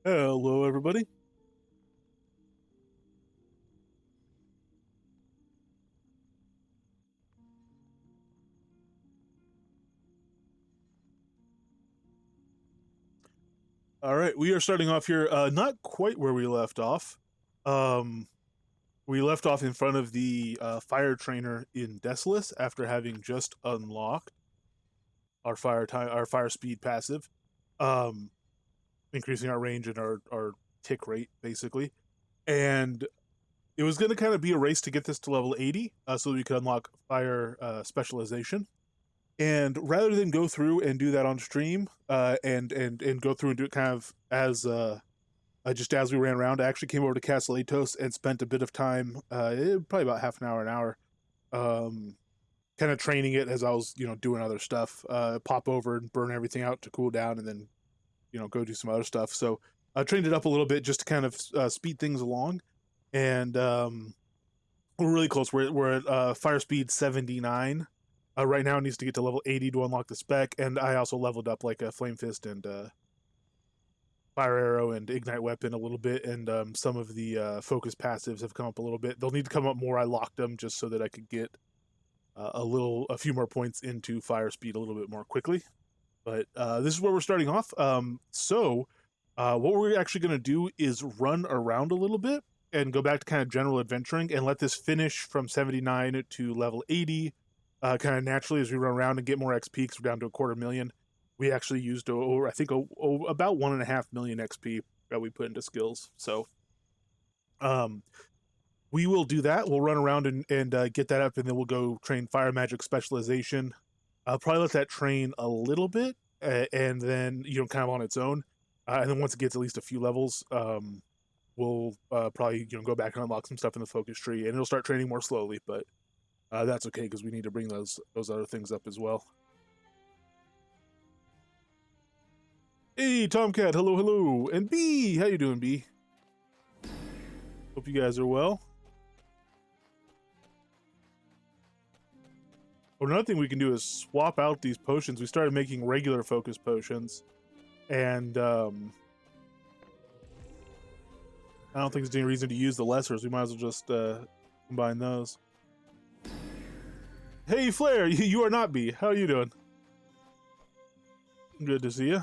Hello, everybody. All right, we are starting off here, not quite where we left off. Um, we left off in front of the fire trainer in Desolus after having just unlocked our fire speed passive, um, increasing our range and our tick rate basically. And it was going to kind of be a race to get this to level 80, so that we could unlock fire specialization. And rather than go through and do that on stream, and go through and do it kind of as just as we ran around, I actually came over to Castle Atos and spent a bit of time, probably about half an hour, um, kind of training it as I was, doing other stuff. Pop over and burn everything out to cool down, and then, go do some other stuff. So I trained it up a little bit just to kind of speed things along, and we're really close. We're at fire speed 79. Right now, it needs to get to level 80 to unlock the spec, and I also leveled up like a Flame Fist and Fire Arrow and Ignite Weapon a little bit, and some of the focus passives have come up a little bit. They'll need to come up more. I locked them just so that I could get a few more points into fire speed a little bit more quickly. But this is where we're starting off. What we're actually going to do is run around a little bit and go back to kind of general adventuring and let this finish from 79 to level 80 kind of naturally as we run around and get more XP because we're down to 250,000. We actually used over, I think, about 1.5 million XP that we put into skills. So, um, we will do that. We'll run around and get that up, and then we'll go train fire magic specialization. I'll probably let that train a little bit, and then kind of on its own. And then once it gets at least a few levels, we'll probably go back and unlock some stuff in the focus tree, and it'll start training more slowly. But that's okay because we need to bring those other things up as well. Hey, Tomcat, hello, hello, and B, how you doing, B? Hope you guys are well. Well, another thing we can do is swap out these potions. We started making regular focus potions, and I don't think there's any reason to use the lessers. We might as well just combine those. Hey, Flare, you are not B. How are you doing? Good to see you.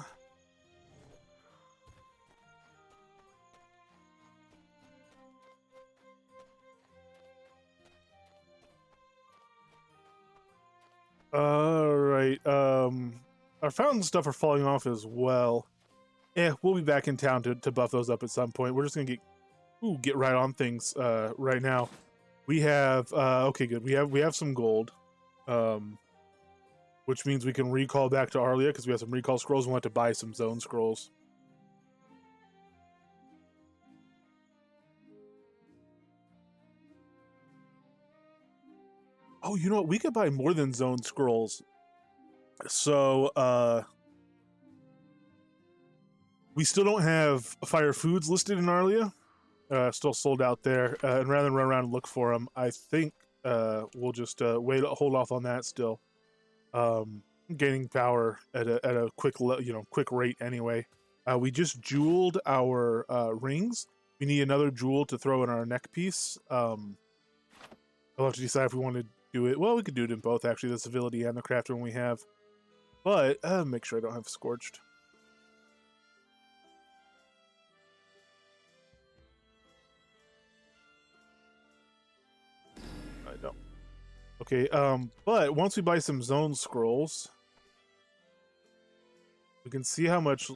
All right. Our fountain stuff are falling off as well. Yeah, we'll be back in town to buff those up at some point. We're just gonna get right on things right now. We have okay, good. We have some gold, um, which means we can recall back to Arlia because we have some recall scrolls. We want to buy some zone scrolls. Oh, you know what? We could buy more than zone scrolls. So we still don't have fire foods listed in Arlia. Still sold out there. And rather than run around and look for them, I think we'll just hold off on that still. Gaining power at a quick rate anyway. We just jeweled our rings. We need another jewel to throw in our neck piece. I'll have to decide if we want to do it. Well, we could do it in both actually, the civility and the crafter one we have. But make sure I don't have scorched. I don't. Okay, but once we buy some zone scrolls, we can see how much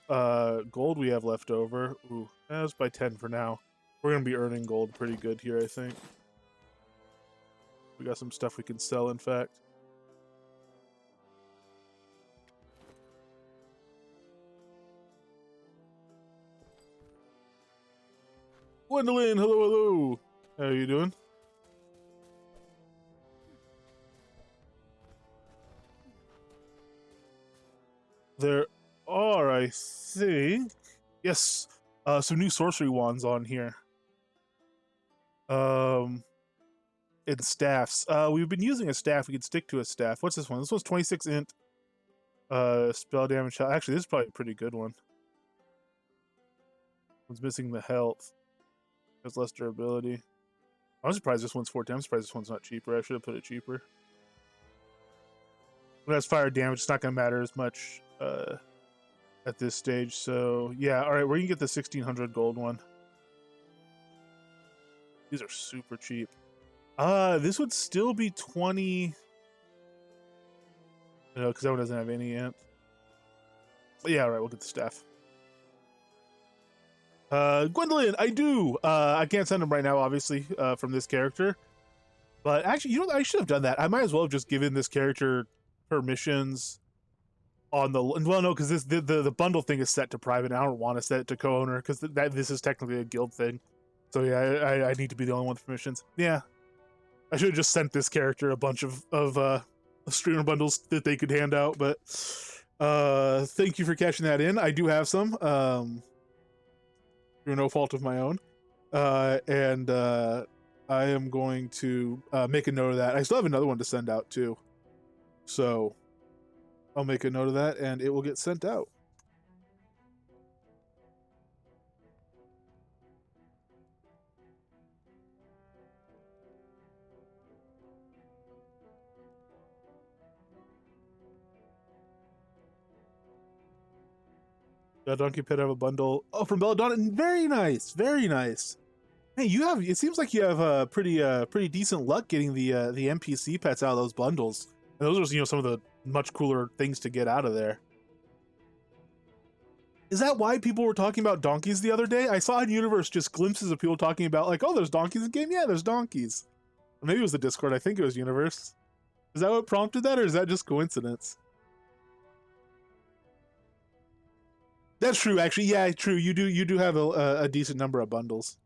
gold we have left over. Ooh, let's buy 10 for now. We're gonna be earning gold pretty good here, I think. We got some stuff we can sell, in fact. Gwendolyn, hello, hello. How are you doing? There are, I think, yes, some new sorcery wands on here. And staffs. We've been using a staff. We could stick to a staff. What's this one? This one's 26 int. Spell damage. Actually, this is probably a pretty good one. One's missing the health. Has less durability. I'm surprised this one's 14. I'm surprised this one's not cheaper. I should have put it cheaper. But as fire damage, it's not going to matter as much at this stage. So, yeah. All right, where you can get the 1600 gold one. These are super cheap. This would still be 20... No, because that one doesn't have any ant. But yeah, all right, we'll get the staff. Gwendolyn, I do. I can't send them right now, obviously, from this character. But actually, you know what? I should have done that. I might as well have just given this character permissions on the... Well, no, because the bundle thing is set to private. And I don't want to set it to co-owner because this is technically a guild thing. So yeah, I need to be the only one with permissions. Yeah. I should have just sent this character a bunch of streamer bundles that they could hand out, but thank you for catching that in. I do have some through no fault of my own, and I am going to make a note of that. I still have another one to send out too, so I'll make a note of that and it will get sent out. Donkey Pit have a bundle. Oh, from Belladonna. Very nice. Very nice. Hey, you have... It seems like you have pretty decent luck getting the NPC pets out of those bundles. And those are, you know, some of the much cooler things to get out of there. Is that why people were talking about donkeys the other day? I saw in Universe just glimpses of people talking about, like, oh, there's donkeys in the game? Yeah, there's donkeys. Or maybe it was the Discord. I think it was Universe. Is that what prompted that, or is that just coincidence? That's true, actually. Yeah, true. You do have a decent number of bundles.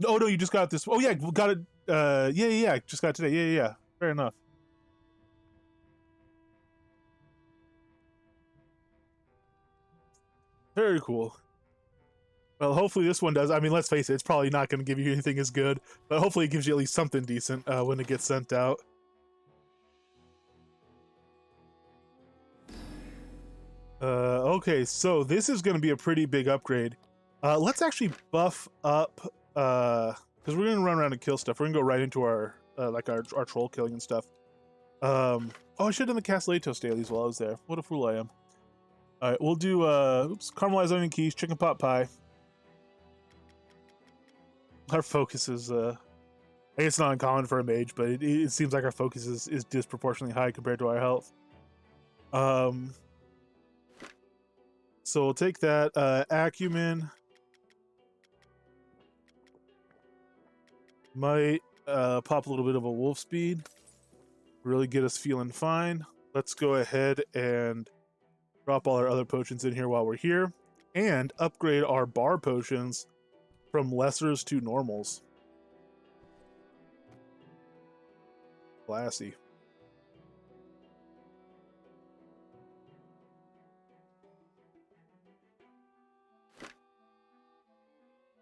Oh no, you just got this. Oh yeah, got it. Yeah. Just got it today. Yeah. Fair enough. Very cool. Well, hopefully this one does. I mean, let's face it, it's probably not going to give you anything as good, but hopefully it gives you at least something decent when it gets sent out. Okay, so this is going to be a pretty big upgrade. Let's actually buff up, because we're going to run around and kill stuff. We're going to go right into our our troll killing and stuff. Oh, I should have done the Castellatos dailies while I was there. What a fool I am. All right, we'll do, caramelized onion quiche, chicken pot pie. Our focus is, I guess it's not uncommon for a mage, but it seems like our focus is disproportionately high compared to our health. So we'll take that, acumen. Might pop a little bit of a wolf speed. Really get us feeling fine. Let's go ahead and drop all our other potions in here while we're here. And upgrade our bar potions from lessers to normals. Classy.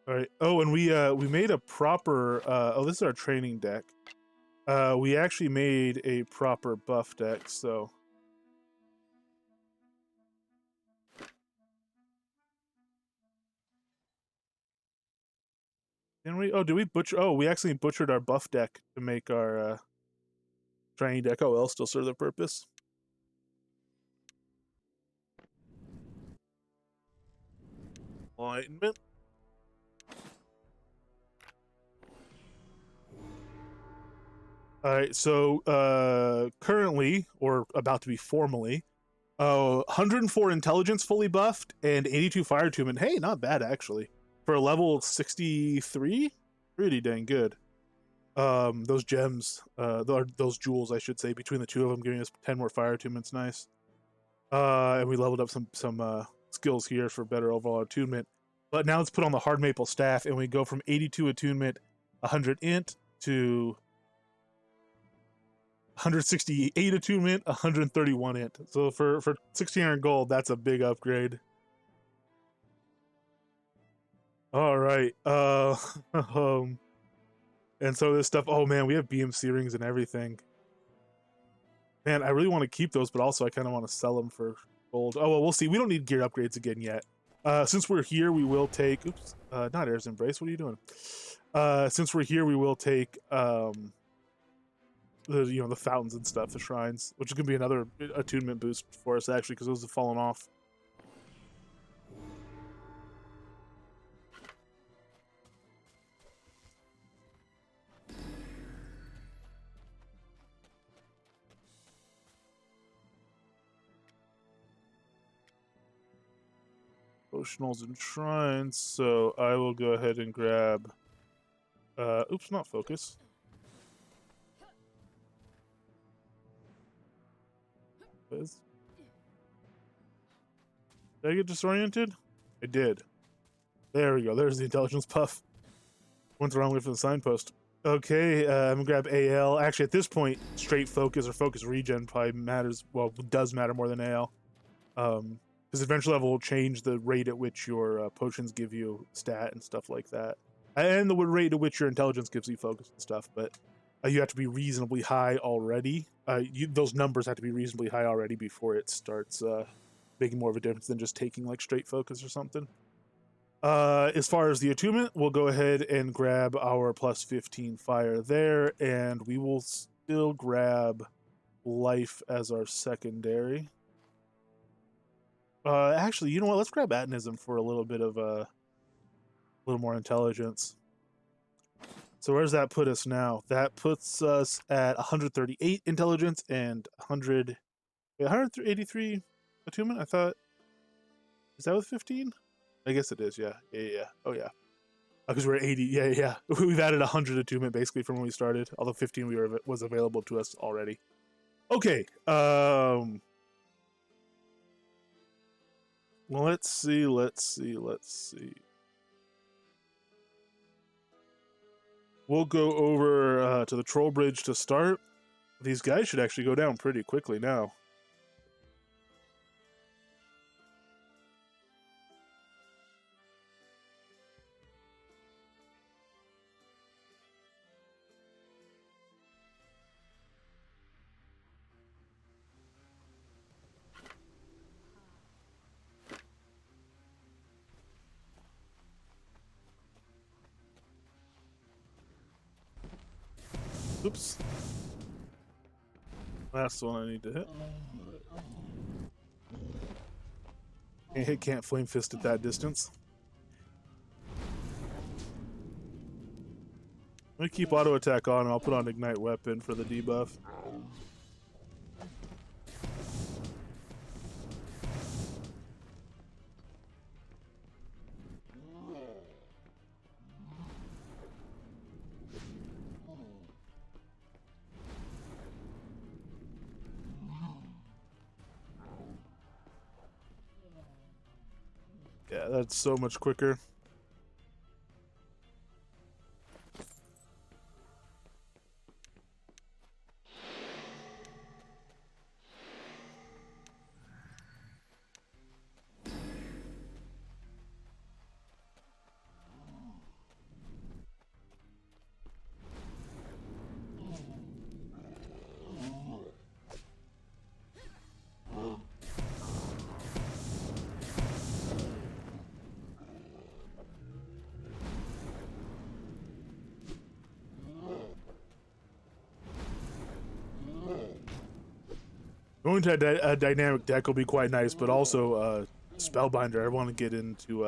All right. Oh, and we made a proper oh, this is our training deck. We actually made a proper buff deck, so can we... Oh, did we butcher... Oh, we actually butchered our buff deck to make our training deck. Oh, well, still serve the purpose. Enlightenment. Alright, so currently, or about to be formally, 104 intelligence fully buffed and 82 fire attunement. Hey, not bad actually. For a level 63? Pretty dang good. Those gems, those jewels, I should say, between the two of them, giving us 10 more fire attunement's nice. And we leveled up some skills here for better overall attunement. But now let's put on the hard maple staff, and we go from 82 attunement, 100 int, to 168 attunement, 131 int. So for 1600 gold, that's a big upgrade. All right. And so this stuff. Oh man, we have BMC rings and everything. Man, I really want to keep those, but also I kind of want to sell them for gold. Oh well, we'll see. We don't need gear upgrades again yet. Since we're here, we will take. Oops, not Air's Embrace. What are you doing? Since we're here, we will take the fountains and stuff, the shrines, which is gonna be another attunement boost for us actually, because those have fallen off. Potionals and shrines. So I will go ahead and grab. Oops, not focus. Did I get disoriented? I did. There we go. There's the intelligence puff. Went the wrong way for the signpost. Okay, I'm gonna grab AL. Actually, at this point, straight focus or focus regen probably matters. Well, does matter more than AL. Because adventure level will change the rate at which your potions give you stat and stuff like that, and the rate at which your intelligence gives you focus and stuff. But you have to be reasonably high already. Those numbers have to be reasonably high already before it starts making more of a difference than just taking like straight focus or something. As far as the attunement, we'll go ahead and grab our plus 15 fire there, and we will still grab life as our secondary. Actually, you know what? Let's grab Atonism for a little bit of a little more intelligence. So where does that put us now? That puts us at 138 intelligence and 183 attunement. I thought, is that with 15? I guess it is. Yeah. Oh yeah. Because we're at 80. Yeah. We've added 100 attunement basically from when we started. Although 15 was available to us already. Okay. Well, let's see. We'll go over to the troll bridge to start. These guys should actually go down pretty quickly now. Oops. That's the one I need to hit. Can't flame fist at that distance. Let me keep auto attack on, and I'll put on ignite weapon for the debuff. Yeah, that's so much quicker. Going to a dynamic deck will be quite nice, but also Spellbinder. I want to get into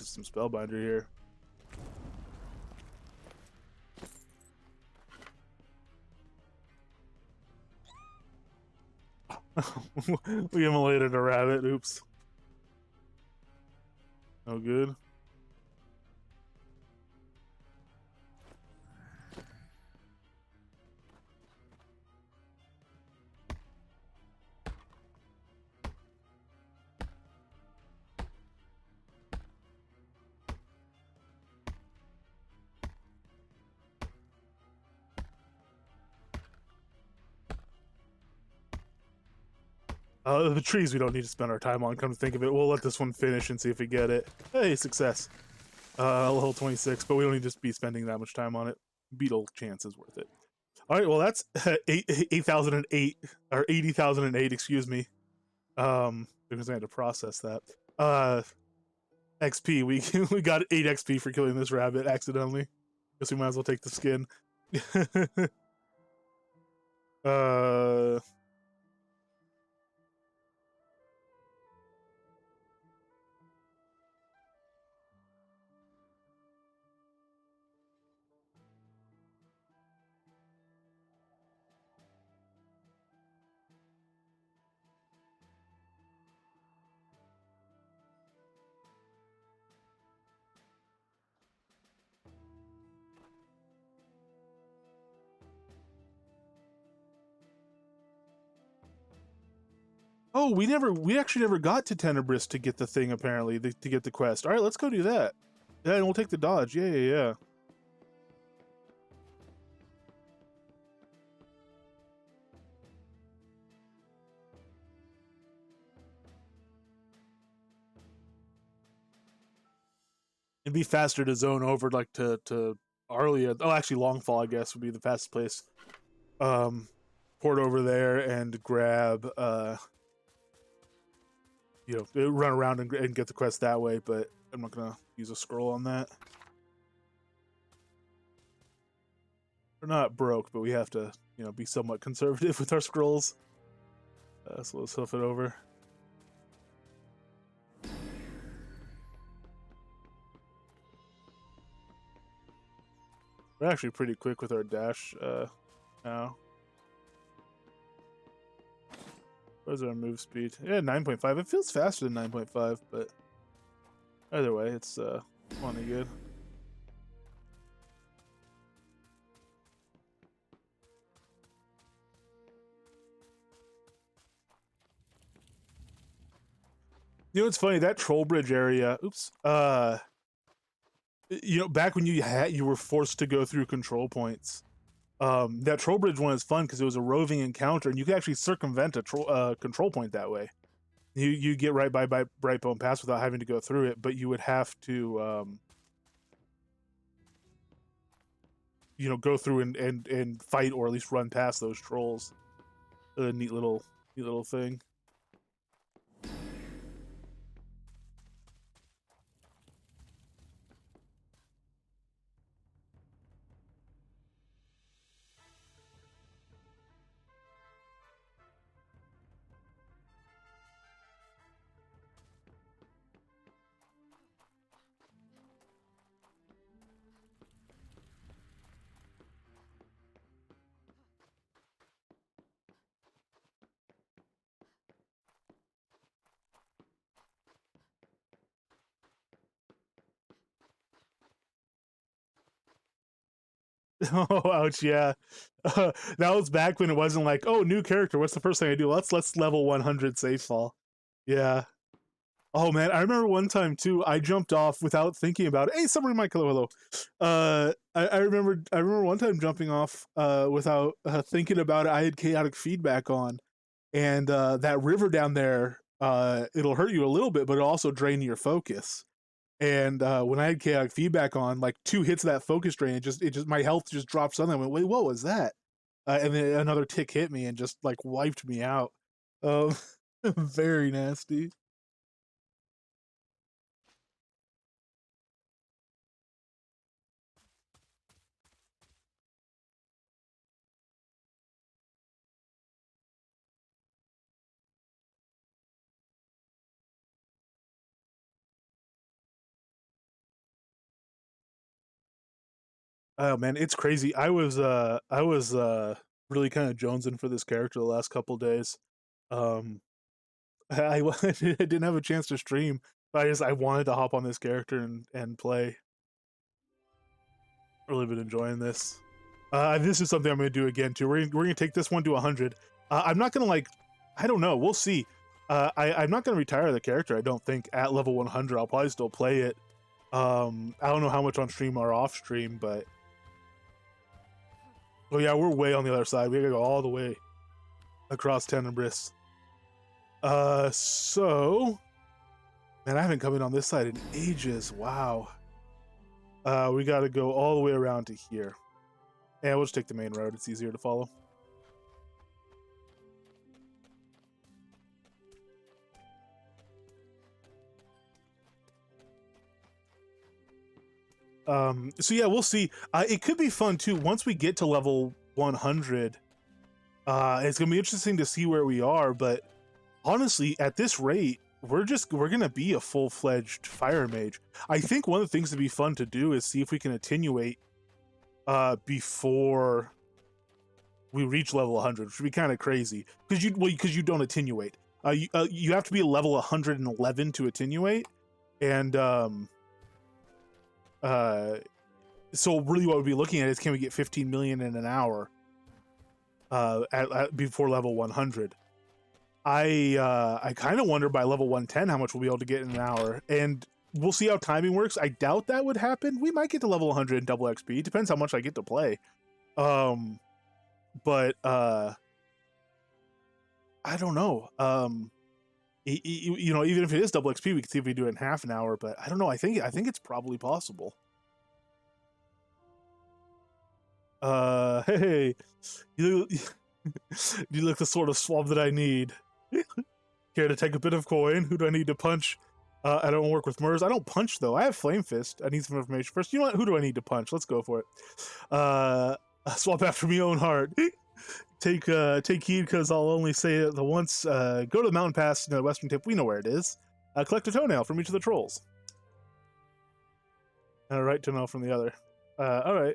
some Spellbinder here. We immolated a rabbit. Oops. No good. The trees we don't need to spend our time on, come to think of it. We'll let this one finish and see if we get it. Hey, success. Level 26, but we don't need to be spending that much time on it. Beetle chance is worth it. Alright, well that's 8,008, or 80,008, excuse me. Because I had to process that. XP. We got 8 XP for killing this rabbit accidentally. Guess we might as well take the skin. uh. Oh, we actually never got to Tenebris to get the thing, apparently, to get the quest. All right, let's go do that. Yeah, and we'll take the dodge. Yeah. It'd be faster to zone over, like, to Arlia. Oh, actually, Longfall, I guess, would be the fastest place. Port over there and grab, run around and get the quest that way, but I'm not gonna use a scroll on that. We're not broke, but we have to, be somewhat conservative with our scrolls. So let's hoof it over. We're actually pretty quick with our dash now. Where's our move speed? Yeah, 9.5. It feels faster than 9.5, but either way, it's plenty good. You know what's funny? That troll bridge area. Oops. Back when you were forced to go through control points. That troll bridge one is fun because it was a roving encounter, and you could actually circumvent a control point that way. You get right by Brightbone Pass without having to go through it, but you would have to go through and fight, or at least run past those trolls. A neat little thing. Oh, ouch! Yeah, that was back when it wasn't like, oh, new character. What's the first thing I do? Let's level 100 safe fall. Yeah. Oh man, I remember one time too. I jumped off without thinking about it. Hey, somebody might hello. I remember one time jumping off without thinking about it. I had chaotic feedback on, and that river down there, it'll hurt you a little bit, but it'll also drain your focus. And when I had chaotic feedback on, like 2 hits of that focus drain, it just my health just dropped suddenly. I went, wait, what was that? And then another tick hit me and just like wiped me out. Um, very nasty. Oh man, it's crazy. I was really kind of jonesing for this character the last couple days. Um, I didn't have a chance to stream, but I wanted to hop on this character and play. Really been enjoying this. This is something I'm going to do again too. We're gonna take this one to 100. I'm not gonna I don't know. We'll see. I'm not gonna retire the character. I don't think at level 100. I'll probably still play it. I don't know how much on stream or off stream, but oh yeah, we're way on the other side. We gotta go all the way across Tenebris. So man, I haven't come in on this side in ages. Wow. We gotta go all the way around to here. Yeah, we'll just take the main road. It's easier to follow. So yeah, we'll see. It could be fun too once we get to level 100. It's gonna be interesting to see where we are, but honestly, at this rate, we're gonna be a full-fledged fire mage. I think one of the things to be fun to do is see if we can attenuate before we reach level 100, which would be kind of crazy because you don't attenuate. You have to be a level 111 to attenuate, and so really what we'd be looking at is, can we get 15 million in an hour before level 100? I kind of wonder by level 110 how much we'll be able to get in an hour, and we'll see how timing works. I doubt that would happen. We might get to level 100 and double XP. Depends how much I get to play. But I don't know. You know, even if it is double XP, we can see if we do it in half an hour. But I don't know. I think it's probably possible. Hey, you look the sort of swab that I need. Care to take a bit of coin? Who do I need to punch? I don't work with Murs. I don't punch though. I have Flame Fist. I need some information first. You know what? Who do I need to punch? Let's go for it. Swap after me own heart. Take heed, because I'll only say it the once. Go to the mountain pass in the western tip. We know where it is. Collect a toenail from each of the trolls. And a right toenail from the other. All right.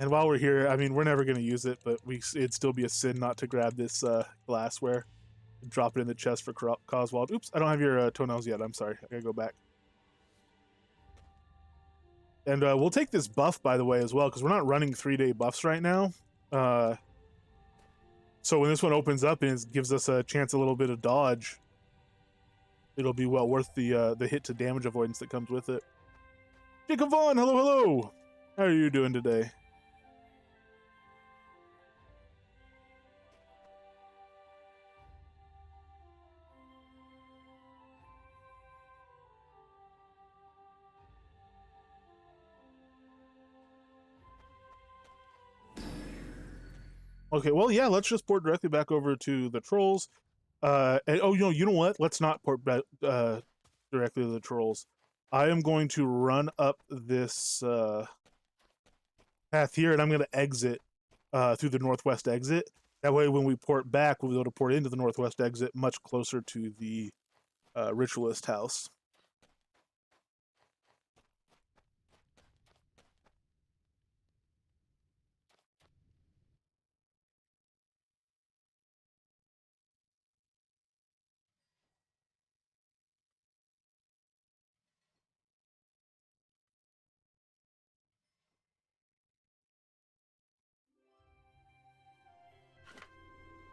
And while we're here, I mean, we're never going to use it, but it'd still be a sin not to grab this glassware and drop it in the chest for Coswald. Oops, I don't have your toenails yet. I'm sorry. I gotta go back. And we'll take this buff, by the way, as well, because we're not running 3-day buffs right now. So when this one opens up and it gives us a chance, a little bit of dodge, it'll be well worth the hit to damage avoidance that comes with it. Jacob Vaughn, hello, hello. How are you doing today? Okay, well, yeah, let's just port directly back over to the trolls. And, oh, you know what? Let's not port back directly to the trolls. I am going to run up this path here, and I'm going to exit through the northwest exit. That way, when we port back, we'll be able to port into the northwest exit much closer to the ritualist house.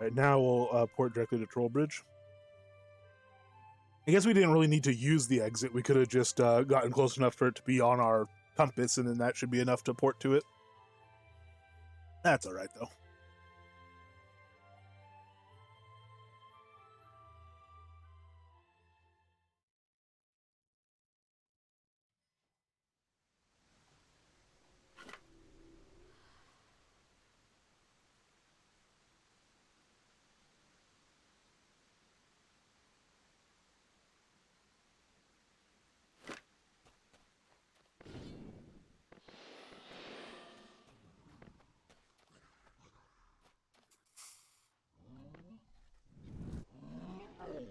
All right, now we'll port directly to Trollbridge. I guess we didn't really need to use the exit. We could have just gotten close enough for it to be on our compass, and then that should be enough to port to it. That's all right, though.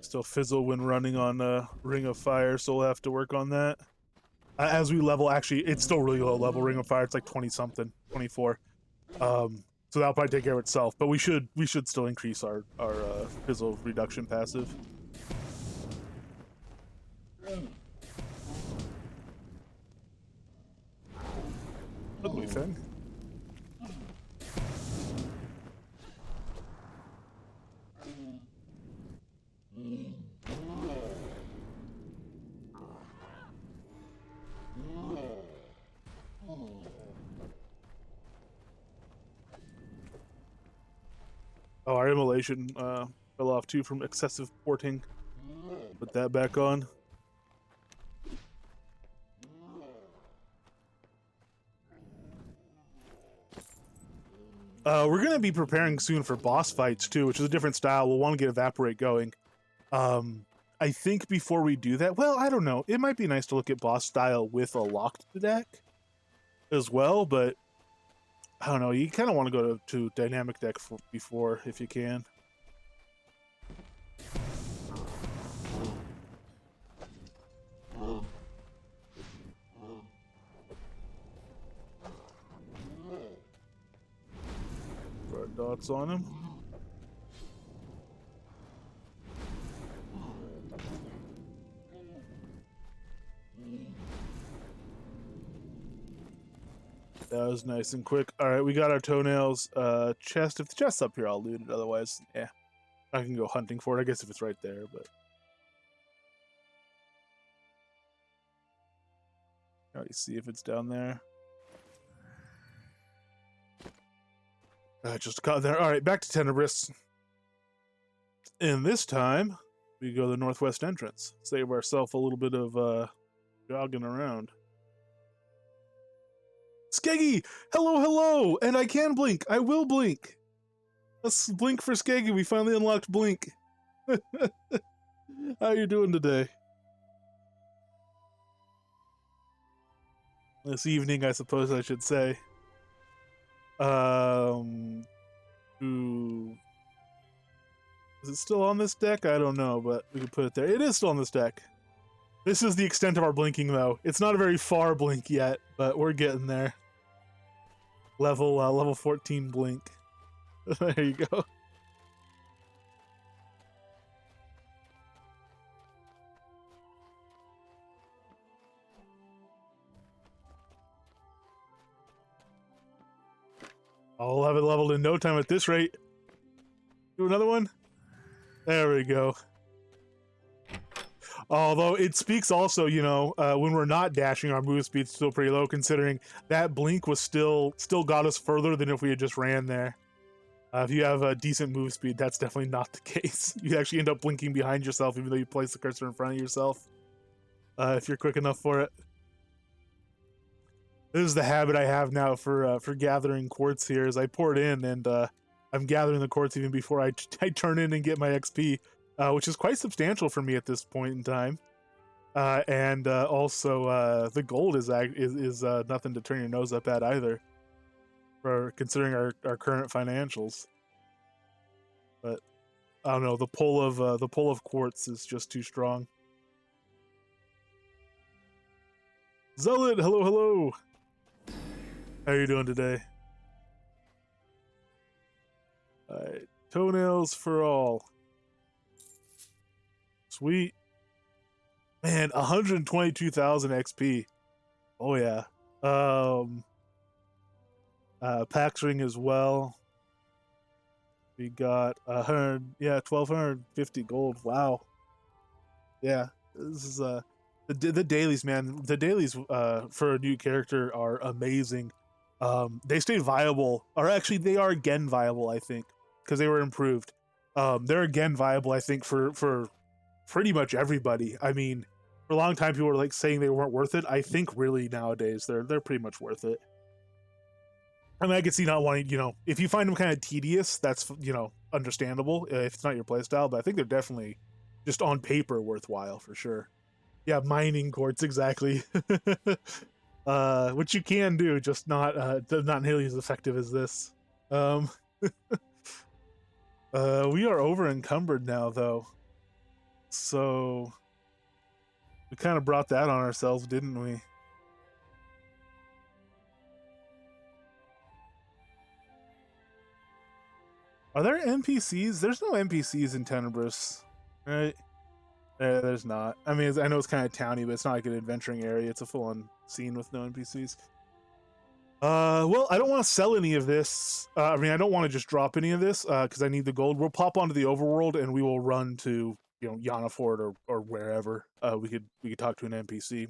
Still fizzle when running on Ring of Fire, so we'll have to work on that. As we level, actually, it's still really low level. Ring of Fire, it's like 20-something, 24. So that'll probably take care of itself. But we should still increase our fizzle reduction passive. Ugly thing. Oh, our immolation fell off too from excessive porting. Put that back on. We're going to be preparing soon for boss fights too, which is a different style. We'll want to get Evaporate going. I think before we do that, well, I don't know. It might be nice to look at boss style with a locked deck as well, but I don't know. You kind of want to go to dynamic deck before if you can. Put dots on him. That was nice and quick. All right, we got our toenails. Chest. If the chest's up here, I'll loot it. Otherwise, yeah, I can go hunting for it. I guess if it's right there, but alright, see if it's down there. Just got there. All right, back to Tenebris. And this time, we go to the northwest entrance. Save ourselves a little bit of jogging around. Skeggy! Hello, hello! And I can blink. I will blink. Let's blink for Skeggy. We finally unlocked blink. How you doing today? This evening, I suppose I should say. Ooh. Is it still on this deck? I don't know, but we can put it there. It is still on this deck. This is the extent of our blinking, though. It's not a very far blink yet, but we're getting there. Level 14 blink. There you go. I'll have it leveled in no time at this rate. Do another one? There we go. Although it speaks also, you know, when we're not dashing, our move speed's still pretty low, considering that blink was still got us further than if we had just ran there. If you have a decent move speed, that's definitely not the case. You actually end up blinking behind yourself, even though you place the cursor in front of yourself. If you're quick enough for it. This is the habit I have now for gathering quartz here, is I pour it in and I'm gathering the quartz even before I turn in and get my XP, which is quite substantial for me at this point in time. And also the gold is nothing to turn your nose up at either, for considering our current financials. But I don't know, the pull of quartz is just too strong. Zealot, hello, hello. How are you doing today? Alright, toenails for all. Sweet. Man, 122,000 XP. Oh yeah. Pax ring as well. We got 1,250 gold. Wow. Yeah, this is the dailies, man. The dailies for a new character are amazing. They stay viable, or actually they are again viable, I think, because they were improved. They're again viable, I think, for pretty much everybody. I mean, for a long time people were like saying they weren't worth it. I think really nowadays they're pretty much worth it. I mean, I could see not wanting, you know, if you find them kind of tedious, that's, you know, understandable if it's not your playstyle, but I think they're definitely just on paper worthwhile for sure. Yeah, mining quartz, exactly. Which you can do, just not nearly as effective as this. We are over encumbered now, though, so we kind of brought that on ourselves, didn't we? Are there NPCs? There's no NPCs in Tenebris, right? There's not. I mean, I know it's kind of towny, but it's not like an adventuring area. It's a full-on scene with no NPCs. Well, I don't want to sell any of this. I mean, I don't want to just drop any of this because I need the gold. We'll pop onto the overworld and we will run to, you know, Yanafort or wherever. We could talk to an NPC,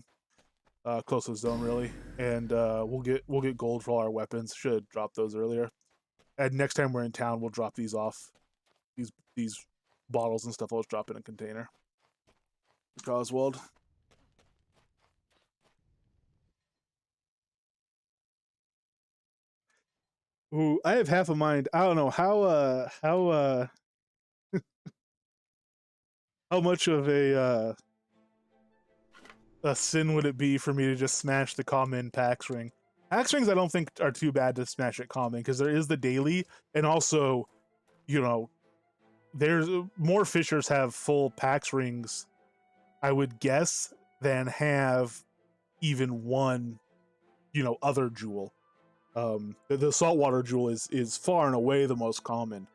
close to the zone really, and we'll get gold for all our weapons. Should drop those earlier. And next time we're in town, we'll drop these off. These bottles and stuff. I'll just drop in a container. Oswald. Ooh, I have half a mind. I don't know how How much of a sin would it be for me to just smash the common Pax Ring? Pax Rings I don't think are too bad to smash at common, because there is the daily, and also, you know, there's more fishers have full Pax Rings, I would guess, than have even one, other jewel. The saltwater jewel is far and away the most common.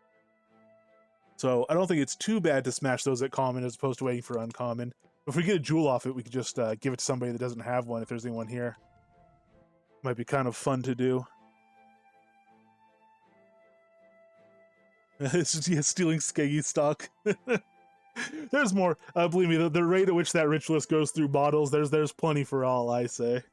So I don't think it's too bad to smash those at common as opposed to waiting for uncommon. If we get a jewel off it, we could just give it to somebody that doesn't have one if there's anyone here. Might be kind of fun to do. It's just stealing Skeggy stock. There's more. Believe me, the rate at which that ritualist goes through bottles, there's plenty for all, I say.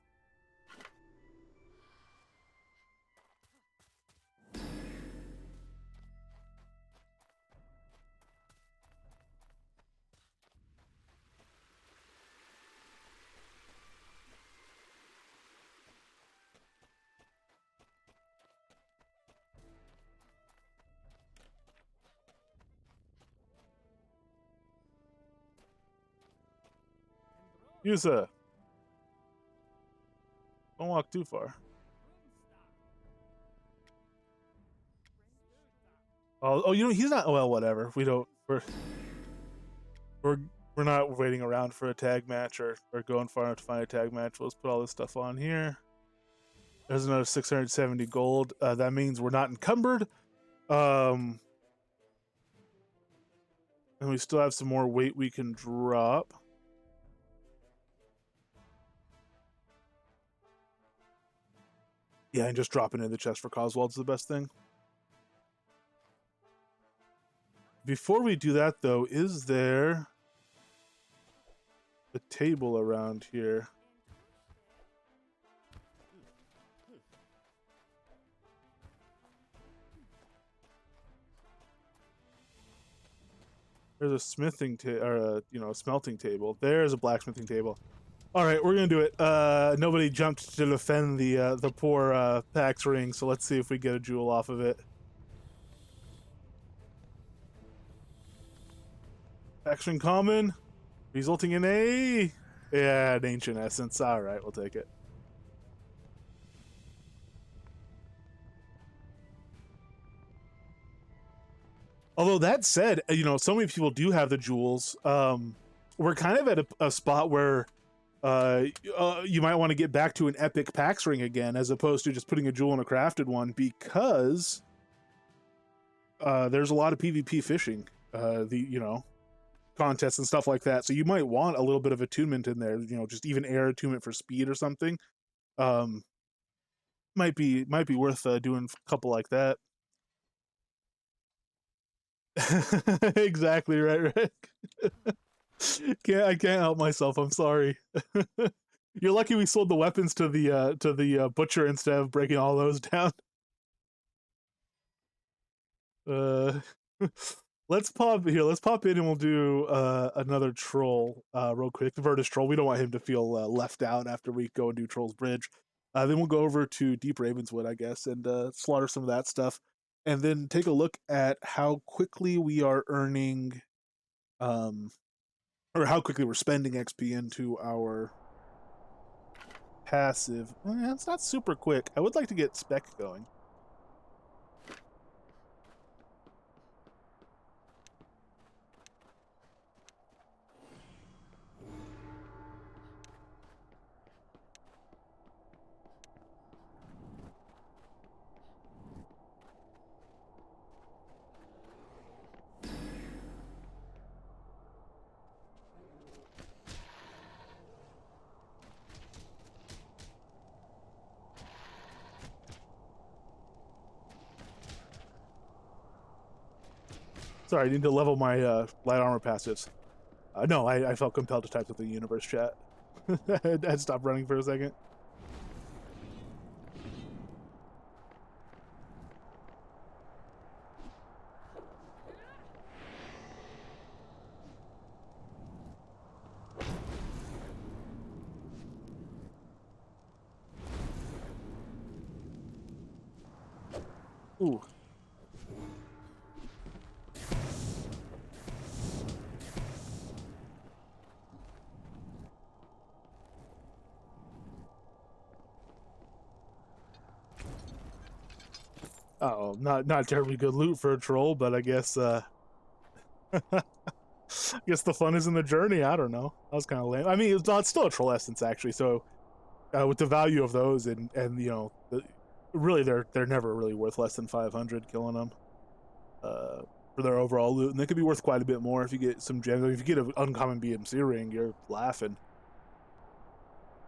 Yusa, don't walk too far. Oh, he's not. Well, whatever. We don't. We're we're not waiting around for a tag match or going far enough to find a tag match. Let's put all this stuff on here. There's another 670 gold. That means we're not encumbered. And we still have some more weight we can drop. Yeah, and just dropping in the chest for Coswald's the best thing. Before we do that, though, is there a table around here? There's a smithing or a smelting table. There's a blacksmithing table. All right, we're gonna do it. Nobody jumped to defend the poor Pax Ring, so let's see if we get a jewel off of it. Action common, resulting in an ancient essence. All right, we'll take it. Although that said, so many people do have the jewels. We're kind of at a spot where you might want to get back to an epic Pax Ring again, as opposed to just putting a jewel in a crafted one, because there's a lot of PvP fishing, contests and stuff like that. So you might want a little bit of attunement in there, just even air attunement for speed or something. Might be worth doing a couple like that. Exactly right, Rick. I can't help myself. I'm sorry. You're lucky we sold the weapons to the butcher instead of breaking all those down. Let's pop in and we'll do another troll real quick. The Virtus troll. We don't want him to feel left out after we go and do Troll's Bridge. Then we'll go over to Deep Ravenswood, I guess, and slaughter some of that stuff, and then take a look at how quickly we are earning, or how quickly we're spending XP into our passive. It's not super quick. I would like to get spec going. Sorry, I need to level my light armor passives. No, I felt compelled to type with the universe chat. I'd stop running for a second. Ooh. Oh, not terribly good loot for a troll, but I guess I guess the fun is in the journey. I don't know. That was kind of lame. I mean, it's still a troll essence actually. So with the value of those and you know, really they're never really worth less than 500 killing them for their overall loot, and they could be worth quite a bit more if you get some gems. If you get an uncommon BMC ring, you're laughing.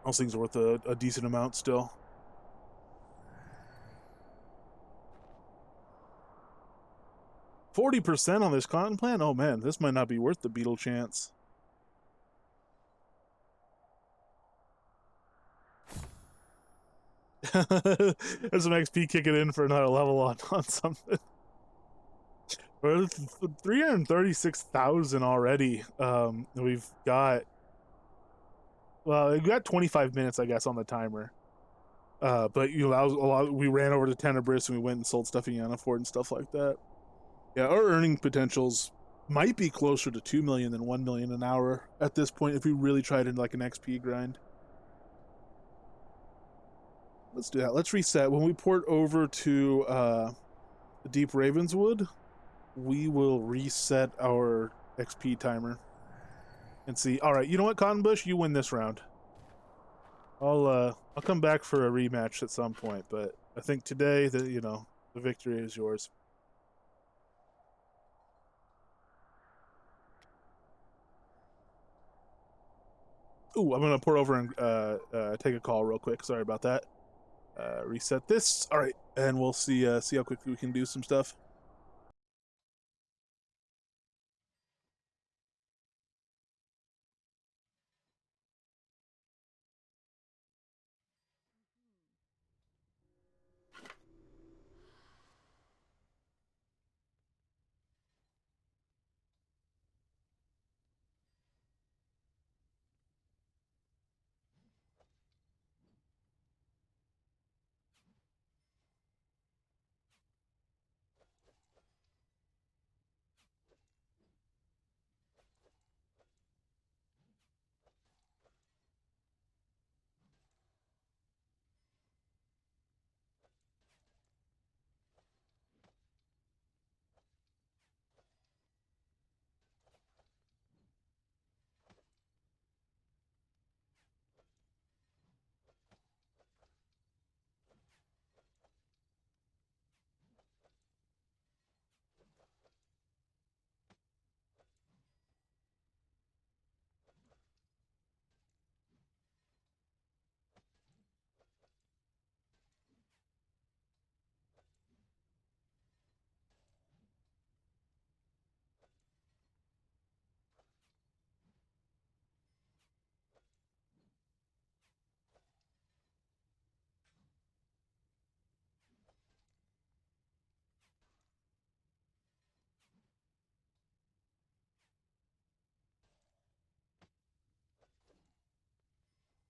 Those things are worth a decent amount still. 40% on this cotton plant? Oh man, this might not be worth the beetle chance. There's some XP kicking in for another level on something. We're 336,000 already. We've got, well, we've got 25 minutes, I guess, on the timer. But you know, that was a lot. We ran over to Tenebris and we went and sold stuff in Yanafort and stuff like that. Yeah, our earning potentials might be closer to 2 million than 1 million an hour at this point if we really tried in like an XP grind. Let's do that. Let's reset. When we port over to Deep Ravenswood, we will reset our XP timer and see. All right, you know what, Cottonbush, you win this round. I'll come back for a rematch at some point, but I think today that, you know, the victory is yours. Ooh, I'm gonna port over and take a call real quick. Sorry about that. Reset this. All right, and we'll see how quickly we can do some stuff.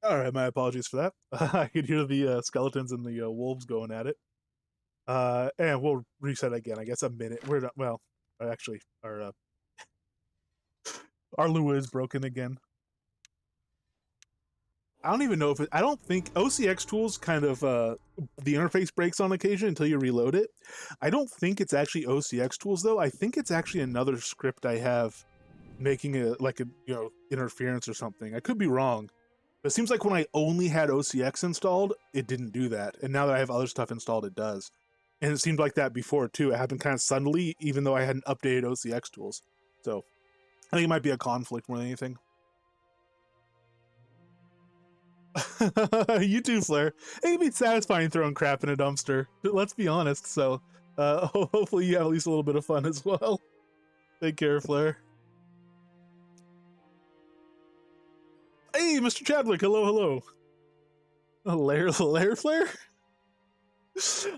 All right, my apologies for that. I could hear the skeletons and the wolves going at it. And we'll reset again. I guess a minute. We're not, well, actually, our Lua is broken again. I don't even know if I don't think OCX tools kind of the interface breaks on occasion until you reload it. I don't think it's actually OCX tools though. I think it's actually another script I have making a like a you know interference or something. I could be wrong. But it seems like when I only had OCX installed, it didn't do that. And now that I have other stuff installed, it does. And it seemed like that before too. It happened kind of suddenly, even though I hadn't updated OCX tools. So I think it might be a conflict more than anything. You too, Flair. It'd be satisfying throwing crap in a dumpster. Let's be honest. So hopefully you have at least a little bit of fun as well. Take care, Flair. Hey, Mr. Chadwick. Hello, hello. Lair Flair?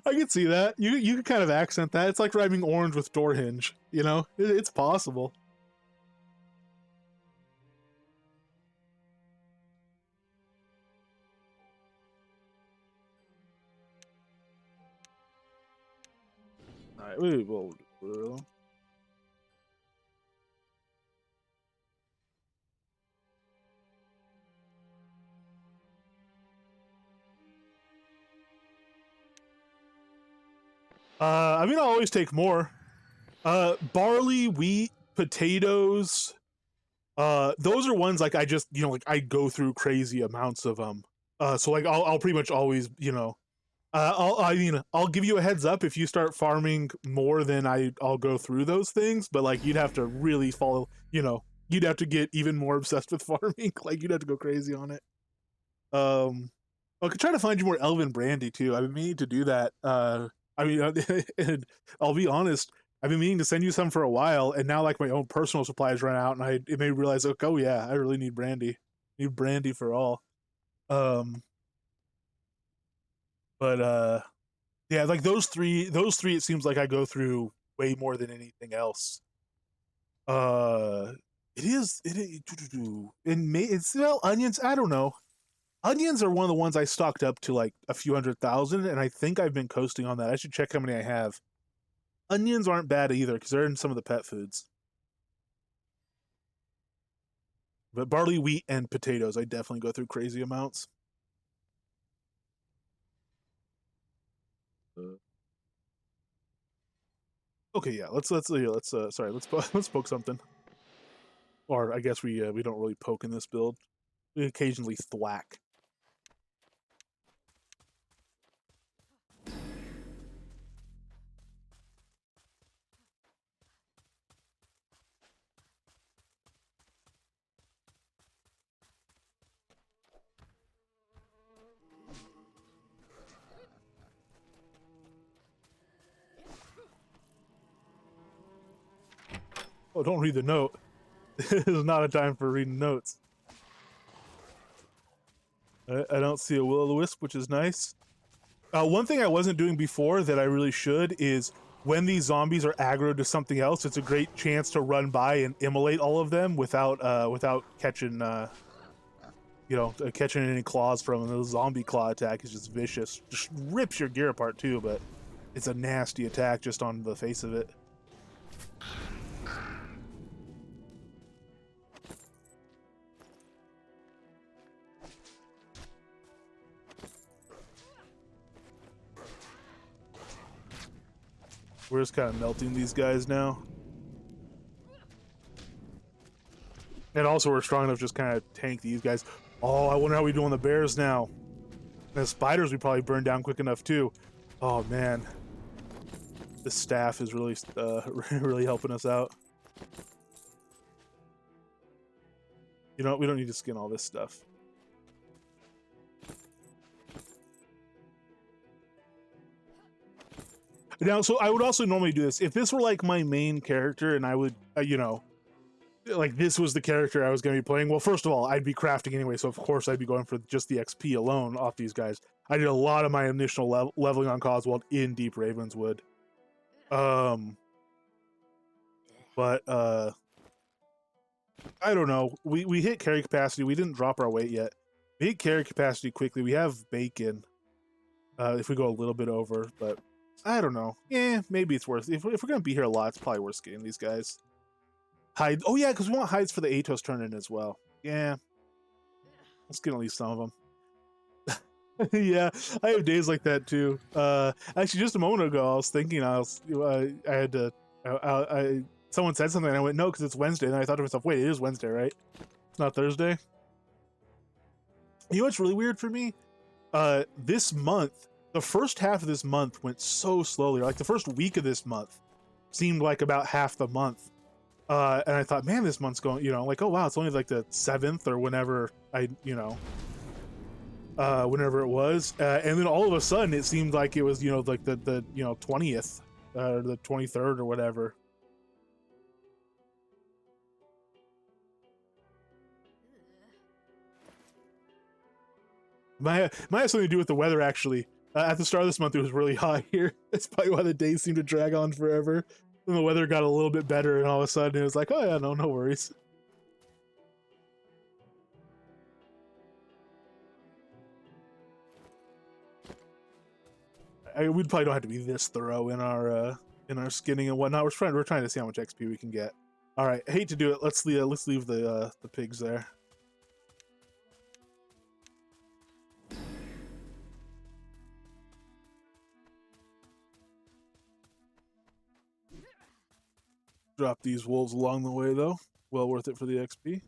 I can see that. You can kind of accent that. It's like rhyming orange with door hinge. You know, it's possible. All right, well, I mean, I'll always take more. Barley, wheat, potatoes. Those are ones like I just, you know, like I go through crazy amounts of them. So like I'll pretty much always, you know, I'll give you a heads up if you start farming more than I'll go through those things, but like you'd have to really follow, you know, you'd have to get even more obsessed with farming. Like you'd have to go crazy on it. I could try to find you more elven brandy too. I've been meaning to do that. I mean, and I'll be honest, I've been meaning to send you some for a while, and now like my own personal supplies run out, and it made me realize, like, oh yeah, I really need brandy. Need brandy for all. Um, but yeah, like those three, it seems like I go through way more than anything else. Uh, it is, and it's, well, onions. I don't know. Onions are one of the ones I stocked up to like a few 100,000, and I think I've been coasting on that. I should check how many I have. Onions aren't bad either because they're in some of the pet foods. But barley, wheat, and potatoes, I definitely go through crazy amounts. Okay, yeah, let's sorry, let's poke something. Or I guess we don't really poke in this build. We occasionally thwack. Oh, don't read the note. This is not a time for reading notes. I don't see a will-o'-the-wisp, which is nice. One thing I wasn't doing before that I really should is when these zombies are aggroed to something else, it's a great chance to run by and immolate all of them without catching catching any claws from them. The zombie claw attack is just vicious. Just rips your gear apart too, but it's a nasty attack just on the face of it. We're just kind of melting these guys now. And also we're strong enough to just kind of tank these guys. Oh, I wonder how we do on the bears now. The spiders we probably burn down quick enough too. Oh man. This staff is really really helping us out. You know, we don't need to skin all this stuff. Now, so I would also normally do this. If this were like my main character and I would, like this was the character I was going to be playing, well, first of all, I'd be crafting anyway, so of course I'd be going for just the XP alone off these guys. I did a lot of my initial leveling on Coswald in Deep Ravenswood. But I don't know. We hit carry capacity. We didn't drop our weight yet. We hit carry capacity quickly. We have bacon. If we go a little bit over, but I don't know. Yeah, maybe it's worth. If we're gonna be here a lot, it's probably worth getting these guys. Hide. Oh yeah, because we want hides for the Atos turn-in as well. Yeah, let's get at least some of them. Yeah, I have days like that too. Actually, just a moment ago, I was thinking I had to. Someone said something, and I went no because it's Wednesday, and I thought to myself, wait, it is Wednesday, right? It's not Thursday. You know what's really weird for me? This month, the first half of this month went so slowly. Like the first week of this month seemed like about half the month. And I thought, man, this month's going, like, oh wow, it's only like the 7th or whenever whenever it was. And then all of a sudden it seemed like it was, like the 20th or the 23rd or whatever. Might have something to do with the weather, actually. At the start of this month, it was really hot here. That's probably why the days seemed to drag on forever. Then the weather got a little bit better, and all of a sudden it was like, oh yeah, no worries. We probably don't have to be this thorough in our skinning and whatnot. We're trying to see how much XP we can get. All right, I hate to do it. Let's leave the pigs there. Drop these wolves along the way, though. Well worth it for the XP.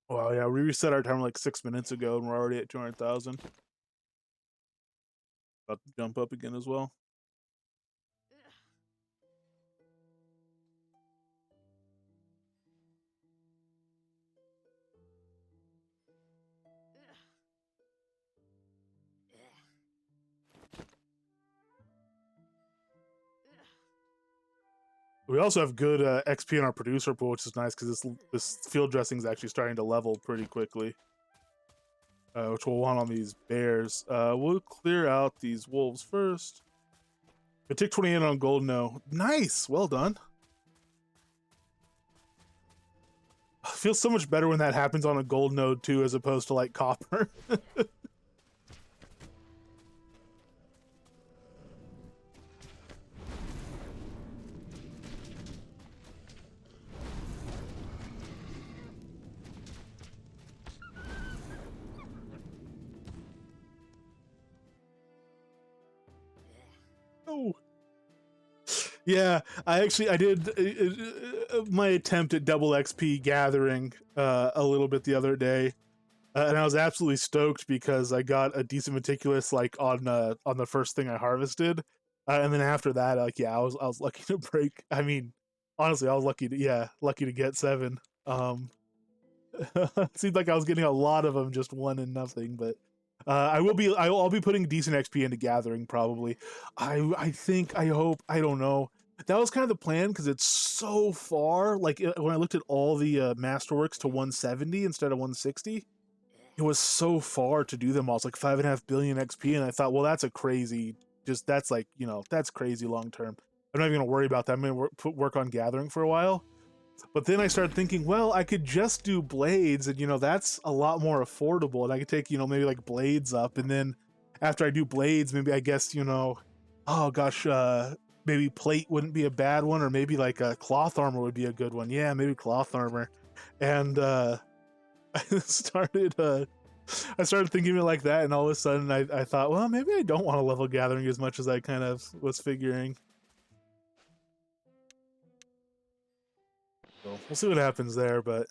Wow, yeah, we reset our timer like 6 minutes ago, and we're already at 200,000. About to jump up again as well. We also have good XP in our producer pool, which is nice because this field dressing is actually starting to level pretty quickly, which we'll want on these bears. We'll clear out these wolves first. But tick 28 on gold, no. Nice, well done. Feels so much better when that happens on a gold node too, as opposed to like copper. Oh. Yeah, I did my attempt at double XP gathering a little bit the other day, and I was absolutely stoked because I got a decent meticulous like on the first thing I harvested, and then after that, like yeah, I was lucky to break. I mean, honestly, I was lucky to get 7. It seemed like I was getting a lot of them, just 1 and nothing, but. I'll be putting decent XP into gathering probably. I think, I hope, I don't know. That was kind of the plan because it's so far. Like when I looked at all the masterworks to 170 instead of 160, it was so far to do them all. It's like 5.5 billion XP, and I thought, well, that's a crazy. That's like that's crazy long term. I'm not even gonna worry about that. I'm gonna work on gathering for a while. But then I started thinking, well, I could just do blades, and that's a lot more affordable, and I could take maybe like blades up, and then after I do blades, maybe I guess oh gosh, maybe plate wouldn't be a bad one, or maybe like a cloth armor would be a good one. Yeah, maybe cloth armor, and I started thinking of it like that, and all of a sudden I thought, well, maybe I don't want to level gathering as much as I kind of was figuring. So we'll see what happens there, but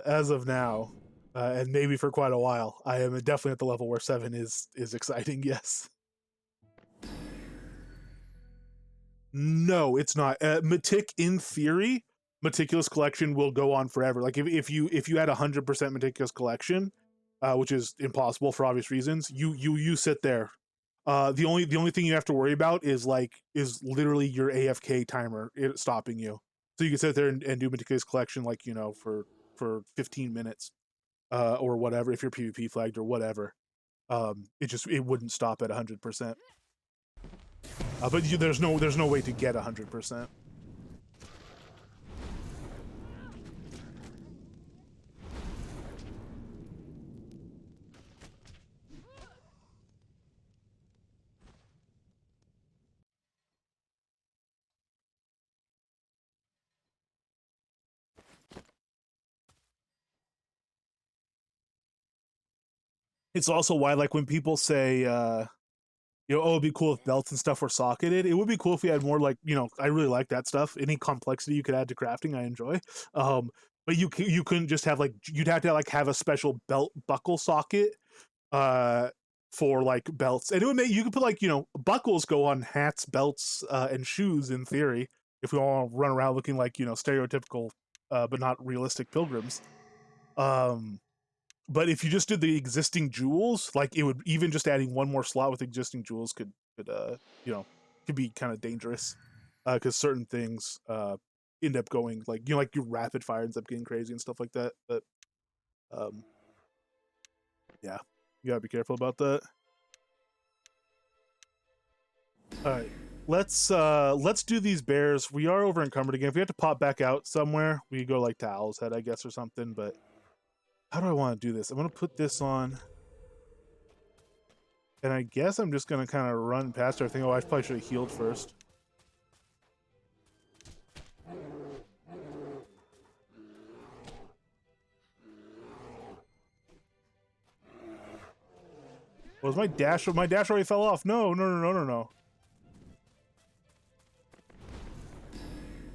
as of now, and maybe for quite a while, I am definitely at the level where 7 is exciting. Yes. No, it's not. Matic, in theory, meticulous collection will go on forever. Like if you had 100% meticulous collection, which is impossible for obvious reasons, you sit there. The only thing you have to worry about is literally your AFK timer stopping you. So you can sit there and do meticulous collection like for 15 minutes, or whatever, if you're PvP flagged or whatever. It wouldn't stop at 100%. But there's no way to get 100%. It's also why, like, when people say, oh, it'd be cool if belts and stuff were socketed. It would be cool if we had more, like, I really like that stuff. Any complexity you could add to crafting, I enjoy. but you couldn't just have like, you'd have to like have a special belt buckle socket for like belts, and it would make, you could put like, you know, buckles go on hats, belts, and shoes in theory, if we all run around looking like, you know, stereotypical but not realistic pilgrims. But if you just did the existing jewels, like it would, even just adding one more slot with existing jewels could you know, could be kind of dangerous, because certain things end up going like, you know, like your rapid fire ends up getting crazy and stuff like that. But yeah, you gotta be careful about that. All right, let's do these bears. We are over encumbered again. If we have to pop back out somewhere, we go like to Owl's Head, I guess, or something. But how do I want to do this? I'm gonna put this on, and I guess I'm just gonna kind of run past everything. Oh, I probably should have healed first. Was my dash? My dash already fell off. No, no, no, no, no, no.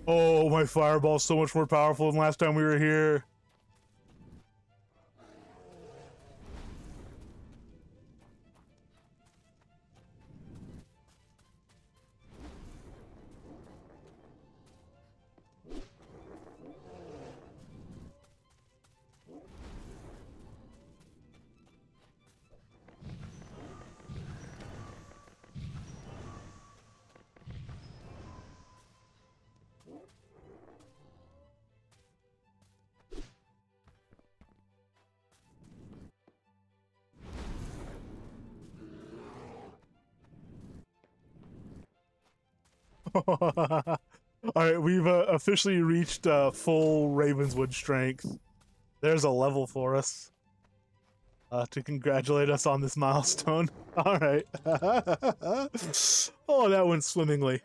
Oh, my fireball's so much more powerful than last time we were here. All right, we've officially reached full Ravenswood strength. There's a level for us to congratulate us on this milestone. All right. Oh, that went swimmingly.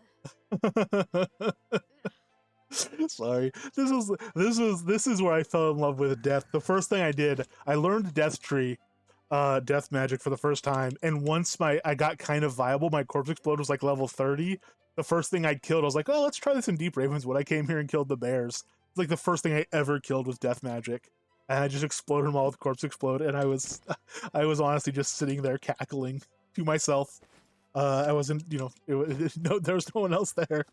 Sorry. This is where I fell in love with death. The first thing I did, I learned Death Tree, death magic for the first time, and once I got kind of viable, my corpse explode was like level 30. The first thing I killed, I was like, oh, let's try this in Deep Ravenswood. I came here and killed the bears. It's like the first thing I ever killed was death magic, and I just exploded them all with corpse explode, and I was honestly just sitting there cackling to myself. I wasn't, you know, no, there was no one else there.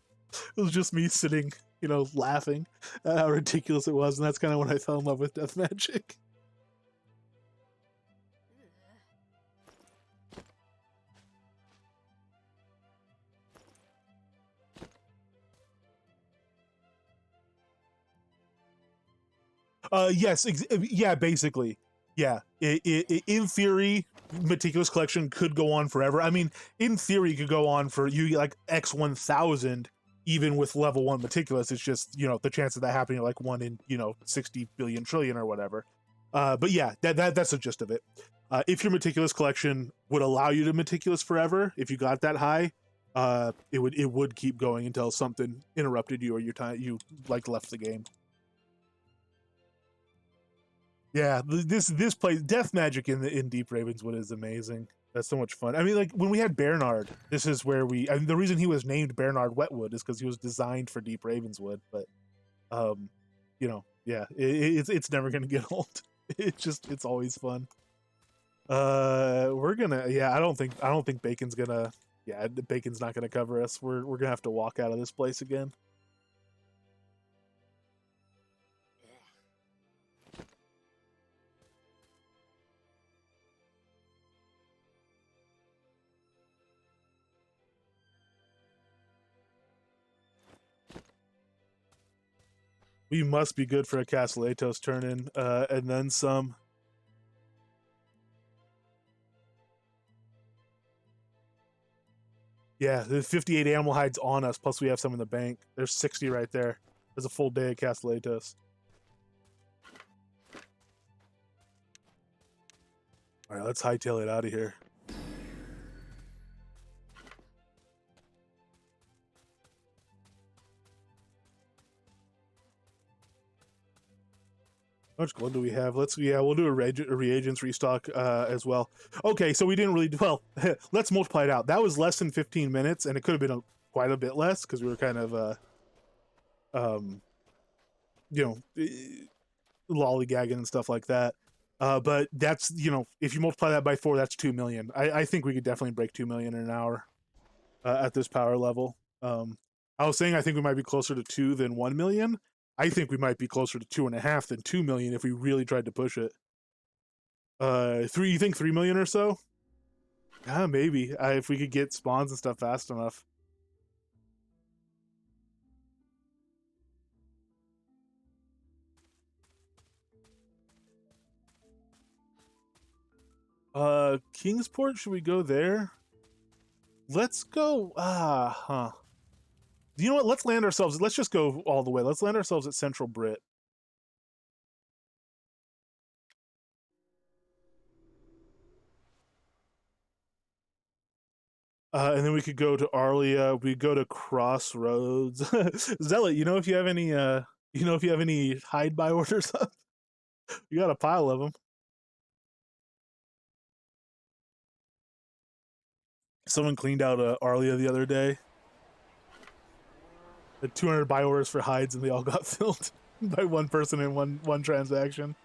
It was just me sitting, you know, laughing at how ridiculous it was, and that's kind of when I fell in love with death magic. Yes, yeah, basically, yeah. In theory, meticulous collection could go on forever. I mean, in theory, it could go on for you like X 1000, even with level 1 meticulous. It's just, you know, the chance of that happening like 1 in, you know, 60 billion trillion or whatever. But yeah, that's the gist of it. If your meticulous collection would allow you to meticulous forever, if you got that high, it would keep going until something interrupted you or you like left the game. Yeah, this place, death magic in Deep Ravenswood is amazing. That's so much fun. I mean, like when we had Bernard, this is where I mean, the reason he was named Bernard Wetwood is because he was designed for Deep Ravenswood. But, you know, yeah, it's never gonna get old. It's always fun. We're gonna, yeah, I don't think Bacon's gonna, yeah, Bacon's not gonna cover us. We're gonna have to walk out of this place again. We must be good for a Castle Atos turn in, and then some. Yeah, there's 58 animal hides on us, plus we have some in the bank. There's 60 right there. There's a full day of Castle Atos. Alright, let's hightail it out of here. How much gold do we have? We'll do a reagents restock as well. Okay, so we didn't really, well, let's multiply it out. That was less than 15 minutes, and it could have been quite a bit less, because we were kind of, you know, lollygagging and stuff like that. But that's, you know, if you multiply that by 4, that's 2 million. I think we could definitely break 2 million in an hour at this power level. I was saying I think we might be closer to 2 than 1 million. I think we might be closer to 2.5 than 2 million if we really tried to push it. 3, you think 3 million or so? Yeah, maybe. If we could get spawns and stuff fast enough. Kingsport, should we go there? Let's go, You know what, let's land ourselves, let's just go all the way. Let's land ourselves at Central Brit. And then we could go to Arlia, we go to Crossroads. Zealot, you know if you have any hide buy orders up? You got a pile of them. Someone cleaned out Arlia the other day. Had 200 buy orders for hides, and they all got filled by one person in one transaction.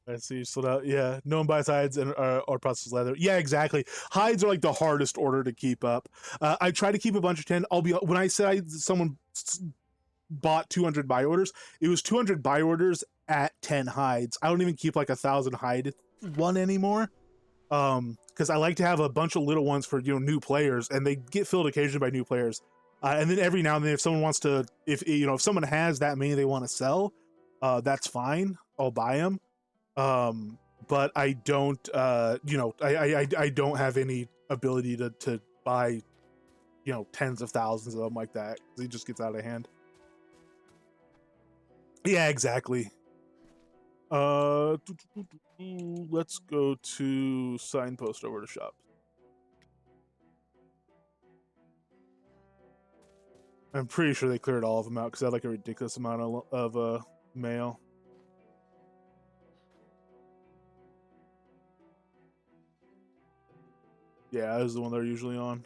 I see. Sold out. Yeah, no one buys hides and or processed leather. Yeah, exactly. Hides are like the hardest order to keep up. I try to keep a bunch of 10. When I said someone bought 200 buy orders, it was 200 buy orders at 10 hides. I don't even keep like 1,000 hide one anymore. Because I like to have a bunch of little ones for, you know, new players, and they get filled occasionally by new players. And then every now and then, if someone wants to, if someone has that many they want to sell, that's fine. I'll buy them. But I don't, I don't have any ability to buy, tens of thousands of them like that. It just gets out of hand. Yeah, exactly. Let's go to signpost over to shop. I'm pretty sure they cleared all of them out because I had like a ridiculous amount of mail. Yeah, that is the one they're usually on.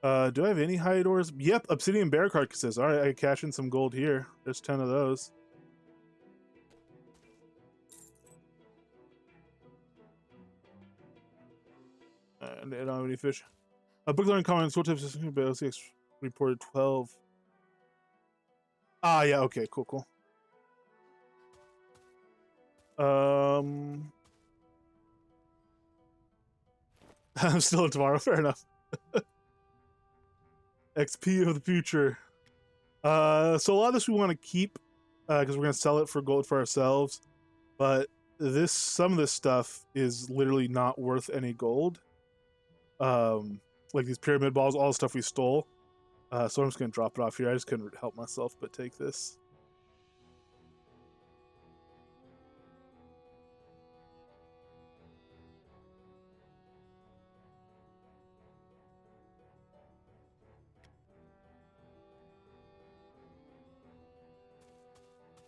Do I have any hide ores? Yep, obsidian bear carcasses. All right, I cash in some gold here. There's 10 of those. And I don't have any fish. Book learning comments. What types of LCX reported 12. Ah, yeah. Okay. Cool. I'm still in tomorrow. Fair enough. XP of the future. So a lot of this we want to keep because we're gonna sell it for gold for ourselves. But some of this stuff is literally not worth any gold. Like these pyramid balls, all the stuff we stole. So I'm just gonna drop it off here. I just couldn't help myself but take this.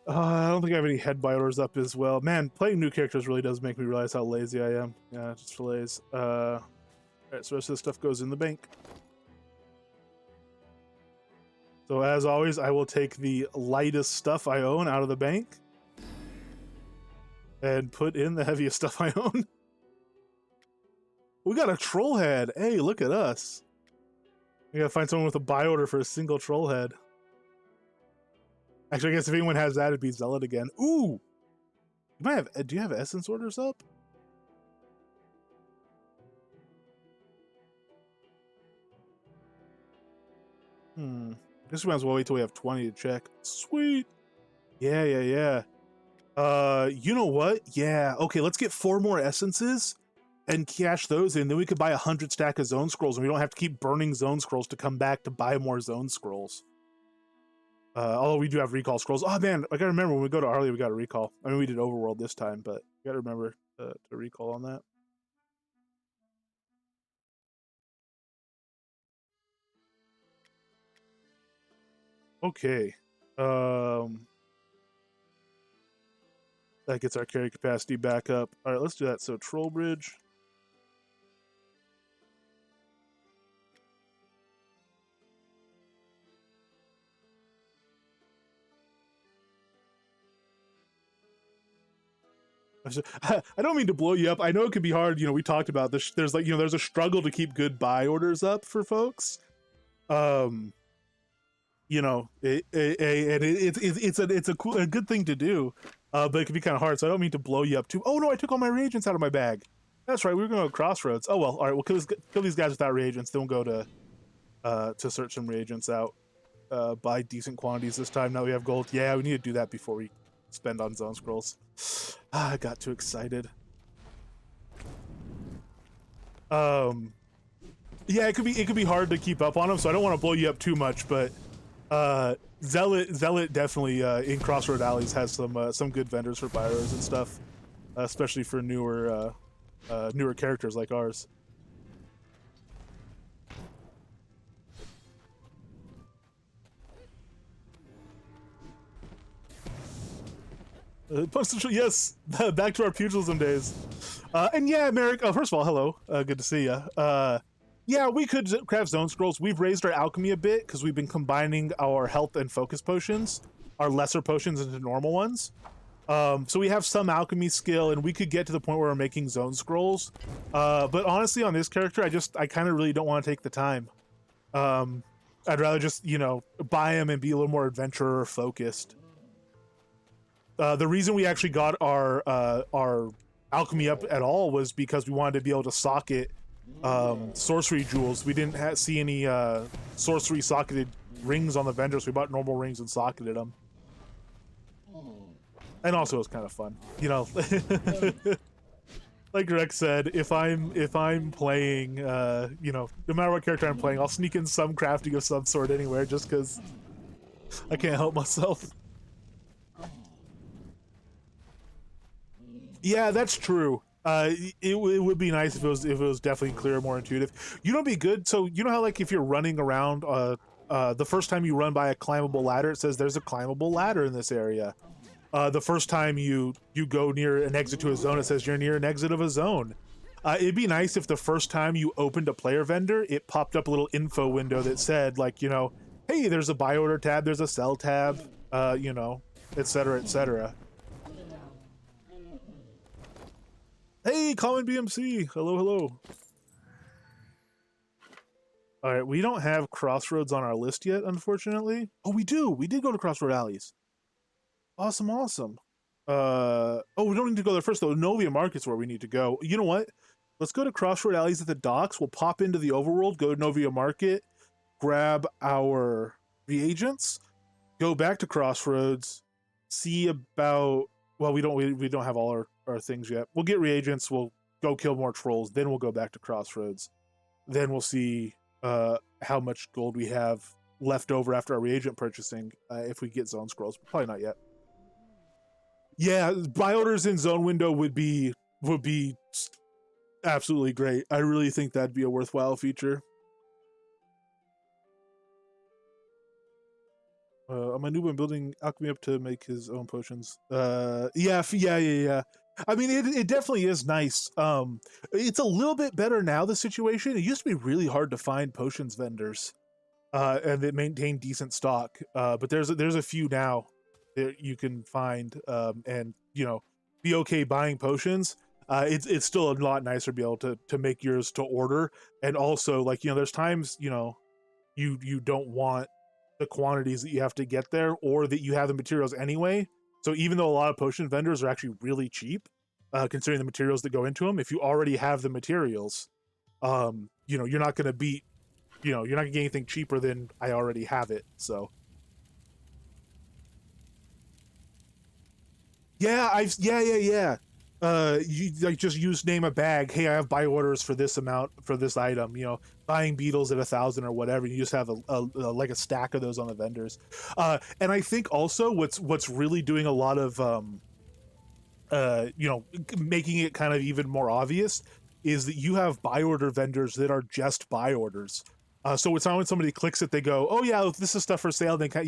I don't think I have any head biters up as well. Man, playing new characters really does make me realize how lazy I am. Yeah, just for lazy. Alright, so the rest of this stuff goes in the bank. So as always, I will take the lightest stuff I own out of the bank and put in the heaviest stuff I own. We got a troll head. Hey, look at us. We gotta find someone with a buy order for a single troll head. Actually, I guess if anyone has that, it'd be Zealot again. Ooh! You might have. Do you have essence orders up? I guess we might as well wait till we have 20 to check. Sweet! Yeah. You know what? Yeah, okay, let's get 4 more essences and cash those in. Then we could buy 100 stack of zone scrolls, and we don't have to keep burning zone scrolls to come back to buy more zone scrolls. Although we do have recall scrolls. Oh man, I gotta remember when we go to Arlia, we got a recall. I mean, we did Overworld this time, but you gotta remember to recall on that. Okay. That gets our carry capacity back up. All right, let's do that. So Troll Bridge. I don't mean to blow you up. I know it could be hard. You know, we talked about this. There's like, you know, there's a struggle to keep good buy orders up for folks. You know, it's a cool, a good thing to do, but it can be kind of hard. So I don't mean to blow you up too. Oh no, I took all my reagents out of my bag. That's right. We were going to Crossroads. Oh well. All right. We'll kill these guys without reagents. Then we'll go to search some reagents out. Buy decent quantities this time. Now we have gold. Yeah, we need to do that before we spend on zone scrolls. I got too excited. Yeah, it could be hard to keep up on them, so I don't want to blow you up too much, but Zealot definitely in Crossroad Alleys has some good vendors for buyers and stuff, especially for newer characters like ours. Yes, back to our pugilism days. And yeah, Merrick, first of all, hello. Good to see you. Yeah, we could craft zone scrolls. We've raised our alchemy a bit because we've been combining our health and focus potions, our lesser potions, into normal ones. So we have some alchemy skill, and we could get to the point where we're making zone scrolls. But honestly, on this character, I kind of really don't want to take the time. I'd rather just, you know, buy them and be a little more adventurer focused. The reason we actually got our alchemy up at all was because we wanted to be able to socket sorcery jewels. We didn't see any sorcery socketed rings on the vendors. So we bought normal rings and socketed them. And also it was kind of fun, you know. Like Rex said, if I'm playing, you know, no matter what character I'm playing, I'll sneak in some crafting of some sort anywhere just because I can't help myself. Yeah, that's true. It would be nice if it was definitely clearer, more intuitive. You know, it'd be good. So you know how like if you're running around, the first time you run by a climbable ladder, it says there's a climbable ladder in this area. The first time you go near an exit to a zone, it says you're near an exit of a zone. It'd be nice if the first time you opened a player vendor, it popped up a little info window that said like, you know, hey, there's a buy order tab, there's a sell tab, you know, etc., etc. Hey, Common BMC! Hello, hello. Alright, we don't have Crossroads on our list yet, unfortunately. Oh, we do! We did go to Crossroad Alleys. Awesome, awesome. Oh, we don't need to go there first, though. Novia Market's where we need to go. You know what? Let's go to Crossroad Alleys at the docks. We'll pop into the overworld, go to Novia Market, grab our reagents, go back to Crossroads, see about... Well, we don't have all our things yet. We'll get reagents, we'll go kill more trolls, then we'll go back to Crossroads. Then we'll see how much gold we have left over after our reagent purchasing, if we get zone scrolls. Probably not yet. Yeah, buy orders in zone window would be absolutely great. I really think that'd be a worthwhile feature. My noob I'm building alchemy up to make his own potions. Yeah. I mean, it definitely is nice. It's a little bit better now, the situation. It used to be really hard to find potions vendors, and that maintain decent stock. But there's a few now that you can find, and you know, be okay buying potions. It's still a lot nicer to be able to make yours to order, and also like, you know, there's times, you know, you don't want the quantities that you have to get there, or that you have the materials anyway. So even though a lot of potion vendors are actually really cheap, considering the materials that go into them, if you already have the materials, you know, you're not going to beat, you know, you're not gonna get anything cheaper than I already have it. So yeah, yeah. You like just name a bag. Hey, I have buy orders for this amount for this item. You know, buying beetles at 1,000 or whatever. You just have like a stack of those on the vendors. And I think also what's really doing a lot of you know, making it kind of even more obvious is that you have buy order vendors that are just buy orders. So it's not when somebody clicks it, they go, "Oh yeah, this is stuff for sale." They kind,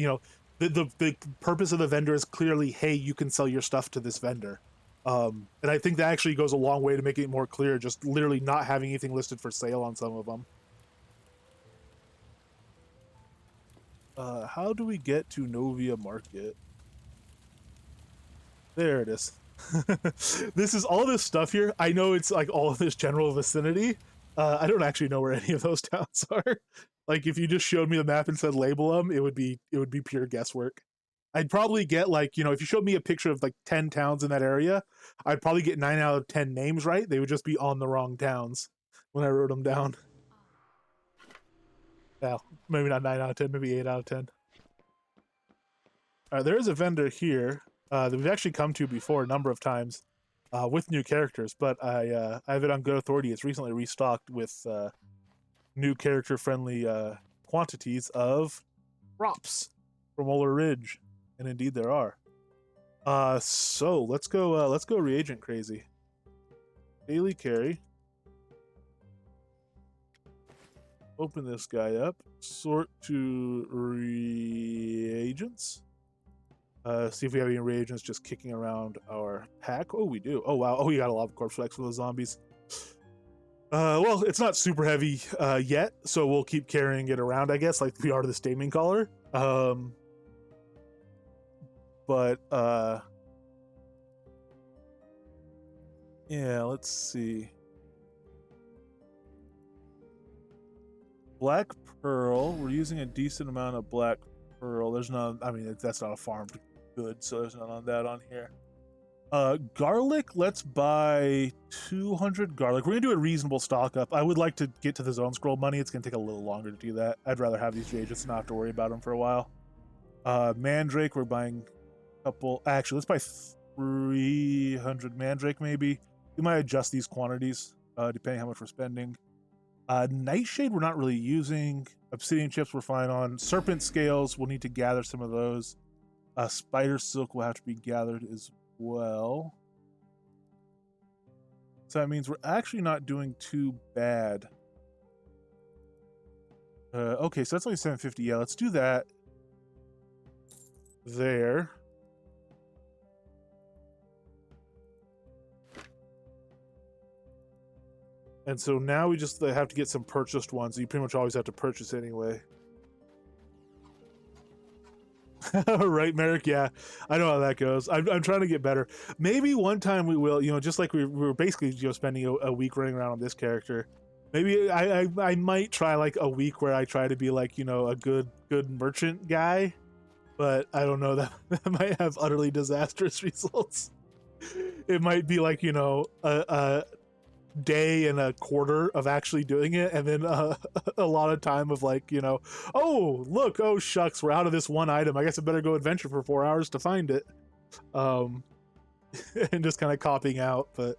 the purpose of the vendor is clearly, "Hey, you can sell your stuff to this vendor." And I think that actually goes a long way to making it more clear. Just literally not having anything listed for sale on some of them. How do we get to Novia Market? There it is. This is all this stuff here. I know it's like all of this general vicinity. I don't actually know where any of those towns are. Like if you just showed me the map and said label them, it would be pure guesswork. I'd probably get like, if you showed me a picture of like 10 towns in that area, I'd probably get 9 out of 10 names right. They would just be on the wrong towns when I wrote them down. Well, maybe not 9 out of 10, maybe 8 out of 10. There is a vendor here that we've actually come to before a number of times with new characters, but I have it on good authority. It's recently restocked with new character-friendly quantities of props from Oler Ridge, and indeed there are. So let's go reagent crazy. Daily carry. Open this guy up. Sort to reagents. See if we have any reagents just kicking around our pack. Oh, we do. Oh, wow. Oh, we got a lot of corpse flex for those zombies. Well, it's not super heavy yet, so we'll keep carrying it around, I guess, like we are the Staming Collar. But, yeah, let's see. Black Pearl. We're using a decent amount of Black Pearl. There's none, I mean, that's not a farmed good, so there's none on that on here. Garlic, let's buy 200 garlic. We're gonna do a reasonable stock up. I would like to get to the zone scroll money. It's gonna take a little longer to do that. I'd rather have these agents and not have to worry about them for a while. Mandrake, we're buying a couple. Actually, let's buy 300 Mandrake maybe. We might adjust these quantities depending how much we're spending. Nightshade, we're not really using. Obsidian chips, we're fine on. Serpent scales, we'll need to gather some of those. Spider silk will have to be gathered as well. So that means we're actually not doing too bad. Okay, so that's only 750. Yeah, let's do that. There. And so now we just have to get some purchased ones. You pretty much always have to purchase anyway. Right, Merrick? Yeah, I know how that goes. I'm trying to get better. Maybe one time we will, just like we were basically spending a week running around on this character. Maybe I might try like a week where I try to be like, a good merchant guy. But I don't know, that might have utterly disastrous results. It might be like, a day and a quarter of actually doing it, and then a lot of time of like, oh look, oh shucks, we're out of this one item, I guess I better go adventure for 4 hours to find it, and just kind of copying out. But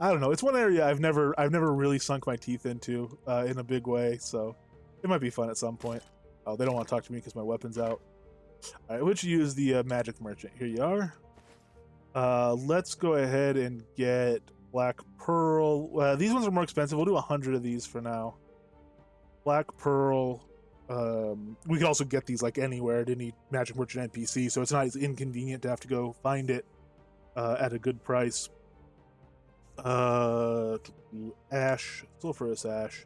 I don't know, it's one area I've never really sunk my teeth into in a big way, so it might be fun at some point. Oh, they don't want to talk to me because my weapon's out. All right, let's use the magic merchant. Here you are. Let's go ahead and get Black Pearl. These ones are more expensive. We'll do 100 of these for now. Black Pearl. We can also get these like anywhere at any Magic Merchant NPC, so it's not as inconvenient to have to go find it at a good price. Ash. Sulfurous ash.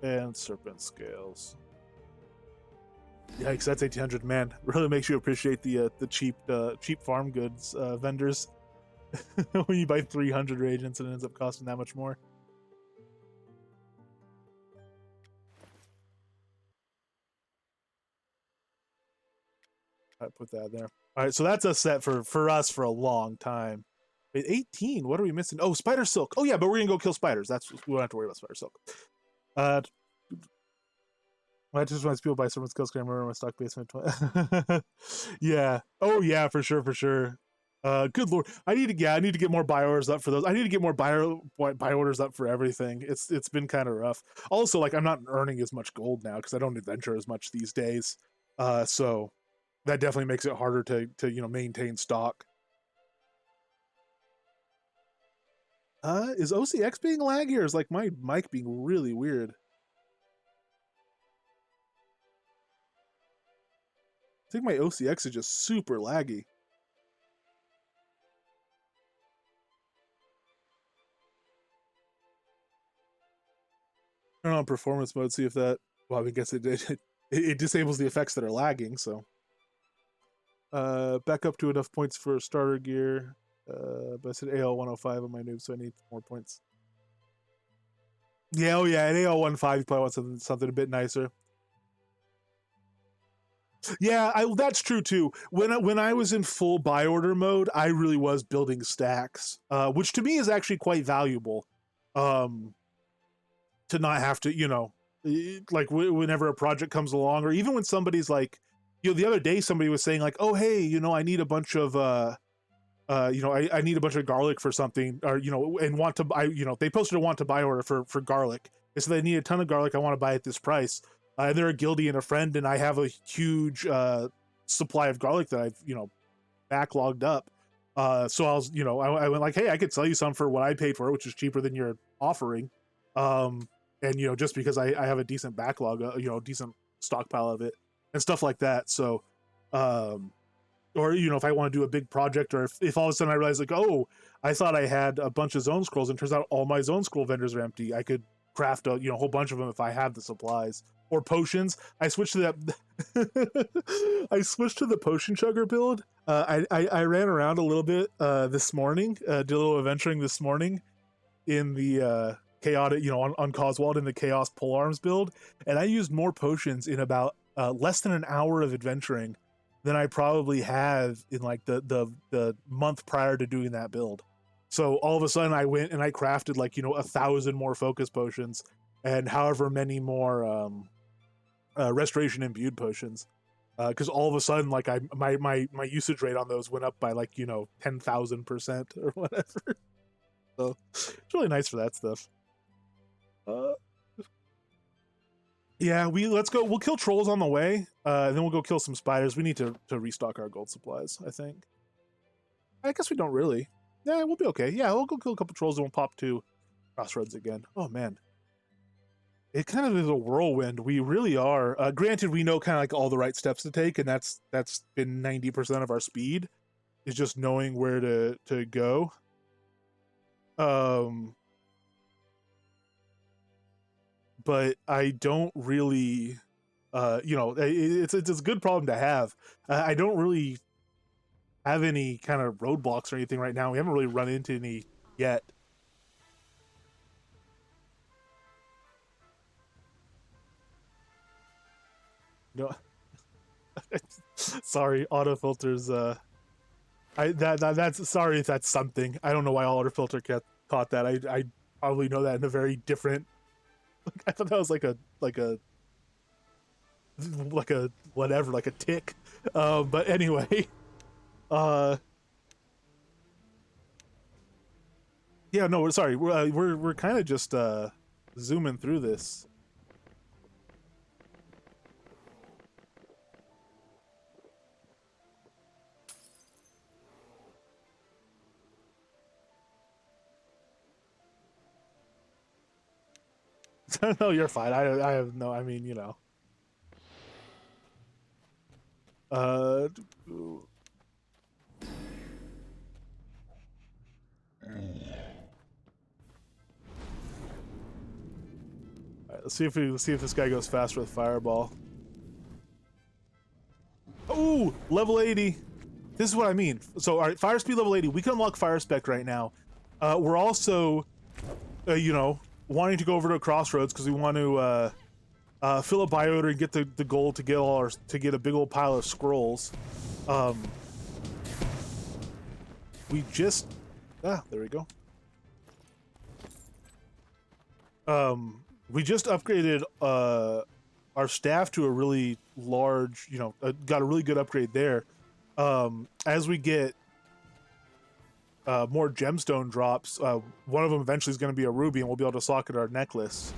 And serpent scales. Yikes, that's 1800. Man, really makes you appreciate the cheap farm goods vendors when you buy 300 reagents and it ends up costing that much more. I put that there. All right, so that's a set for us for a long time. Wait, 18. What are we missing? Oh, spider silk. Oh yeah, but we're gonna go kill spiders. We don't have to worry about spider silk. I just want people buy someone's kill screen. Remember my stock basement. Yeah. Oh yeah, for sure, for sure. Good lord, I need to get more buy orders up for those. I need to get more buy orders up for everything. It's been kind of rough. Also, like I'm not earning as much gold now because I don't adventure as much these days. So that definitely makes it harder to maintain stock. Is OCX being laggy, or is like my mic being really weird? I think my OCX is just super laggy. Turn on performance mode, see if that. Well, I guess it disables the effects that are lagging. So, back up to enough points for starter gear. But I said AL 105 on my noob, so I need more points. Yeah, oh yeah, at AL 15, you probably want something a bit nicer. Yeah, that's true too. When I was in full buy order mode, I really was building stacks, which to me is actually quite valuable. To not have to, like whenever a project comes along, or even when somebody's like, the other day somebody was saying like, oh hey, I need a bunch of I need a bunch of garlic for something, or and want to buy, they posted a want to buy order for garlic. They said they need a ton of garlic. I want to buy at this price. They're a guildie and a friend, and I have a huge supply of garlic that I've backlogged up. So I was, I went like, hey, I could sell you some for what I paid for it, which is cheaper than you're offering. And just because I have a decent backlog, decent stockpile of it and stuff like that. So, or if I want to do a big project, or if all of a sudden I realize like, oh, I thought I had a bunch of zone scrolls, and turns out all my zone scroll vendors are empty, I could craft a whole bunch of them if I have the supplies. Or potions. I switched to that. I switched to the potion chugger build. I ran around a little bit this morning. Did a little adventuring this morning in the chaotic, on Coswald in the Chaos Polearms build, and I used more potions in about less than an hour of adventuring than I probably have in like the month prior to doing that build. So all of a sudden I went and I crafted like 1,000 more focus potions and however many more restoration imbued potions, because all of a sudden like my usage rate on those went up by like 10,000% or whatever. So it's really nice for that stuff. Yeah, let's go. We'll kill trolls on the way, and then we'll go kill some spiders. We need to restock our gold supplies, I think. I guess we don't really. Yeah, we'll be okay. Yeah, we'll go kill a couple trolls and we'll pop to Crossroads again. Oh man, it kind of is a whirlwind. We really are. Granted, we know kind of like all the right steps to take, and that's been 90% of our speed, is just knowing where to go. But I don't really, it's a good problem to have. I don't really have any kind of roadblocks or anything right now. We haven't really run into any yet. No, sorry, autofilters. That's sorry if that's something. I don't know why autofilter caught that. I probably know that in a very different. I thought that was like a whatever, like a tick. But anyway, yeah, no, sorry. We're kind of just zooming through this. No, you're fine. I have no. I mean, Uh. Alright, let's see if this guy goes faster with fireball. Oh, level 80. This is what I mean. So, all right, fire speed level 80. We can unlock fire spec right now. We're also, wanting to go over to Crossroads because we want to fill a buy order and get the gold to get a big old pile of scrolls. We just there we go. We just upgraded our staff to a really large, got a really good upgrade there. As we get more gemstone drops, one of them eventually is going to be a ruby, and we'll be able to socket our necklace.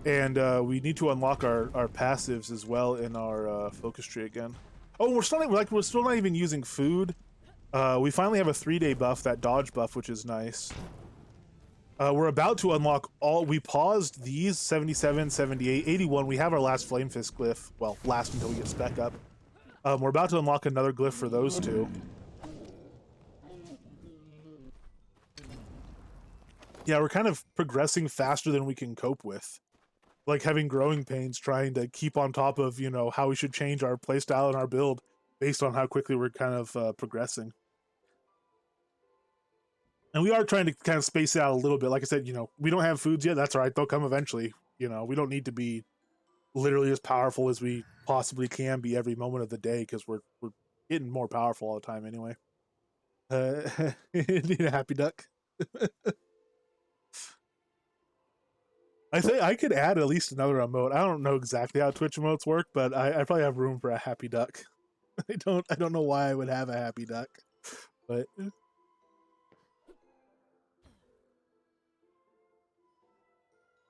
And we need to unlock our passives as well in our focus tree again. Oh, we're still not even using food. We finally have a 3-day buff, that dodge buff, which is nice. We're about to unlock all. We paused these 77, 78, 81. We have our last Flame Fist glyph. Well, last until we get spec up. We're about to unlock another glyph for those two. Yeah, we're kind of progressing faster than we can cope with. Like having growing pains, trying to keep on top of, you know, how we should change our playstyle and our build based on how quickly we're kind of progressing. And we are trying to kind of space it out a little bit. Like I said, you know, we don't have foods yet. That's all right. They'll come eventually. You know, we don't need to be literally as powerful as we possibly can be every moment of the day because we're getting more powerful all the time anyway. Need a happy duck. I think I could add at least another emote. I don't know exactly how Twitch emotes work, but I probably have room for a happy duck. I don't know why I would have a happy duck, but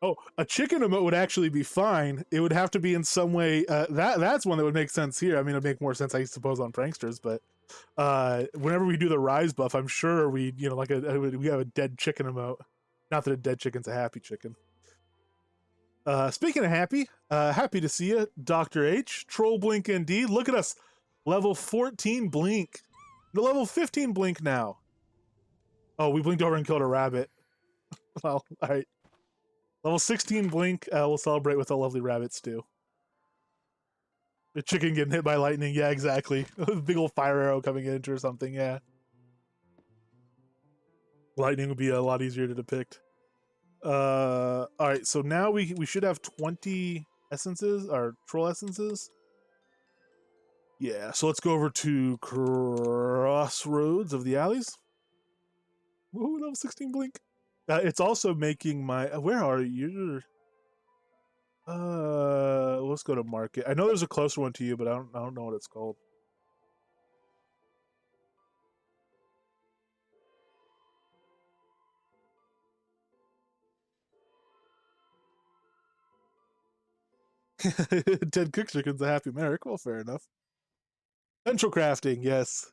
oh, a chicken emote would actually be fine. It would have to be in some way. That's one that would make sense here. I mean, it'd make more sense, I suppose, on pranksters. But whenever we do the rise buff, I'm sure we, you know, like we have a dead chicken emote. Not that a dead chicken's a happy chicken. Speaking of happy, happy to see you, Dr. H. Troll Blink indeed. Look at us, level 14 Blink. The level 15 Blink now. Oh, we blinked over and killed a rabbit. Well, all right. Level 16 Blink, we'll celebrate with a lovely rabbit stew. The chicken getting hit by lightning, yeah, exactly. Big old fire arrow coming into or something, yeah. Lightning would be a lot easier to depict. All right, so now we should have 20 essences, or troll essences. Yeah, so let's go over to Crossroads of the Alleys. Ooh, level 16 Blink. It's also making my. Where are you? Let's go to market. I know there's a closer one to you, but I don't know what it's called. Dead Cook Chicken's a happy Merrick. Well, fair enough. Central crafting, yes.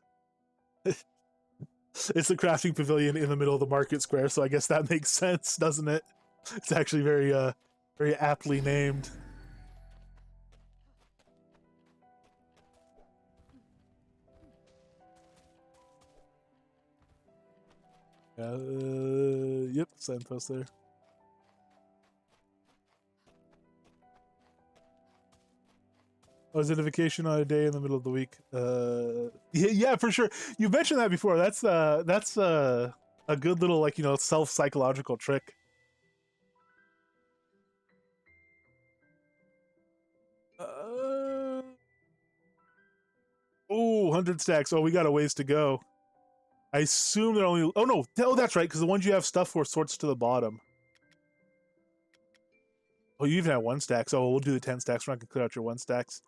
It's the crafting pavilion in the middle of the market square, so I guess that makes sense, doesn't it? It's actually very aptly named. Yep, signpost there. Oh, is it a vacation on a day in the middle of the week? Yeah, for sure. You mentioned that before. That's a good little, like, you know, self-psychological trick. Oh, 100 stacks. Oh, we got a ways to go. I assume they're only. Oh no! Oh, that's right. Because the ones you have stuff for sorts to the bottom. Oh, you even have 1 stack. So we'll do the 10 stacks. We're not gonna clear out your 1 stacks.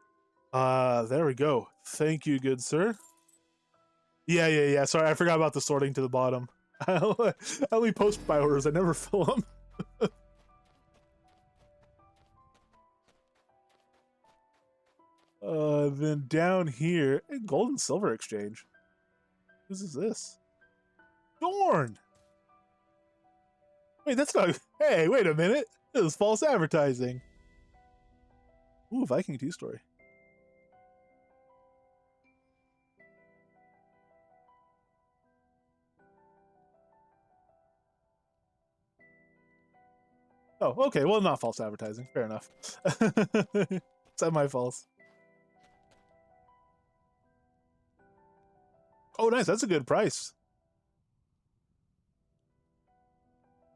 There we go. Thank you, good sir. Yeah. Sorry, I forgot about the sorting to the bottom. I only post by orders. I never fill them. Then down here, gold and silver exchange. Whose is this? Dorn! Wait, that's not. Hey, wait a minute. This is false advertising. Ooh, Viking 2 story. Oh, okay. Well, not false advertising. Fair enough. Semi-false. Oh, nice. That's a good price.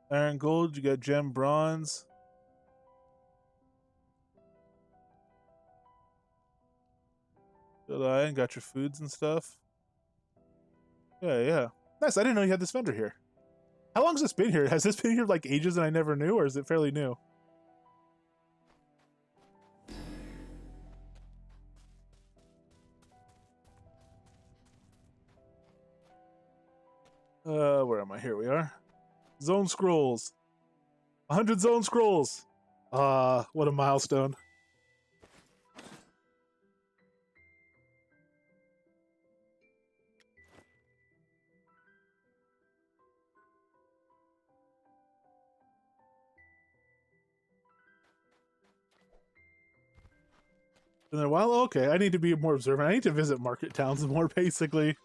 Iron gold. You got gem bronze. Good iron. Got your foods and stuff. Yeah. Nice. I didn't know you had this vendor here. How long has this been here? Has this been here like ages and I never knew, or is it fairly new? Where am I? Here we are. Zone scrolls. 100 zone scrolls. What a milestone. And then, well, okay, I need to be more observant. I need to visit market towns more, basically.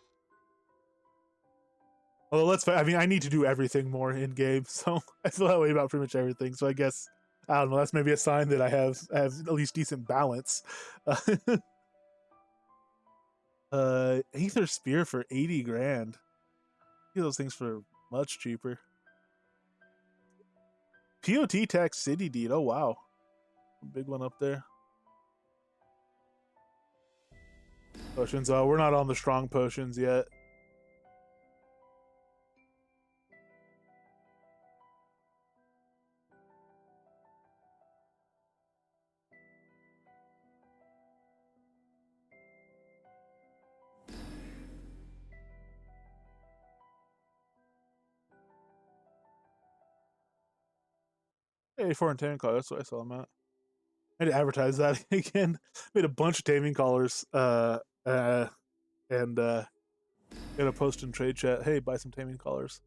Although I mean, I need to do everything more in game, so I feel that way about pretty much everything. So I guess I don't know. That's maybe a sign that I have at least decent balance. Aether Spear for 80 grand. Get those things for much cheaper. POT Tax City Deed. Oh wow, big one up there. Potions. Oh, we're not on the strong potions yet. Hey, foreign taming collar. That's what I saw them at. I had to advertise that again. Made a bunch of taming collars. And got a post in trade chat. Hey, buy some taming collars.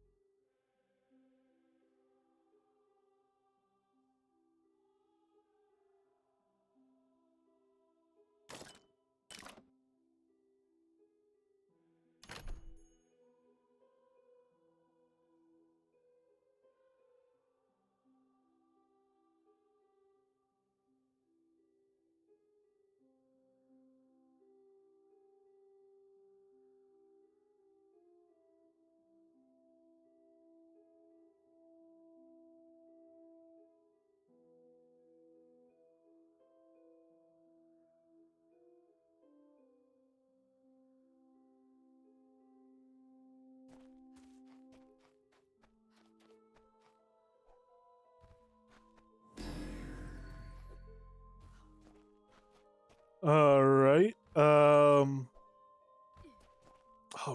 All right. Oh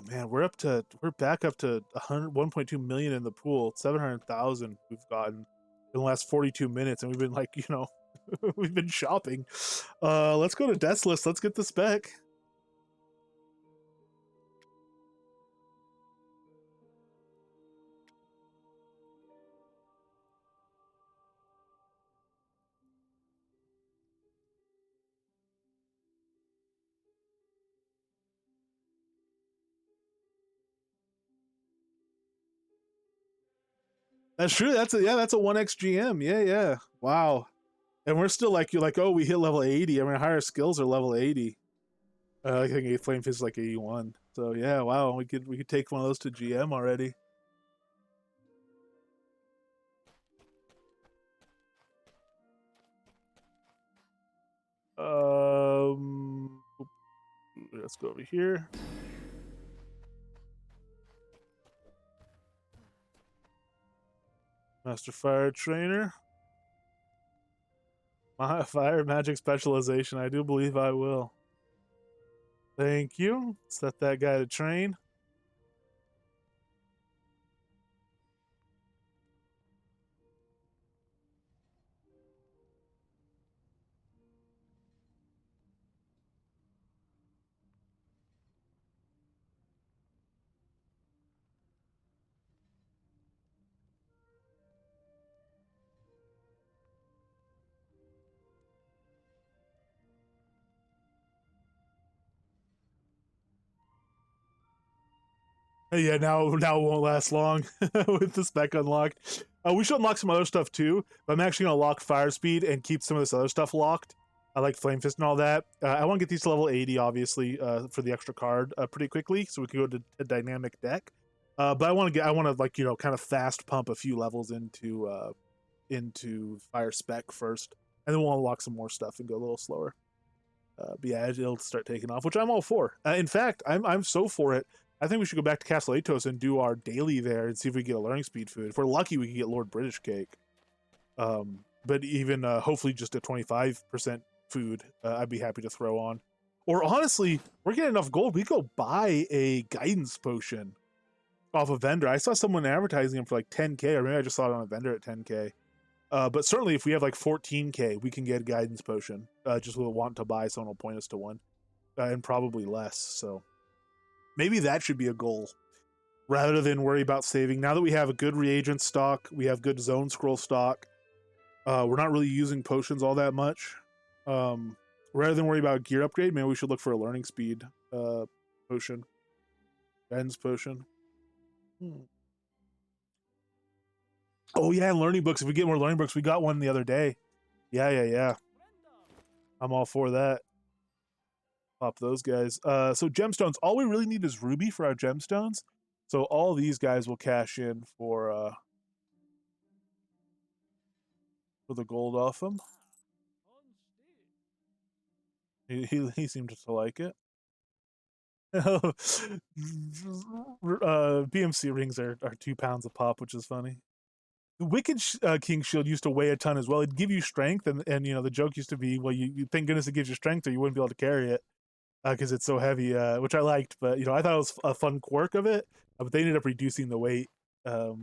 man, we're back up to 1.2 million in the pool. 700,000 we've gotten in the last 42 minutes, and we've been like, we've been shopping. Let's go to Deathless. Let's get the spec. That's true. That's a 1x GM. Yeah. Wow. And we're still like, you're like, oh, we hit level 80. I mean, higher skills are level 80. I think a flame fist is like 81. So yeah, wow, we could take one of those to GM already. Let's go over here. Master Fire Trainer. My fire magic specialization. I do believe I will. Thank you. Set that guy to train. Yeah, now it won't last long with the spec unlocked. We should unlock some other stuff too, but I'm actually gonna lock fire speed and keep some of this other stuff locked. I like flame fist and all that. I want to get these to level 80, obviously, for the extra card pretty quickly, so we can go to a dynamic deck. But I want to like kind of fast pump a few levels into fire spec first, and then we'll unlock some more stuff and go a little slower. But yeah, it'll start taking off, which I'm all for. In fact, I'm so for it. I think we should go back to Castle Atos and do our daily there and see if we get a learning speed food. If we're lucky, we can get Lord British Cake. But even hopefully just a 25% food, I'd be happy to throw on. Or honestly, we're getting enough gold. We go buy a guidance potion off a vendor. I saw someone advertising them for like 10k, or maybe I just saw it on a vendor at 10k. But certainly, if we have like 14k, we can get a guidance potion. Just with a want to buy, someone will point us to one, and probably less. So maybe that should be a goal, rather than worry about saving. Now that we have a good reagent stock, we have good zone scroll stock. We're not really using potions all that much. Rather than worry about gear upgrade, maybe we should look for a learning speed potion. Guidance potion. Oh yeah, learning books. If we get more learning books, we got one the other day. Yeah. I'm all for that. Pop those guys. So gemstones. All we really need is ruby for our gemstones. So all these guys will cash in for the gold off them. He seemed to like it. BMC rings are 2 pounds a pop, which is funny. The Wicked King Shield used to weigh a ton as well. It'd give you strength, and you know the joke used to be, well, you thank goodness it gives you strength, or you wouldn't be able to carry it because it's so heavy. Which I liked, but you know I thought it was a fun quirk of it. But they ended up reducing the weight. But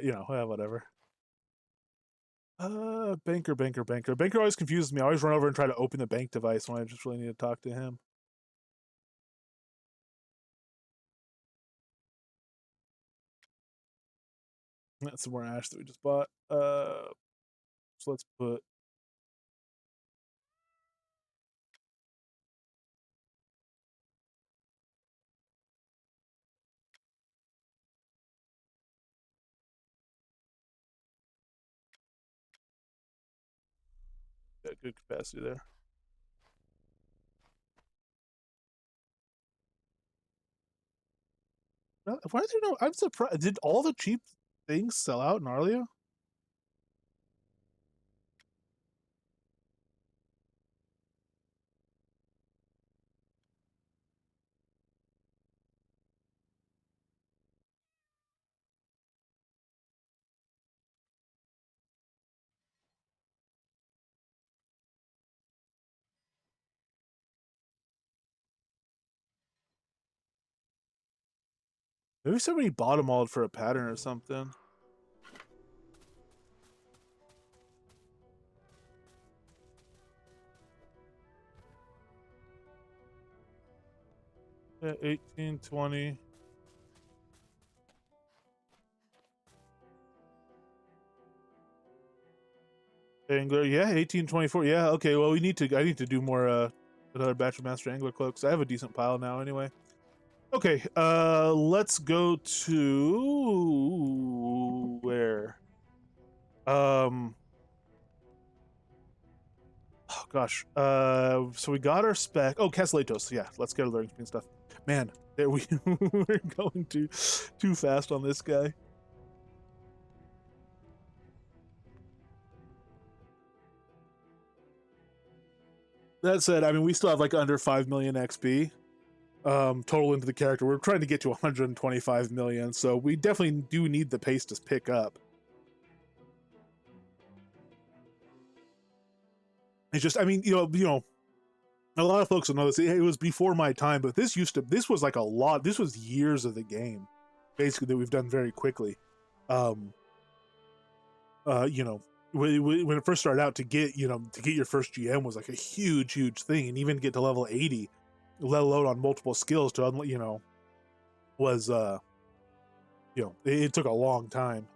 you know, whatever. Banker. Banker always confuses me. I always run over and try to open the bank device when I just really need to talk to him. That's some more ash that we just bought. So let's put. Got good capacity there. Why is there no? I'm surprised. Did all the cheap things sell out in Arlia? Maybe somebody bought them all for a pattern or something. Yeah, 18, 20. Angler, yeah, 1824. Yeah, okay. Well, I need to do more another batch of Master Angler cloaks. I have a decent pile now anyway. Okay, let's go to where? Oh gosh. So we got our spec. Oh, Castellatos. Yeah, let's get our learning speed stuff. Man, there we're going too fast on this guy. That said, I mean, we still have like under 5 million XP total into the character. We're trying to get to 125 million, so we definitely do need the pace to pick up. It's just, I mean, you know, a lot of folks will know this. It was before my time, but this was like a lot. This was years of the game, basically, that we've done very quickly. You know, when it first started out, to get your first GM was like a huge thing, and even get to level 80, let alone on multiple skills to was it took a long time.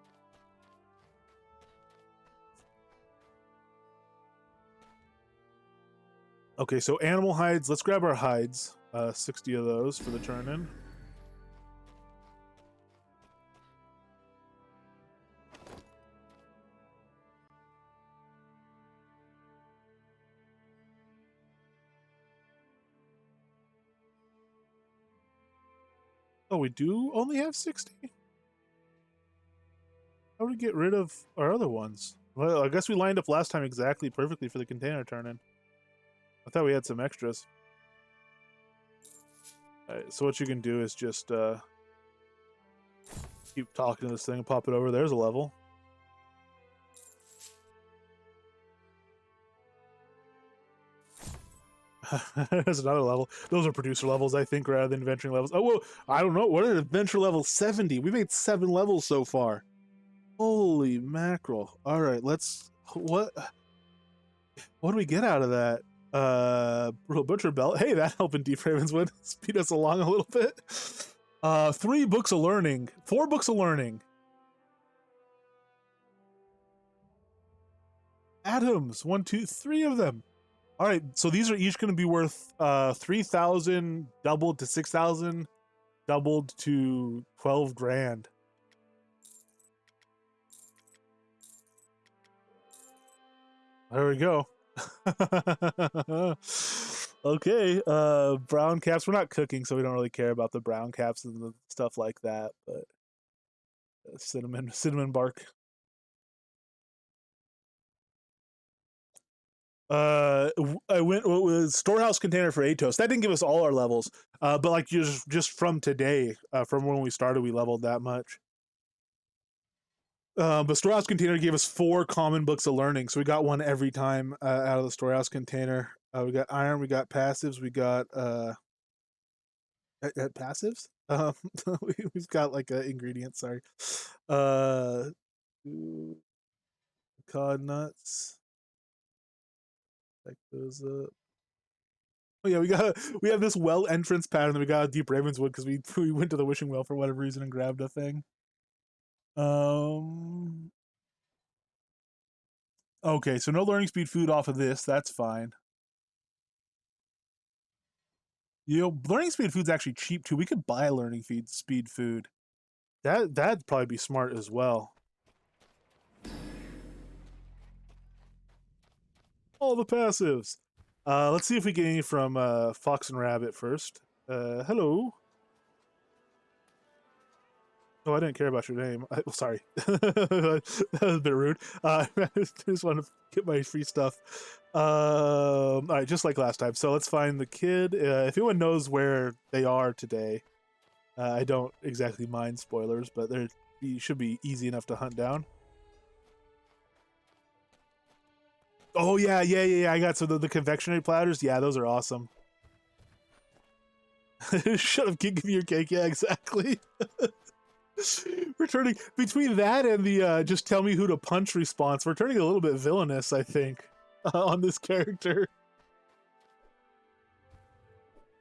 Okay, so animal hides. Let's grab our hides. 60 of those for the turn-in. Oh, we do only have 60? How do we get rid of our other ones? Well, I guess we lined up last time exactly perfectly for the container turn-in. I thought we had some extras. Alright, so what you can do is just keep talking to this thing and pop it over. There's a level. There's another level. Those are producer levels, I think, rather than adventuring levels. Oh, well, I don't know. What are adventure level 70? We made 7 levels so far. Holy mackerel. All right, what do we get out of that? Butcher Belt. Hey, that helping Deep Ravenswood speed us along a little bit. 3 books of learning. 4 books of learning. Atoms. 1, 2, 3 of them. All right, so these are each going to be worth 3,000 doubled to 6,000 doubled to 12 grand. There we go. Okay, brown caps. We're not cooking, so we don't really care about the brown caps and the stuff like that, but cinnamon bark. I went with storehouse container for Atos. That didn't give us all our levels, but like just from today, from when we started, we leveled that much. But storehouse container gave us 4 common books of learning, so we got one every time out of the storehouse container. We got iron, we got passives, we got passives. We've got like ingredients. Sorry, uh, cod nuts. Like those up. Oh yeah, we have this well entrance pattern that we got at Deep Ravenswood because we went to the wishing well for whatever reason and grabbed a thing. Okay, so no learning speed food off of this. That's fine. Learning speed food's actually cheap too. We could buy learning speed food. That'd probably be smart as well. All the passives. Let's see if we get any from Fox and Rabbit first. Hello. Oh, I didn't care about your name. Sorry. That was a bit rude. I just want to get my free stuff. All right, just like last time. So let's find the kid. If anyone knows where they are today, I don't exactly mind spoilers, but they should be easy enough to hunt down. Oh, yeah. I got some of the confectionery platters. Yeah, those are awesome. Shut up, kid, give me your cake. Yeah, exactly. We're turning between that and the just tell me who to punch response. We're turning a little bit villainous, I think, on this character.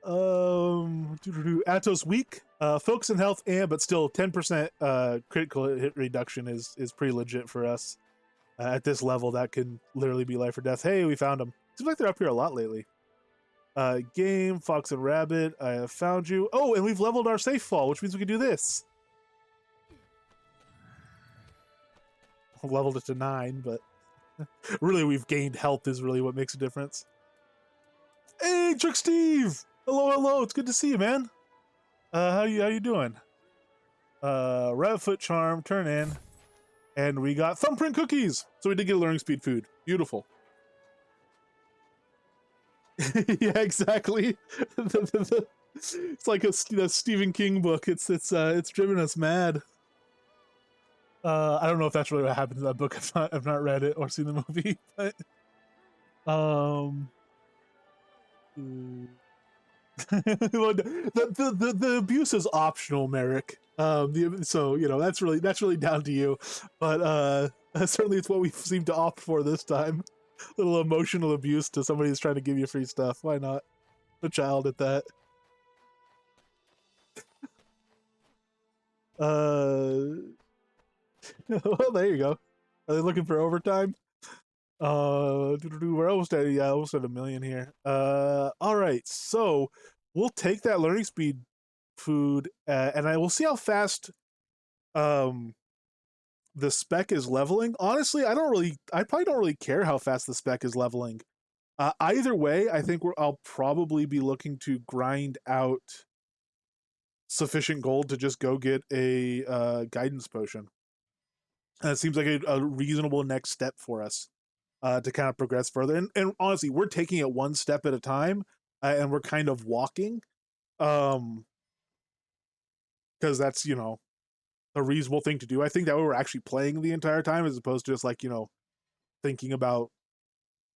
Atos weak, focus and health, but still 10% critical hit reduction is pretty legit for us at this level. That can literally be life or death. Hey, we found them. Seems like they're up here a lot lately. Game Fox and Rabbit. I have found you. Oh, and we've leveled our safe fall, which means we can do this. Leveled it to 9, but really we've gained health is really what makes a difference. Hey, Trick Steve! Hello, it's good to see you, man. How you doing? Rabbit Foot Charm, turn in. And we got thumbprint cookies! So we did get a learning speed food. Beautiful. Yeah, exactly. It's like a Stephen King book. It's driven us mad. I don't know if that's really what happened in that book. I've not read it or seen the movie, but the abuse is optional, Merrick. So that's really down to you, but certainly it's what we seem to opt for this time. Little emotional abuse to somebody who's trying to give you free stuff. Why not? A child at that. Well, there you go. Are they looking for overtime? We're almost at almost at 1 million here. All right, so we'll take that learning speed food, and I will see how fast the spec is leveling. Honestly, I probably don't really care how fast the spec is leveling. Either way, I think I'll probably be looking to grind out sufficient gold to just go get a guidance potion. It seems like a reasonable next step for us to kind of progress further. And honestly, we're taking it one step at a time, and we're kind of walking, because that's a reasonable thing to do. I think that we were actually playing the entire time as opposed to just like thinking about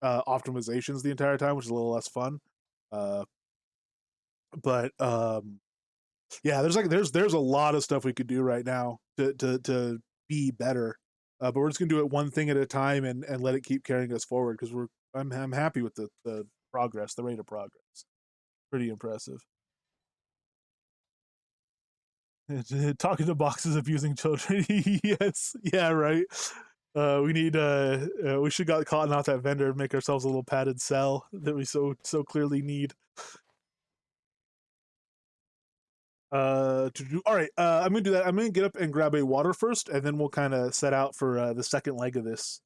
optimizations the entire time, which is a little less fun. But yeah, there's a lot of stuff we could do right now to be better. But we're just gonna do it one thing at a time and let it keep carrying us forward because I'm happy with the progress, the rate of progress. Pretty impressive. Talking to boxes abusing children. Yes, yeah, right. We need we should got caught off that vendor and make ourselves a little padded cell that we so clearly need. To do all right. I'm gonna do that. I'm gonna get up and grab a water first, and then we'll kind of set out for the second leg of this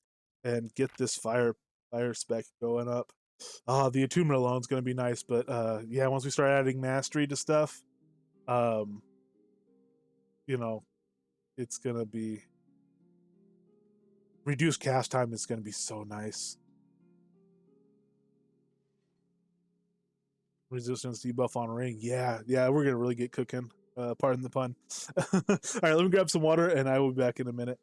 and get this fire spec going up. The attunement alone is gonna be nice, but yeah, once we start adding mastery to stuff, um, you know, it's gonna be reduced cast time is gonna be so nice. Resistance debuff on ring. Yeah, we're gonna really get cooking. Pardon the pun. All right, let me grab some water and I will be back in a minute.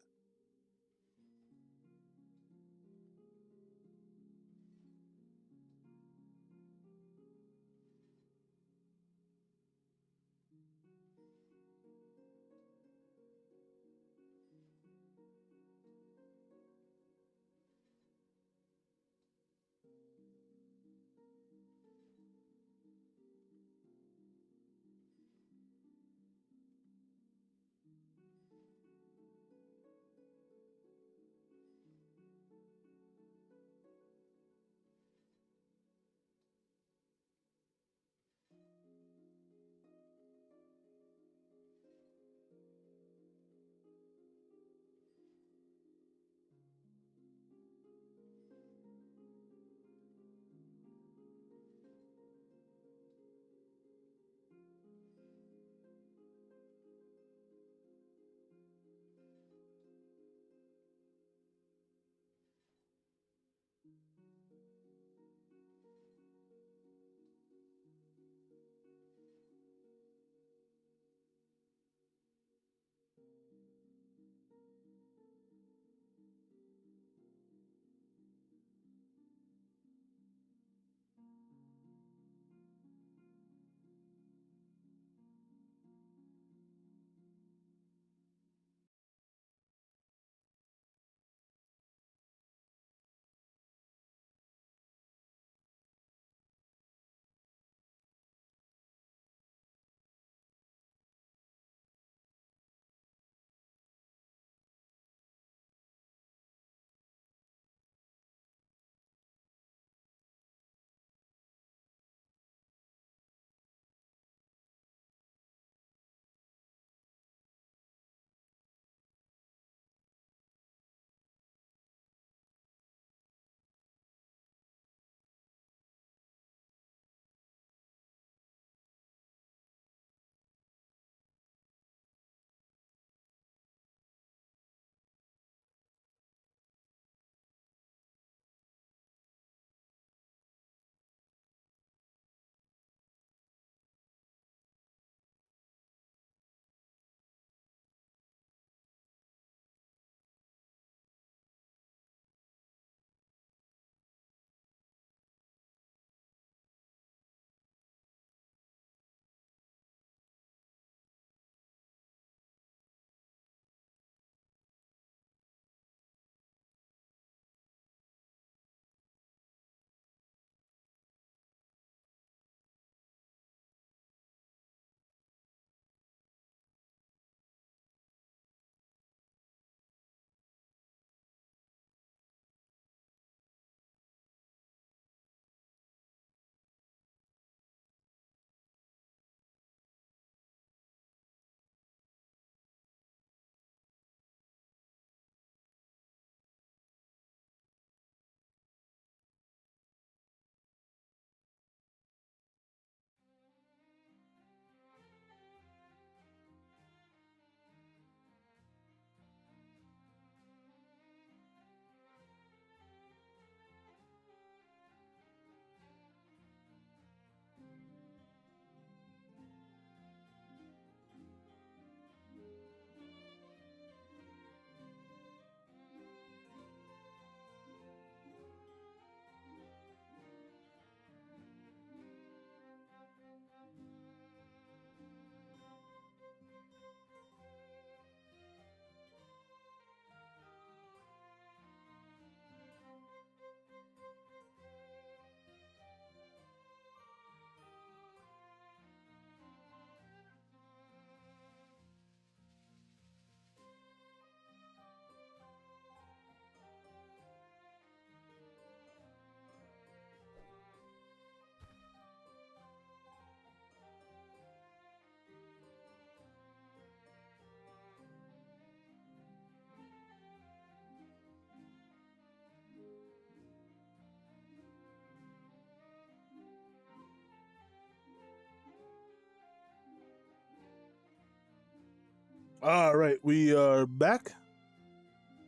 All right, we are back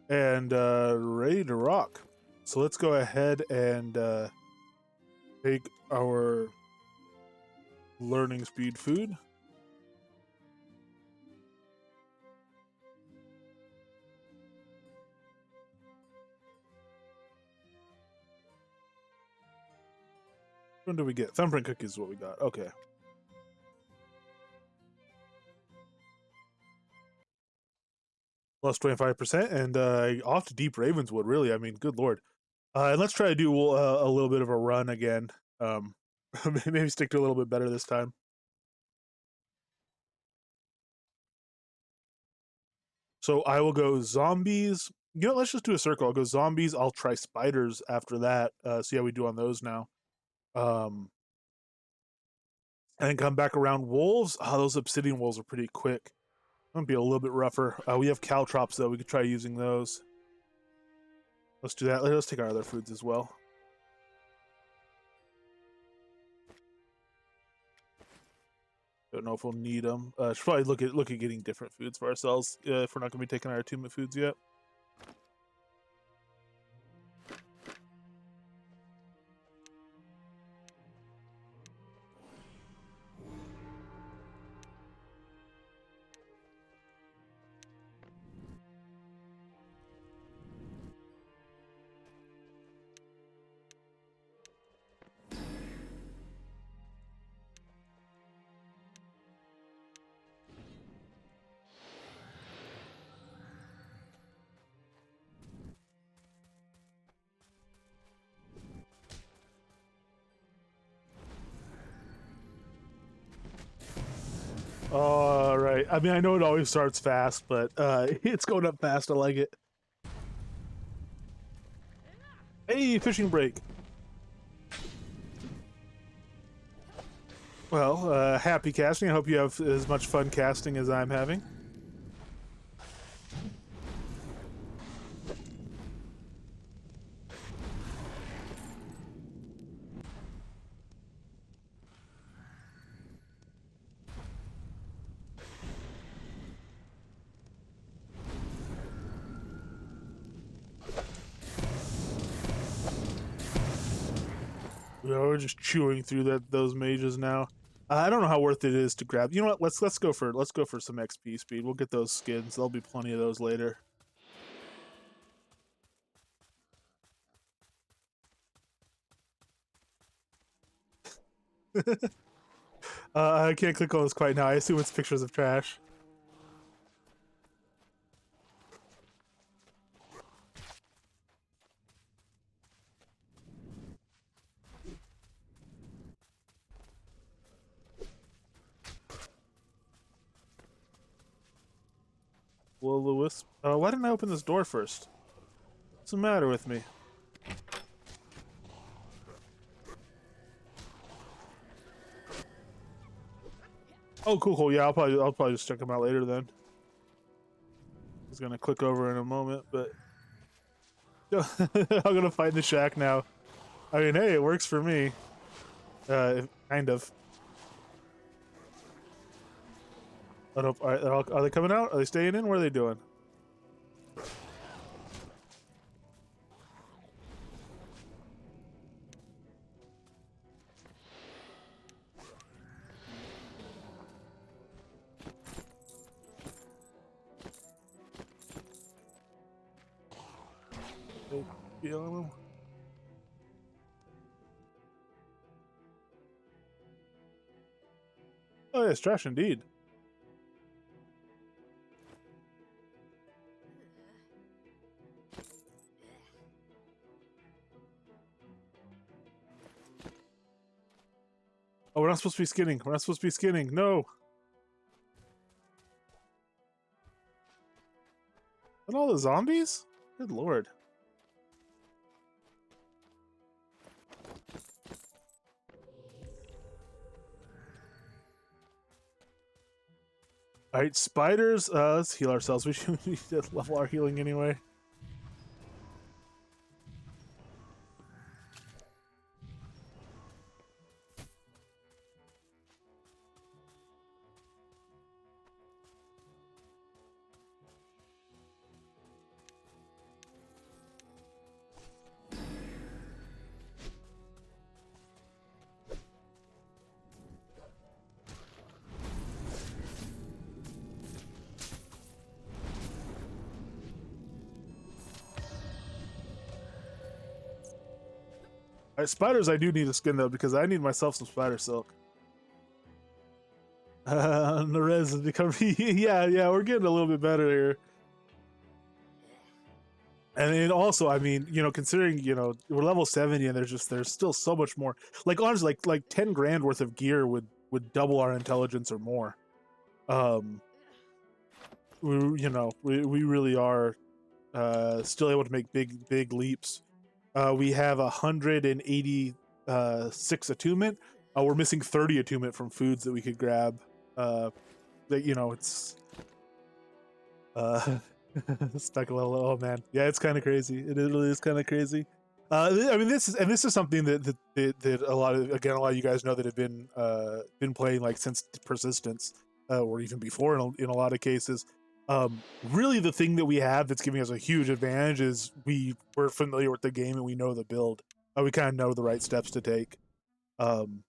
and ready to rock. So let's go ahead and take our learning speed food. When do we get? Thumbprint cookies is what we got. Okay. Plus 25%, and off to Deep Ravenswood, really. I mean, good lord. And let's try to do a little bit of a run again. Maybe stick to a little bit better this time. So I will go zombies. You know, let's just do a circle. I'll go zombies. I'll try spiders after that. See how we do on those now. And then come back around wolves. Oh, those obsidian wolves are pretty quick. Might be a little bit rougher. We have caltrops though. We could try using those. Let's do that. Let's take our other foods as well. Don't know if we'll need them. Should probably look at getting different foods for ourselves if we're not going to be taking our attunement foods yet. All right. I mean, I know it always starts fast, but it's going up fast. I like it. Hey, fishing break. Well, happy casting. I hope you have as much fun casting as I'm having. We're just chewing through those mages now. I don't know how worth it is to grab. You know what? Let's go for some XP speed. We'll get those skins. There'll be plenty of those later. I can't click on this quite now. I assume it's pictures of trash. Will the wisp? Why didn't I open this door first? What's the matter with me? Oh, cool. Yeah, I'll probably just check them out later then. I was gonna click over in a moment, but I'm gonna find the shack now. I mean, hey, it works for me. Kind of. I don't, are they coming out? Are they staying in? What are they doing? They feeling them? Oh, yeah, it's trash indeed. Oh, we're not supposed to be skinning. We're not supposed to be skinning. No. And all the zombies? Good lord. Alright, spiders. Let's heal ourselves. We should need to level our healing anyway. Spiders, I do need a skin though because I need myself some spider silk. The res has become yeah, we're getting a little bit better here. And it also, I mean, you know, considering, you know, we're level 70 and there's still so much more. Like honestly, like 10 grand worth of gear would double our intelligence or more. We you know, we really are still able to make big leaps. We have 186 attunement. We're missing 30 attunement from foods that we could grab. That, you know, it's spec level. Oh man, yeah, it's kind of crazy. It really is kind of crazy. I mean, this is something that a lot of you guys know that have been playing like since persistence, or even before in a lot of cases. Really, the thing that we have that's giving us a huge advantage is we're familiar with the game and we know the build. We kind of know the right steps to take. Um,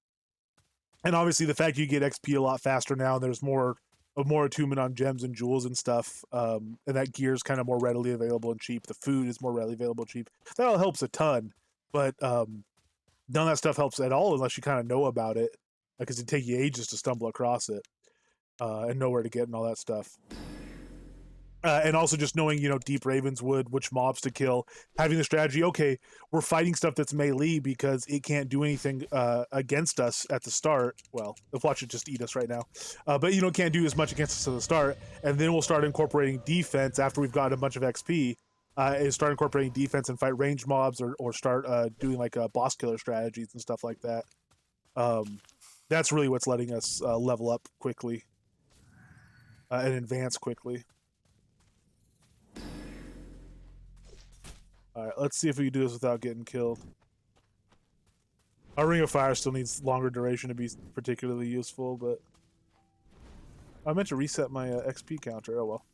and obviously, the fact you get XP a lot faster now, and there's more attunement on gems and jewels and stuff, and that gear is kind of more readily available and cheap. The food is more readily available and cheap. That all helps a ton, but none of that stuff helps at all unless you kind of know about it, because it'd take you ages to stumble across it and know where to get and all that stuff. And also just knowing, you know, deep Ravenswood, which mobs to kill, having the strategy, okay, we're fighting stuff that's melee because it can't do anything against us at the start. Well, if watch it just eat us right now. But, you know, can't do as much against us at the start. And then we'll start incorporating defense after we've got a bunch of XP. And start incorporating defense and fight ranged mobs or start doing like boss killer strategies and stuff like that. That's really what's letting us level up quickly and advance quickly. Alright, let's see if we can do this without getting killed. Our Ring of Fire still needs longer duration to be particularly useful, but... I meant to reset my XP counter, oh well.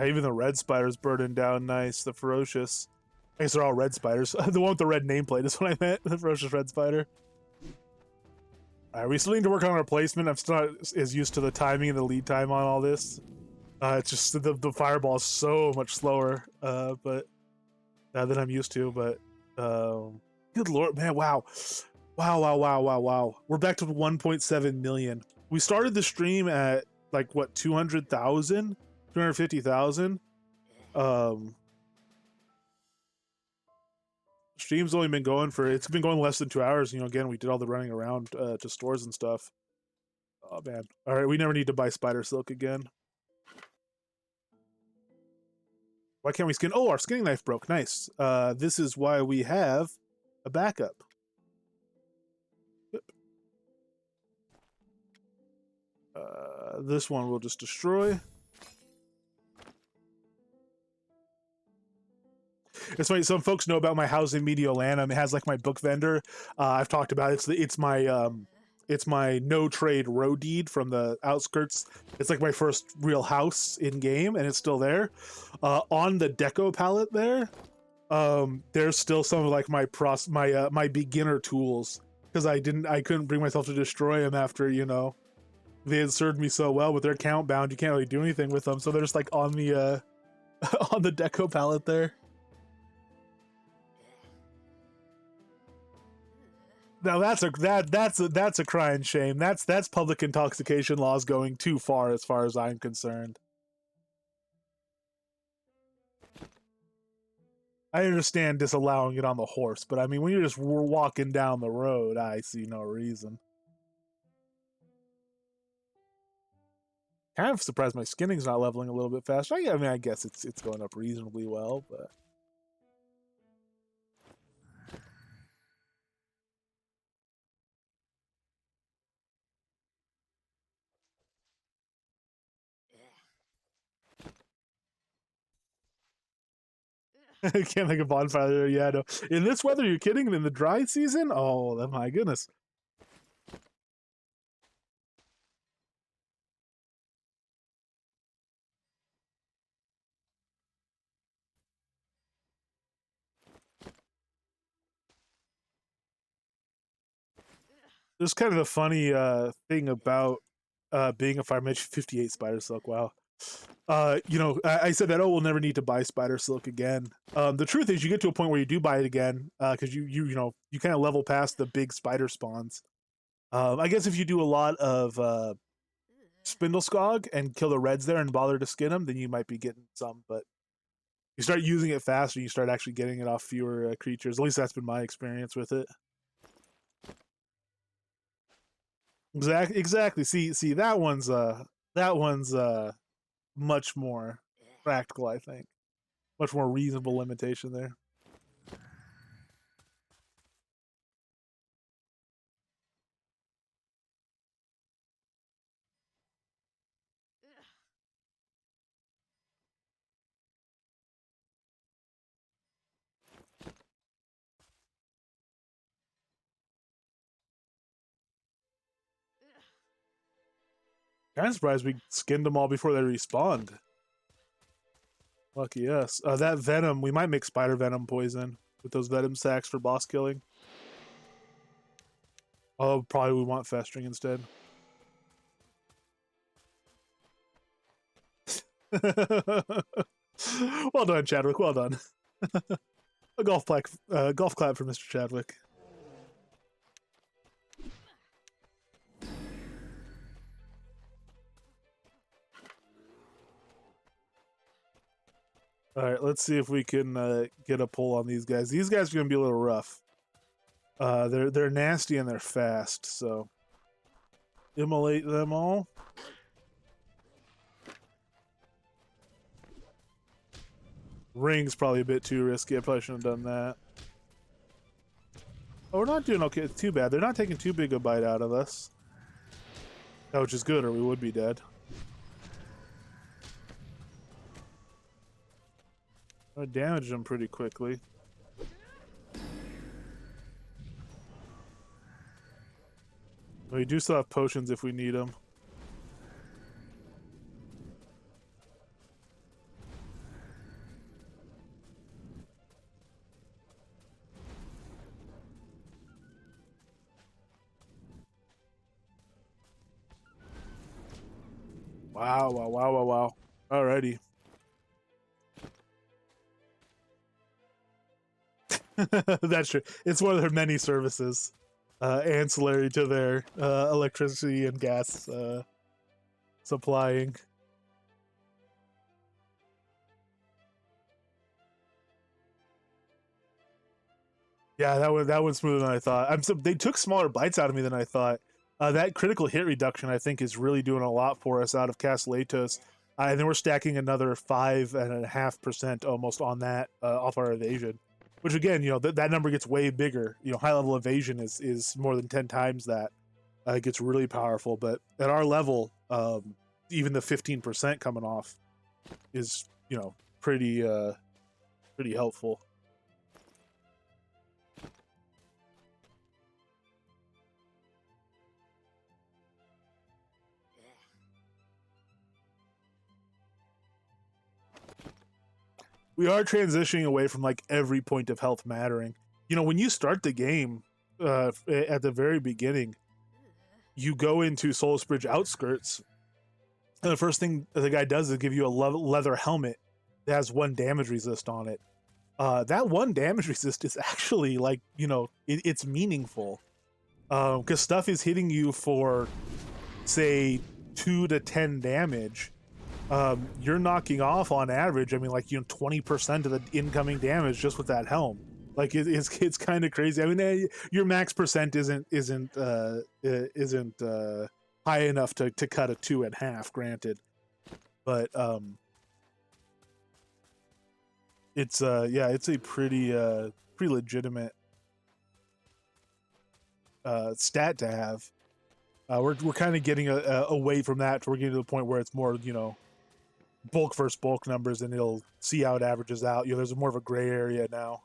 Even the red spider's burning down nice, the ferocious. I guess they're all red spiders. The one with the red nameplate is what I meant, the ferocious red spider. We still need to work on our placement. I'm still not as used to the timing and the lead time on all this. It's just the fireball is so much slower, but than I'm used to. But good lord, man, wow. Wow. We're back to 1.7 million. We started the stream at like what 200,000, 250,000. Stream's only been going it's been going less than 2 hours. You know, again, we did all the running around to stores and stuff. Oh man. All right, we never need to buy spider silk again. Why can't we skin? Oh, our skinning knife broke. Nice. This is why we have a backup. Yep. This one we'll just destroy. It's funny. Some folks know about my house in Mediolanum. It has like my book vendor. I've talked about it. It's my no trade road deed from the outskirts. It's like my first real house in game, and it's still there. On the deco palette there, there's still some of like my beginner tools because I couldn't bring myself to destroy them after, you know, they had served me so well. With their count bound, you can't really do anything with them, so they're just like on the on the deco palette there. Now that's a crying shame. That's public intoxication laws going too far as I'm concerned. I understand disallowing it on the horse, but I mean when you're just walking down the road, I see no reason. Kind of surprised my skinning's not leveling a little bit faster. I mean, I guess it's going up reasonably well, but. Can't make a bonfire there. Yeah, no. In this weather, you're kidding? In the dry season? Oh, my goodness. There's kind of a funny thing about being a fire mage. 58 spider silk. Wow. I said that, oh, we'll never need to buy spider silk again. The truth is, you get to a point where you do buy it again because you kind of level past the big spider spawns. I guess if you do a lot of spindle skog and kill the reds there and bother to skin them, then you might be getting some. But you start using it faster, you start actually getting it off fewer creatures. At least that's been my experience with it. Exactly. See, that one's much more practical, I think. Much more reasonable limitation there. Kind of surprised we skinned them all before they respawned. Lucky us. That venom, we might make spider venom poison with those venom sacks for boss killing. Oh, probably we want festering instead. Well done, Chadwick. Well done. A golf clap for Mr. Chadwick. All right, let's see if we can get a pull on these guys. These guys are gonna be a little rough. They're nasty and they're fast, so immolate them all. Ring's probably a bit too risky. I probably shouldn't have done that. Oh, we're not doing okay. It's too bad. They're not taking too big a bite out of us. Which is good, or we would be dead. I damaged them pretty quickly. We do still have potions if we need them. Wow. Alrighty. That's true. It's one of their many services, ancillary to their electricity and gas supplying. Yeah, that was smoother than I thought. They took smaller bites out of me than I thought. That critical hit reduction, I think, is really doing a lot for us out of Castellatos. And then we're stacking another 5.5% almost on that off our evasion. Which again, that number gets way bigger. High level evasion is more than 10 times that. It gets really powerful. But at our level, even the 15% coming off is pretty helpful. We are transitioning away from like every point of health mattering. When you start the game at the very beginning, you go into Solus Bridge outskirts, and the first thing the guy does is give you a leather helmet that has 1 damage resist on it. That 1 damage resist is actually like it's meaningful because stuff is hitting you for say 2 to 10 damage. You're knocking off on average. I mean, like 20% of the incoming damage just with that helm. Like it's kind of crazy. I mean, your max percent isn't high enough to cut a 2 in half. Granted, but it's it's a pretty legitimate stat to have. We're kind of getting away from that. We're getting to the point where it's more bulk versus bulk numbers, and it'll see how it averages out. You know, there's more of a gray area now.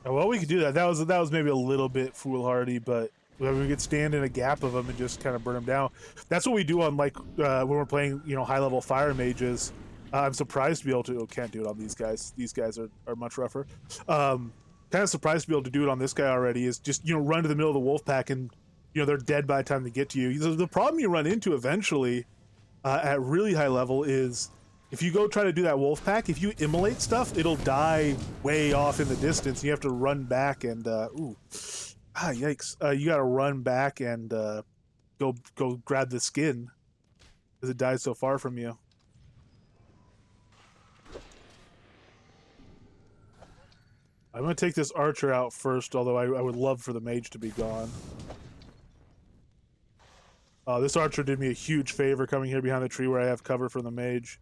Well, we could do that. That was maybe a little bit foolhardy, but we could stand in a gap of them and just kind of burn them down. That's what we do on like when we're playing, you know, high level fire mages. I'm surprised to be able to. Oh, can't do it on these guys. These guys are much rougher. Kind of surprised to be able to do it on this guy already. Is just, you know, run to the middle of the wolf pack and, you know, they're dead by the time they get to you. The problem you run into eventually at really high level is, if you go try to do that wolf pack, if you immolate stuff, it'll die way off in the distance. You have to run back and yikes! You got to run back and go grab the skin because it dies so far from you. I'm gonna take this archer out first, although I would love for the mage to be gone. This archer did me a huge favor coming here behind the tree where I have cover from the mage.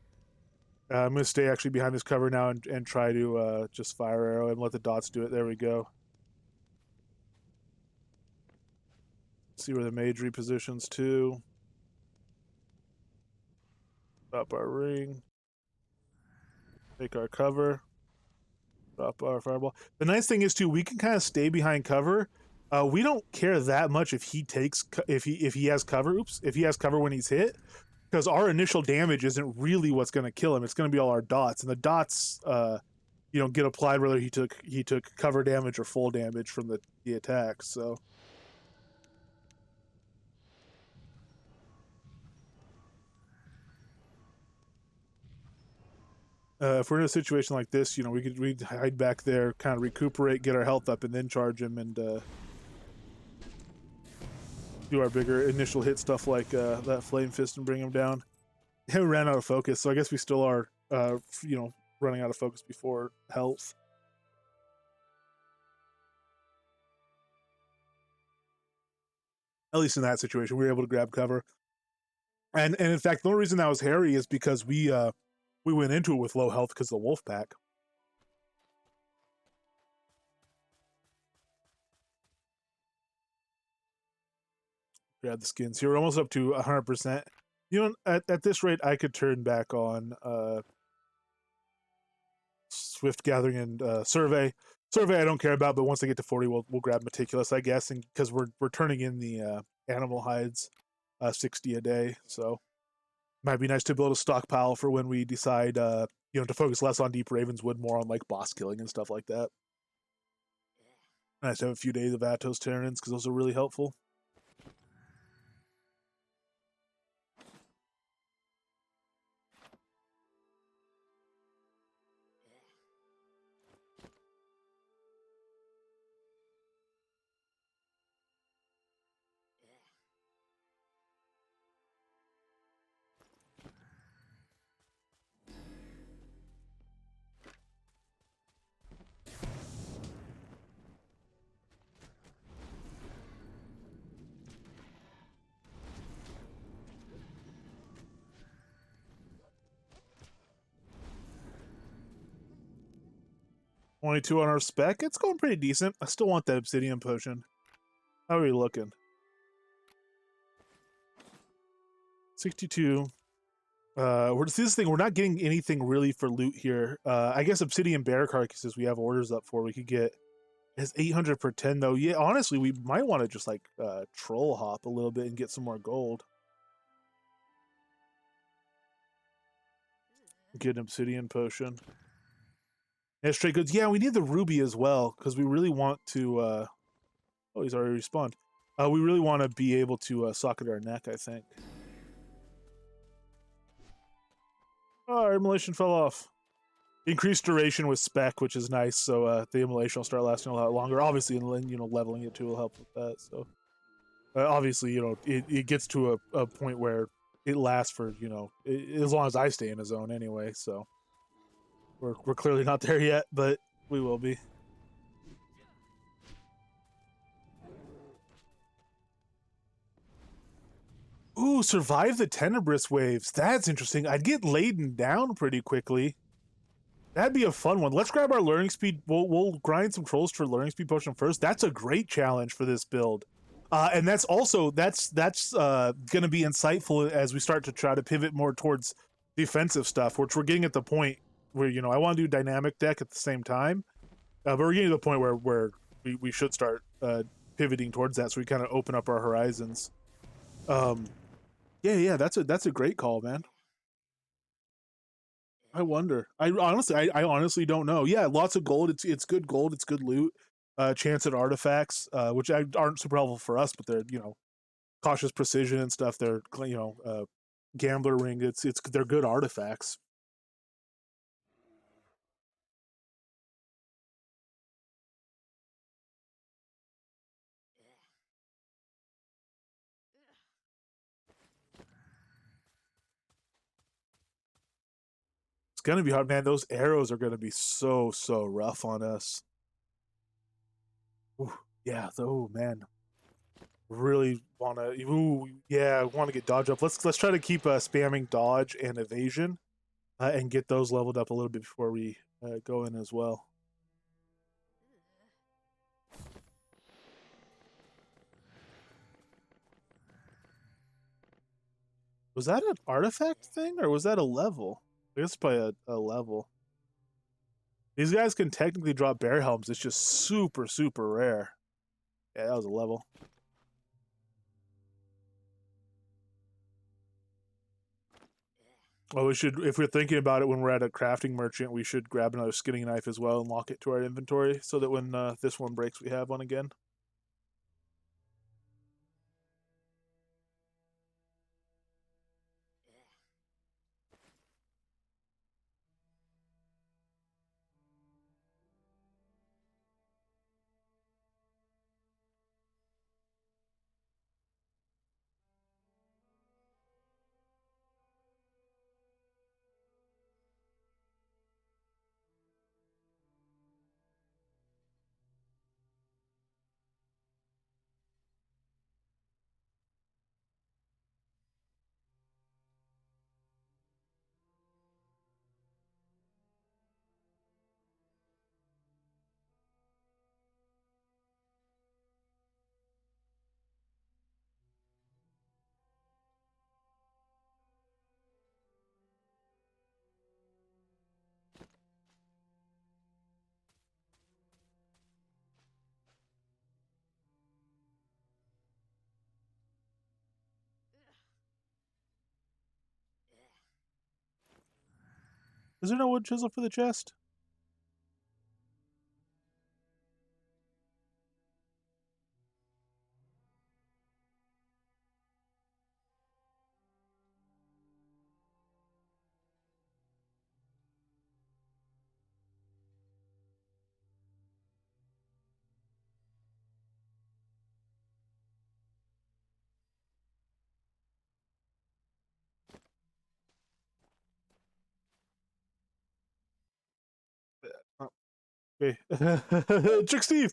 I'm going to stay actually behind this cover now and try to just fire arrow and let the dots do it. There we go. See where the mage repositions to. Drop our ring. Take our cover. Drop our fireball. The nice thing is too, we can kind of stay behind cover. We don't care that much if he takes if he has cover. Oops, if he has cover when he's hit. Because our initial damage isn't really what's going to kill him. It's going to be all our dots, and the dots, you know, get applied whether he took cover damage or full damage from the attack. So, if we're in a situation like this, you know, we'd hide back there, kind of recuperate, get our health up, and then charge him and do our bigger initial hit stuff like that flame fist and bring him down. We ran out of focus, so I guess we still are, you know, running out of focus before health. At least in that situation, we were able to grab cover. And in fact, the only reason that was hairy is because we went into it with low health because of the wolf pack. Grab the skins here. We're almost up to 100%. You know, at this rate, I could turn back on Swift Gathering and Survey. Survey I don't care about, but once I get to 40, we'll grab Meticulous, I guess, and because we're turning in the animal hides, 60 a day, so might be nice to build a stockpile for when we decide, you know, to focus less on Deep Ravenswood, more on like boss killing and stuff like that. Nice to have a few days of Atos Terrans because those are really helpful. $22 on our spec. It's going pretty decent. I still want that obsidian potion. How are we looking? 62. This thing, we're not getting anything really for loot here. I guess obsidian bear carcasses we have orders up for. We could get, it's 800 per 10 though. Yeah, honestly, we might want to just like troll hop a little bit and get some more gold. Get an obsidian potion. And straight goods. Yeah, we need the ruby as well because we really want to. Oh, he's already respawned. We really want to be able to socket our neck, I think. Oh, our immolation fell off. Increased duration with spec, which is nice. So the immolation will start lasting a lot longer. Obviously, and you know, leveling it too will help with that. So obviously, you know, it gets to a point where it lasts for, you know, as long as I stay in a zone anyway. So we're clearly not there yet, but we will be. Ooh, survive the tenebrous waves. That's interesting. I'd get laden down pretty quickly. That'd be a fun one. Let's grab our learning speed. We'll grind some trolls for learning speed potion first. That's a great challenge for this build. And that's also that's going to be insightful as we start to try to pivot more towards defensive stuff, which we're getting at the point where, you know, I want to do dynamic deck at the same time, but we're getting to the point where we should start pivoting towards that, so we kind of open up our horizons. Yeah, that's a great call, man. I wonder. I honestly don't know. Yeah, lots of gold. It's good gold. It's good loot. Chance at artifacts, which aren't super helpful for us, but they're, you know, cautious precision and stuff. They're, you know, gambler ring. They're good artifacts. It's gonna be hard, man. Those arrows are gonna be so rough on us. Ooh, yeah. Oh man, really wanna. Ooh, yeah, want to get dodge up. Let's try to keep spamming dodge and evasion, and get those leveled up a little bit before we go in as well. Was that an artifact thing, or was that a level? I guess probably a level. These guys can technically drop bear helms. It's just super rare. Yeah, that was a level. Oh, we should, if we're thinking about it when we're at a crafting merchant, we should grab another skinning knife as well and lock it to our inventory so that when this one breaks, we have one again. Is there no wood chisel for the chest? Okay. Trick Steve.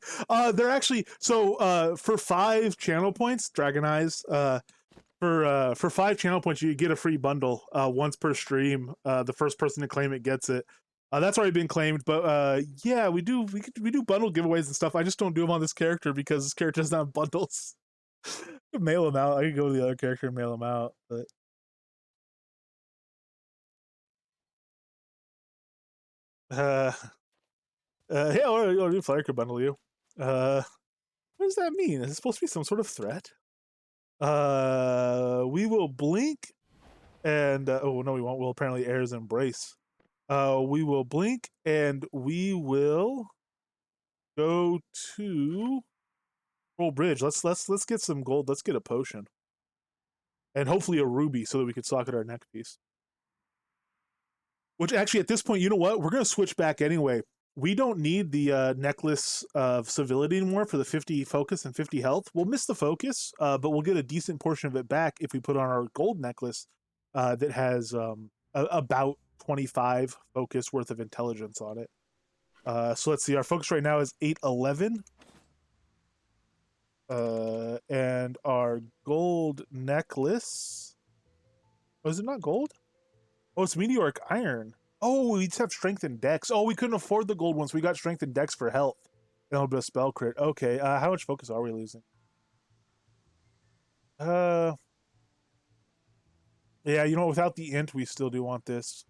They're actually, so for 5 channel points, Dragon Eyes, for 5 channel points you get a free bundle once per stream. The first person to claim it gets it. That's already been claimed, but yeah, we do bundle giveaways and stuff. I just don't do them on this character because this character doesn't have bundles. Mail them out. I could go to the other character and mail them out, but uh hey, I'll do flyer could bundle you. What does that mean? Is it supposed to be some sort of threat? We will blink and oh no, we won't. We'll apparently Air's Embrace. We will blink and we will go to Troll Bridge. Let's get some gold. Let's get a potion and hopefully a ruby so that we could socket our neck piece. Which actually, at this point, you know what? We're gonna switch back anyway. We don't need the necklace of civility anymore for the 50 focus and 50 health. We'll miss the focus, but we'll get a decent portion of it back if we put on our gold necklace that has about 25 focus worth of intelligence on it. So let's see. Our focus right now is 811. And our gold necklace. Oh, is it not gold? Oh, it's meteoric iron. Oh, we just have strength and dex. Oh, we couldn't afford the gold ones. We got strength and dex for health. And a little bit of spell crit. Okay, how much focus are we losing? Uh, yeah, you know, without the int, we still do want this.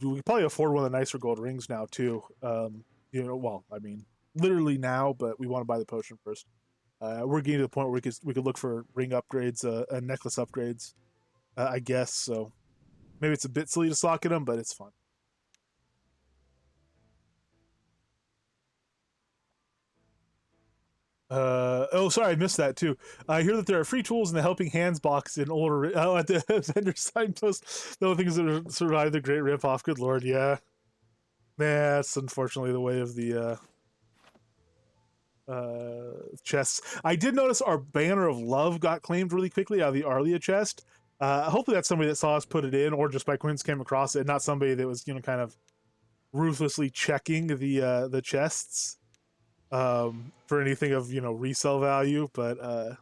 We could probably afford one of the nicer gold rings now too. You know, well, I mean, literally now, but we want to buy the potion first. We're getting to the point where we could look for ring upgrades, necklace upgrades, I guess. So maybe it's a bit silly to socket them, but it's fun. Oh, sorry, I missed that too. I hear that there are free tools in the Helping Hands box in older at the vendor signpost. The only things that have survived the great ripoff. Good lord, yeah. Nah, that's unfortunately the way of the chests. I did notice our banner of love got claimed really quickly out of the Arlia chest. Hopefully that's somebody that saw us put it in, or just by coincidence came across it, not somebody that was, you know, kind of ruthlessly checking the chests for anything of, you know, resale value. But I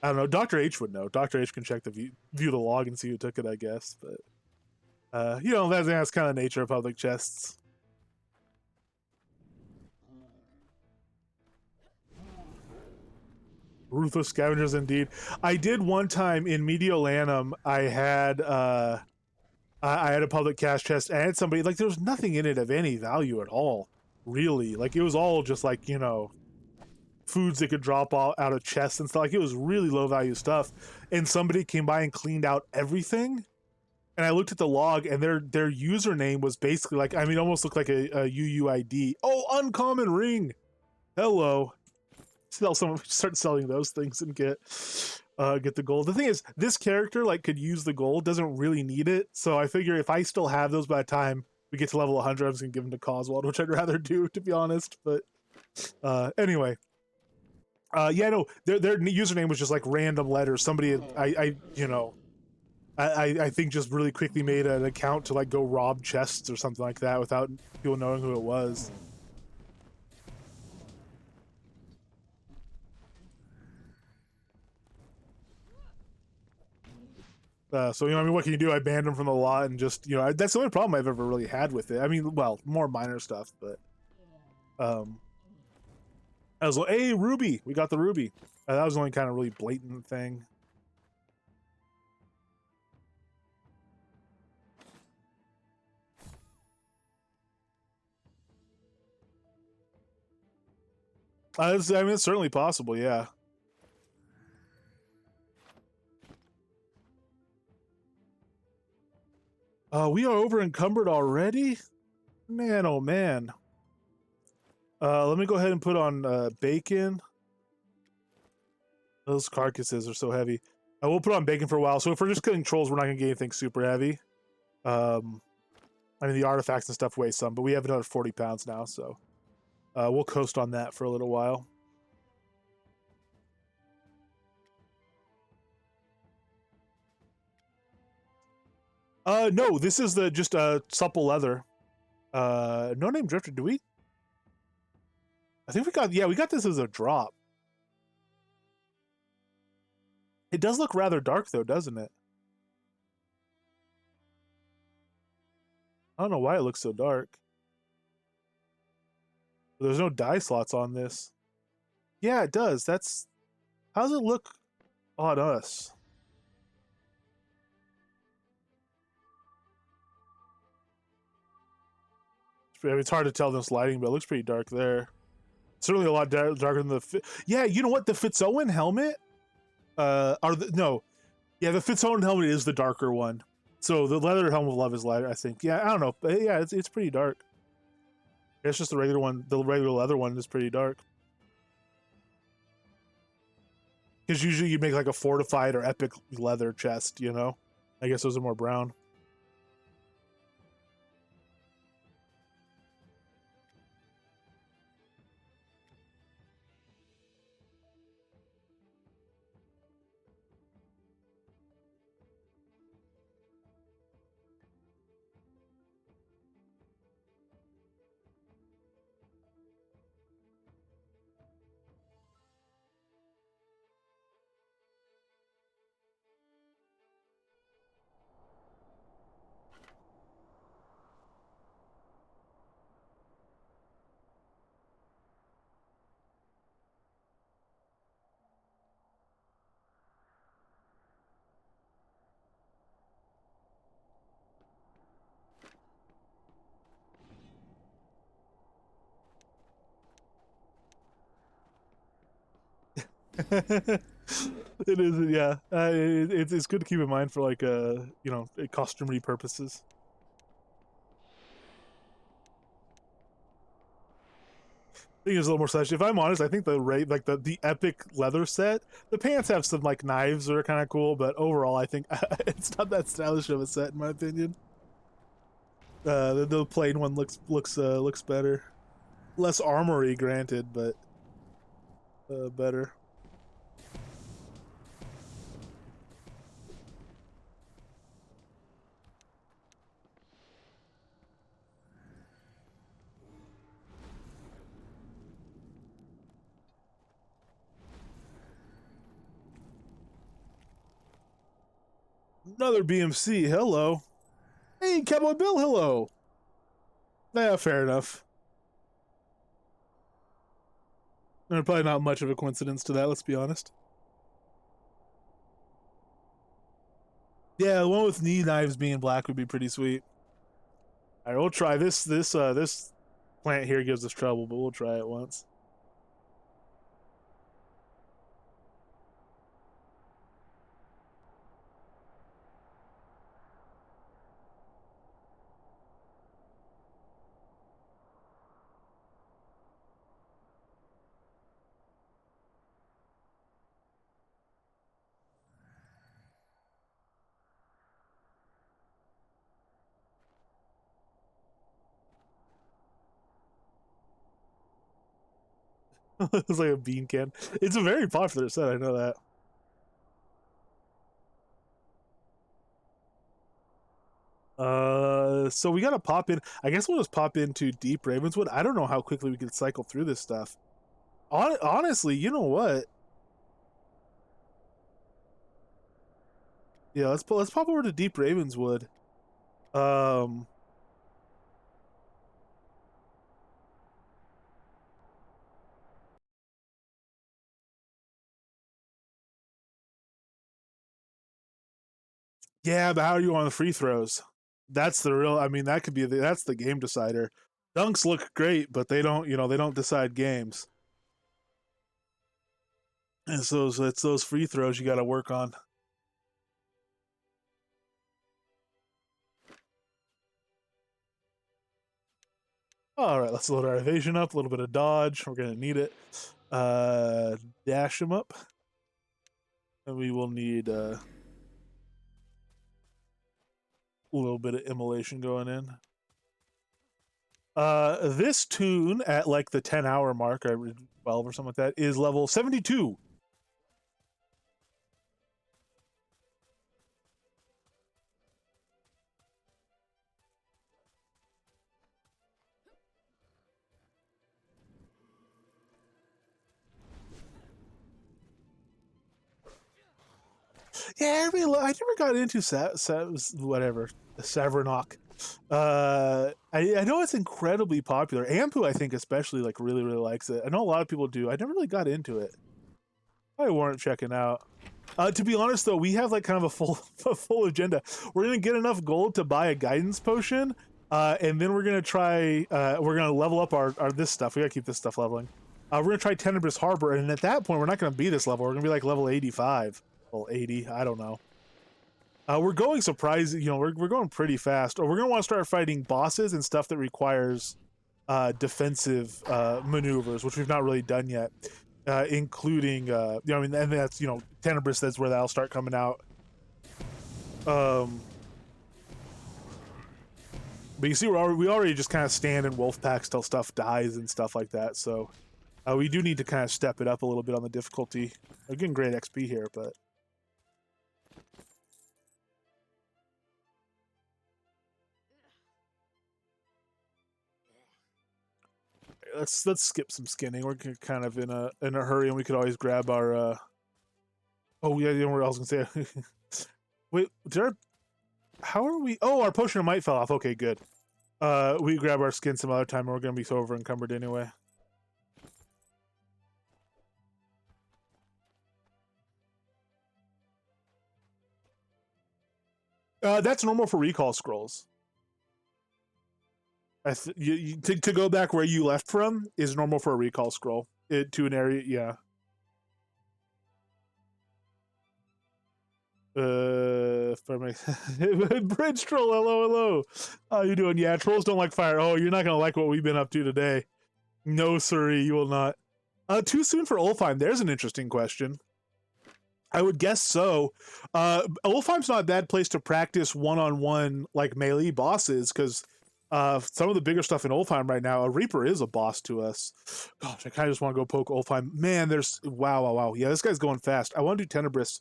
don't know. Dr. H would know. Dr. H can check the view the log and see who took it, I guess. But you know, that's kind of nature of public chests. Ruthless scavengers indeed. I did one time in Mediolanum. I had a public cash chest. I had somebody like there was nothing in it of any value at all, really. Like it was all just like, you know, foods that could drop out of chests and stuff. Like it was really low value stuff. And somebody came by and cleaned out everything. And I looked at the log, and their username was basically like, I mean, almost looked like a UUID. Oh, uncommon ring. Hello. Start selling those things and get the gold. The thing is, this character like could use the gold, doesn't really need it. So I figure if I still have those by the time we get to level 100, I'm just gonna give them to Coswald, which I'd rather do, to be honest. But anyway, yeah, no, their username was just like random letters. Somebody, I you know, I think just really quickly made an account to like go rob chests or something like that without people knowing who it was. So, you know, I mean, what can you do? I banned him from the lot and just, you know, that's the only problem I've ever really had with it. I mean, well, more minor stuff, but I was like, hey, Ruby, we got the Ruby. That was the only kind of really blatant thing. I mean, it's certainly possible, yeah. We are over encumbered already? Man, oh man. Let me go ahead and put on bacon. Those carcasses are so heavy. We'll put on bacon for a while. So if we're just killing trolls, we're not gonna get anything super heavy. I mean, the artifacts and stuff weigh some, but we have another 40 pounds now, so we'll coast on that for a little while. No, this is the just supple leather. No name drifter. Do we? I think we got, yeah, we got this as a drop. It does look rather dark though, doesn't it? I don't know why it looks so dark. There's no dye slots on this. Yeah, it does. That's, how does it look on us? I mean, it's hard to tell this lighting, but it looks pretty dark there. Certainly a lot darker than the. Yeah, you know what? The Fitzowen helmet. No, yeah, the Fitzowen helmet is the darker one. So the leather helmet of love is lighter, I think. Yeah, I don't know, but yeah, it's pretty dark. It's just the regular one. The regular leather one is pretty dark. Because usually you make like a fortified or epic leather chest, you know. I guess those are more brown. It is, yeah. It's good to keep in mind for like you know, costumery purposes. I think it's a little more stylish. If I'm honest, I think the epic leather set, the pants have some like knives that are kind of cool, but overall, I think it's not that stylish of a set in my opinion. The plain one looks better, less armory, granted, but better. Another BMC. Hello. Hey, Cowboy Bill. Hello. Yeah, fair enough. There's probably not much of a coincidence to that. Let's be honest. Yeah, the one with knee knives being black would be pretty sweet. All right, we'll try this. This plant here gives us trouble, but we'll try it once. It's like a bean can. It's a very popular set. I know that. So we gotta pop in. I guess we'll just pop into Deep Ravenswood. I don't know how quickly we can cycle through this stuff. Honestly, you know what? Yeah, let's pop over to Deep Ravenswood. Um, yeah, but how are you on the free throws? That's the real. I mean, that could be that's the game decider. Dunks look great, but they don't. You know, they don't decide games. And so it's those free throws you got to work on. All right, let's load our evasion up. A little bit of dodge. We're gonna need it. Dash him up, and we will need a little bit of immolation going in. This tune at like the 10-hour mark, or 12 or something like that, is level 72. Yeah, I never got into whatever Savernok. I know it's incredibly popular. Ampu, I think, especially like really likes it. I know a lot of people do. I never really got into it. I weren't checking out. To be honest, though, we have like kind of a full agenda. We're gonna get enough gold to buy a guidance potion, and then we're gonna try. We're gonna level up our this stuff. We gotta keep this stuff leveling. We're gonna try Tenebrous Harbor, and at that point, we're not gonna be this level. We're gonna be like level 85, well 80. I don't know. We're going surprising. You know, we're going pretty fast. Or we're gonna want to start fighting bosses and stuff that requires defensive maneuvers, which we've not really done yet. Including you know, I mean, and that's, you know, Tenebrous. That's where that'll start coming out. But you see, we already just kind of stand in wolf packs till stuff dies and stuff like that. So we do need to kind of step it up a little bit on the difficulty. We're getting great XP here, but let's skip some skinning. We're kind of in a hurry, and we could always grab our. Oh yeah, you know what I was gonna say. Wait, how are we? Oh, our potion of might fell off. Okay, good. We grab our skin some other time, and we're gonna be so over encumbered anyway. That's normal for recall scrolls. To go back where you left from is normal for a recall scroll. To an area, yeah. For my bridge troll, hello. How you doing? Yeah, trolls don't like fire. Oh, you're not gonna like what we've been up to today. No, sirree, you will not. Too soon for Ulfheim. There's an interesting question. I would guess so. Ulfheim's not a bad place to practice one-on-one like melee bosses because some of the bigger stuff in Ulfheim right now, a Reaper is a boss to us. Gosh, I kind of just want to go poke Ulfheim. Man, there's wow. Yeah, this guy's going fast. I want to do Tenebris.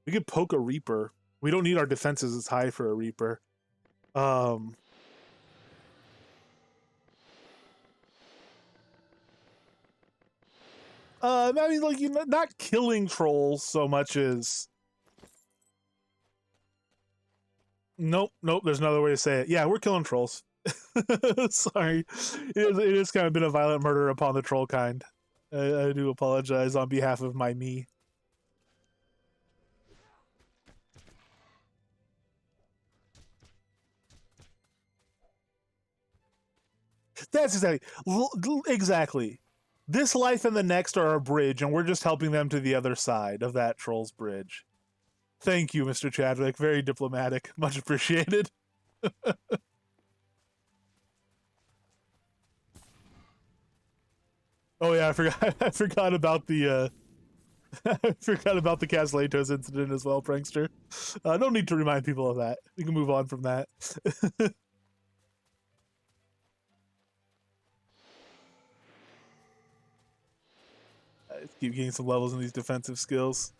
We could poke a Reaper. We don't need our defenses as high for a Reaper. I mean, like, you know, not killing trolls so much as... Nope. There's another way to say it. Yeah, we're killing trolls. Sorry. It has kind of been a violent murder upon the troll kind. I do apologize on behalf of my me. That's exactly. This life and the next are a bridge, and we're just helping them to the other side of that troll's bridge. Thank you, Mr. Chadwick. Very diplomatic. Much appreciated. Oh yeah, I forgot. I forgot about the. I forgot about the Caslatos incident as well, prankster. No need to remind people of that. We can move on from that. Keep getting some levels in these defensive skills.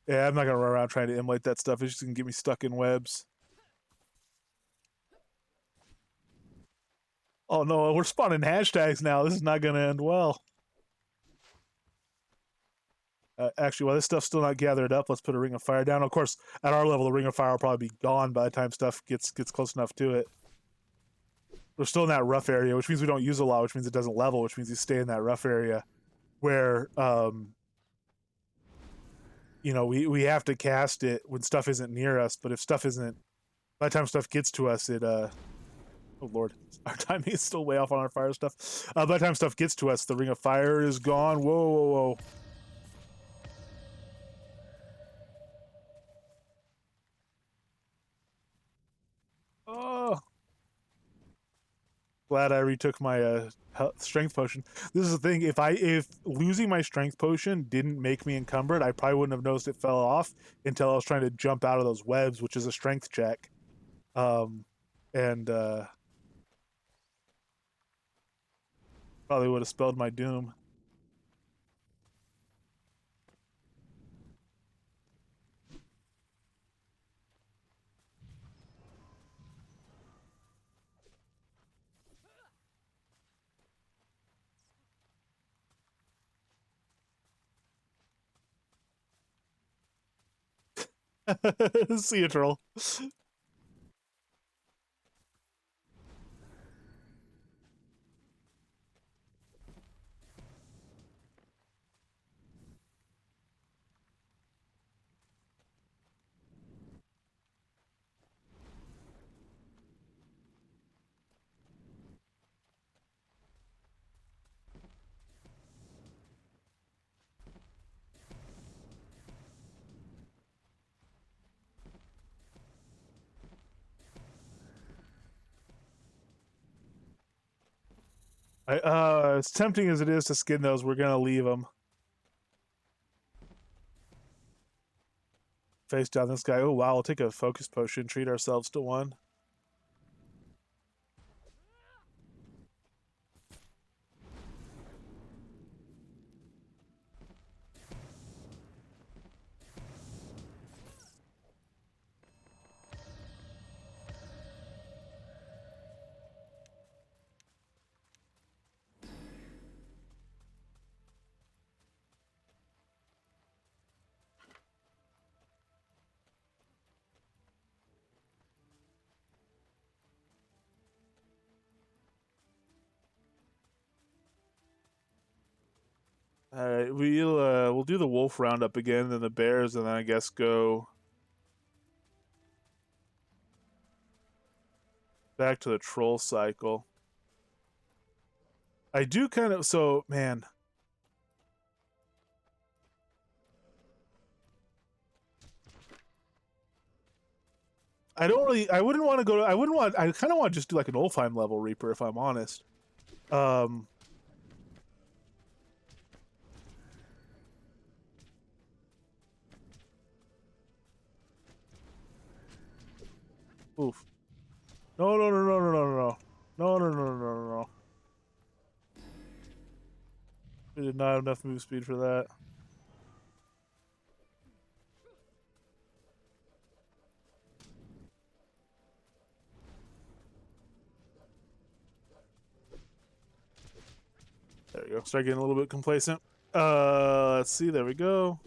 Yeah, I'm not gonna run around trying to emulate that stuff. It's just gonna get me stuck in webs. Oh no, we're spawning hashtags now. This is not gonna end well. Actually, while this stuff's still not gathered up, let's put a ring of fire down. Of course, at our level, the ring of fire will probably be gone by the time stuff gets close enough to it. We're still in that rough area, which means we don't use a lot, which means it doesn't level, which means you stay in that rough area where you know, we have to cast it when stuff isn't near us, but if stuff isn't, by the time stuff gets to us, it oh lord, our timing is still way off on our fire stuff. By the time stuff gets to us, the ring of fire is gone. Whoa. Oh, glad I retook my strength potion. This is the thing. If losing my strength potion didn't make me encumbered, I probably wouldn't have noticed it fell off until I was trying to jump out of those webs, which is a strength check. And probably would have spelled my doom. See you, troll. As tempting as it is to skin those, we're gonna leave them. Face down this guy. Oh wow, we'll take a focus potion, treat ourselves to one. All right, we'll do the wolf roundup again, then the bears, and then I guess go back to the troll cycle. I do kind of man. I don't really. I wouldn't want to go to. I wouldn't want. I kind of want to just do like an Ulfheim level Reaper, if I'm honest. Oof. No, no, no, no, no, no, no, no, no, no, no, no, no. We did not have enough move speed for that. There we go. Start getting a little bit complacent. Let's see. There we go.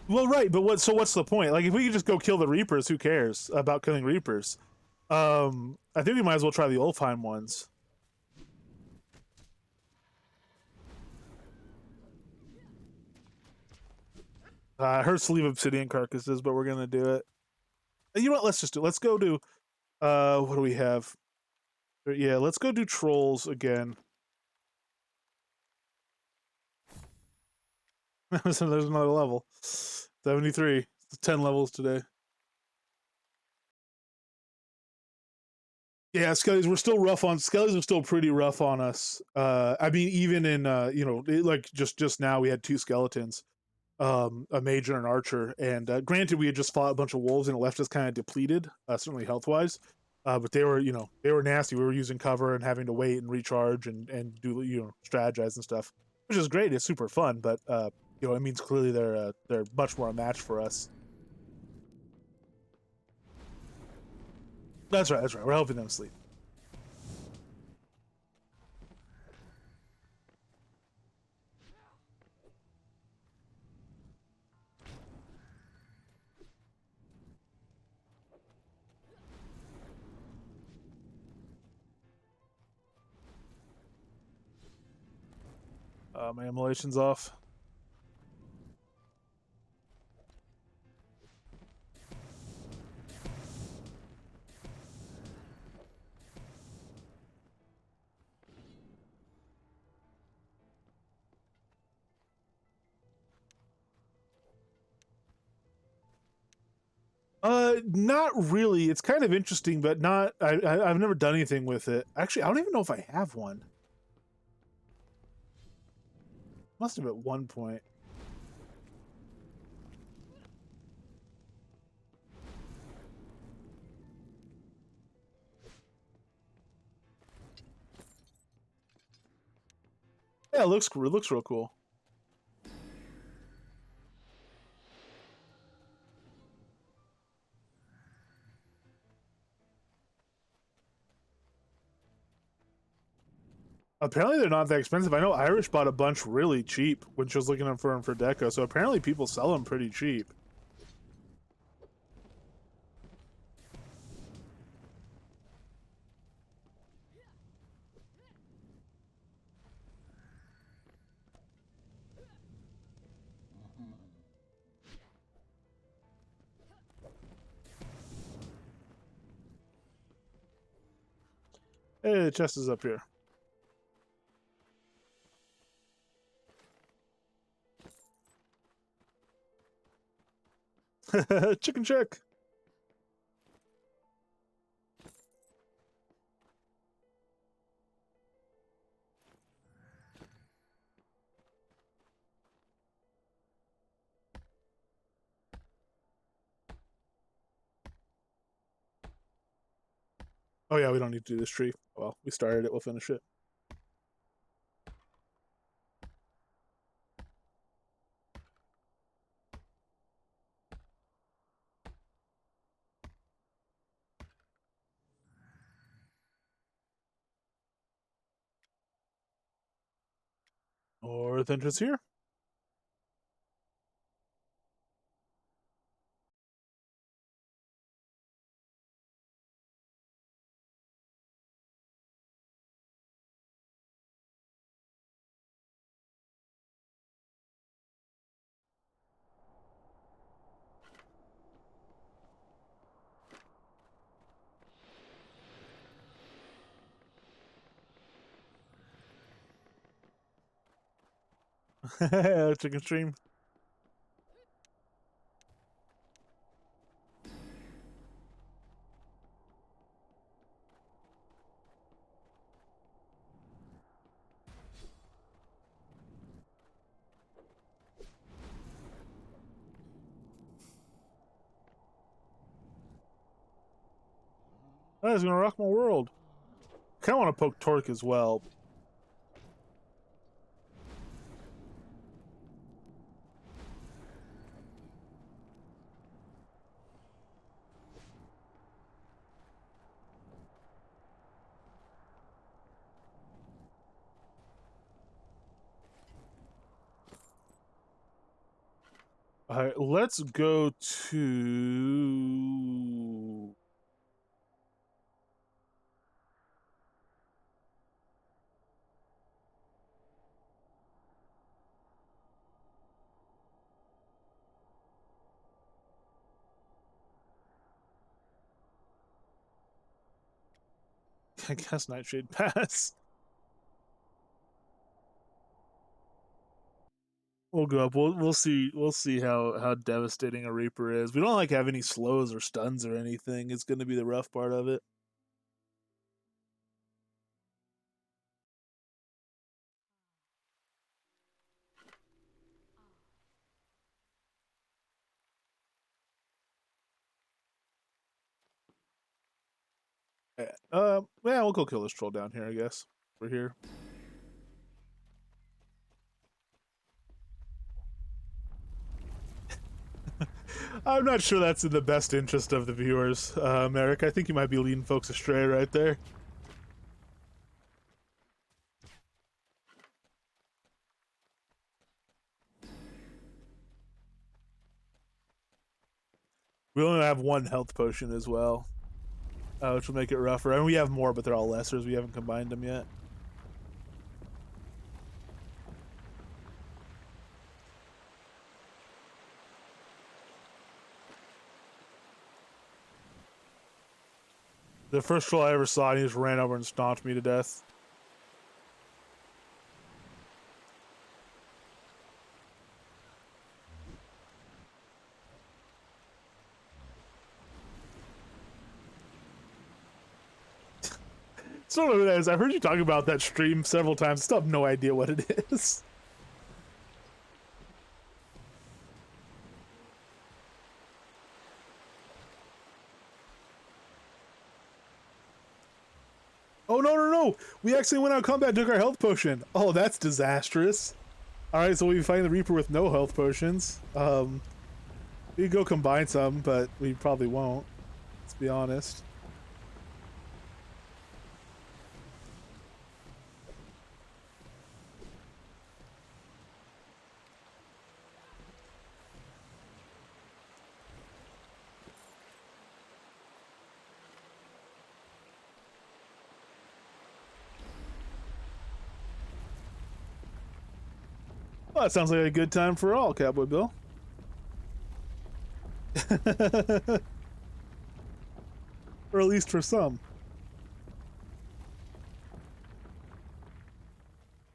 Well, right, but what? So what's the point? Like, if we could just go kill the Reapers, who cares about killing Reapers? I think we might as well try the Ulfheim ones. I heard sleeve obsidian carcasses, but we're gonna do it. You know what? Let's just do. Let's go do. What do we have? Yeah, let's go do trolls again. So there's another level. 73. 10 levels today. Yeah, Skellies, we're still rough on. Skellies are still pretty rough on us. I mean, even in like just now we had 2 skeletons, a mage and an archer, and granted we had just fought a bunch of wolves and it left us kind of depleted, certainly health wise. But they were they were nasty. We were using cover and having to wait and recharge and do strategize and stuff, which is great. It's super fun, but it means clearly they're much more a match for us. That's right. That's right. We're helping them sleep. My immolation's off. Not really. It's kind of interesting, but not. I've never done anything with it. Actually, I don't even know if I have one. Must have at one point. Yeah, it looks real cool. Apparently, they're not that expensive. I know Irish bought a bunch really cheap when she was looking for them for Deco. So apparently, people sell them pretty cheap. Hey, the chest is up here. Chicken check. Oh yeah, we don't need to do this tree. Well, we started it. We'll finish it. North entrance here. Chicken stream. That is gonna rock my world. Kind of want to poke Torque as well. All right, let's go to. I guess Nightshade Pass. We'll go up. We'll see how devastating a Reaper is. We don't like have any slows or stuns or anything. It's going to be the rough part of it. Yeah, we'll go kill this troll down here. I guess we're here. I'm not sure that's in the best interest of the viewers, Eric. I think you might be leading folks astray right there. We only have one health potion as well, which will make it rougher. And we have more, but they're all lessers. We haven't combined them yet. The first troll I ever saw, he just ran over and stomped me to death. So what it is. I've heard you talk about that stream several times. Still have no idea what it is. Oh no! We actually went out combat, took our health potion. Oh, that's disastrous. All right, so we find the Reaper with no health potions. We could go combine some, but we probably won't. Let's be honest. Well, that sounds like a good time for all, Cowboy Bill. Or at least for some.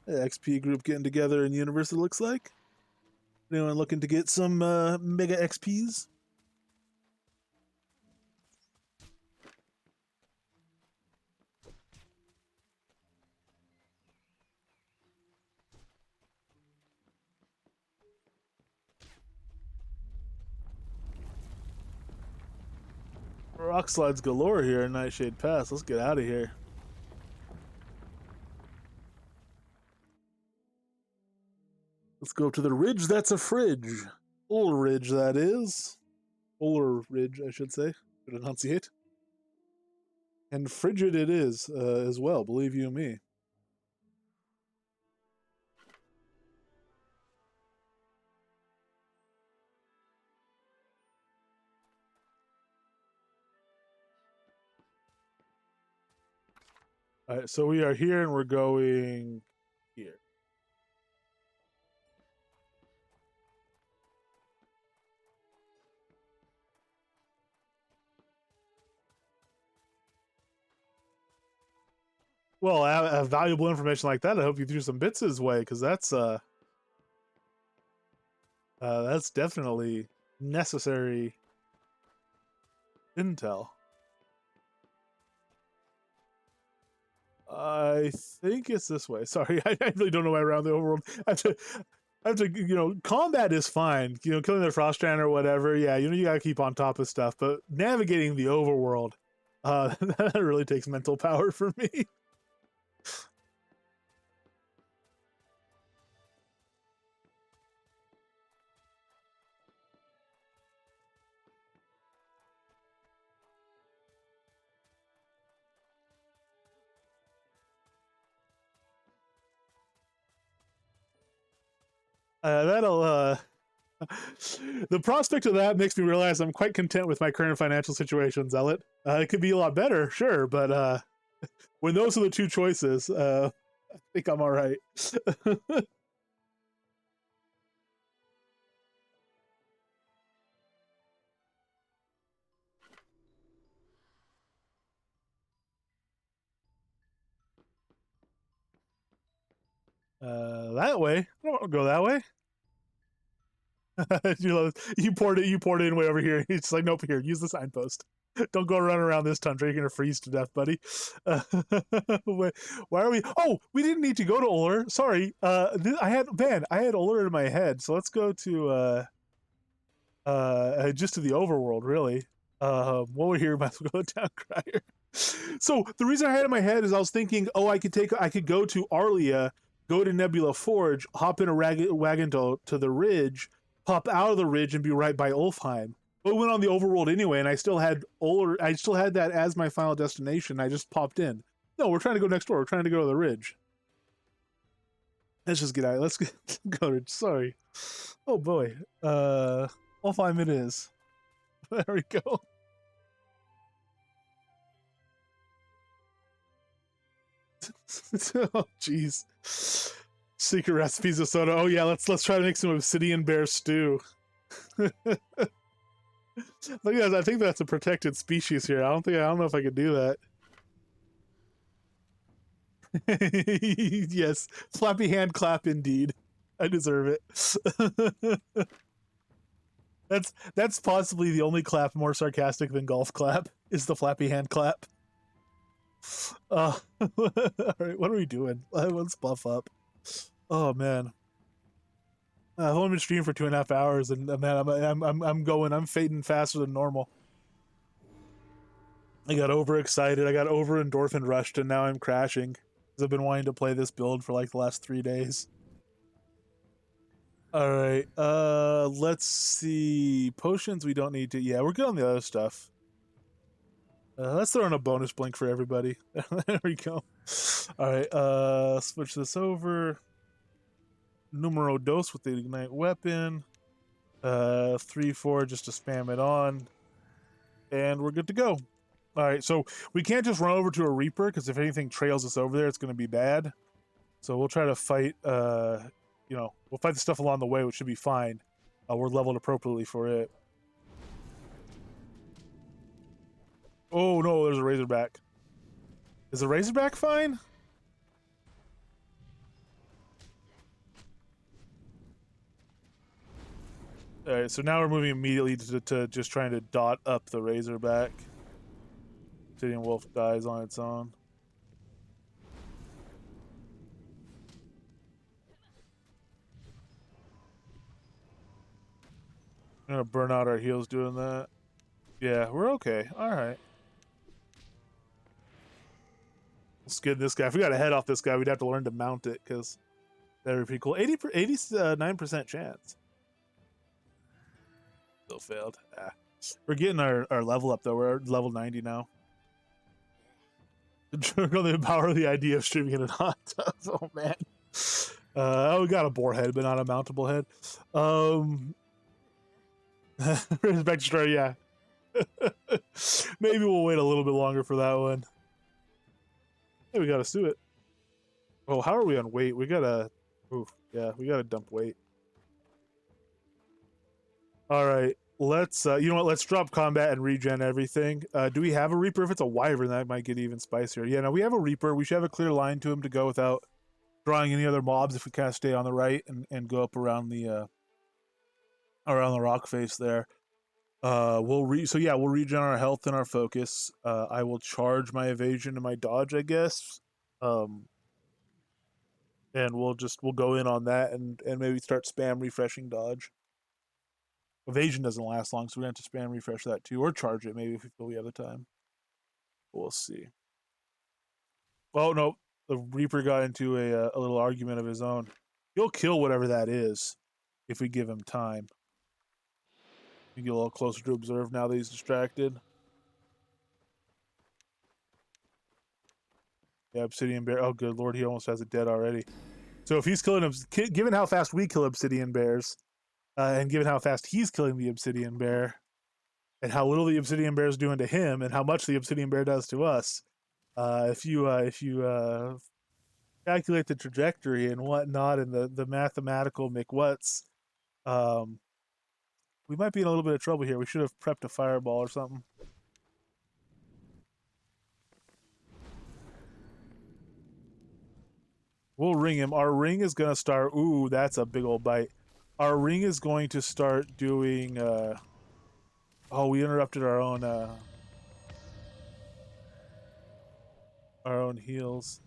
The XP group getting together in universe, it looks like. Anyone looking to get some mega XPs? Rock slides galore here in Nightshade Pass. Let's get out of here. Let's go up to the ridge that's a fridge. Old ridge, that is. Polar ridge, I should say. Should enunciate. And frigid it is as well, believe you me. All right, so we are here and we're going here. Well, valuable information like that, I hope you threw some bits his way, because that's That's definitely necessary intel. I think it's this way. Sorry, I really don't know my way around the overworld. I have to, combat is fine. Killing the frost giant or whatever. Yeah, you gotta keep on top of stuff. But navigating the overworld, that really takes mental power for me. That'll the prospect of that makes me realize I'm quite content with my current financial situation, Zealot. It could be a lot better, sure, but when those are the two choices, I think I'm all right. That way. I don't want to go that way. You poured it in way over here. It's like, nope, here, use the signpost. Don't go running around this tundra. You're gonna freeze to death, buddy. Why are we? Oh, we didn't need to go to Uller. Sorry. I had Uller in my head. So let's go to just to the overworld, really. While we're here, might as well go down Crier. So the reason I had it in my head is I was thinking, oh, I could go to Arlia, go to Nebula Forge, hop in a wagon to the ridge, pop out of the ridge, and be right by Ulfheim. But we went on the overworld anyway, and I still had that as my final destination. I just popped in. No, we're trying to go next door. We're trying to go to the ridge. Let's just get out. Let's go to. Sorry. Oh boy. Ulfheim it is. There we go. Oh jeez. Secret recipes of soda. Oh yeah, let's try to make some obsidian bear stew. Look at that. I think that's a protected species here. I don't know if I could do that. Yes, flappy hand clap indeed. I deserve it. That's possibly the only clap more sarcastic than golf clap is the flappy hand clap. All right, what are we doing? Let's buff up. Oh man, I've only been streaming for 2.5 hours, and man, I'm fading faster than normal. I got overexcited. I got over endorphin rushed, and now I'm crashing because I've been wanting to play this build for like the last 3 days. All right, let's see. Potions we don't need to. Yeah, we're good on the other stuff. Let's throw in a bonus blink for everybody. There we go. All right, switch this over. Numero dos with the ignite weapon. 3-4 just to spam it on. And we're good to go. All right, so we can't just run over to a Reaper because if anything trails us over there, it's going to be bad. So we'll try to fight, we'll fight the stuff along the way, which should be fine. We're leveled appropriately for it. Oh no, there's a Razorback. Is the Razorback fine? Alright, so now we're moving immediately to just trying to dot up the Razorback. Obsidian Wolf dies on its own. I'm gonna burn out our heals doing that. Yeah, we're okay. Alright. We'll skid this guy. If we got to head off this guy, we'd have to learn to mount it, because that would be pretty cool. 89% chance. Still failed. Ah. We're getting our level up, though. We're level 90 now. The power of the idea of streaming in a hot tub. Oh, man. We got a boar head, but not a mountable head. Back to start, yeah. Maybe we'll wait a little bit longer for that one. Hey, we gotta do it. Oh, how are we on weight? We gotta... Oof, yeah, we gotta dump weight. Alright, let's... you know what? Let's drop combat and regen everything. Do we have a Reaper? If it's a Wyvern, that might get even spicier. Yeah, no, we have a Reaper. We should have a clear line to him to go without drawing any other mobs if we kind of stay on the right and go up around the... around the rock face there. We'll regen our health and our focus. I will charge my evasion and my dodge, I guess. Um, and we'll go in on that and maybe start spam refreshing dodge. Evasion doesn't last long, so we're gonna have to spam refresh that too, or charge it maybe if we feel we have the time. But we'll see. Oh no, the Reaper got into a little argument of his own. He'll kill whatever that is if we give him time. We get a little closer to observe now that he's distracted. Yeah, Obsidian Bear. Oh, good lord, he almost has it dead already. So if he's killing him, given how fast we kill Obsidian Bears, and given how fast he's killing the Obsidian Bear, and how little the Obsidian Bear is doing to him, and how much the Obsidian Bear does to us, if you calculate the trajectory and whatnot, and the mathematical McWhats, we might be in a little bit of trouble here. We should have prepped a fireball or something. We'll ring him. Our ring is going to start... Ooh, that's a big old bite. Our ring is going to start doing... Oh, we interrupted our own heals.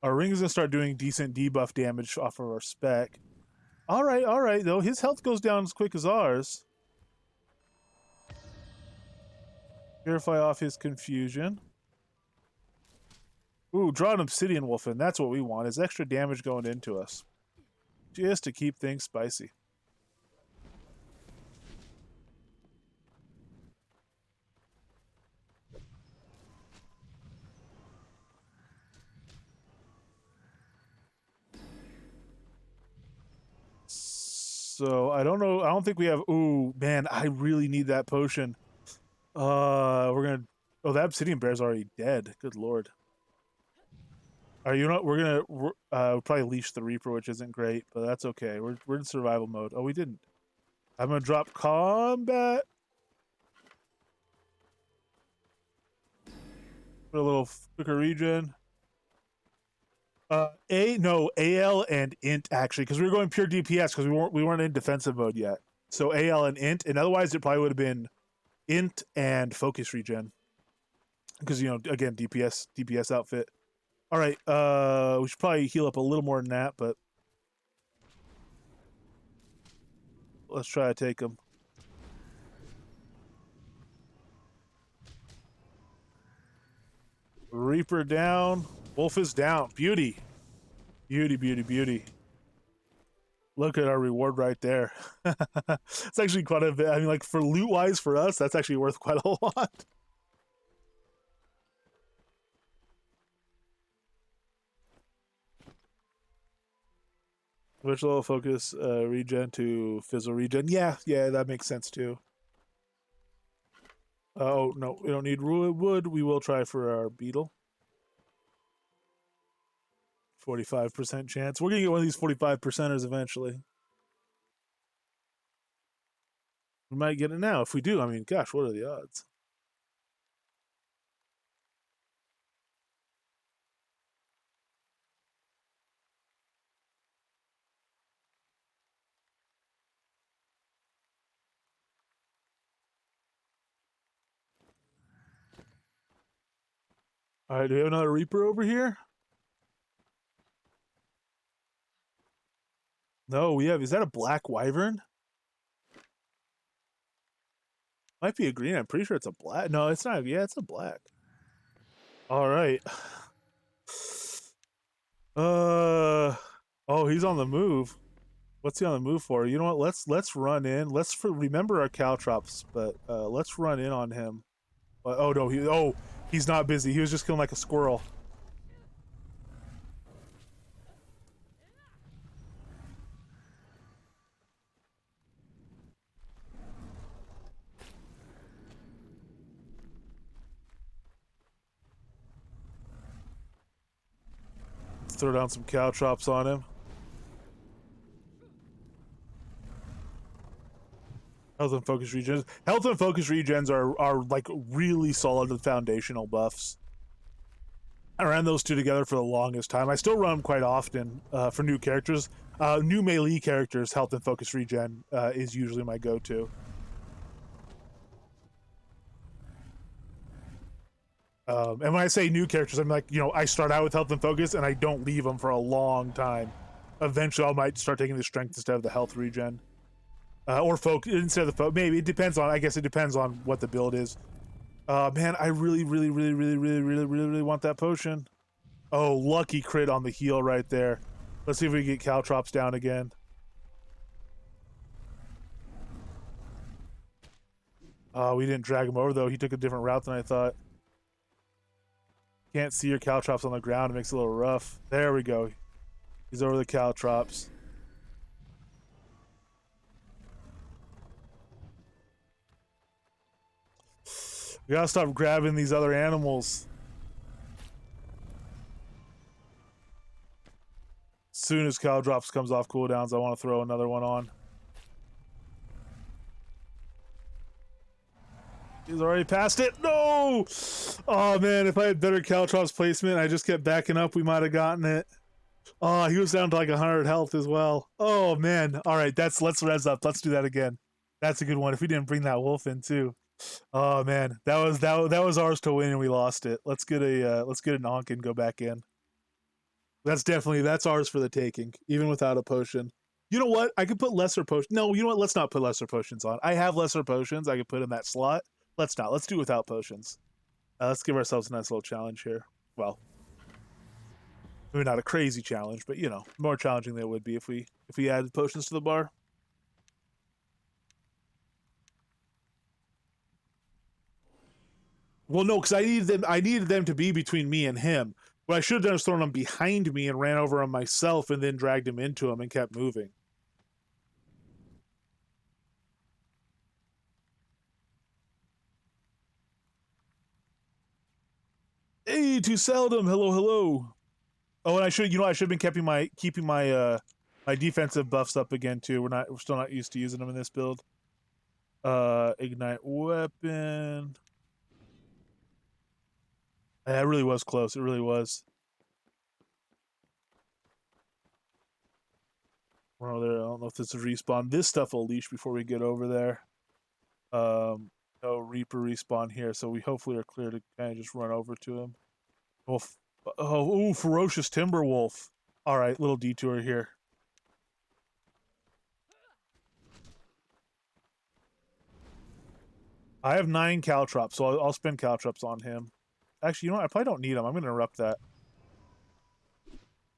Our ring is going to start doing decent debuff damage off of our spec. All right, though. His health goes down as quick as ours. Purify off his confusion. Ooh, draw an Obsidian Wolf in. That's what we want, is extra damage going into us. Just to keep things spicy. So, I don't know. I don't think we have... Ooh, man, I really need that potion. We're gonna... Oh, that Obsidian Bear's already dead. Good lord. Alright, you know what? We're gonna probably leash the Reaper, which isn't great, but that's okay. We're in survival mode. Oh, we didn't. I'm gonna drop combat. Put a little quicker regen. AL and int actually, because we were going pure DPS because we weren't in defensive mode yet. So AL and int, and otherwise it probably would have been int and focus regen. Because again, DPS outfit. All right, we should probably heal up a little more than that, but let's try to take him. Reaper down. Wolf is down. Beauty. Beauty. Look at our reward right there. It's actually quite a bit. I mean, like, for loot-wise for us, that's actually worth quite a lot. Which level focus regen to fizzle regen? Yeah, that makes sense too. Oh, no, we don't need wood. We will try for our beetle. 45% chance. We're going to get one of these 45%ers eventually. We might get it now. If we do, I mean, gosh, what are the odds? All right, do we have another Reaper over here? No, we have. Is that a black wyvern? Might be a green. I'm pretty sure it's a black. No, it's not. Yeah, it's a black. All right. Oh, he's on the move. What's he on the move for? You know what? Let's run in. Remember our caltrops, but let's run in on him. Oh no, he's not busy. He was just killing like a squirrel. Let's throw down some caltrops on him. Health and focus regens. Health and focus regens are like really solid foundational buffs. I ran those two together for the longest time. I still run them quite often for new characters. New melee characters, health and focus regen is usually my go-to. And when I say new characters, I'm like, I start out with health and focus, and I don't leave them for a long time. Eventually, I might start taking the strength instead of the health regen, or focus instead of the focus. Maybe it depends on. I guess it depends on what the build is. Man, I really, really, really, really, really, really, really, really want that potion. Oh, lucky crit on the heal right there. Let's see if we can get Caltrops down again. We didn't drag him over though. He took a different route than I thought. Can't see your Caltrops on the ground. It makes it a little rough. There we go. He's over the Caltrops. We gotta stop grabbing these other animals. As soon as Caltrops comes off cooldowns, I want to throw another one on. He's already past it. No! Oh man, if I had better Caltrops placement, I just kept backing up, we might have gotten it. Oh, he was down to like 100 health as well. Oh man. All right, let's res up. Let's do that again. That's a good one. If we didn't bring that wolf in too. Oh man, that was ours to win and we lost it. Let's get an Ankh and go back in. That's ours for the taking, even without a potion. You know what? I could put lesser potions. No, you know what? Let's not put lesser potions on. I have lesser potions I could put in that slot. Let's not. Let's do without potions. Let's give ourselves a nice little challenge here. Well, maybe not a crazy challenge, but more challenging than it would be if we added potions to the bar. Well, no, because I needed them to be between me and him. What I should have done was thrown them behind me and ran over him myself and then dragged him into him and kept moving. Hey, too seldom. Hello, hello. Oh, and I should have been keeping my my defensive buffs up again too. We're still not used to using them in this build. Ignite weapon. Yeah, it really was close. It really was. Oh, there. I don't know if this is respawn. This stuff will leash before we get over there. No Reaper respawn here, so we hopefully are clear to kind of just run over to him. Ooh, ferocious Timberwolf. All right, little detour here. I have 9 Caltrops, so I'll spend Caltrops on him. Actually, you know what? I probably don't need him. I'm going to interrupt that.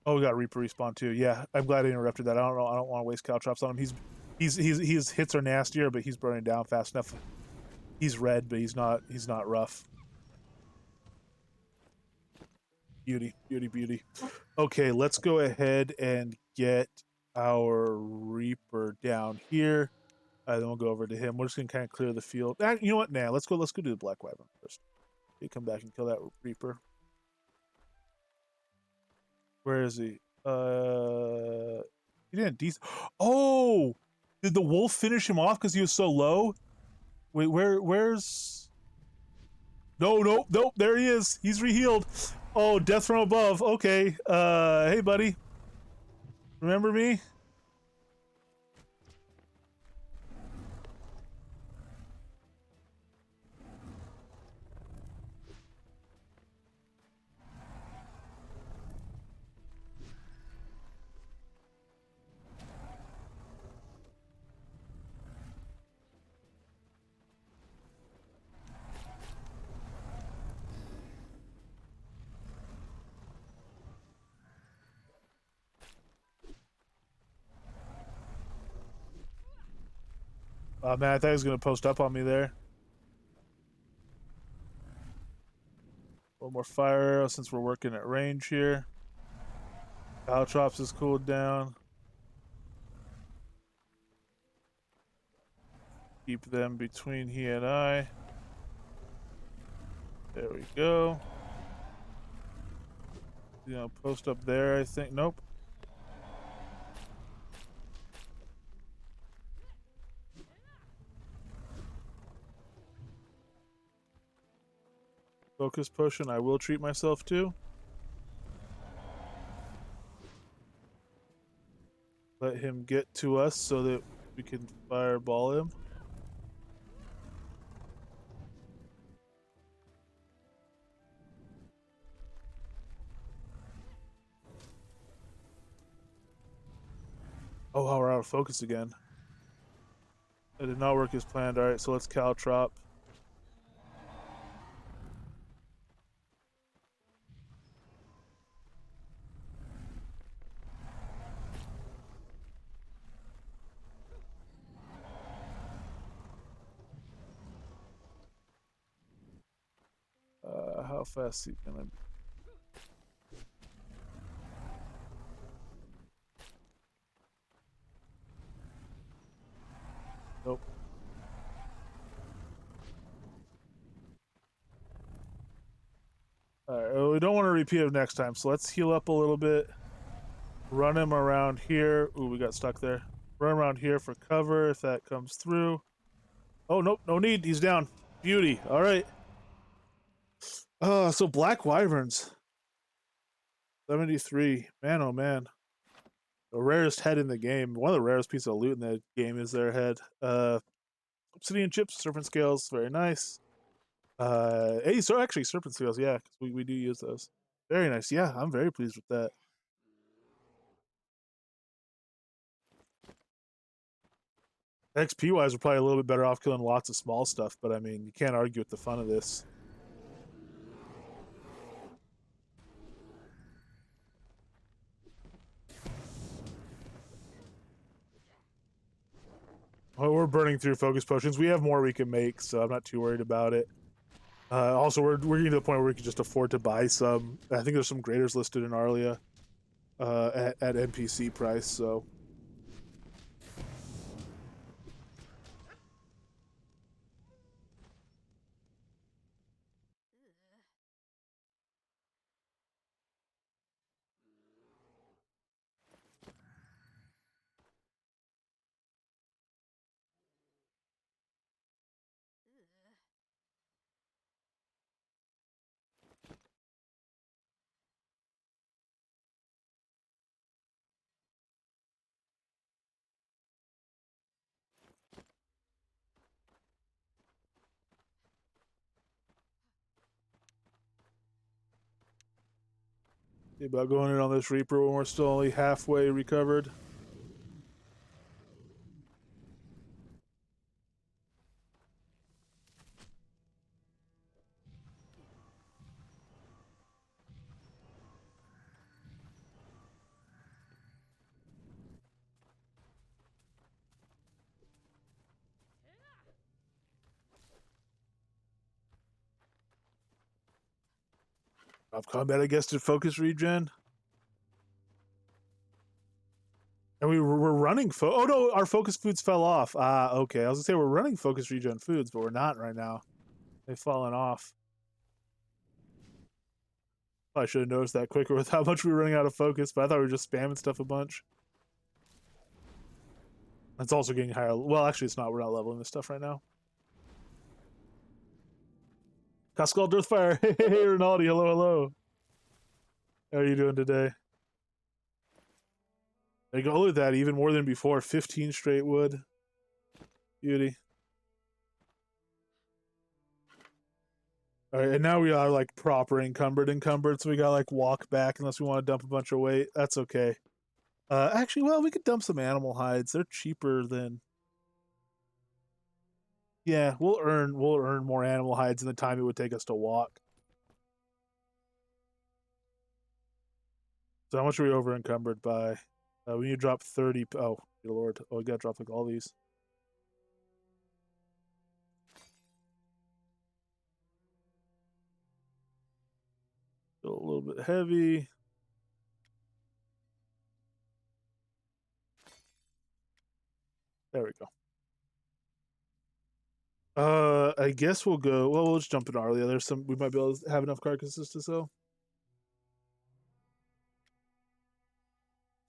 Oh, we got Reaper respawn too. Yeah, I'm glad I interrupted that. I don't know. I don't want to waste Caltrops on him. His hits are nastier, but he's burning down fast enough. He's red, but he's not rough. Beauty, beauty, beauty. Okay, let's go ahead and get our Reaper down here. Then we'll go over to him. We're just gonna kind of clear the field. You know what? Nah, let's go do the Black Wyvern first. Okay, come back and kill that Reaper. Where is he? He didn't Oh! Did the wolf finish him off because he was so low? Wait, where's... No, nope, nope, there he is. He's rehealed. Oh, death from above. Okay. Hey, buddy. Remember me? Oh, man, I thought he was going to post up on me there. One more fire arrow since we're working at range here. Caltrops is cooled down. Keep them between he and I. There we go. Post up there, I think. Nope. Focus potion, I will treat myself to. let him get to us so that we can fireball him. Oh, wow, we're out of focus again. That did not work as planned. All right, so let's caltrop. How fast is he gonna be? Nope. Alright, well, we don't want to repeat it next time, so let's heal up a little bit. Run him around here. Ooh, we got stuck there. Run around here for cover if that comes through. Oh, nope, no need. He's down. Beauty. Alright. So Black Wyverns. 73. Man, oh man. The rarest head in the game. One of the rarest pieces of loot in the game is their head. Obsidian chips, serpent scales, very nice. Hey, so actually serpent scales, yeah, because we do use those. Very nice. Yeah, I'm very pleased with that. XP wise, we're probably a little bit better off killing lots of small stuff, but I mean, you can't argue with the fun of this. Well, we're burning through focus potions. We have more we can make, so I'm not too worried about it. Also, we're getting to the point where we can just afford to buy some. I think there's some graders listed in Arlia at NPC price, so. See about going in on this Reaper when we're still only halfway recovered. Off combat, I guess, to focus regen. And we're running oh no, our focus foods fell off. Ah, okay. I was gonna say we're running focus regen foods, but we're not right now. They've fallen off. I should have noticed that quicker with how much we were running out of focus, but I thought we were just spamming stuff a bunch. It's also getting higher. Well, actually, it's not. We're not leveling this stuff right now. Cascal Earthfire. Hey, Rinaldi. Hello, hello. How are you doing today? There you go. Look at that. Even more than before. 15 straight wood. Beauty. All right, and now we are like proper encumbered, so we gotta like walk back unless we want to dump a bunch of weight. That's okay. Actually, well, we could dump some animal hides. They're cheaper than. Yeah, we'll earn more animal hides in the time it would take us to walk. So how much are we over encumbered by? We need to drop 30. Oh, good lord. Oh, we gotta drop like all these. Still a little bit heavy. There we go. I guess we'll go. Well, we'll just jump in Arlia. There's some. We might be able to have enough carcasses to sell.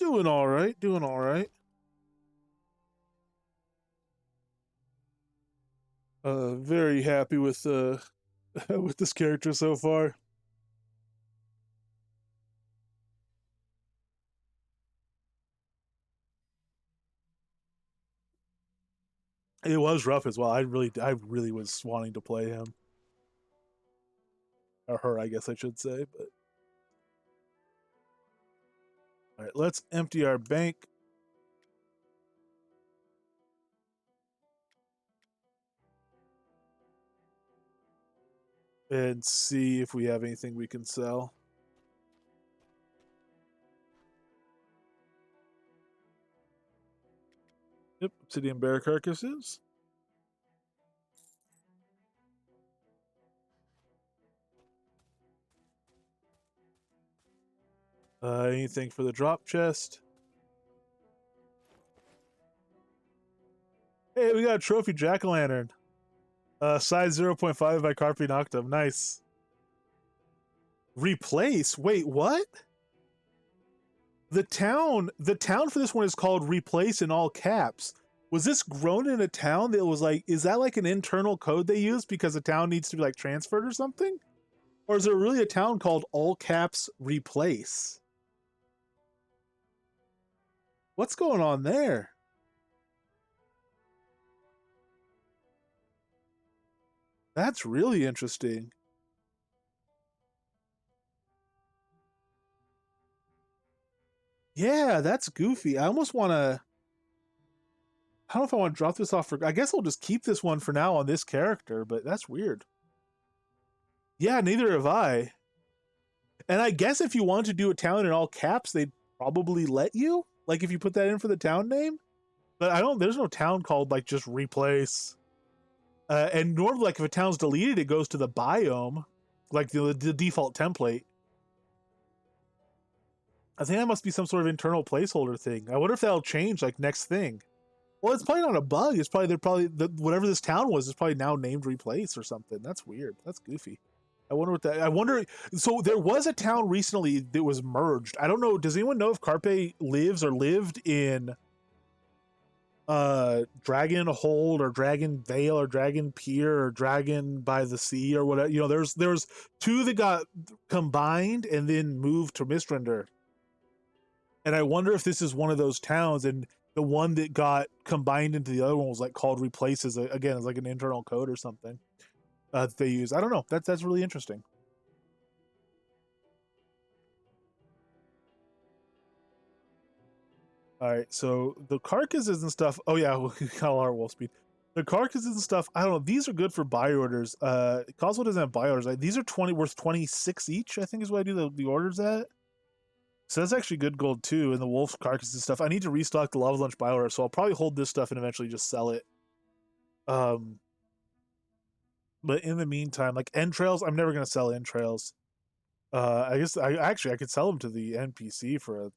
Doing all right. Doing all right. Very happy with with this character so far. It was rough as well. I really was wanting to play him. Or her, I guess I should say. But all right, let's empty our bank. And see if we have anything we can sell. Yep, obsidian bear carcasses. Anything for the drop chest? Hey, we got a trophy jack-o'-lantern. Size 0.5 by Carpe Noctum. Nice. Replace? Wait, what? The town for this one is called Replace in all caps. Was this grown in a town that was like, is that like an internal code they use because a town needs to be like transferred or something? Or is there really a town called all caps Replace? What's going on there? That's really interesting. Yeah, that's goofy. I almost want to. I don't know if I want to drop this off for. I guess I'll just keep this one for now on this character, but that's weird. Yeah, neither have I. And I guess if you want to do a town in all caps, they'd probably let you. Like if you put that in for the town name. But I don't. There's no town called like just Replace. And normally, like if a town's deleted, it goes to the biome, like the default template. I think that must be some sort of internal placeholder thing. I wonder if that'll change like next thing. Well, it's probably not a bug. It's probably whatever this town was is probably now named Replace or something. That's weird. That's goofy. I wonder what that. I wonder. So there was a town recently that was merged. I don't know. Does anyone know if Carpe lives or lived in Dragon Hold or Dragon Vale or Dragon Pier or Dragon by the Sea or whatever? You know, there's two that got combined and then moved to Mistrender. And I wonder if this is one of those towns, and the one that got combined into the other one was like called Replaces. Again, it's like an internal code or something that they use. I don't know. That's really interesting. All right, so the carcasses and stuff. Oh yeah, we got all our wolf speed. The carcasses and stuff. I don't know. These are good for buy orders. Cosmo doesn't have buy orders. These are worth 26 each. I think is what I do the orders at. So that's actually good gold too. And the wolf carcasses and stuff. I need to restock the lava lunch buy order, so I'll probably hold this stuff and eventually just sell it. But in the meantime, like entrails, I'm never gonna sell entrails. I guess I could sell them to the NPC for a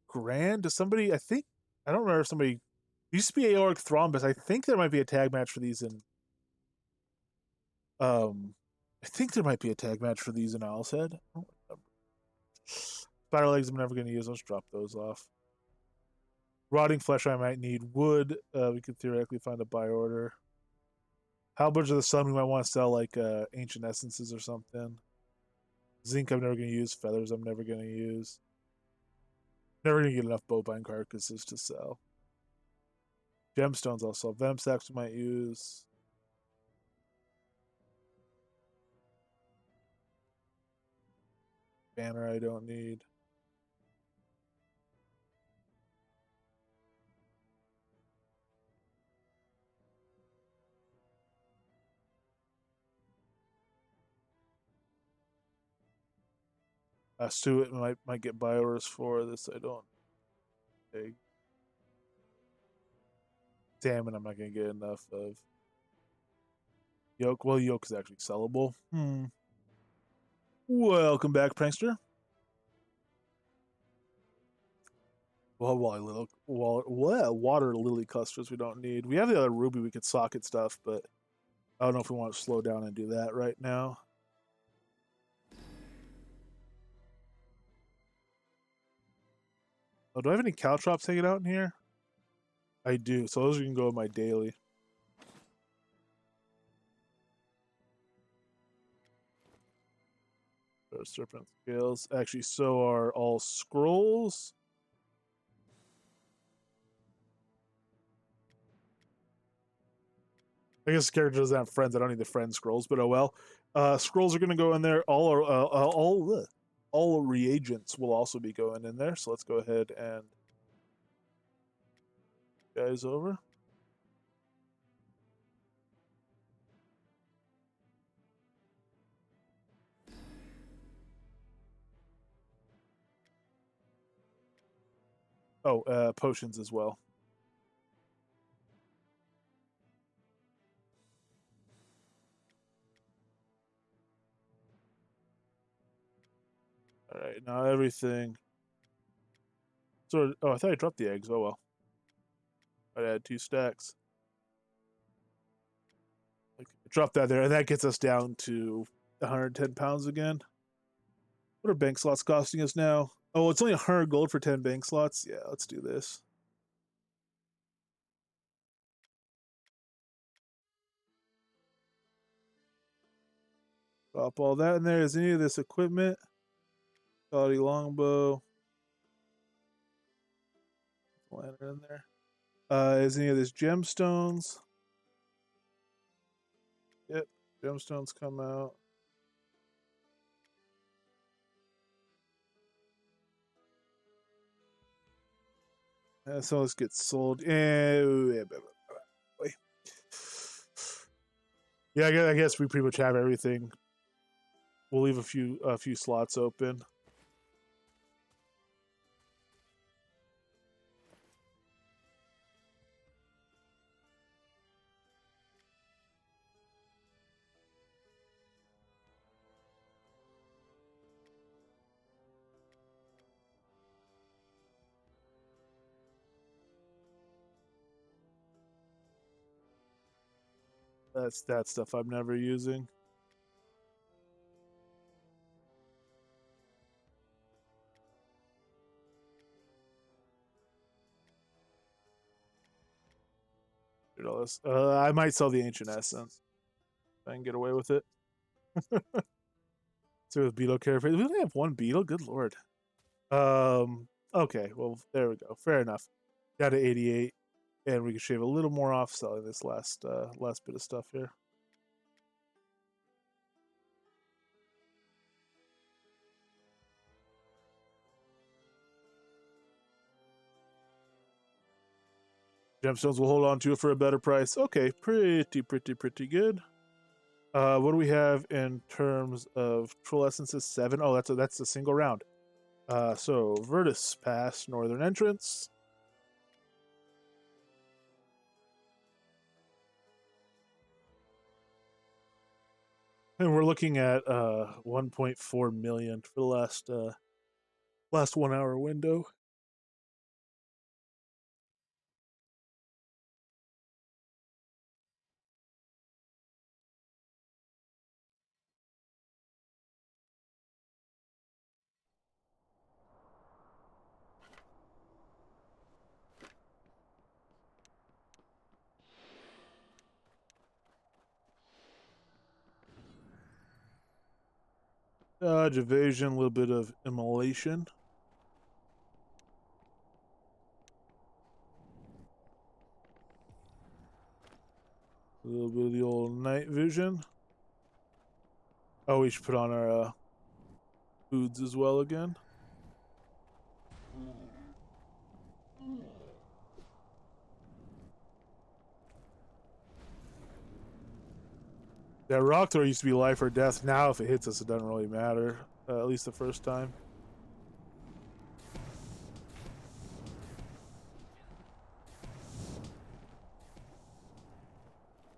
grand to somebody. I think I don't remember if somebody used to be aortic thrombus. I think there might be a tag match for these in. I think there might be a tag match for these in Owl's Head. Spider legs, I'm never gonna use. Let's drop those off. Rotting flesh, I might need. Wood, we could theoretically find a buy order. Halberds of the Sun, we might want to sell like ancient essences or something. Zinc, I'm never going to use. Feathers, I'm never going to use. Never going to get enough bovine carcasses to sell. Gemstones, I'll sell. Venom sacks, we might use. Banner, I don't need. Suet might get buy orders for this. I don't. Egg. Salmon, I'm not gonna get enough of. Yolk, well, yolk is actually sellable. Welcome back, prankster. Well, water lily clusters we don't need. We have the other ruby we could socket stuff, but I don't know if we want to slow down and do that right now. Oh, do I have any caltrops hanging out in here? I do, so those can go in my daily. Serpent scales. Actually, so are all scrolls. I guess the character doesn't have friends. I don't need the friend scrolls, but oh well. Scrolls are going to go in there. All reagents will also be going in there. So let's go ahead and guys over. Oh, potions as well. All right, now everything. So, oh, I thought I dropped the eggs. Oh well. I'd add 2 stacks. Drop that there, and that gets us down to 110 pounds again. What are bank slots costing us now? Oh, it's only 100 gold for 10 bank slots. Yeah, let's do this. Drop all that in there. Is any of this equipment? Quality longbow. Lantern in there. Is any of this gemstones? Yep, gemstones come out. So let's get sold. Yeah, I guess we pretty much have everything. We'll leave a few slots open. That's that stuff I'm never using. All this. I might sell the ancient essence. If I can get away with it. So with beetle carapace, we only have one beetle. Good lord. Okay. Well, there we go. Fair enough. Got to 88, and we can shave a little more off selling this last bit of stuff here. Gemstones will hold on to it for a better price. Okay, pretty good. What do we have in terms of troll essences? 7. Oh, that's a single round. So Virtus Pass, northern entrance. And we're looking at 1.4 million for the last 1 hour window. Dodge, evasion, a little bit of immolation. A little bit of the old night vision. Oh, we should put on our foods as well again. That rock throw used to be life or death. Now, if it hits us, it doesn't really matter. At least the first time.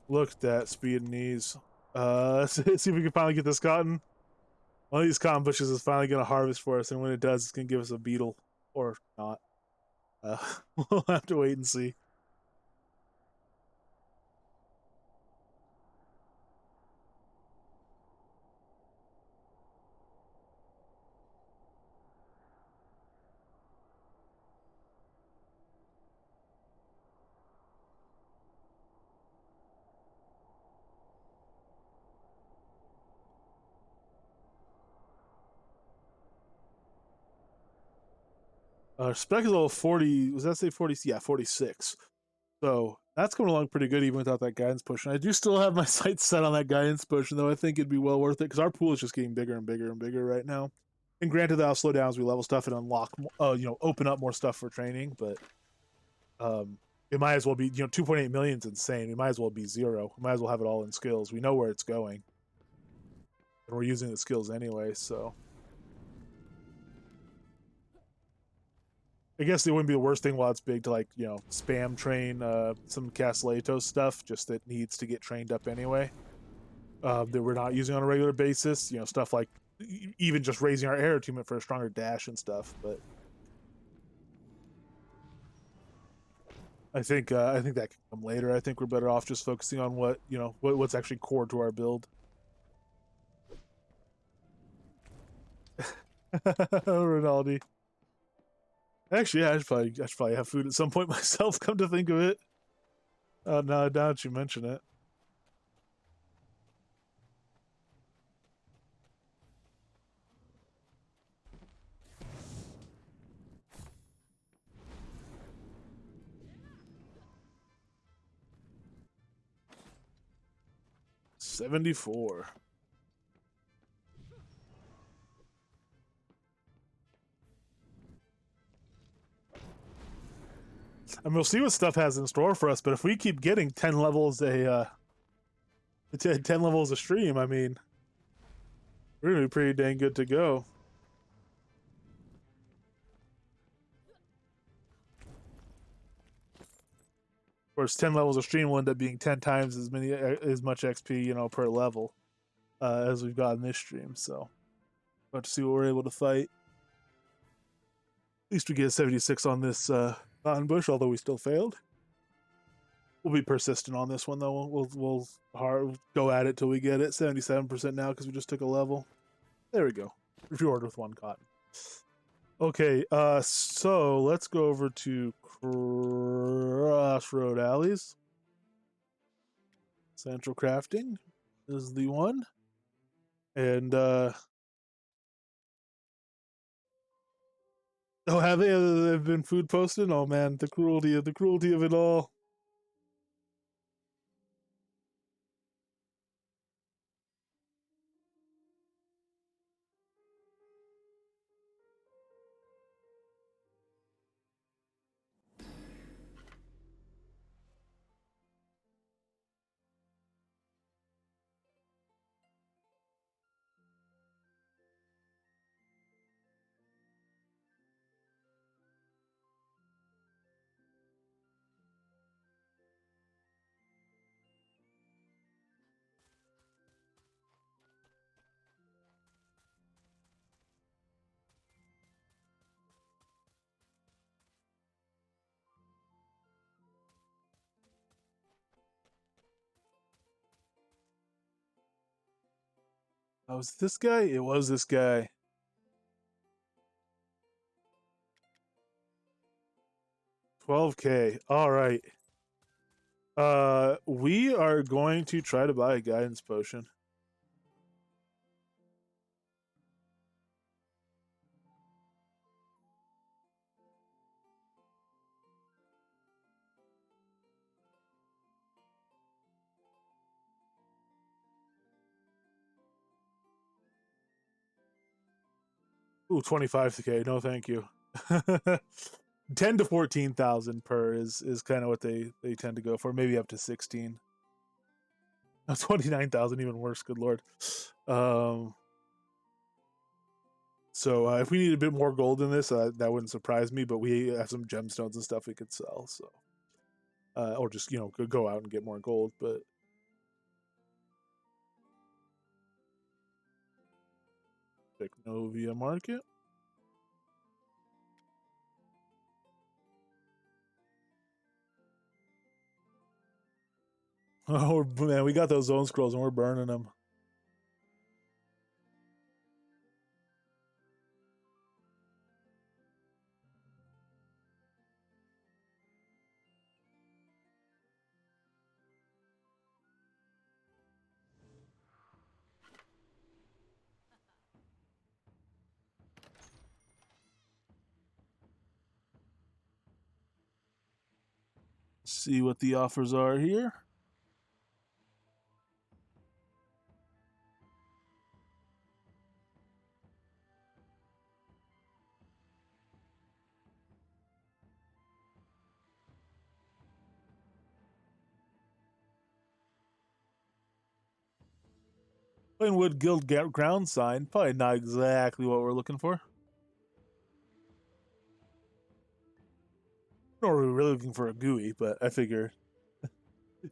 Look at that speed and ease. See if we can finally get this cotton. One of these cotton bushes is finally going to harvest for us, and when it does, it's going to give us a beetle. Or not. We'll have to wait and see. Spec is level 40. Was that say 40? Yeah, 46. So That's coming along pretty good even without that guidance potion. I do still have my sights set on that guidance potion, though. I think it'd be well worth it because our pool is just getting bigger and bigger and bigger right now. And granted, that'll slow down as we level stuff and unlock, open up more stuff for training. But it might as well be, 2.8 million is insane. It might as well be zero. We might as well have it all in skills. We know where it's going, and we're using the skills anyway. So I guess it wouldn't be the worst thing while it's big to spam train some Castellatos stuff just that needs to get trained up anyway. That we're not using on a regular basis. Stuff like even just raising our air attunement for a stronger dash and stuff. But I think that can come later. I think we're better off just focusing on what's actually core to our build. Ronaldo. Actually, yeah, I should probably have food at some point myself. Come to think of it, now that you mention it. $74. I mean, we'll see what stuff has in store for us, but if we keep getting 10 levels 10 levels a stream, I mean, we're gonna be pretty dang good to go. Of course, 10 levels a stream will end up being 10 times as much XP, per level, as we've got in this stream. So, about to see what we're able to fight. At least we get 76 on this cotton bush, although we still failed. We'll be persistent on this one though. We'll hard go at it till we get it. 77% now because we just took a level. There we go. Reward with 1 cotton. Okay, so let's go over to Crossroad Alleys. Central Crafting is the one. And oh, have they've been food posted? Oh man, the cruelty of it all. Oh, was this guy? It was this guy. $12K. All right. We are going to try to buy a guidance potion. Ooh, 25K. No, thank you. 10 to 14,000 per is kind of what they tend to go for. Maybe up to 16. 29,000, even worse. Good lord. So if we need a bit more gold in this, that wouldn't surprise me. But we have some gemstones and stuff we could sell. So, or just go out and get more gold. But Technovia Market. Oh man, we got those zone scrolls and we're burning them. see what the offers are here. Plainwood Guild ground sign, probably not exactly what we're looking for. Nor are we really looking for a GUI, but I figure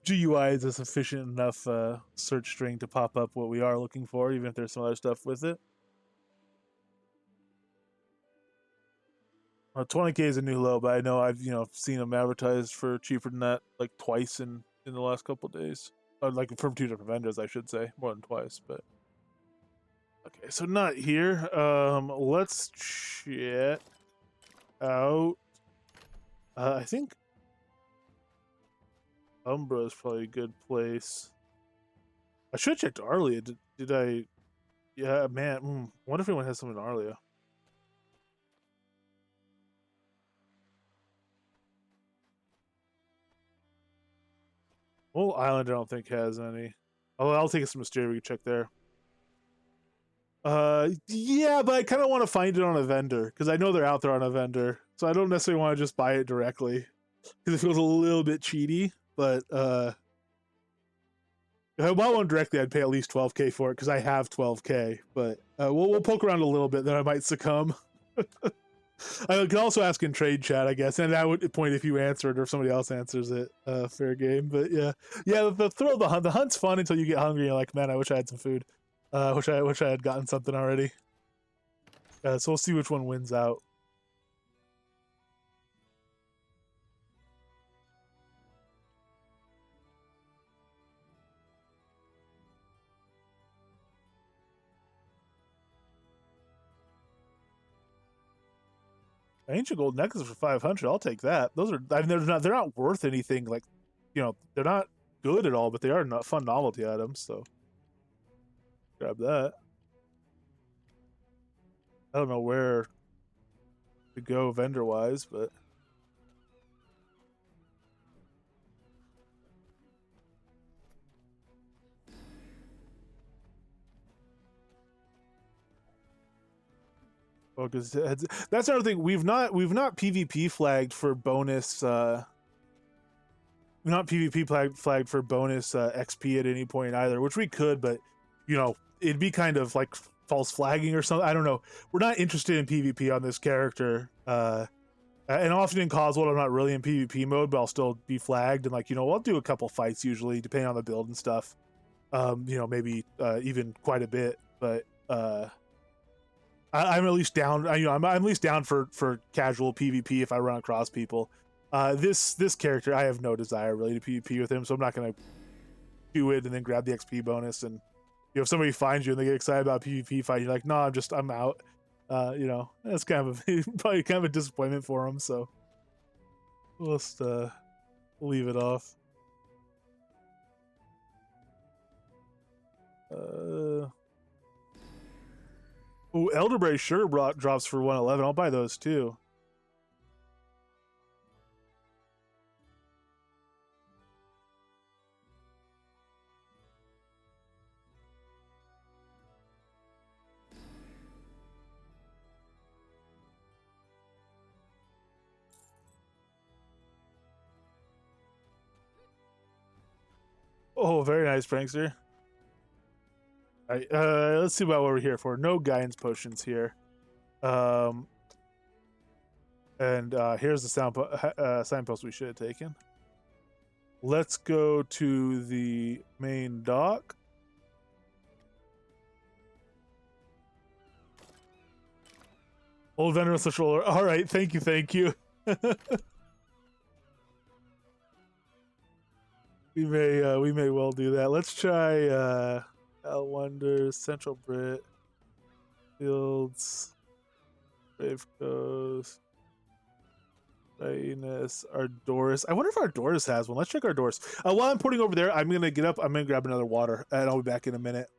GUI is a sufficient enough search string to pop up what we are looking for, even if there's some other stuff with it. 20k is a new low, but I know I've seen them advertised for cheaper than that like twice in the last couple of days. Like from 2 different vendors, I should say, more than twice. But okay, so not here. Let's check out. I think Umbra is probably a good place. I should have checked Arlia. Did I? Yeah, man. Wonder if anyone has something in Arlia. Well, Island I don't think has any. Oh, I'll take some Mysteria. We can check there. Yeah, but I kind of want to find it on a vendor because I know they're out there on a vendor, so I don't necessarily want to just buy it directly because it feels a little bit cheaty. But if I bought one directly, I'd pay at least 12k for it because I have 12k. But we'll poke around a little bit, then I might succumb. I can also ask in trade chat, I guess, and that would point if you answer it or if somebody else answers it. Fair game, but yeah. The thrill of the hunt. The hunt's fun until you get hungry. And you're like, man, I wish I had some food. Wish I had gotten something already. So we'll see which one wins out. Ancient gold necklace for 500. I'll take that. Those are. I mean, they're not worth anything. Like, they're not good at all, but they are not fun novelty items. So grab that. I don't know where to go vendor wise, but focus. That's another thing. We've not PvP flagged for bonus. Not PvP flagged for bonus XP at any point either, which we could, but it'd be kind of like false flagging or something. I don't know. We're not interested in PvP on this character. And often in Cosworld, I'm not really in PvP mode, but I'll still be flagged. And I'll do a couple fights usually, depending on the build and stuff. Maybe even quite a bit. But I'm at least down. I'm at least down for casual PvP if I run across people. This character, I have no desire really to PvP with him, so I'm not gonna do it and then grab the XP bonus. And if somebody finds you and they get excited about PvP fight, you're like, no, I'm out. That's kind of probably kind of a disappointment for him. So we'll just leave it off. Oh, elderberry sugar drops for 111. I'll buy those too. Oh, very nice, prankster. All right, let's see about what we're here for. No guidance potions here. And here's the signpost we should have taken. Let's go to the main dock. Old venerable controller. All right, thank you. we may well do that. Let's try Al Wonders, Central Brit, Fields, Brave Coast, Readiness, Ardoris. I wonder if Ardoris has one. Let's check Ardoris. While I'm putting over there, I'm gonna get up. I'm gonna grab another water, and I'll be back in a minute.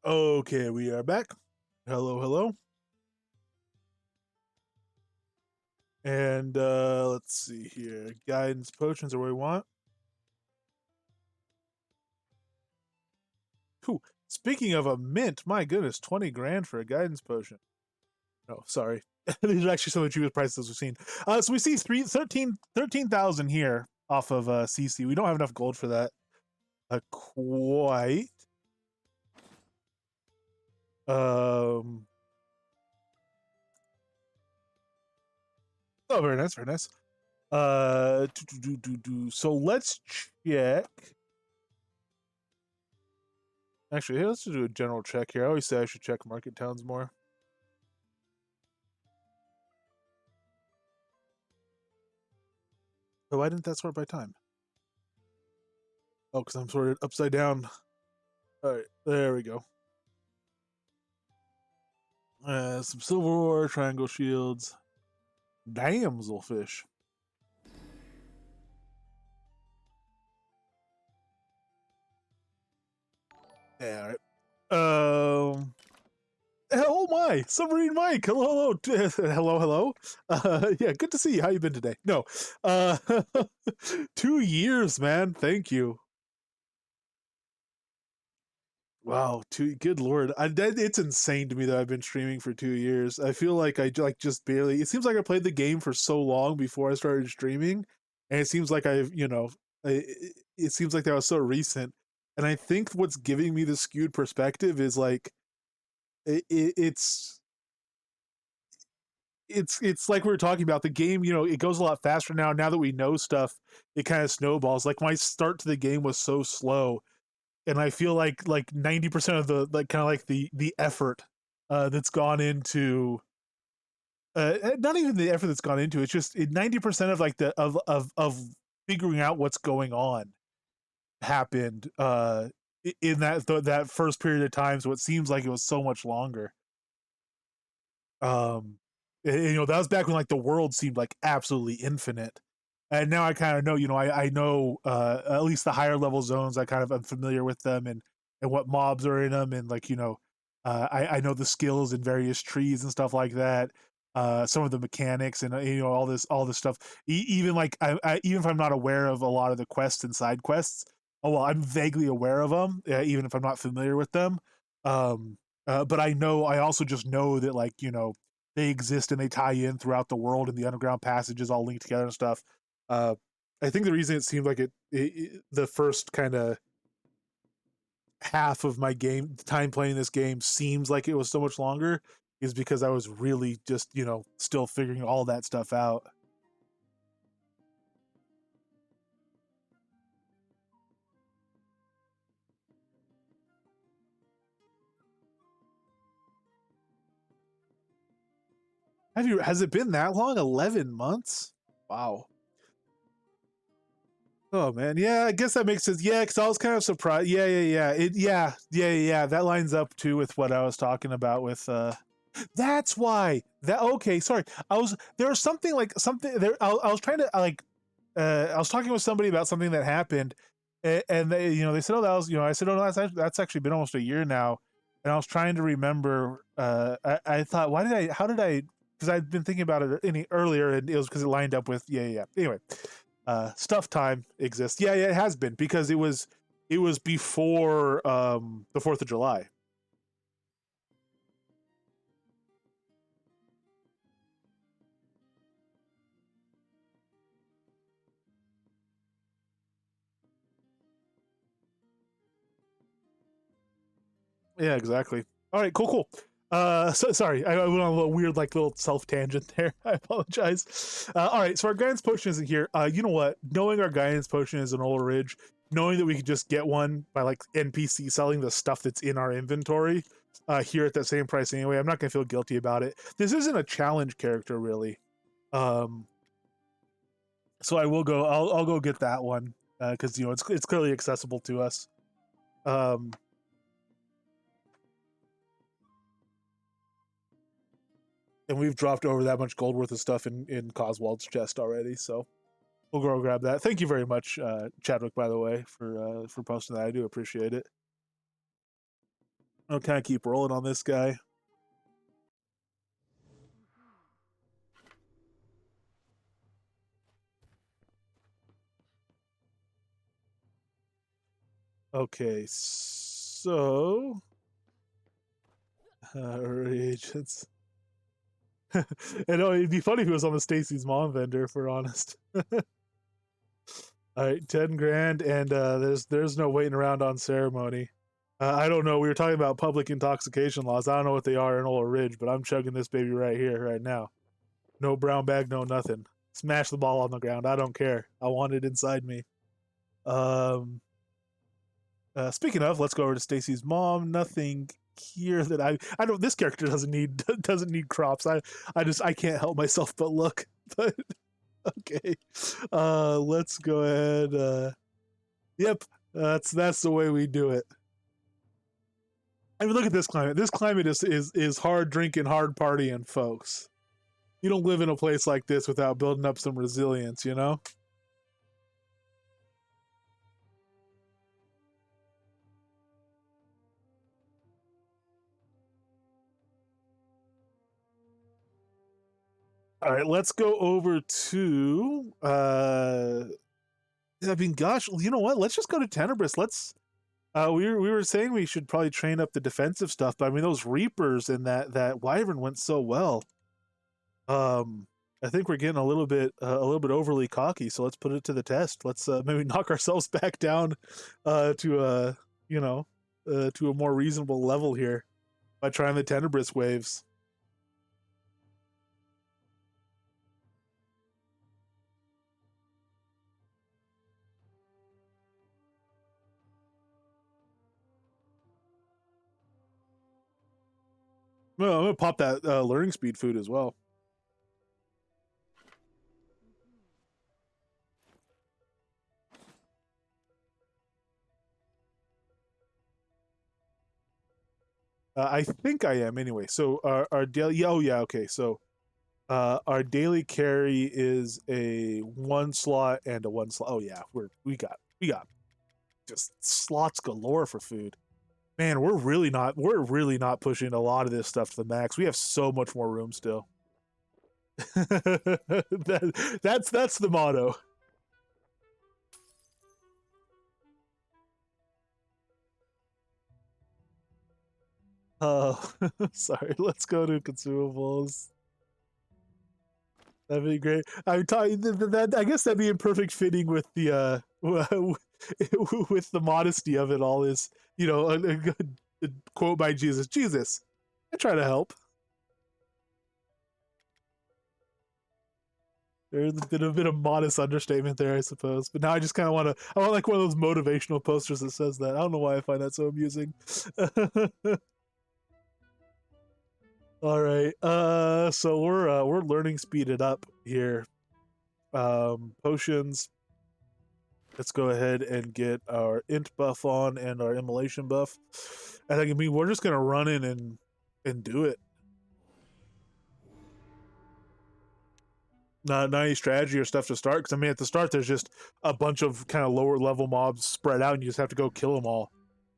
Okay, we are back. Hello, hello. And let's see here. Guidance potions are what we want. Ooh, speaking of a mint, my goodness, 20 grand for a guidance potion. No, sorry. These are actually some of the cheapest prices we've seen. So we see 13,000 here off of CC. We don't have enough gold for that. Quite. Um. Oh, very nice, very nice. So let's check. Actually, hey, let's just do a general check here. I always say I should check market towns more. Oh, why didn't that sort by time? Oh, because I'm sorted upside down. All right, there we go. Some silver ore, triangle shields, damselfish. Yeah, all right. Oh my, Submarine Mike. Hello, hello, hello, hello. Yeah, good to see you. How you been today? No, uh, 2 years, man. Thank you. Wow, good lord. It's insane to me that I've been streaming for 2 years. I feel like I like just barely. It seems like I played the game for so long before I started streaming, and it seems like it seems like that was so recent. And I think what's giving me the skewed perspective is like it's it's like we were talking about the game. It goes a lot faster now. Now that we know stuff, it kind of snowballs. Like my start to the game was so slow, and I feel like 90% of the like kind of like the effort that's gone into not even the effort that's gone into it's just 90% of like the of figuring out what's going on happened in that first period of time, so it seems like it was so much longer. um that was back when like the world seemed like absolutely infinite, and now I kind of know, I know at least the higher level zones. I kind of am familiar with them, and what mobs are in them, and like I know the skills in various trees and stuff like that. Some of the mechanics, and all this stuff. Even like even if I'm not aware of a lot of the quests and side quests, oh well, I'm vaguely aware of them, even if I'm not familiar with them. um but I also just know that, like, they exist and they tie in throughout the world, and the underground passages all linked together and stuff. uh I think the reason it seemed like the first kind of half of my game time playing this game seems like it was so much longer is because I was really just, still figuring all that stuff out. Has it been that long? 11 months? Wow. Oh man, yeah, I guess that makes sense. Yeah, because I was kind of surprised. Yeah. That lines up too with what I was talking about with. That's why. That okay. Sorry, there was something there. I was trying to like. I was talking with somebody about something that happened, and they said, oh, that was, I said, oh, no, that's actually been almost a year now, and I was trying to remember. I thought, how did I? Because I'd been thinking about it earlier, and it was because it lined up with yeah. Anyway, stuff time exists. Yeah, it has been, because it was before the 4th of July. Yeah, exactly. All right, cool. So sorry, I went on a little weird, like, little self tangent there. I apologize. All right, so our guidance potion isn't here. You know what? Knowing our guidance potion is an old ridge, knowing that we could just get one by like NPC selling the stuff that's in our inventory here at that same price anyway, I'm not gonna feel guilty about it. This isn't a challenge character really, um, so I will go. I'll go get that one because it's clearly accessible to us. Um, and we've dropped over that much gold worth of stuff in Coswald's chest already, so we'll go grab that. Thank you very much, Chadwick, by the way, for posting that. I do appreciate it. I'll kind of keep rolling on this guy. Okay, so reagents. And it'd be funny if it was on the Stacy's mom vendor, if we're honest. All right, 10 grand, and there's no waiting around on ceremony. I don't know. We were talking about public intoxication laws. I don't know what they are in Ola Ridge, but I'm chugging this baby right here, right now. No brown bag, no nothing. Smash the ball on the ground. I don't care. I want it inside me. Um, Speaking of, let's go over to Stacy's mom. Nothing here that I don't. This character doesn't need doesn't need crops. I can't help myself but look. But okay, let's go ahead. Yep, that's the way we do it. I mean, look at this climate. This climate is hard drinking, hard partying, folks. You don't live in a place like this without building up some resilience, you know? All right, let's go over to I mean, gosh, you know what? Let's just go to Tenebris. Let's we were saying we should probably train up the defensive stuff, but I mean those Reapers and that Wyvern went so well. I think we're getting a little bit overly cocky, so let's put it to the test. Let's maybe knock ourselves back down to you know to a more reasonable level here by trying the Tenebris waves. Well, I'm gonna pop that learning speed food as well. I think I am anyway. So our daily, yeah, oh yeah, okay. So our daily carry is a 1 slot and a 1 slot. Oh yeah, we got just slots galore for food. Man, we're really not pushing a lot of this stuff to the max. We have so much more room still. That's the motto. Oh, sorry. Let's go to consumables. That'd be great. I'm talking that. I guess that'd be in perfect fitting with the with the modesty of it all. Is a good quote by Jesus. Jesus, I try to help. There's a bit of modest understatement there, I suppose. But now I just kind of I want like one of those motivational posters that says that. I don't know why I find that so amusing. All right. So we're learning speeded up here. Potions. Let's go ahead and get our int buff on and our immolation buff. And I mean, we're just gonna run in and do it. Not any strategy or stuff to start, because I mean, at the start there's just a bunch of kind of lower level mobs spread out, and you just have to go kill them all.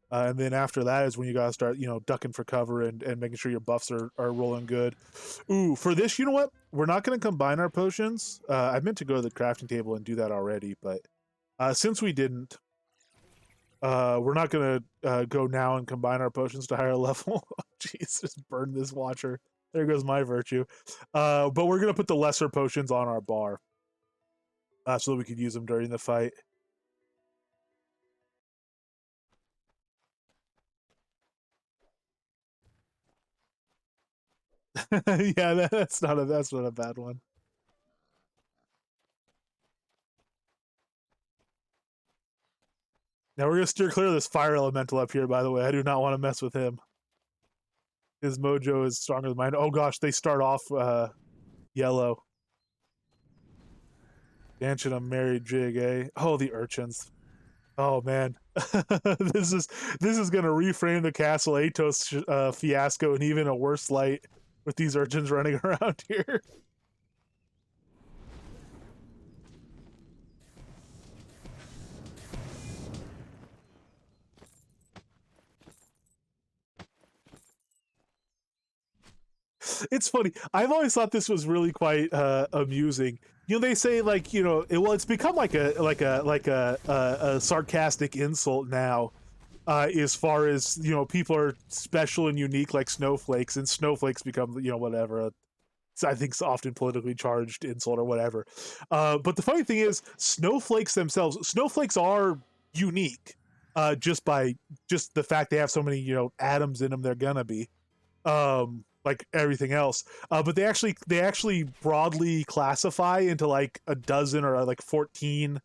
And then after that is when you gotta start, ducking for cover and making sure your buffs are rolling good. Ooh, for this, you know what? We're not gonna combine our potions. I meant to go to the crafting table and do that already, but since we didn't, we're not gonna go now and combine our potions to higher level. Jeez, just burn this watcher. There goes my virtue. But we're gonna put the lesser potions on our bar, so that we could use them during the fight. Yeah, that's not a bad one. Now we're gonna steer clear of this fire elemental up here. By the way, I do not want to mess with him. His mojo is stronger than mine. Oh gosh, they start off yellow. Dancing a merry jig, eh? Oh, the urchins. Oh man, this is gonna reframe the Castle Atos fiasco in even a worse light with these urchins running around here. It's funny. I've always thought this was really quite amusing. You know, they say like, you know, it's become like a sarcastic insult now, as far as, you know, people are special and unique like snowflakes, and snowflakes become, you know, whatever. I think it's often politically charged insult or whatever. But the funny thing is, snowflakes are unique, just by just the fact they have so many, you know, atoms in them. They're gonna be. Like everything else, but they actually broadly classify into like a dozen or like 14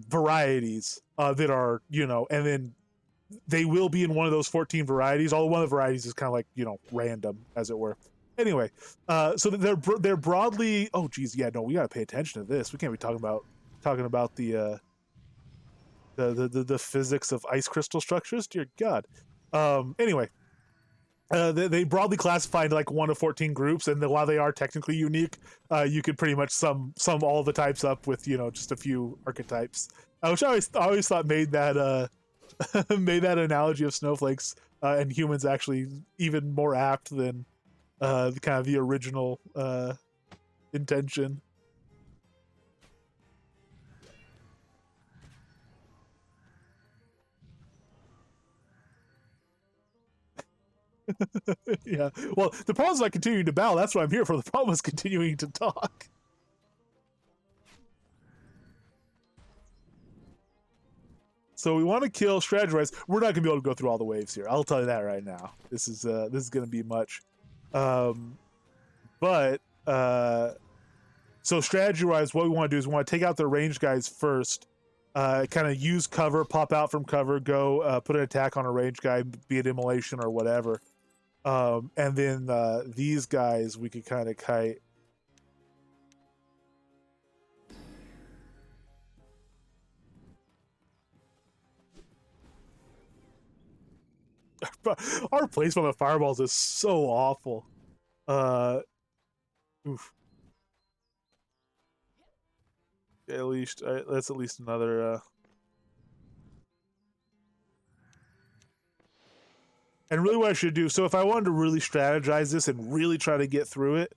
varieties that are, you know, and then they will be in one of those 14 varieties, although one of the varieties is kind of like, you know, random, as it were. Anyway, so they're broadly, oh geez, yeah, no, we gotta pay attention to this. We can't be talking about the physics of ice crystal structures, dear god. Anyway, they broadly classify into like 1 of 14 groups, and while they are technically unique, you could pretty much sum all the types up with, you know, just a few archetypes, which I always thought made that made that analogy of snowflakes and humans actually even more apt than kind of the original intention. Yeah. Well, the problem is not continuing to battle. That's what I'm here for. The problem is continuing to talk. So we want to kill strategy-wise. We're not gonna be able to go through all the waves here. I'll tell you that right now. This is gonna be much. But so strategy-wise, what we want to do is we want to take out the ranged guys first. Kind of use cover, pop out from cover, go put an attack on a ranged guy, be it immolation or whatever. And then these guys we could kind of kite. Our placement of fireballs is so awful. Oof. Yeah, at least that's at least another. And really, what I should do. So if I wanted to really strategize this and really try to get through it,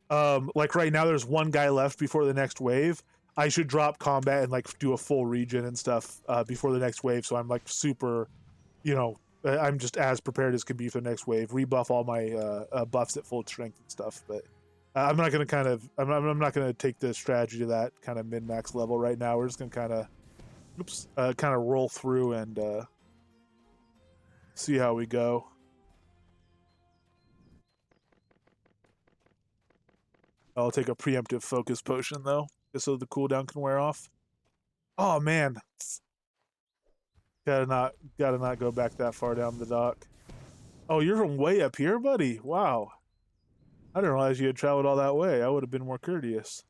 like right now, there's one guy left before the next wave. I should drop combat and like do a full regen and stuff before the next wave. So I'm like super, you know, I'm just as prepared as can be for the next wave. Rebuff all my buffs at full strength and stuff. But I'm not gonna I'm not gonna take the strategy to that kind of min-max level right now. We're just gonna kind of roll through and see how we go. I'll take a preemptive focus potion though, just so the cooldown can wear off. Oh man, gotta not go back that far down the dock. Oh, you're from way up here, buddy. Wow, I didn't realize you had traveled all that way. I would have been more courteous.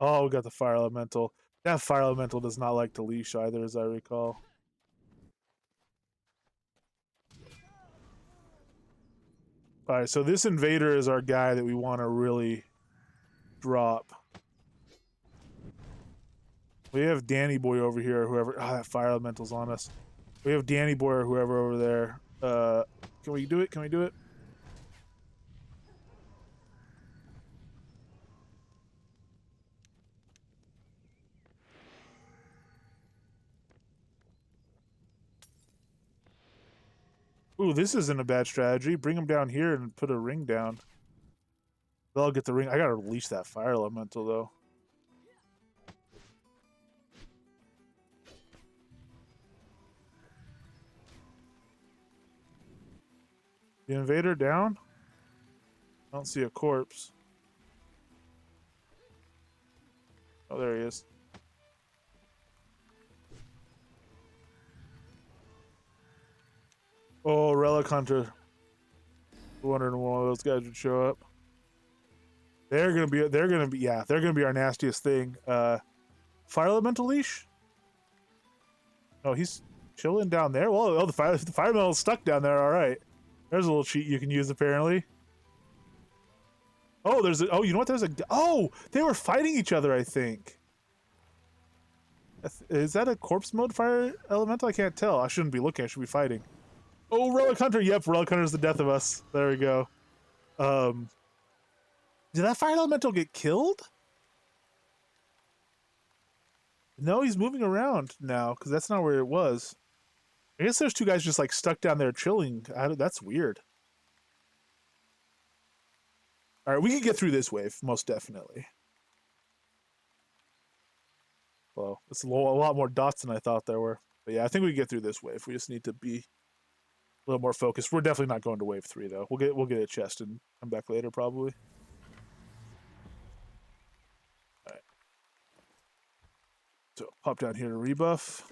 Oh, we got the fire elemental. That fire elemental does not like to leash either, as I recall. Alright, so this invader is our guy that we want to really drop. We have Danny Boy over here, or whoever. Ah, that fire elemental's on us. We have Danny Boy or whoever over there. Can we do it? Can we do it? Ooh, this isn't a bad strategy. Bring him down here and put a ring down. They'll get the ring. I gotta release that fire elemental though. The invader down? I don't see a corpse. Oh, there he is. Oh, Relic Hunter. Wondering when one of those guys would show up. They're gonna be our nastiest thing. Fire elemental leash? Oh, he's chilling down there. Well, oh, the fire elemental's stuck down there. All right, there's a little cheat you can use apparently. Oh, you know what? Oh, they were fighting each other. I think. Is that a corpse mode fire elemental? I can't tell. I shouldn't be looking. I should be fighting. Oh, Relic Hunter. Yep, Relic Hunter is the death of us. There we go. Did that fire elemental get killed? No, he's moving around now because that's not where it was. I guess there's two guys just like stuck down there chilling. That's weird. All right, we can get through this wave most definitely. Well, it's a lot more dots than I thought there were. But yeah, I think we can get through this wave. We just need to be a little more focused. We're definitely not going to wave 3 though. We'll get a chest and come back later probably. All right. So pop down here to rebuff.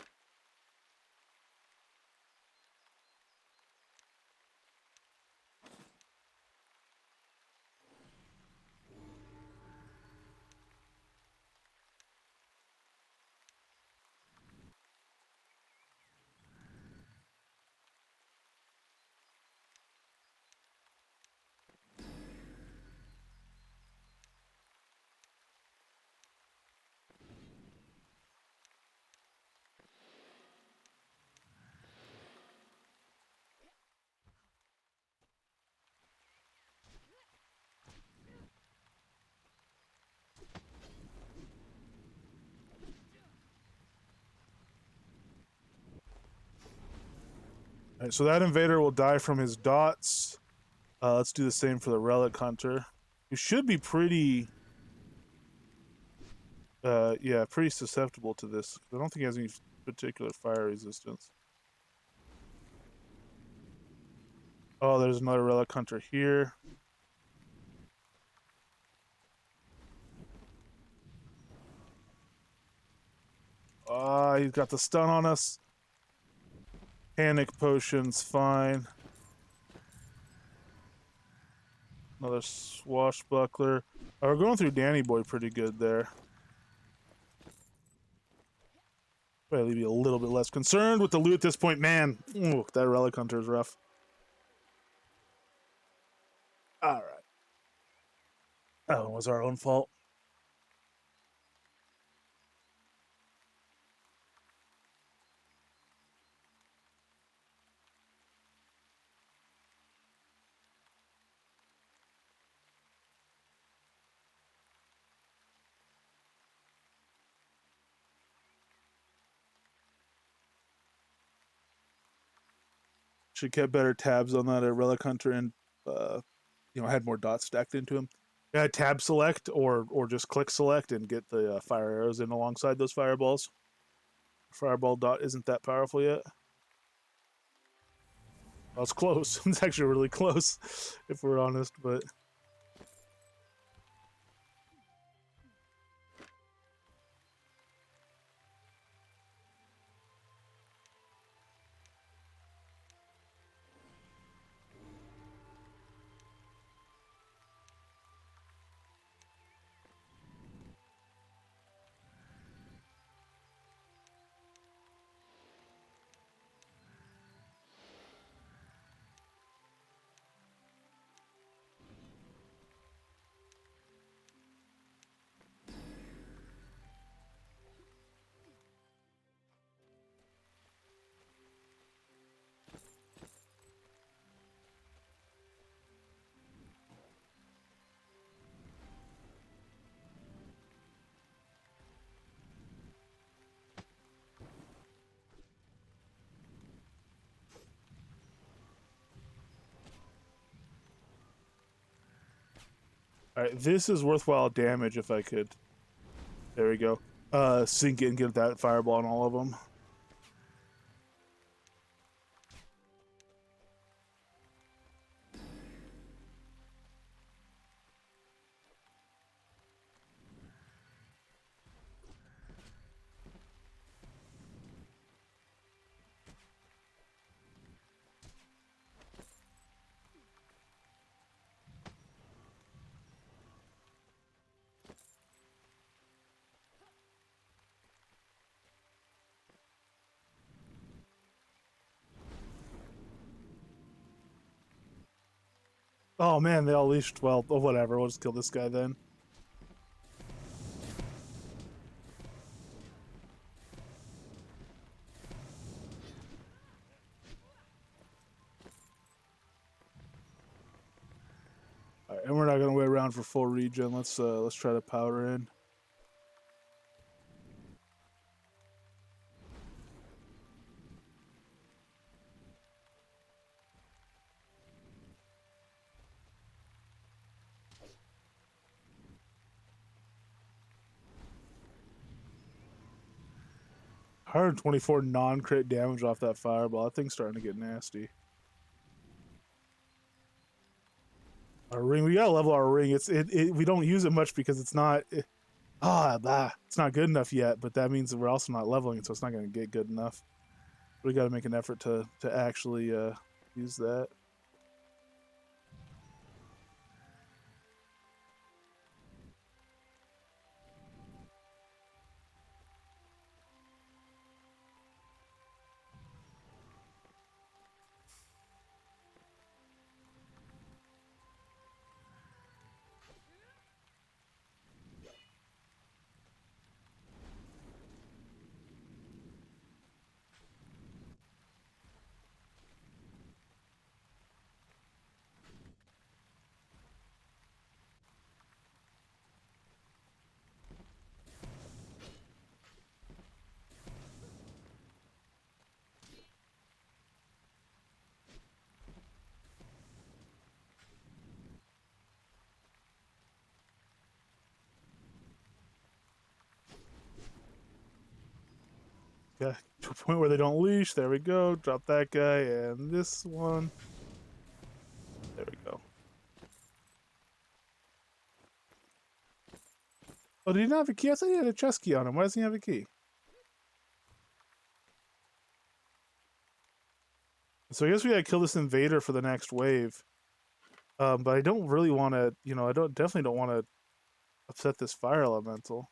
All right, so that invader will die from his dots. Let's do the same for the Relic Hunter. He should be pretty, yeah, pretty susceptible to this. I don't think he has any particular fire resistance. Oh, there's another Relic Hunter here. Ah, he's got the stun on us. Panic potions, fine. Another swashbuckler. Oh, we're going through Danny Boy pretty good there. Probably leave you a little bit less concerned with the loot at this point. Man, ooh, that Relic Hunter is rough. All right. That one was our own fault. Should kept better tabs on that Relic Hunter and had more dots stacked into him. Yeah, tab select or just click select and get the fire arrows in alongside those fireballs. Fireball dot isn't that powerful yet. Well, it's close. It's actually really close, if we're honest, but. Alright, this is worthwhile damage if I could. There we go. Sink it and get that fireball on all of them. Oh man, they all leashed. Well, whatever. We'll just kill this guy then. going for full regen. Let's try to powder in. $124 non-crit damage off that fireball. That thing's starting to get nasty. Our ring, we gotta level our ring. We don't use it much because it's not it's not good enough yet. But that means that we're also not leveling it, so it's not gonna get good enough. We gotta make an effort to actually use that. Yeah, to a point where they don't leash. There we go. Drop that guy and this one. There we go. Oh, did he not have a key? I thought he had a chest key on him. Why doesn't he have a key? So I guess we gotta kill this invader for the next wave. But I don't really want to, definitely don't want to upset this fire elemental.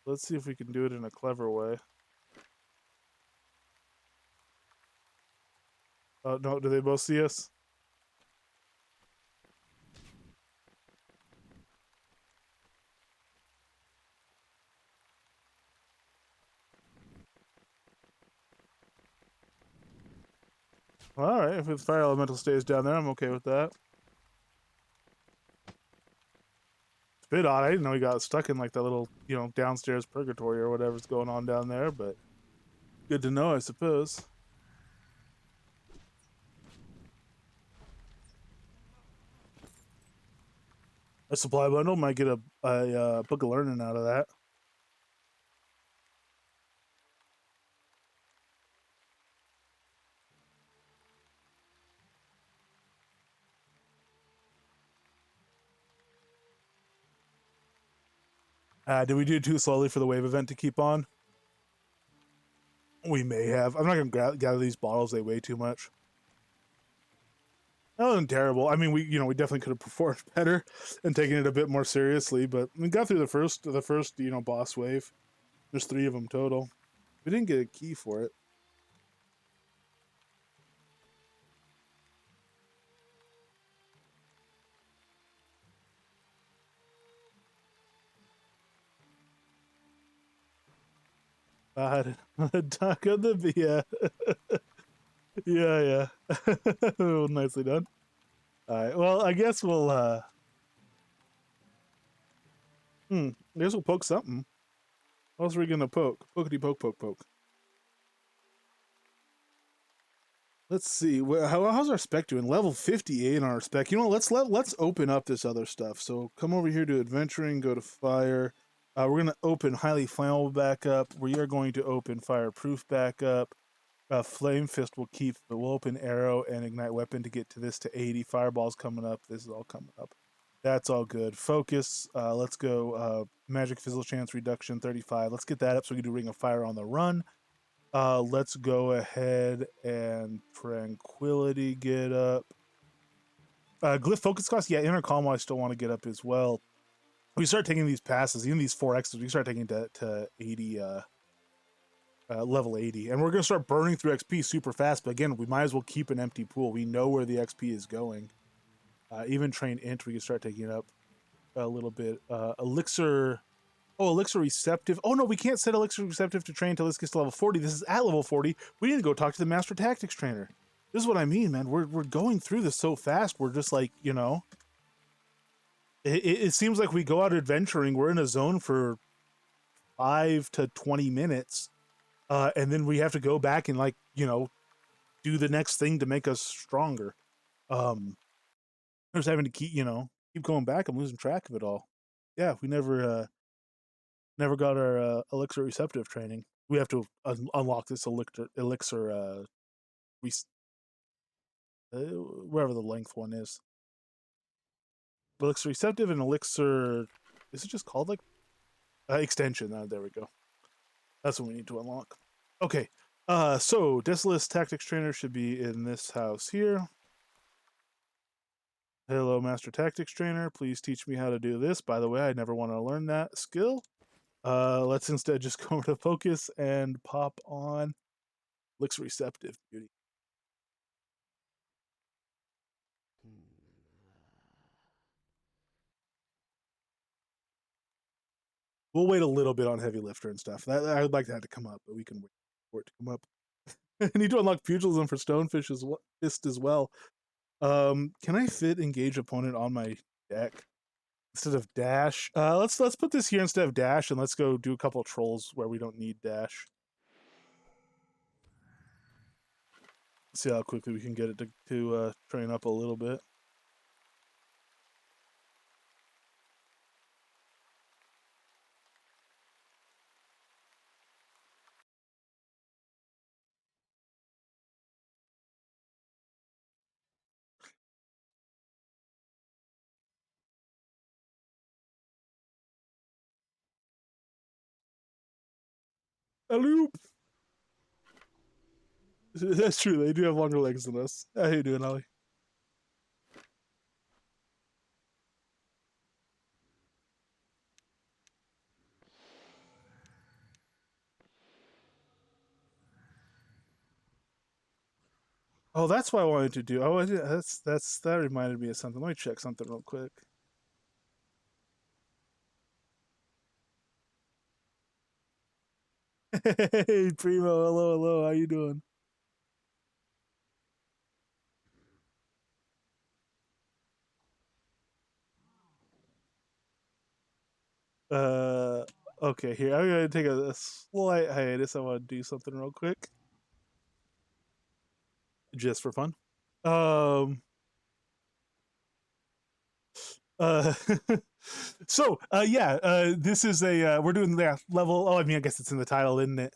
Let's see if we can do it in a clever way. Oh, no, do they both see us? Alright, if the fire elemental stays down there, I'm okay with that. It's a bit odd. I didn't know he got stuck in like that little, downstairs purgatory or whatever's going on down there, but good to know, I suppose. A supply bundle might get a book of learning out of that. Did we do it too slowly for the wave event to keep on? We may have. I'm not going to gather these bottles. They weigh too much. That wasn't terrible. I mean, we definitely could have performed better and taken it a bit more seriously, but we got through the first boss wave. There's 3 of them total. We didn't get a key for it. Talk of the yeah. Oh, nicely done. All right. Well, I guess we'll I guess we'll poke something. What else are we gonna poke? Pokety poke, poke, poke. Let's see. How's our spec doing? Level 58 on our spec. You know, let's open up this other stuff. So come over here to adventuring. Go to fire. We're gonna open highly flammable back up. We are going to open fireproof back up. Flame fist will keep, but we'll open arrow and ignite weapon to get to this to 80. Fireball's coming up. This is all coming up. That's all good. Focus. Let's go. Magic physical chance reduction 35. Let's get that up so we can do ring of fire on the run. Let's go ahead and tranquility get up. Glyph focus cost. Yeah, inner calm I still want to get up as well. We start taking these passes, even these 4Xs, we start taking to 80. Level 80, and we're going to start burning through XP super fast, but again, we might as well keep an empty pool. We know where the XP is going. Even train int, we can start taking it up a little bit. Elixir receptive. Oh no, we can't set elixir receptive to train until this gets to level 40. This is at level 40. We need to go talk to the master tactics trainer. This is what I mean, man. We're going through this so fast. We're just like, it seems like we go out adventuring, we're in a zone for 5 to 20 minutes, and then we have to go back and, like, you know, do the next thing to make us stronger. Just having to keep going back. I'm losing track of it all. Yeah, we never got our elixir receptive training. We have to unlock this elixir wherever the length one is. Elixir receptive and elixir, is it just called like extension? There we go. That's what we need to unlock. Okay. So Desolus Tactics Trainer should be in this house here. Hello, Master Tactics Trainer. Please teach me how to do this. By the way, I never want to learn that skill. Let's instead just go over to focus and pop on Elixir Receptive. Beauty. We'll wait a little bit on Heavy Lifter and stuff. I would like that to come up, but we can wait for it to come up. I need to unlock Pugilism for Stonefish Fist as well. Can I fit Engage Opponent on my deck instead of Dash? Let's put this here instead of Dash, and let's go do a couple trolls where we don't need Dash. See how quickly we can get it to train up a little bit. A loop. That's true. They do have longer legs than us. How you doing, Ollie? Oh, that's what I wanted to do. Oh, that reminded me of something. Let me check something real quick. Hey, Primo. Hello. How you doing? Uh, okay. Here, I'm gonna take a slight hiatus. I want to do something real quick, just for fun. Um. Uh. Yeah. This is a we're doing the level. Oh, I mean, I guess it's in the title, isn't it?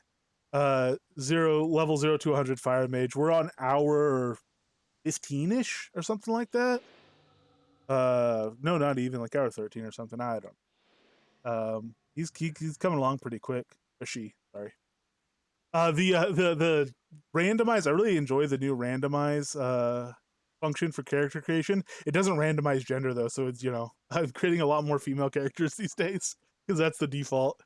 Level 0 to 100 Fire Mage. We're on hour 15-ish or something like that. No, not even, like hour 13 or something. I don't. He's coming along pretty quick. Or she, sorry. The randomize. I really enjoy the new randomize function for character creation. It doesn't randomize gender though, so it's I'm creating a lot more female characters these days because that's the default.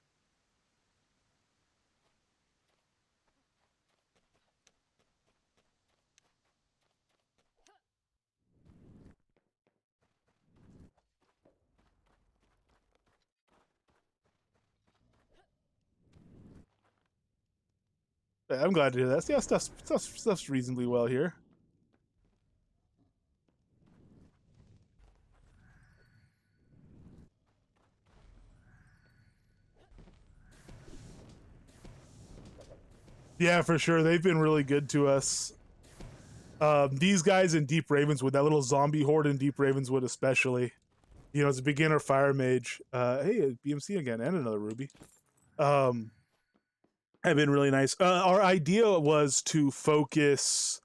I'm glad to hear that. Yeah, stuff's reasonably well here. Yeah, for sure. They've been really good to us. These guys in Deep Ravenswood, that little zombie horde in Deep Ravenswood, especially. As a beginner fire mage. Hey, BMC again, and another Ruby. Have been really nice. Our idea was to focus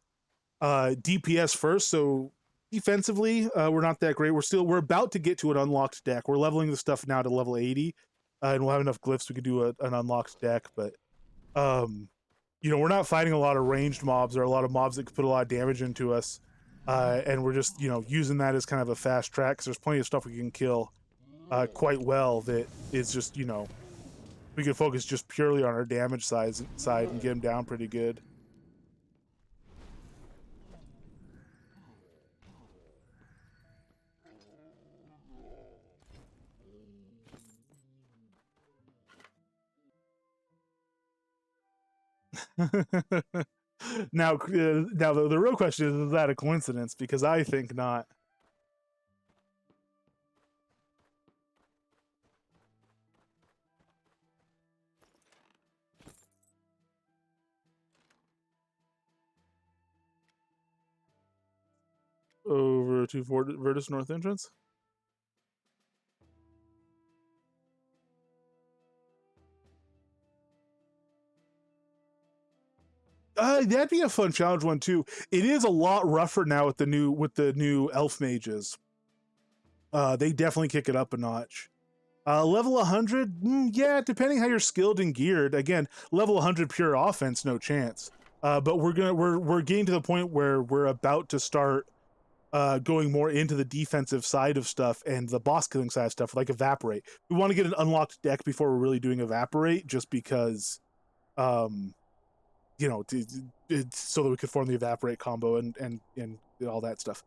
DPS first, so defensively, we're not that great. We're about to get to an unlocked deck. We're leveling the stuff now to level 80, and we'll have enough glyphs we could do an unlocked deck. But we're not fighting a lot of ranged mobs or a lot of mobs that could put a lot of damage into us. And we're just using that as kind of a fast track. Cause there's plenty of stuff we can kill quite well that is just we can focus just purely on our damage side and get them down pretty good. Now the real question is that a coincidence? Because I think not. over to Virtus North Entrance. That'd be a fun challenge one too. It is a lot rougher now with the new elf mages. They definitely kick it up a notch. Level 100, yeah, depending how you're skilled and geared. Again, level 100 pure offense, no chance. But we're getting to the point where we're about to start going more into the defensive side of stuff and the boss killing side of stuff, like Evaporate. We want to get an unlocked deck before we're really doing Evaporate, just because, you know, so that we could form the Evaporate combo and all that stuff.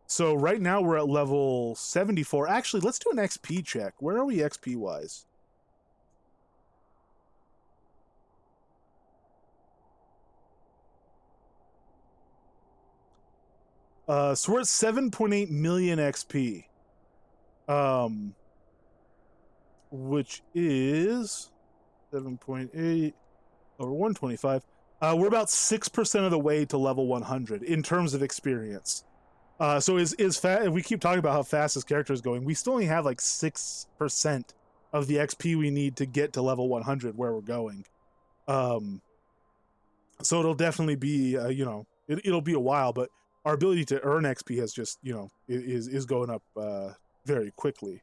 So right now we're at level 74. Actually, let's do an XP check. Where are we XP wise? So we're at 7.8 million XP. Which is 7.8 over 125. We're about 6% of the way to level 100 in terms of experience. So if we keep talking about how fast this character is going, we still only have like 6% of the XP we need to get to level 100 where we're going. So it'll definitely be, you know, it'll be a while, but our ability to earn XP has just, you know, is going up very quickly.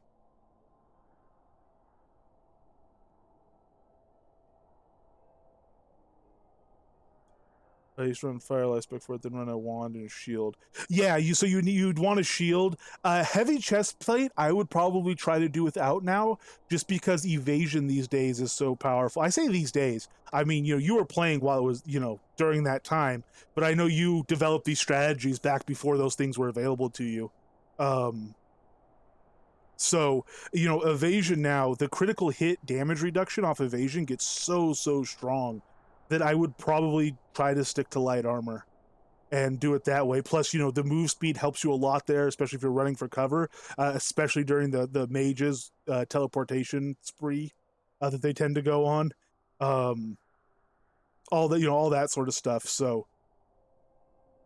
I used to run Firelight Spec for it, then run a wand and a shield. Yeah, you'd want a shield. Heavy chest plate, I would probably try to do without now, just because evasion these days is so powerful. I say these days, I mean, you know, you were playing while it was, you know, during that time, but I know you developed these strategies back before those things were available to you. So, you know, evasion now, the critical hit damage reduction off evasion gets so strong that I would probably try to stick to light armor and do it that way. Plus, you know, the move speed helps you a lot there, especially if you're running for cover, especially during the mages teleportation spree that they tend to go on. All that, you know, all that sort of stuff. So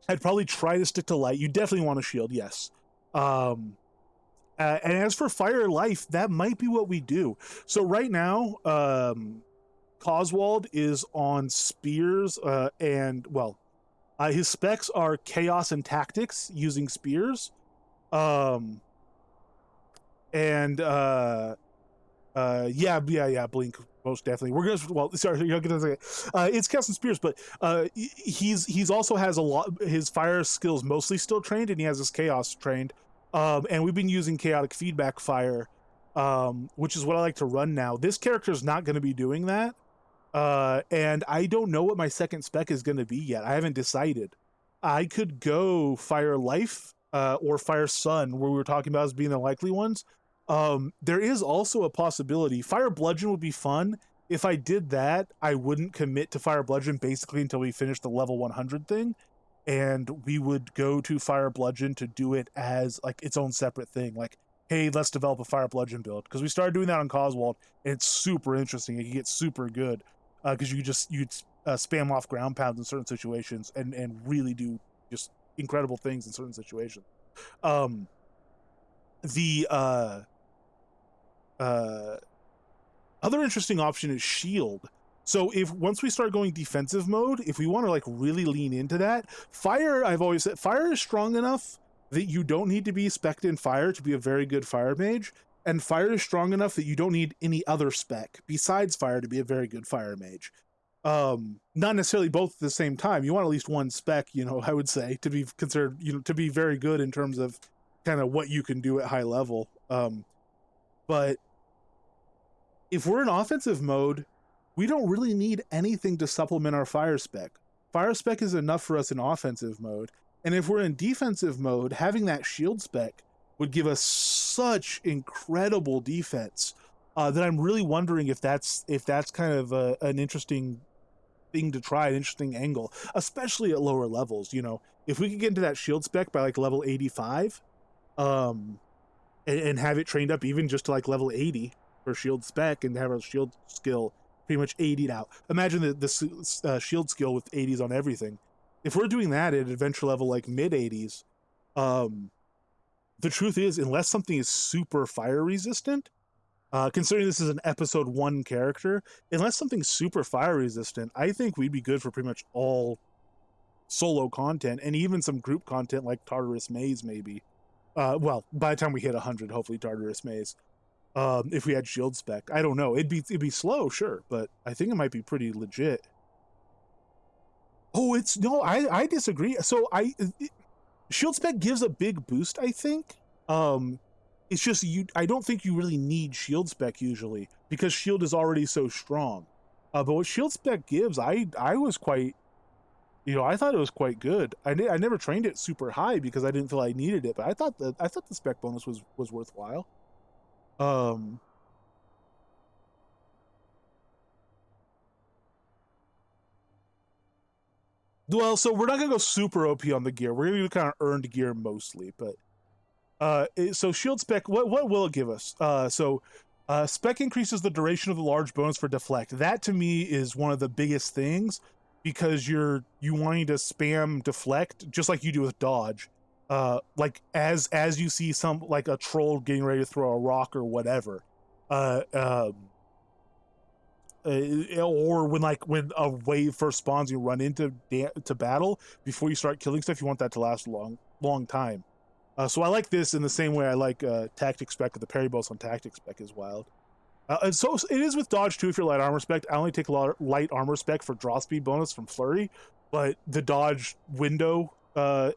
I'd probably try to stick to light. You definitely want a shield, yes. And as for fire life, that might be what we do. So right now, Coswald is on spears, and well, his specs are chaos and tactics using spears, and yeah, blink most definitely. We're gonna it's chaos and spears, but he's also has a lot. His fire skills mostly still trained, and he has his chaos trained, and we've been using chaotic feedback fire, which is what I like to run now. This character is not going to be doing that. And I don't know what my second spec is going to be yet. I haven't decided. I could go Fire Life or Fire Sun, where we were talking about as being the likely ones. There is also a possibility. Fire Bludgeon would be fun. If I did that, I wouldn't commit to Fire Bludgeon basically until we finish the level 100 thing. And we would go to Fire Bludgeon to do it as like its own separate thing. Like, hey, let's develop a Fire Bludgeon build. Because we started doing that on Coswald, and it's super interesting. It can get super good. Because you'd spam off ground pounds in certain situations and really do just incredible things in certain situations. The other interesting option is shield. So if once we start going defensive mode, if we want to like really lean into that, fire, I've always said fire is strong enough that you don't need to be spec'd in fire to be a very good fire mage. And fire is strong enough that you don't need any other spec besides fire to be a very good fire mage. Not necessarily both at the same time. You want at least one spec, you know, I would say, to be considered, you know, to be very good in terms of kind of what you can do at high level. But if we're in offensive mode, we don't really need anything to supplement our fire spec. Fire spec is enough for us in offensive mode. And if we're in defensive mode, having that shield spec would give us such incredible defense that I'm really wondering if that's kind of an interesting thing to try, an interesting angle, especially at lower levels. You know, if we could get into that shield spec by like level 85, and have it trained up even just to like level 80 for shield spec, and have our shield skill pretty much 80'd out. Imagine the shield skill with 80s on everything. if we're doing that at adventure level like mid 80s, um, the truth is, unless something is super fire resistant, considering this is an episode 1 character, unless something's super fire resistant, I think we'd be good for pretty much all solo content and even some group content like Tartarus Maze, maybe. Well, by the time we hit 100, hopefully Tartarus Maze. If we had shield spec, I don't know. It'd be slow, sure, but I think it might be pretty legit. Oh, it's no, I disagree. So shield spec gives a big boost, I think. It's just I don't think you really need shield spec usually because shield is already so strong. But what shield spec gives, I was quite, I thought it was quite good. I never trained it super high because I didn't feel I needed it, but I thought the spec bonus was worthwhile. Well, so we're not gonna go super OP on the gear. We're gonna do kind of earned gear mostly, but so shield spec, what will it give us? Spec increases the duration of the large bonus for deflect. That to me is one of the biggest things because you wanting to spam deflect just like you do with dodge. Like as you see some like a troll getting ready to throw a rock or whatever. Or when a wave first spawns, you run into to battle before you start killing stuff. You want that to last a long time. So I like this in the same way I like tactic spec. The parry bonus on tactic spec is wild. And so it is with dodge too. If you're light armor spec, I only take light armor spec for draw speed bonus from flurry, but the dodge window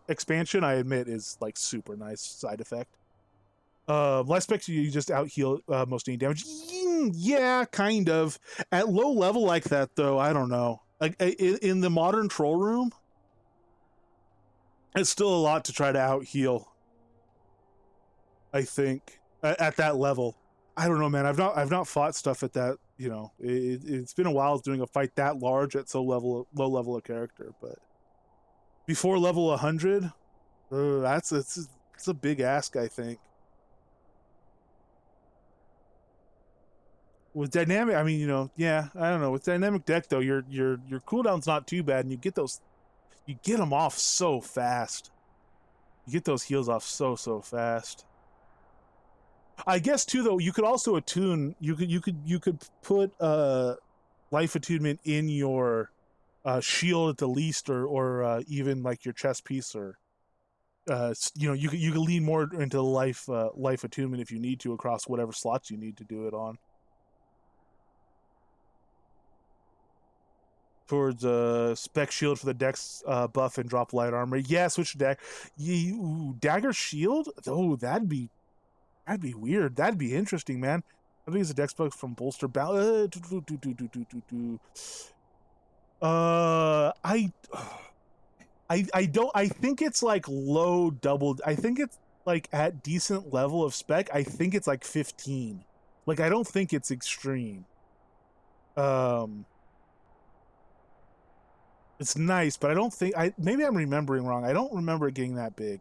expansion, I admit, is like super nice side effect. Less specs, you just out heal most any damage. Yeah, kind of. At low level like that, though, I don't know. Like in the modern troll room, it's still a lot to try to out heal. I think at that level, I don't know, man. I've not fought stuff at that. It's been a while doing a fight that large at low level of character, but before level 100, it's a big ask, I think. With dynamic, I mean, yeah, I don't know. With dynamic deck though, your cooldown's not too bad, and you get them off so fast. You get those heals off so fast. I guess too though, you could also attune. You could put life attunement in your shield at the least, or even like your chest piece, or you can lean more into life attunement if you need to across whatever slots you need to do it on. Towards spec shield for the dex buff and drop light armor. Yeah, switch to deck. Dagger shield. Oh, that'd be weird. That'd be interesting, man. I think it's a dex buff from bolster balance. I don't. I think it's like low double. I think it's like at decent level of spec. I think it's like 15. Like I don't think it's extreme. It's nice, but I don't think maybe I'm remembering wrong. I don't remember it getting that big.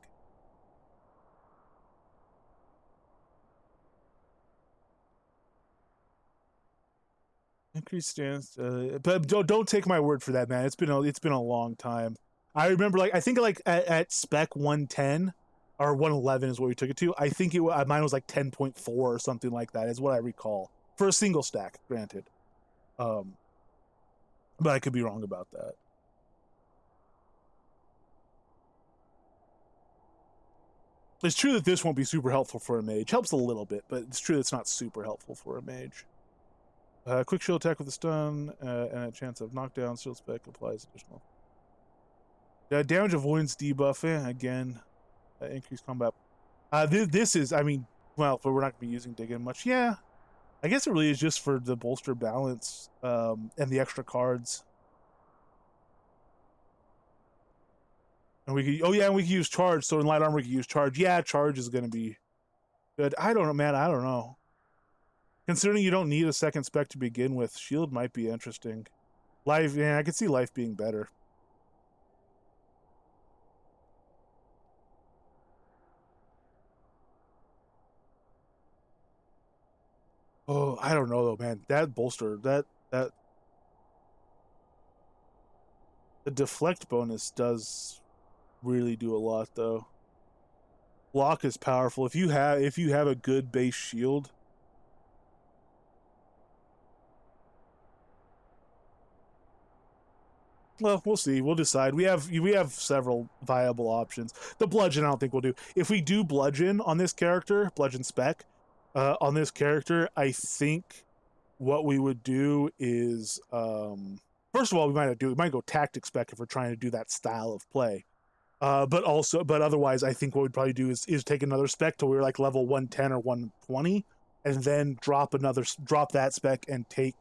Increased stance, but don't take my word for that, man. It's been a long time. I remember I think at spec 110 or 111 is what we took it to. I think mine was like 10.4 or something like that is what I recall for a single stack, granted. But I could be wrong about that. It's true that this won't be super helpful for a mage. Helps a little bit, but it's true it's not super helpful for a mage. Quick shield attack with a stun and a chance of knockdown. Shield spec applies additional. Damage avoidance debuff, again. Increased combat. This is, I mean, well, but we're not going to be using Dig In much. Yeah, I guess it really is just for the bolster balance and the extra cards. And we could use charge. So in light armor, we could use charge. Yeah, charge is going to be good. I don't know, man. I don't know. Considering you don't need a second spec to begin with, shield might be interesting. Life, yeah, I could see life being better. Oh, I don't know though, man. That bolster, that The deflect bonus does really do a lot, though. Block is powerful. If you have a good base shield. Well, we'll see. We'll decide. We have several viable options. The bludgeon, I don't think we'll do. If we do bludgeon on this character, bludgeon spec, on this character, I think what we would do is, first of all, we might go tactic spec if we're trying to do that style of play. But otherwise, I think what we'd probably do is take another spec till we're like level 110 or 120, and then drop that spec and take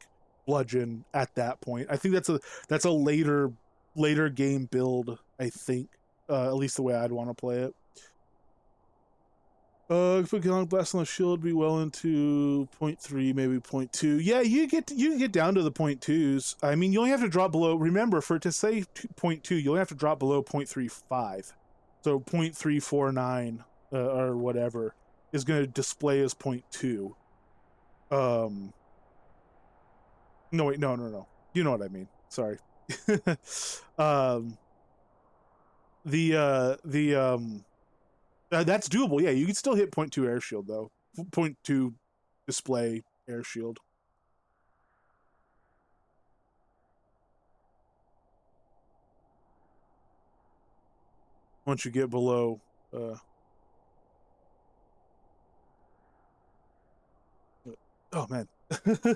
bludgeon at that point. I think that's a later game build, I think, at least the way I'd want to play it. If we can blast on the shield, be well into 0.3, maybe 0.2. Yeah, you get down to the 0.2s. I mean, you only have to drop below. Remember, for it to say 0.2, you only have to drop below 0.35. So 0.349 or whatever is going to display as 0.2. No, wait, no. You know what I mean. Sorry. That's doable. Yeah, you can still hit 0.2 air shield though. 0.2 display air shield. Once you get below oh man.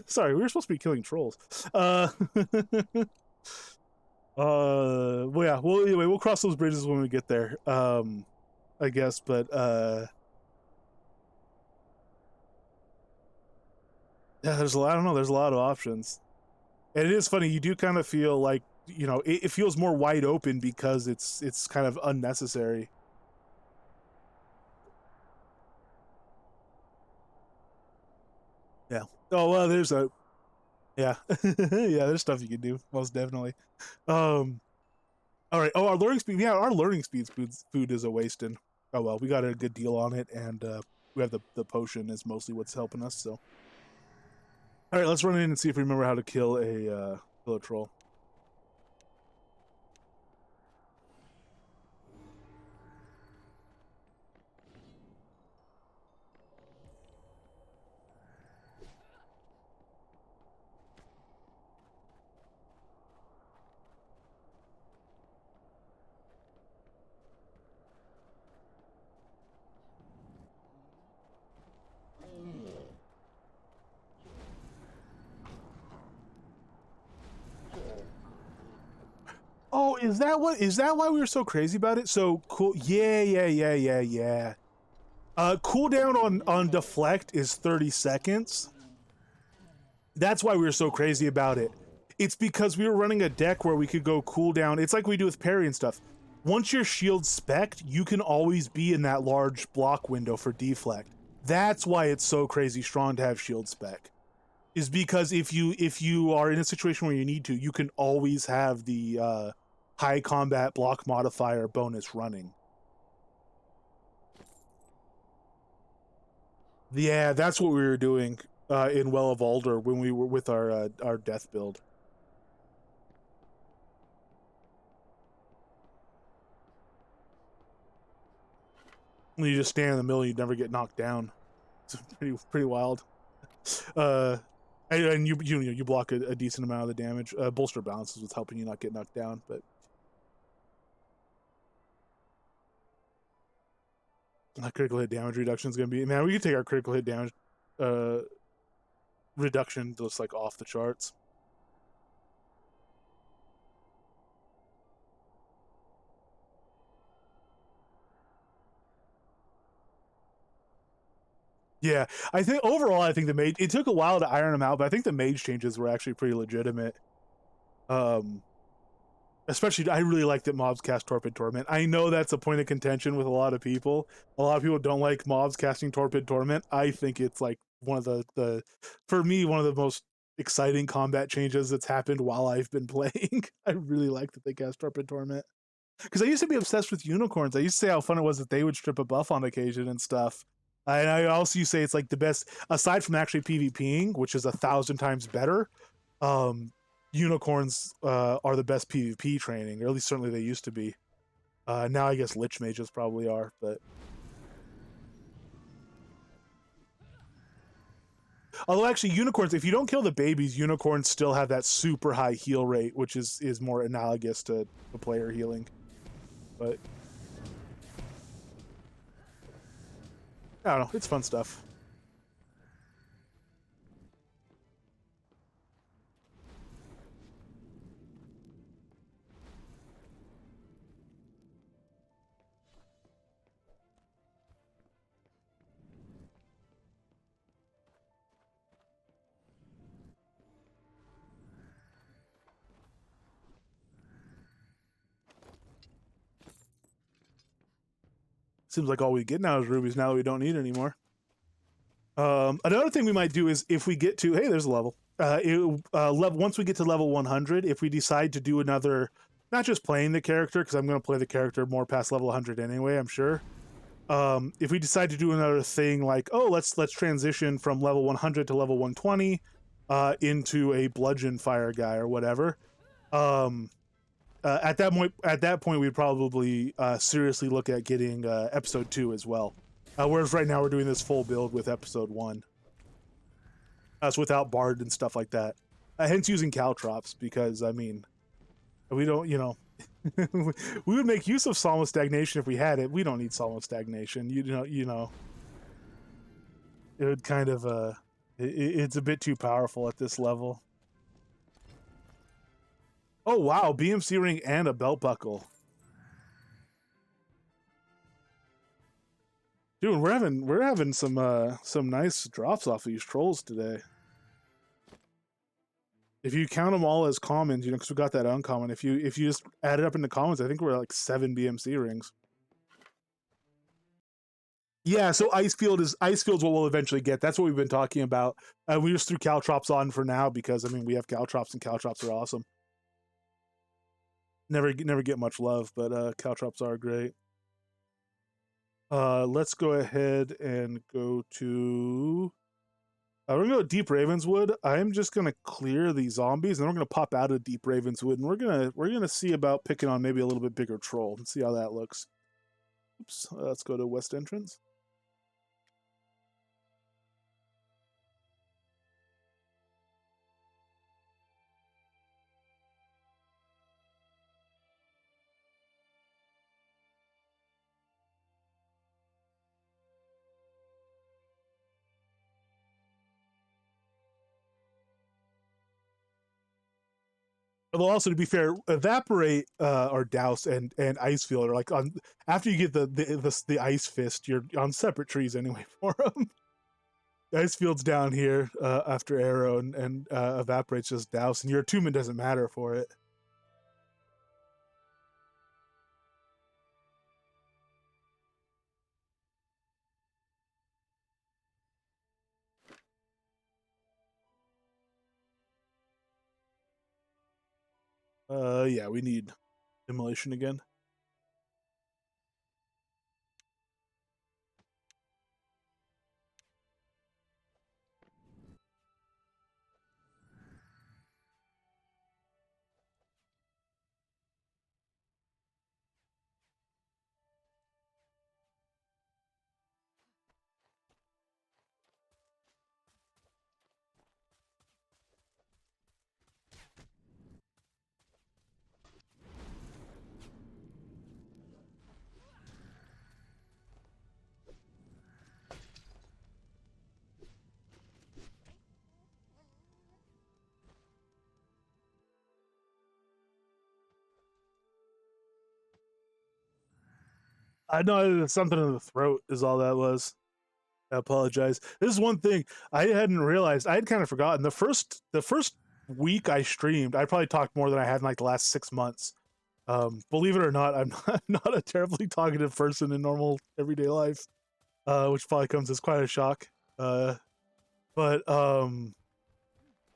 Sorry, we were supposed to be killing trolls. Well, yeah. Well, anyway, we'll cross those bridges when we get there. I guess, but yeah, there's a lot. I don't know. There's a lot of options, and it is funny. You do kind of feel like, you know, it feels more wide open because it's kind of unnecessary. Yeah. Oh well, there's a yeah yeah. There's stuff you can do most definitely. All right. Oh, our learning speed. Yeah, our learning speed food is a wasting. Oh well, we got a good deal on it, and we have the potion is mostly what's helping us. So, all right, let's run in and see if we remember how to kill a troll. Oh, is that why we were so crazy about it? So cool. Yeah. Cooldown on deflect is 30 seconds. That's why we were so crazy about it. It's because we were running a deck where we could go cooldown. It's like we do with parry and stuff. Once your shield spec'd, you can always be in that large block window for deflect. That's why it's so crazy strong to have shield spec. Is because if you are in a situation where you need to, you can always have the high combat block modifier bonus running. Yeah, that's what we were doing in Well of Alder when we were with our death build. You just stand in the middle, you never get knocked down. It's pretty wild. And you block a decent amount of the damage. Bolster balance is what's helping you not get knocked down, but critical hit damage reduction is going to be, man, we could take our critical hit damage reduction just like off the charts. Yeah, I think overall, I think the mage, it took a while to iron them out, but I think the mage changes were actually pretty legitimate. Especially, I really like that mobs cast Torpid Torment. I know that's a point of contention with a lot of people. A lot of people don't like mobs casting Torpid Torment. I think it's like one of the for me, one of the most exciting combat changes that's happened while I've been playing. I really like that they cast Torpid Torment. Because I used to be obsessed with unicorns. I used to say how fun it was that they would strip a buff on occasion and stuff. And I also say it's like the best, aside from actually PvPing, which is 1,000 times better. unicorns are the best PvP training, or at least certainly they used to be. Now I guess Lich Mages probably are, but although actually unicorns, if you don't kill the babies, unicorns still have that super high heal rate, which is more analogous to the player healing. But I don't know, it's fun stuff. Seems like all we get now is rubies now that we don't need anymore. Another thing we might do is if we get to, hey, there's a level. Once we get to level 100, if we decide to do another, not just playing the character, because I'm going to play the character more past level 100 anyway, I'm sure. If we decide to do another thing like, oh, let's transition from level 100 to level 120 into a bludgeon fire guy or whatever. At that point, we'd probably seriously look at getting episode 2 as well. Whereas right now we're doing this full build with episode 1. That's without Bard and stuff like that. Hence using Caltrops, because, I mean, we don't, you know, we would make use of Psalm of Stagnation if we had it. We don't need Psalm of Stagnation. You know, it would kind of, it's a bit too powerful at this level. Oh wow, BMC ring and a belt buckle. Dude, we're having some nice drops off these trolls today. If you count them all as commons, you know, because we got that uncommon. If you just add it up into commons, I think we're like 7 BMC rings. Yeah, so Icefield's what we'll eventually get. That's what we've been talking about. We just threw Caltrops on for now because I mean we have Caltrops and Caltrops are awesome. Never get much love, but Caltrops are great. Let's go ahead and go to. We're gonna go to Deep Ravenswood. I'm just gonna clear the zombies, and then we're gonna pop out of Deep Ravenswood, and we're gonna see about picking on maybe a little bit bigger troll and see how that looks. Oops. Let's go to West Entrance. Although also to be fair, evaporate or douse and Icefield are like on after you get the ice fist, you're on separate trees anyway for them. Icefield's down here after arrow and evaporate's just douse, and your attunement doesn't matter for it. Yeah, we need immolation again. I know something in the throat is all that was. I apologize. This is one thing I hadn't realized. I had kind of forgotten. The first week I streamed, I probably talked more than I had in like the last 6 months. Believe it or not, I'm not a terribly talkative person in normal everyday life, which probably comes as quite a shock. But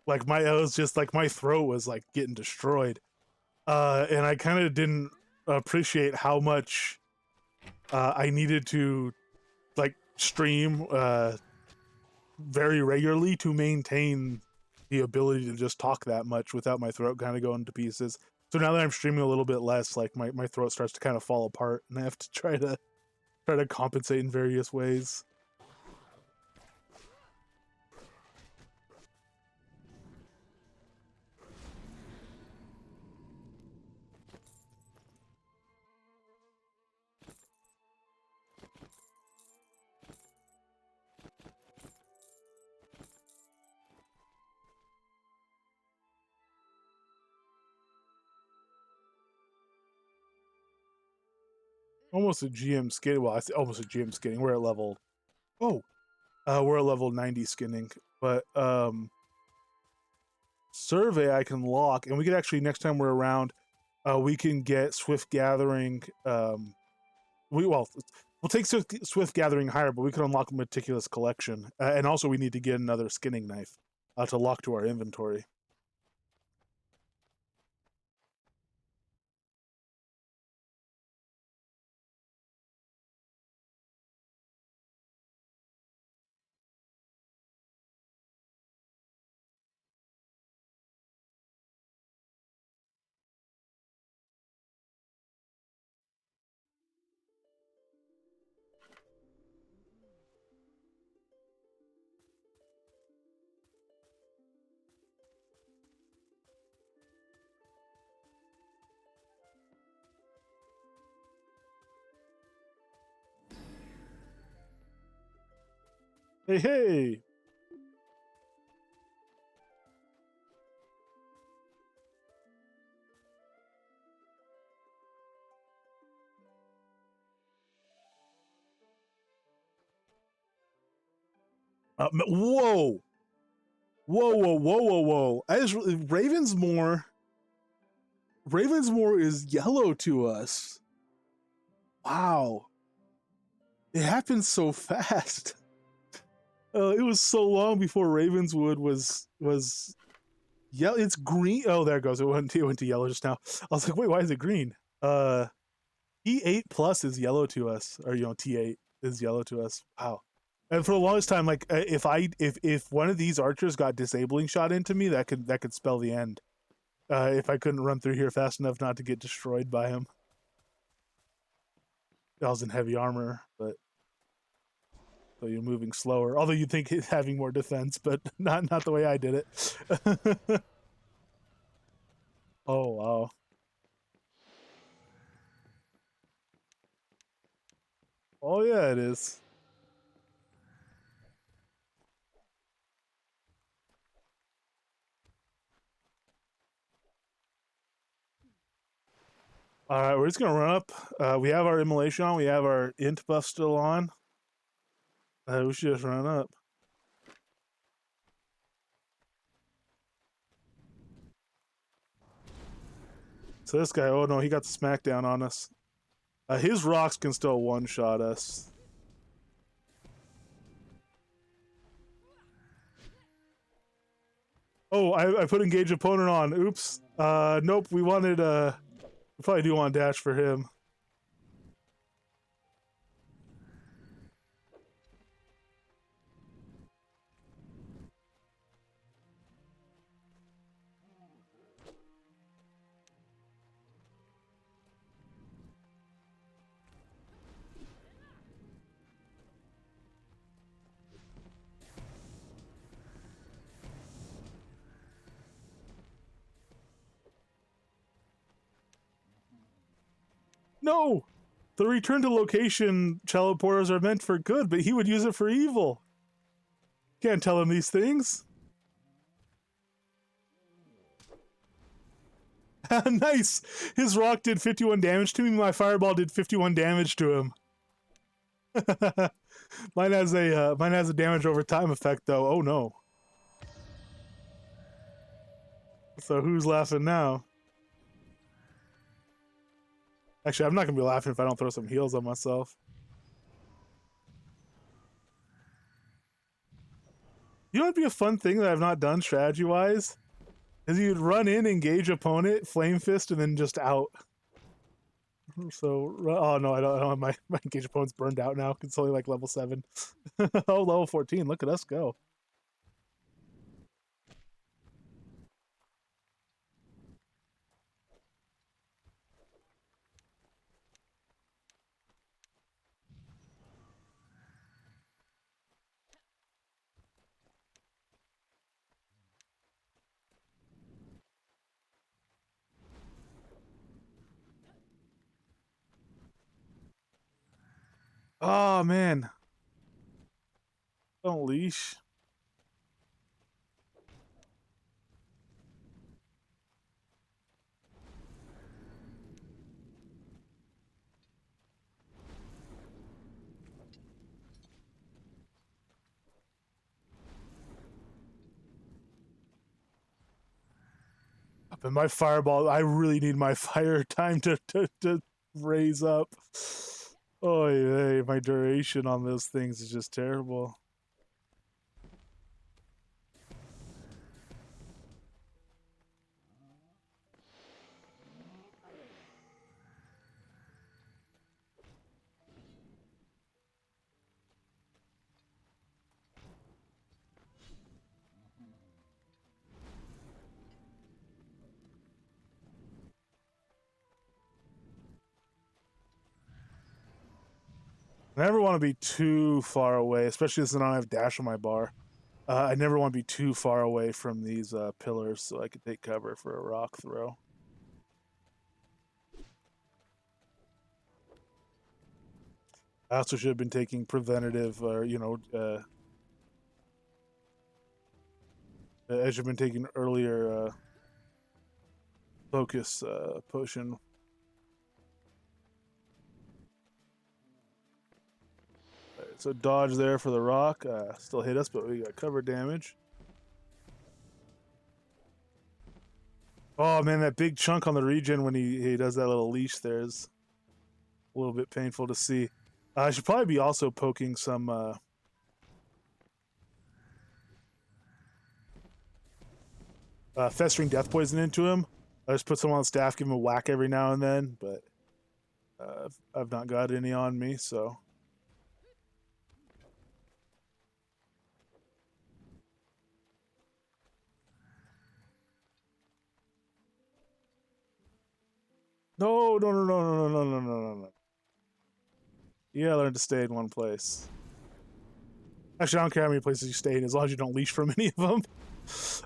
like I was just like my throat was like getting destroyed, and I kind of didn't appreciate how much I needed to like stream very regularly to maintain the ability to just talk that much without my throat kind of going to pieces. So now that I'm streaming a little bit less, like my throat starts to kind of fall apart, and I have to try to compensate in various ways. Almost a GM skin. Well, I say almost a GM skinning. We're at level. We're at level 90 skinning, but survey I can lock, and we could actually next time we're around, we can get Swift Gathering. We'll take Swift Gathering higher, but we can unlock Meticulous Collection, and also we need to get another skinning knife to lock to our inventory. Hey, hey! Whoa! Whoa, whoa, whoa, whoa, whoa. Ravensmoor is yellow to us. Wow. It happened so fast. It was so long before Ravenswood was yellow. It's green. Oh, there it goes. It went to yellow just now. I was like, wait, why is it green? E8 plus is yellow to us, or T8 is yellow to us. Wow. And for the longest time, like if one of these archers got disabling shot into me, that could spell the end. If I couldn't run through here fast enough not to get destroyed by him. I was in heavy armor, but so you're moving slower. Although you'd think having more defense, but not the way I did it. Oh wow. Oh yeah, it is. All right, we're just gonna run up. We have our immolation on. We have our int buff still on. We should just run up. So this guy, oh no, he got the smackdown on us. His rocks can still one-shot us. Oh, I put engage opponent on. Oops. Nope. We wanted. We probably do want dash for him. No! The return to location teleporters are meant for good, but he would use it for evil. Can't tell him these things. Nice! His rock did 51 damage to me, my fireball did 51 damage to him. Mine has a damage over time effect though. Oh no. So who's laughing now? Actually, I'm not gonna be laughing if I don't throw some heals on myself. You know what'd be a fun thing that I've not done strategy-wise? Is you'd run in, engage opponent, flame fist, and then just out. So, oh no, I don't have my engage opponent's burned out now. It's only like level 7. Oh, level 14. Look at us go. Oh man, don't leash. But my fireball, I really need my fire time to raise up. Oh yeah, my duration on those things is just terrible. I never want to be too far away, especially since I don't have dash on my bar. I never want to be too far away from these pillars so I could take cover for a rock throw. I also should have been taking preventative, or I should have been taking earlier focus potion. Right, so dodge there for the rock. Still hit us, but we got cover damage. Oh man, that big chunk on the regen when he does that little leash there is a little bit painful to see. I should probably be also poking some festering death poison into him. I just put some on the staff, give him a whack every now and then, but I've not got any on me, so. No, no, no, no, no, no, no, no, no, no. You gotta learn to stay in one place. Actually, I don't care how many places you stay in, as long as you don't leash from any of them.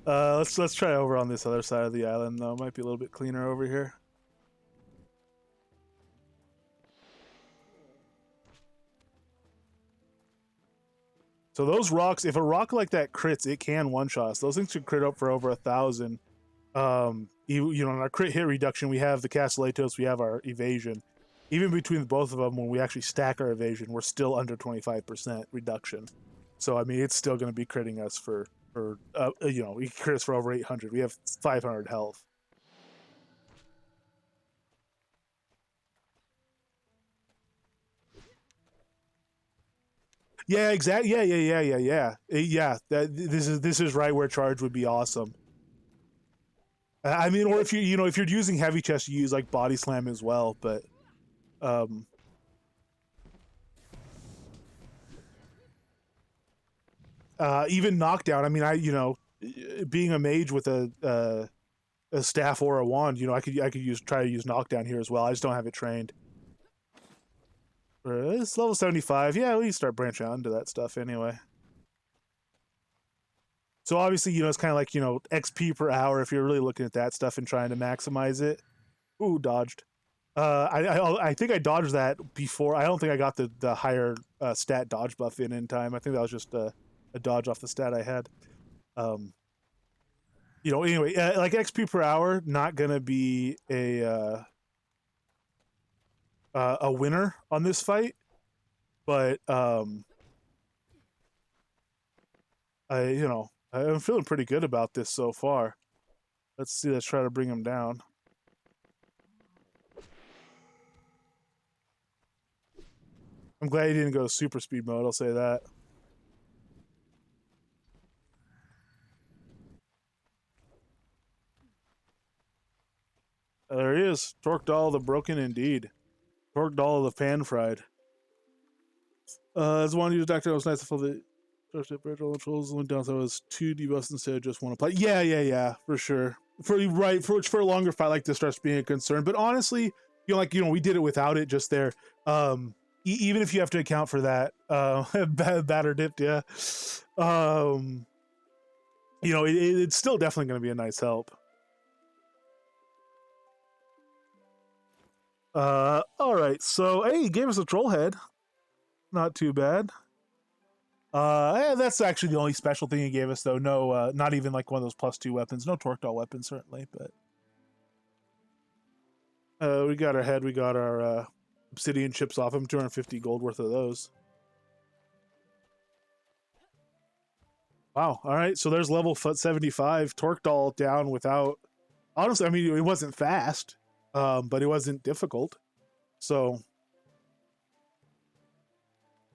Let's try over on this other side of the island, though. Might be a little bit cleaner over here. So those rocks, if a rock like that crits, it can one-shot us. Those things should crit up for over 1,000. In our crit hit reduction, we have the Castellatos, we have our evasion. Even between both of them, when we actually stack our evasion, we're still under 25% reduction. So I mean, it's still going to be critting us we crit us for over 800. We have 500 health. Yeah, exactly. Yeah. This is right where charge would be awesome. I mean, or if if you're using heavy chest, you use like body slam as well. But even knockdown. I mean, being a mage with a staff or a wand, I could try to use knockdown here as well. I just don't have it trained. It's level 75. Yeah, we can start branching out into that stuff anyway. So obviously, it's kind of like XP per hour if you're really looking at that stuff and trying to maximize it. Ooh, dodged. I think I dodged that before. I don't think I got the higher stat dodge buff in time. I think that was just a dodge off the stat I had. Anyway, like XP per hour, not gonna be a winner on this fight, but I'm feeling pretty good about this so far. Let's see. Let's try to bring him down. I'm glad he didn't go super speed mode. I'll say that. There he is. Torquedal the Broken indeed. Torquedal the Pan Fried. As one use Doctor, it was nice to feel the spiritual controls went down, so it was 2 debuffs instead of just one apply. Yeah, for sure. For a longer fight like this starts being a concern. But honestly, we did it without it just there. Even if you have to account for that, batter dipped, yeah. It's still definitely going to be a nice help. All right. So, hey, he gave us a troll head. Not too bad. That's actually the only special thing he gave us, though. No, not even like one of those +2 weapons. No torque doll weapons, certainly, but we got our head. We got our obsidian chips off him. 250 gold worth of those. Wow. All right. So there's level 75 torque doll down without. Honestly, I mean, it wasn't fast, but it wasn't difficult. So,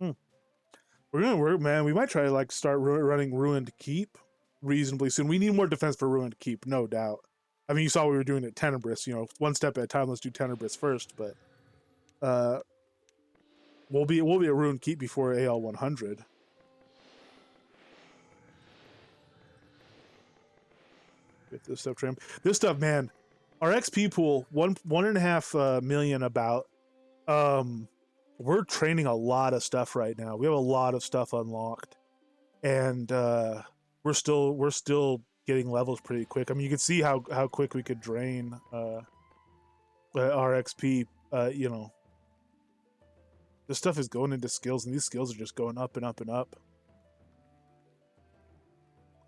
man. We might try to like start running Ruined Keep reasonably soon. We need more defense for Ruined Keep, no doubt. I mean, you saw what we were doing at Tenebris. You know, one step at a time. Let's do Tenebris first, but we'll be at Ruined Keep before AL 100. Get this stuff trimmed. This stuff, man. Our XP pool, 1.5 million about. We're training a lot of stuff right now. We have a lot of stuff unlocked, and we're still getting levels pretty quick. I mean, you can see how quick we could drain our XP. You know, this stuff is going into skills, and these skills are just going up and up and up.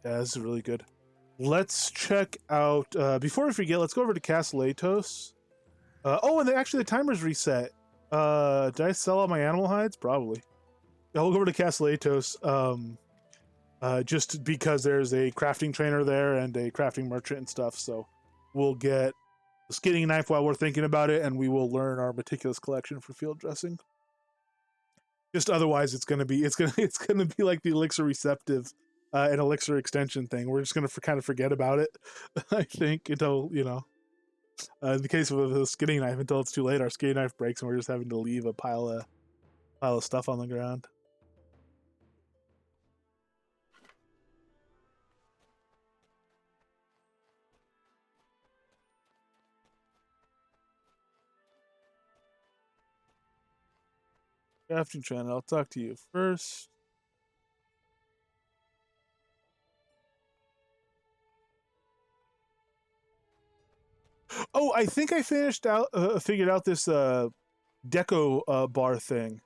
Yeah, this is really good. Let's check out before we forget. Let's go over to Castle Atos. Oh, and actually the timer's reset. Did I sell all my animal hides? Probably. I'll go over to Castle Atos, just because there's a crafting trainer there and a crafting merchant and stuff. So we'll get a skinning knife while we're thinking about it, and we will learn our meticulous collection for field dressing. Just otherwise, it's gonna be like the elixir receptive and elixir extension thing. We're just gonna kind of forget about it, I think, until in the case of the skinning knife, until it's too late, our skinning knife breaks and we're just having to leave a pile of stuff on the ground. Crafting channel, I'll talk to you first. Oh, I think I figured out this deco bar thing.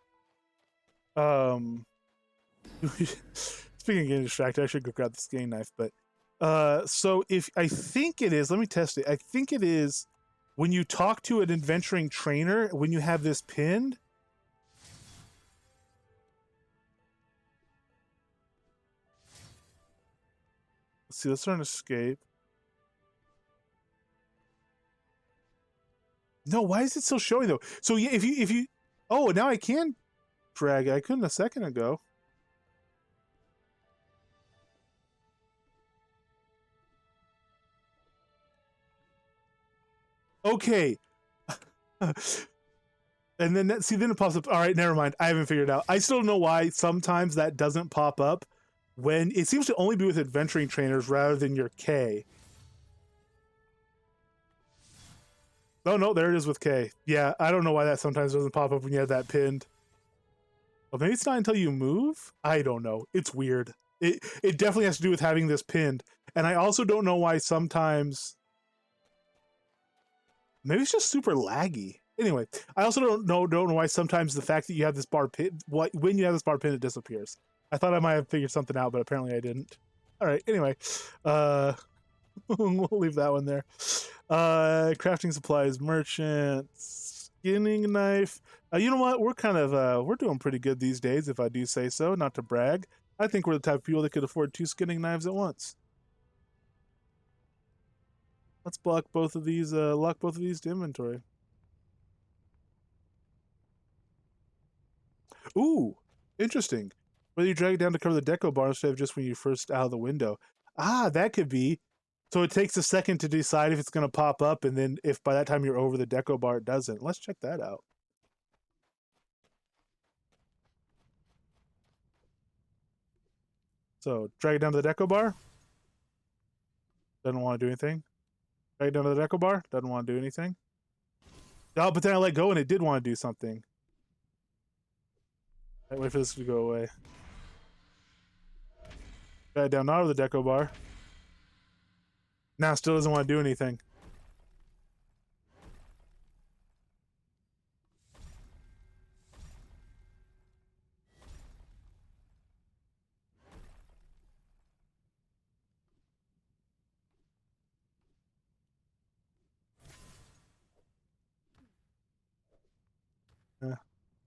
Speaking of getting distracted, I should go grab the skinning knife. But so if I think it is, let me test it. I think it is when you talk to an adventuring trainer when you have this pinned. Let's see. Let's try and escape. No, why is it still showing though? So yeah, if you oh, now I can drag it. I couldn't a second ago. Okay. And then then it pops up. All right, never mind. I haven't figured it out. I still don't know why sometimes that doesn't pop up when it seems to only be with adventuring trainers rather than your K. Oh no, there it is with K. Yeah, I don't know why that sometimes doesn't pop up when you have that pinned. Well, maybe it's not until you move? I don't know. It's weird. It definitely has to do with having this pinned. And I also don't know why sometimes... Maybe it's just super laggy. Anyway, I also don't know why sometimes the fact that you have this bar pin... When you have this bar pinned, it disappears. I thought I might have figured something out, but apparently I didn't. Alright, anyway. We'll leave that one there. Crafting supplies, merchant, skinning knife. You know what? We're kind of we're doing pretty good these days, if I do say so. Not to brag. I think we're the type of people that could afford 2 skinning knives at once. Let's block both of these. Lock both of these to inventory. Ooh, interesting. Whether you drag it down to cover the deco bar instead of just when you first out of the window. Ah, that could be. So it takes a second to decide if it's going to pop up, and then if by that time you're over the deco bar, it doesn't. Let's check that out. So drag it down to the deco bar. Doesn't want to do anything. Drag it down to the deco bar. Doesn't want to do anything. Oh, but then I let go and it did want to do something. Right, wait for this to go away. Drag it down not over the deco bar. Now still doesn't want to do anything.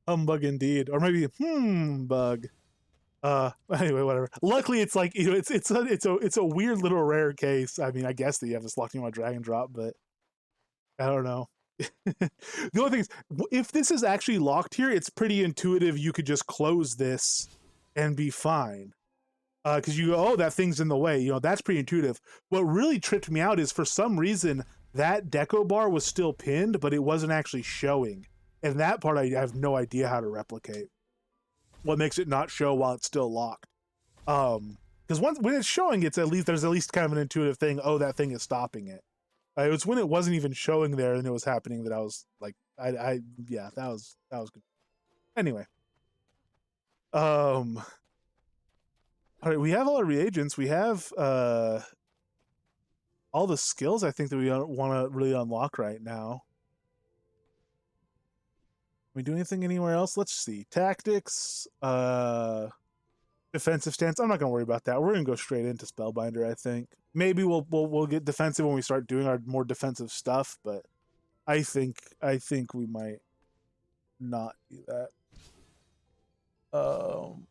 Humbug indeed, or maybe bug. Anyway, whatever. Luckily, it's like, you know, it's a weird little rare case. I mean, I guess that you have this locking on drag and drop, but I don't know. The only thing is, if this is actually locked here, it's pretty intuitive. You could just close this and be fine. Because you go, oh, that thing's in the way. You know, that's pretty intuitive. What really tripped me out is, for some reason, that deco bar was still pinned, but it wasn't actually showing. And that part I have no idea how to replicate. What makes it not show while it's still locked? Because when it's showing, there's at least kind of an intuitive thing. Oh, that thing is stopping it. It was when it wasn't even showing there and it was happening that I was like, yeah, that was good. Anyway, all right, we have all our reagents. We have all the skills I think that we want to really unlock right now. Can we do anything anywhere else? Let's see. Tactics, defensive stance. I'm not gonna worry about that. We're gonna go straight into Spellbinder, I think. Maybe we'll get defensive when we start doing our more defensive stuff, but I think we might not do that. So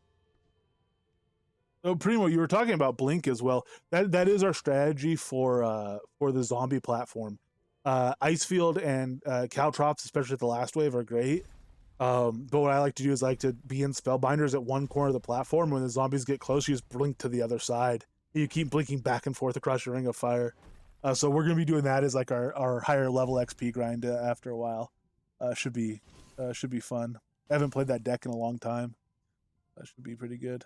Primo, you were talking about Blink as well. That is our strategy for the zombie platform. Icefield and Caltrops, especially the last wave, are great. But what I like to do is I like to be in Spellbinders at one corner of the platform. When the zombies get close, you just blink to the other side. You keep blinking back and forth across your ring of fire. So we're going to be doing that as like our higher level XP grind after a while. Should be fun. I haven't played that deck in a long time. That should be pretty good.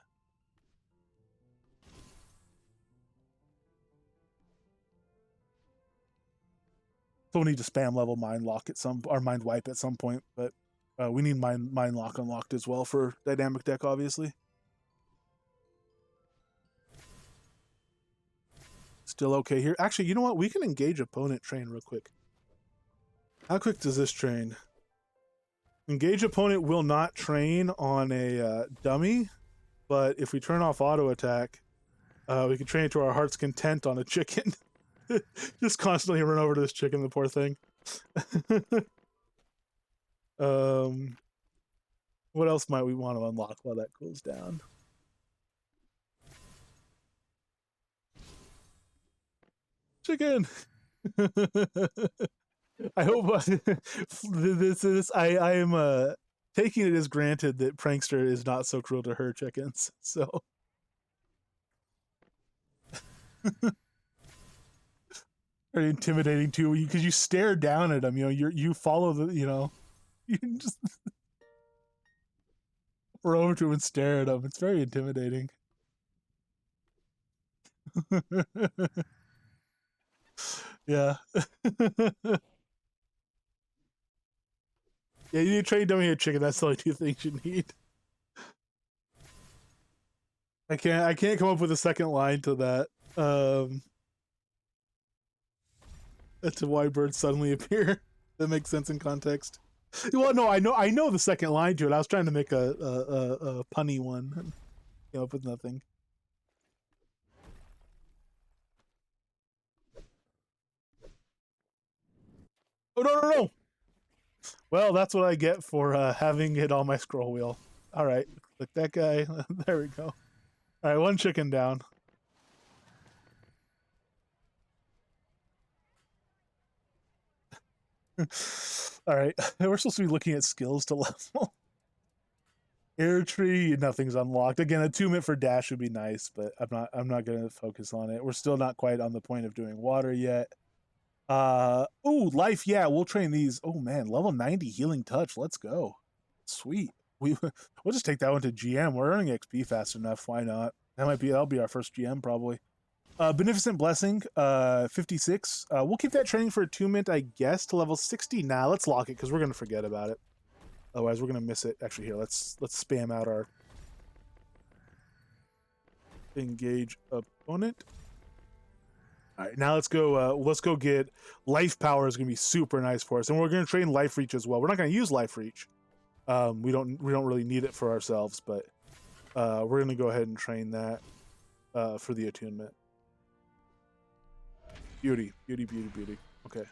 So we'll need to spam level mind lock or mind wipe at some point, but we need mind lock unlocked as well for dynamic deck, obviously. Still okay here. Actually, you know what? We can engage opponent train real quick. How quick does this train? Engage opponent will not train on a dummy, but if we turn off auto attack, we can train it to our heart's content on a chicken. Just constantly run over to this chicken, the poor thing. What else might we want to unlock while that cools down? Chicken. I hope I am taking it as granted that Prankster is not so cruel to her chickens. So very intimidating too, because you stare down at them. You know, you follow the, you know, you just run over to him and stare at him. It's very intimidating. Yeah. Yeah, you need to train dummy or chicken. That's the only two things you need. I can't come up with a second line to that. To why birds suddenly appear. That makes sense in context. Well, no, I know the second line to it. I was trying to make a punny one, and came up with nothing. Oh no! Well, that's what I get for having it on my scroll wheel. All right, click that guy. There we go. All right, one chicken down. All right, we're supposed to be looking at skills to level. Air tree, nothing's unlocked. Again, a 2-minute for dash would be nice, but I'm not gonna focus on it. We're still not quite on the point of doing water yet. Oh, life, yeah, we'll train these. Oh man, level 90 healing touch. Let's go. Sweet. We'll just take that one to GM. We're earning XP fast enough. Why not? That'll be our first GM probably. Beneficent Blessing, 56. We'll keep that training for a 2-minute, I guess, to level 60. Nah, let's lock it because we're gonna forget about it. Otherwise, we're gonna miss it. Actually, here, let's spam out our engage opponent. All right, now let's go get life power. Is gonna be super nice for us, and we're gonna train life reach as well. We're not gonna use life reach. We don't really need it for ourselves, but we're gonna go ahead and train that for the attunement. Beauty. Okay.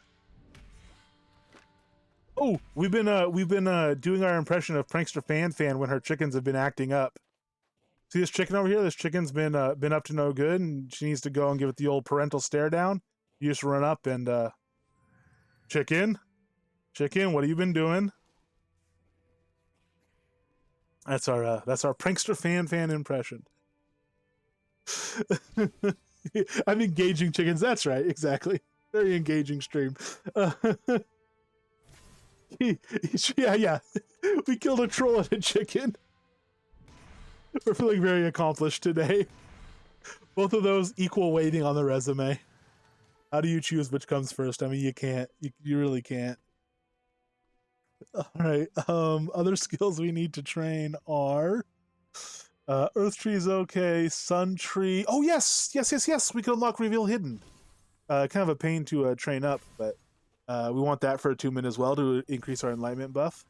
Oh, we've been doing our impression of Prankster Fan when her chickens have been acting up. See this chicken over here? This chicken's been up to no good, and she needs to go and give it the old parental stare down. You just run up and chicken, what have you been doing? That's our Prankster Fan impression. I'm engaging chickens. That's right, exactly. Very engaging stream. Yeah. We killed a troll and a chicken. We're feeling very accomplished today. Both of those equal weighting on the resume. How do you choose which comes first? I mean, you can't. You really can't. All right. Other skills we need to train are Earth Tree is okay. Sun Tree. Oh yes. We can unlock Reveal Hidden. Kind of a pain to train up, but we want that for attunement as well to increase our enlightenment buff.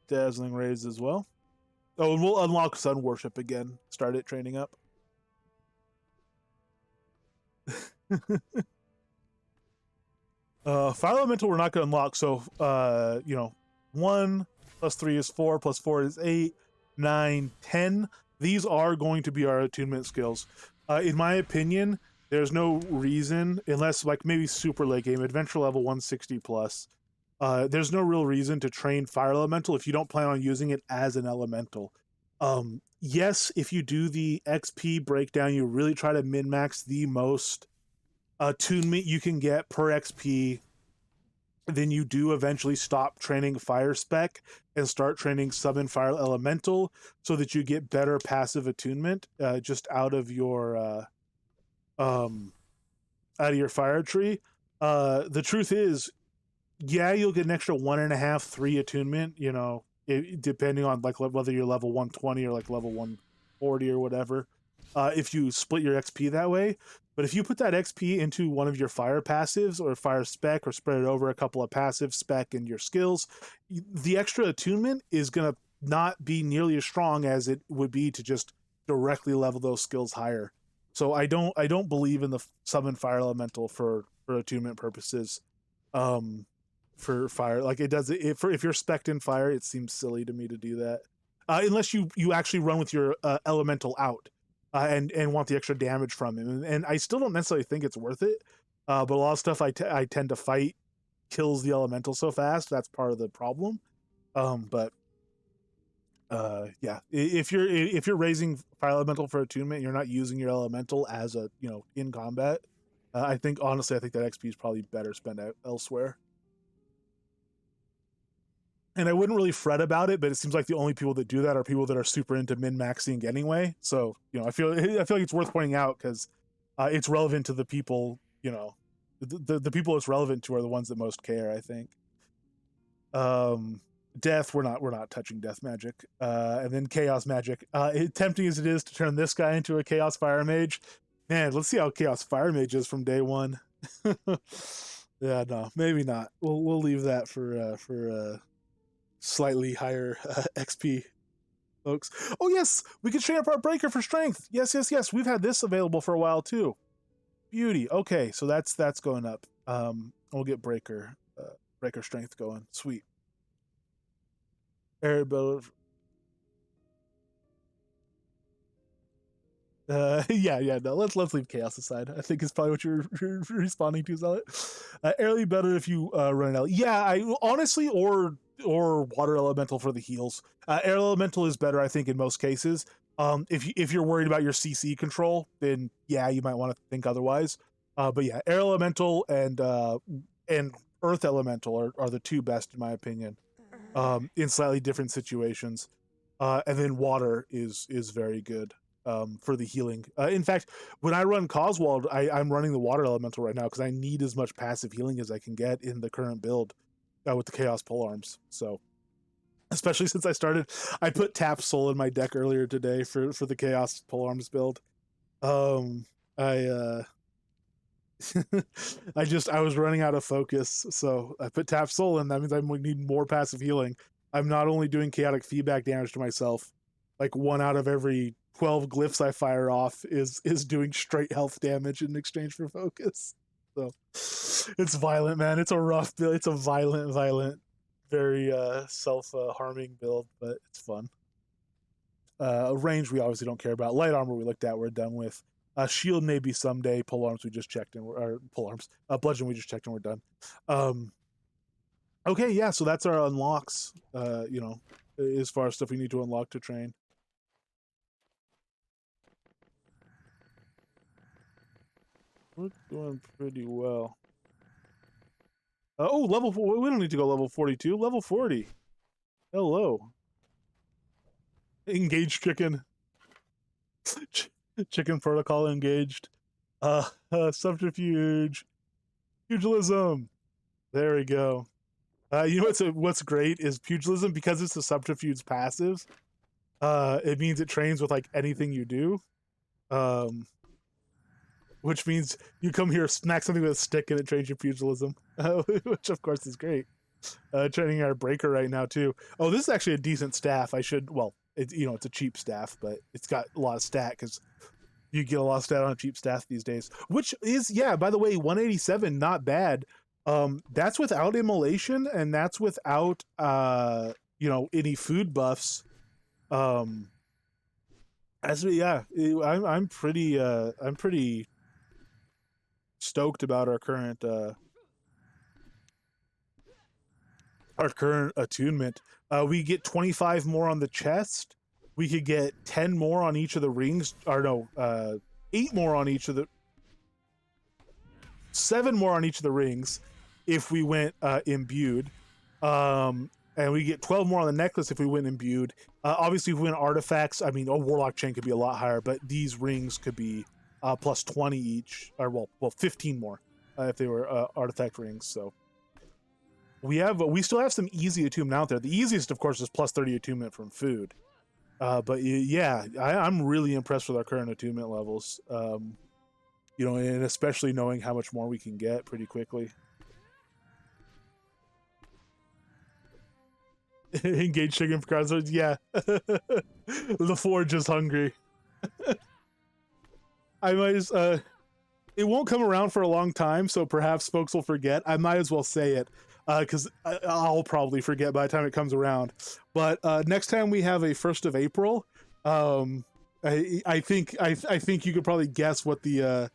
Dazzling Rays as well. Oh, and we'll unlock Sun Worship again. Start it training up. Fire Elemental we're not going to unlock, so 1 plus 3 is 4, plus 4 is 8, 9, 10. These are going to be our attunement skills. In my opinion, there's no reason, unless like maybe super late game, adventure level 160 plus, there's no real reason to train Fire Elemental if you don't plan on using it as an elemental. Yes, if you do the XP breakdown, you really try to min-max the most attunement you can get per XP, then you do eventually stop training Fire Spec and start training Summon Fire Elemental so that you get better passive attunement just out of your fire tree. The truth is, yeah, you'll get an extra 1.5, 3 attunement, depending on like whether you're level 120 or like level 140 or whatever, if you split your XP that way. But if you put that XP into one of your fire passives or fire spec, or spread it over a couple of passive spec and your skills, the extra attunement is going to not be nearly as strong as it would be to just directly level those skills higher. So I don't believe in the summon fire elemental for attunement purposes. For fire, like it does it if you're spec'd in fire, it seems silly to me to do that, unless you actually run with your elemental out and want the extra damage from him, and I still don't necessarily think it's worth it, but a lot of stuff I tend to fight kills the elemental so fast. That's part of the problem. But yeah, if you're raising fire elemental for attunement, you're not using your elemental as a in combat. I think that XP is probably better spent elsewhere. And I wouldn't really fret about it, but it seems like the only people that do that are people that are super into min-maxing anyway. So, I feel like it's worth pointing out because it's relevant to the people, the people it's relevant to are the ones that most care, I think. Death, we're not touching death magic. And then chaos magic. Tempting as it is to turn this guy into a chaos fire mage, man, let's see how chaos fire mage is from day one. Yeah, no, maybe not. We'll leave that for slightly higher XP folks. Oh yes, we can train up our breaker for strength. Yes, we've had this available for a while too. Beauty. Okay, so that's going up. We'll get breaker strength going. Sweet. Air builder. No, let's leave chaos aside. I think is probably what you're responding to, Zealot. Airly better if you run it out. Yeah, I honestly, or water elemental for the heals. Air elemental is better, I think, in most cases. If you're worried about your CC control, then yeah, you might want to think otherwise. But yeah, air elemental and earth elemental are the two best in my opinion, in slightly different situations. And then water is very good for the healing. In fact, when I run Coswald, I'm running the water elemental right now because I need as much passive healing as I can get in the current build with the Chaos Polearms. So, especially since I put Tap Soul in my deck earlier today for the Chaos Polearms build. I was running out of focus, so I put Tap Soul in. That means I need more passive healing. I'm not only doing chaotic feedback damage to myself, like 1 out of every 12 glyphs I fire off is doing straight health damage in exchange for focus. So it's violent, man. It's a rough build. It's a violent, very self harming build, but it's fun. Range we obviously don't care about. Light armor we looked at, we're done with. Shield maybe someday. Pole arms we just checked and or pole arms. Bludgeon we just checked and we're done. Okay, yeah, so that's our unlocks. You know, as far as stuff we need to unlock to train. We're doing pretty well. Oh, level 4. We don't need to go level 42. Level 40. Hello. Engaged chicken. Chicken protocol engaged. Subterfuge. Pugilism. There we go. You know what's great is pugilism, because it's a subterfuge passive. It means it trains with like anything you do. Which means you come here, smack something with a stick, and it trains your pugilism, which of course is great. Training our breaker right now too. Oh, this is actually a decent staff. It's a cheap staff, but it's got a lot of stat because you get a lot of stat on a cheap staff these days. Which is, yeah, by the way, 187, not bad. That's without immolation, and that's without any food buffs. Yeah, I'm pretty stoked about our current attunement. We get 25 more on the chest. We could get 10 more on each of the rings, or no, 8 more on each of the 7 more on each of the rings if we went imbued. And we get 12 more on the necklace if we went imbued. Obviously, if we went artifacts, I mean, Warlock Chain could be a lot higher, but these rings could be plus 20 each, or well, 15 more if they were artifact rings. So we still have some easy attunement out there. The easiest, of course, is plus 30 attunement from food. But yeah, I'm really impressed with our current attunement levels. And especially knowing how much more we can get pretty quickly. Engage chicken for cards. Yeah. The forge is hungry. I might it won't come around for a long time, so perhaps folks will forget. I might as well say it, because I'll probably forget by the time it comes around. But next time we have a 1st of April, I think you could probably guess what the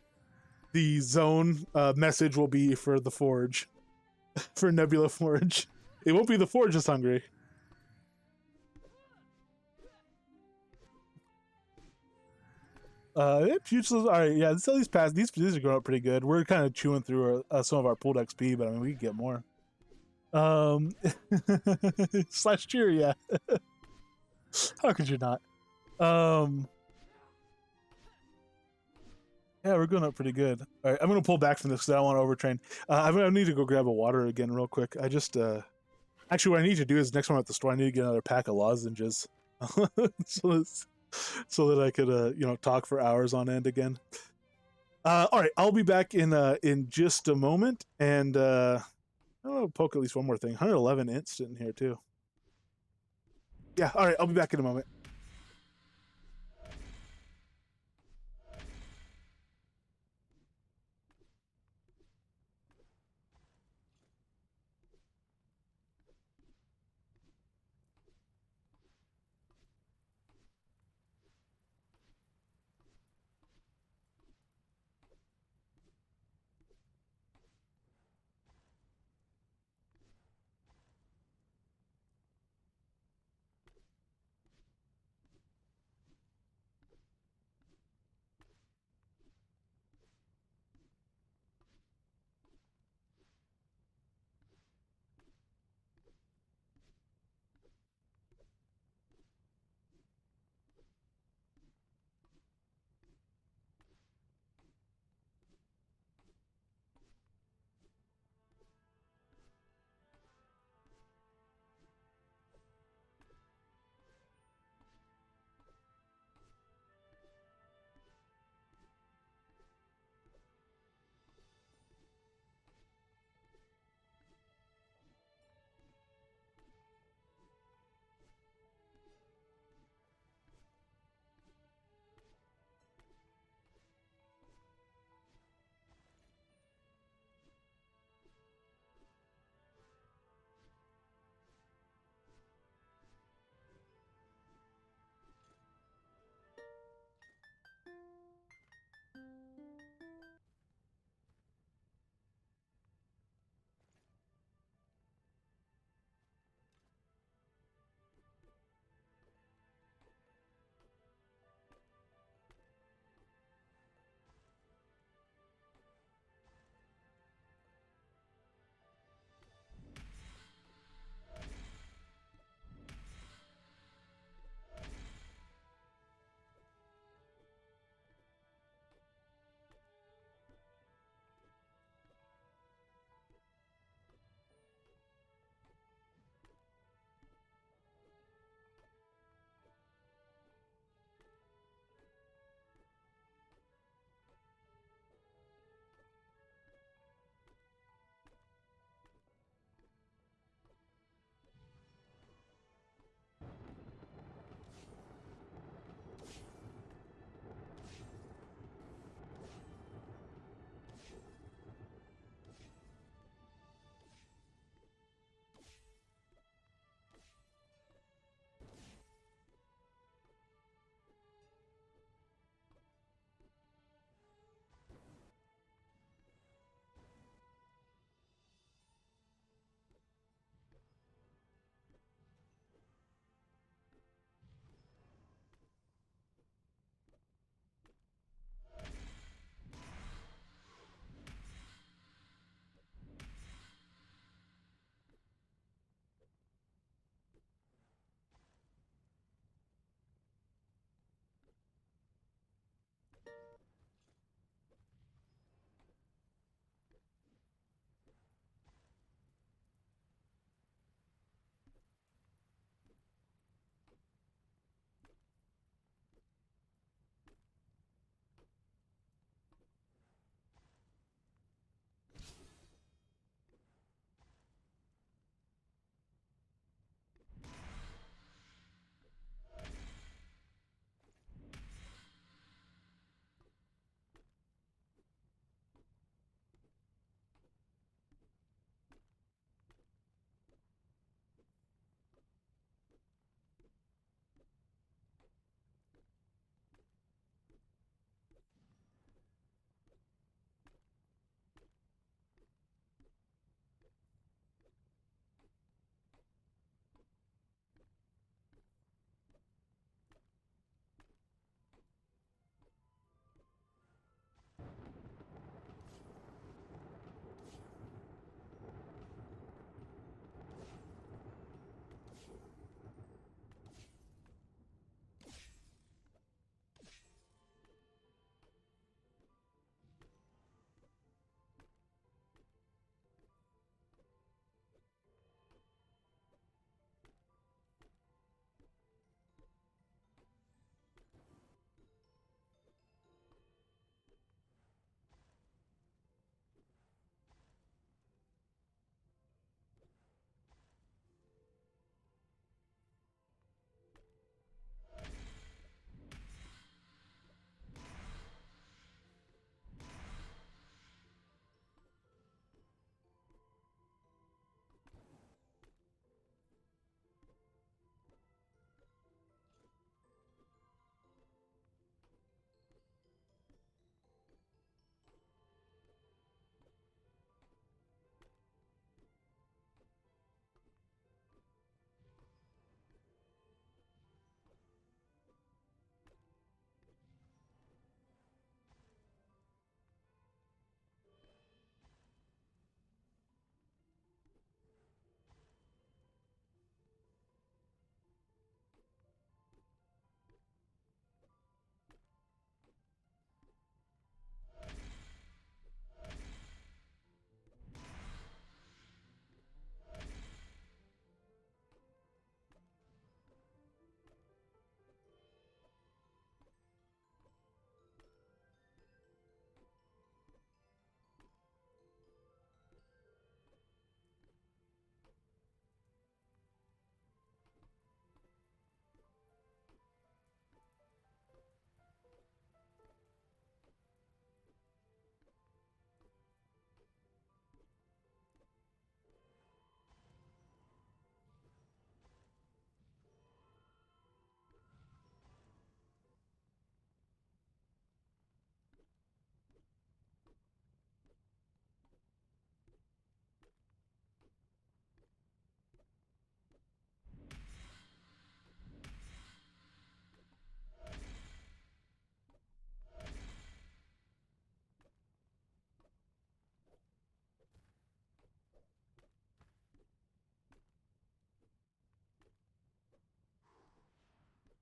zone message will be for the forge, for Nebula Forge. It won't be the forge is hungry. All right, yeah. So these are going up pretty good. We're kind of chewing through some of our pooled XP, but I mean we can get more. Slash cheer, yeah. How could you not? Yeah, we're going up pretty good. All right, I'm gonna pull back from this because I don't want to overtrain. I need to go grab a water again real quick. I just actually what I need to do is next time I'm at the store I need to get another pack of lozenges. so that I could talk for hours on end again. All right, I'll be back in just a moment, and I'll poke at least one more thing. 111 instant in here too. Yeah, all right, I'll be back in a moment.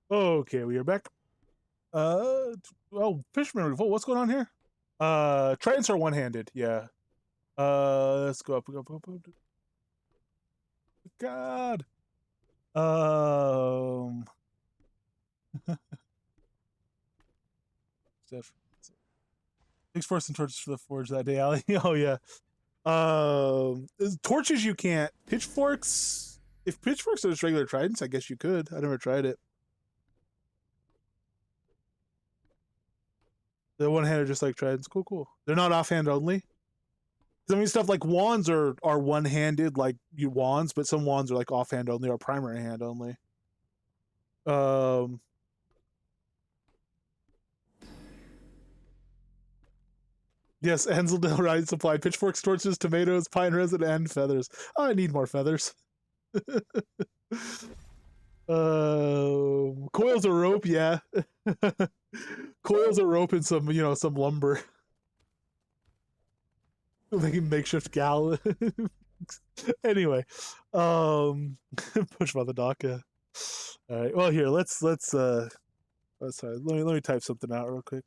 Okay, we are back. Oh, Fisherman Revolt. What's going on here? Tritons are one-handed. Yeah. Let's go up. God. Stuff. Six force and torches for the forge that day, Ali. Oh yeah. Torches you can't. Pitchforks. If pitchforks are just regular tridents, I guess you could. I never tried it. The one-handed just like tridents. Cool. They're not offhand only. I mean, stuff like wands are one-handed, like you wands, but some wands are like offhand only or primary hand only. Yes, Ansel Ryan supplied pitchforks, torches, tomatoes, pine resin, and feathers. Oh, I need more feathers. Coils of rope, yeah. Coils of rope and some, some lumber. Making makeshift gal. Anyway, push by the dock. All right. Well, here let's sorry. Let me type something out real quick.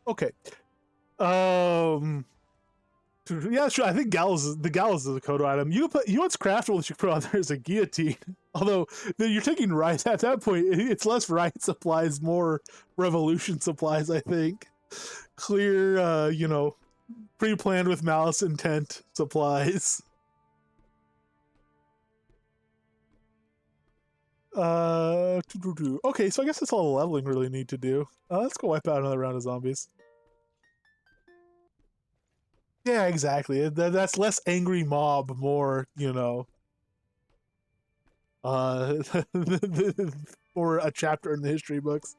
Okay. Yeah, sure. I think the gallows is a code item. You know what's craftable that you put on there is a guillotine. Although you're taking riot at that point, it's less riot supplies, more revolution supplies. I think clear, pre-planned with malice intent supplies. Okay, so I guess that's all the leveling really need to do. Let's go wipe out another round of zombies. Yeah, exactly. That's less angry mob, more, or a chapter in the history books.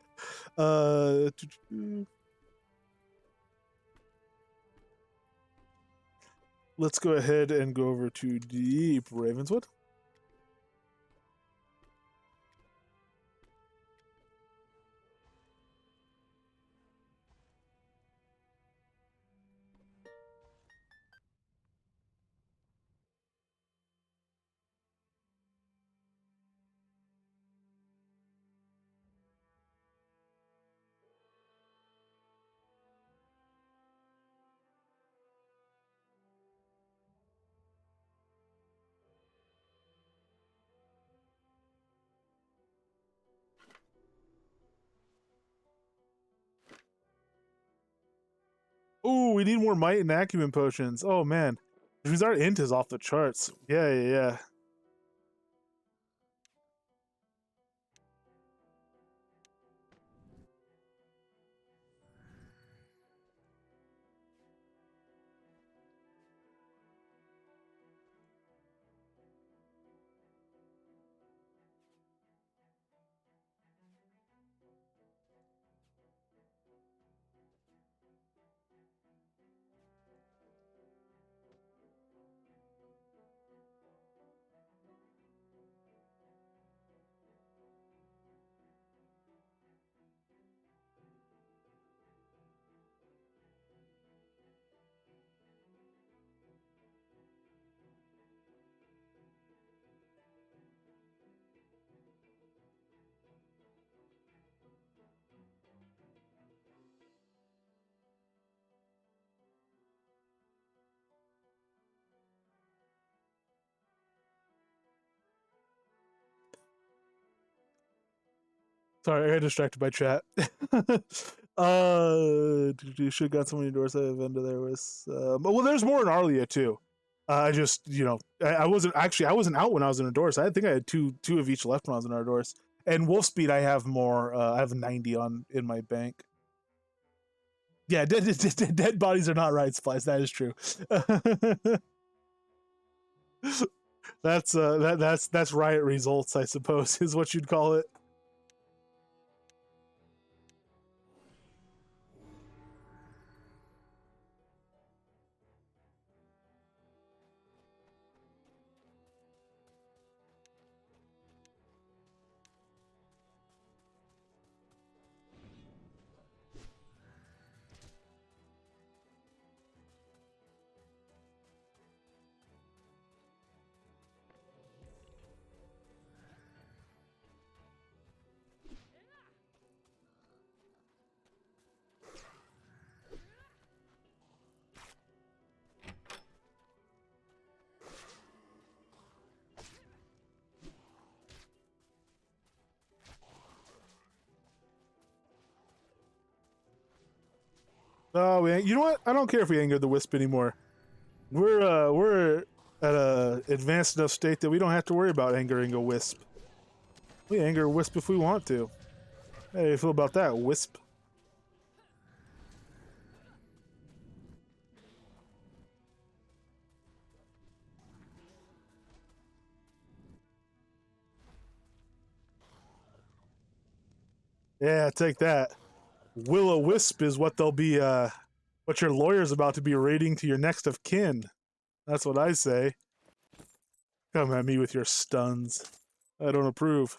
Let's go ahead and go over to Deep Ravenswood. Ooh, we need more might and acumen potions. Oh man, which means our int is off the charts. Yeah. Sorry, I got distracted by chat. You should have got so many doors I have into there was. Well, there's more in Arlia too. I just, I wasn't out when I was in Adorus. I think I had two of each left when I was in Adorus. And Wolf Speed, I have more. I have 90 on in my bank. Yeah, dead bodies are not riot supplies. That is true. That's riot results, I suppose, is what you'd call it. Oh, you know what? I don't care if we anger the wisp anymore. We're at a advanced enough state that we don't have to worry about angering a wisp. We anger a wisp if we want to. How do you feel about that, wisp? Yeah, take that. Will-o-wisp is what they'll be, what your lawyer's about to be rating to your next of kin. That's what I say. Come at me with your stuns. I don't approve.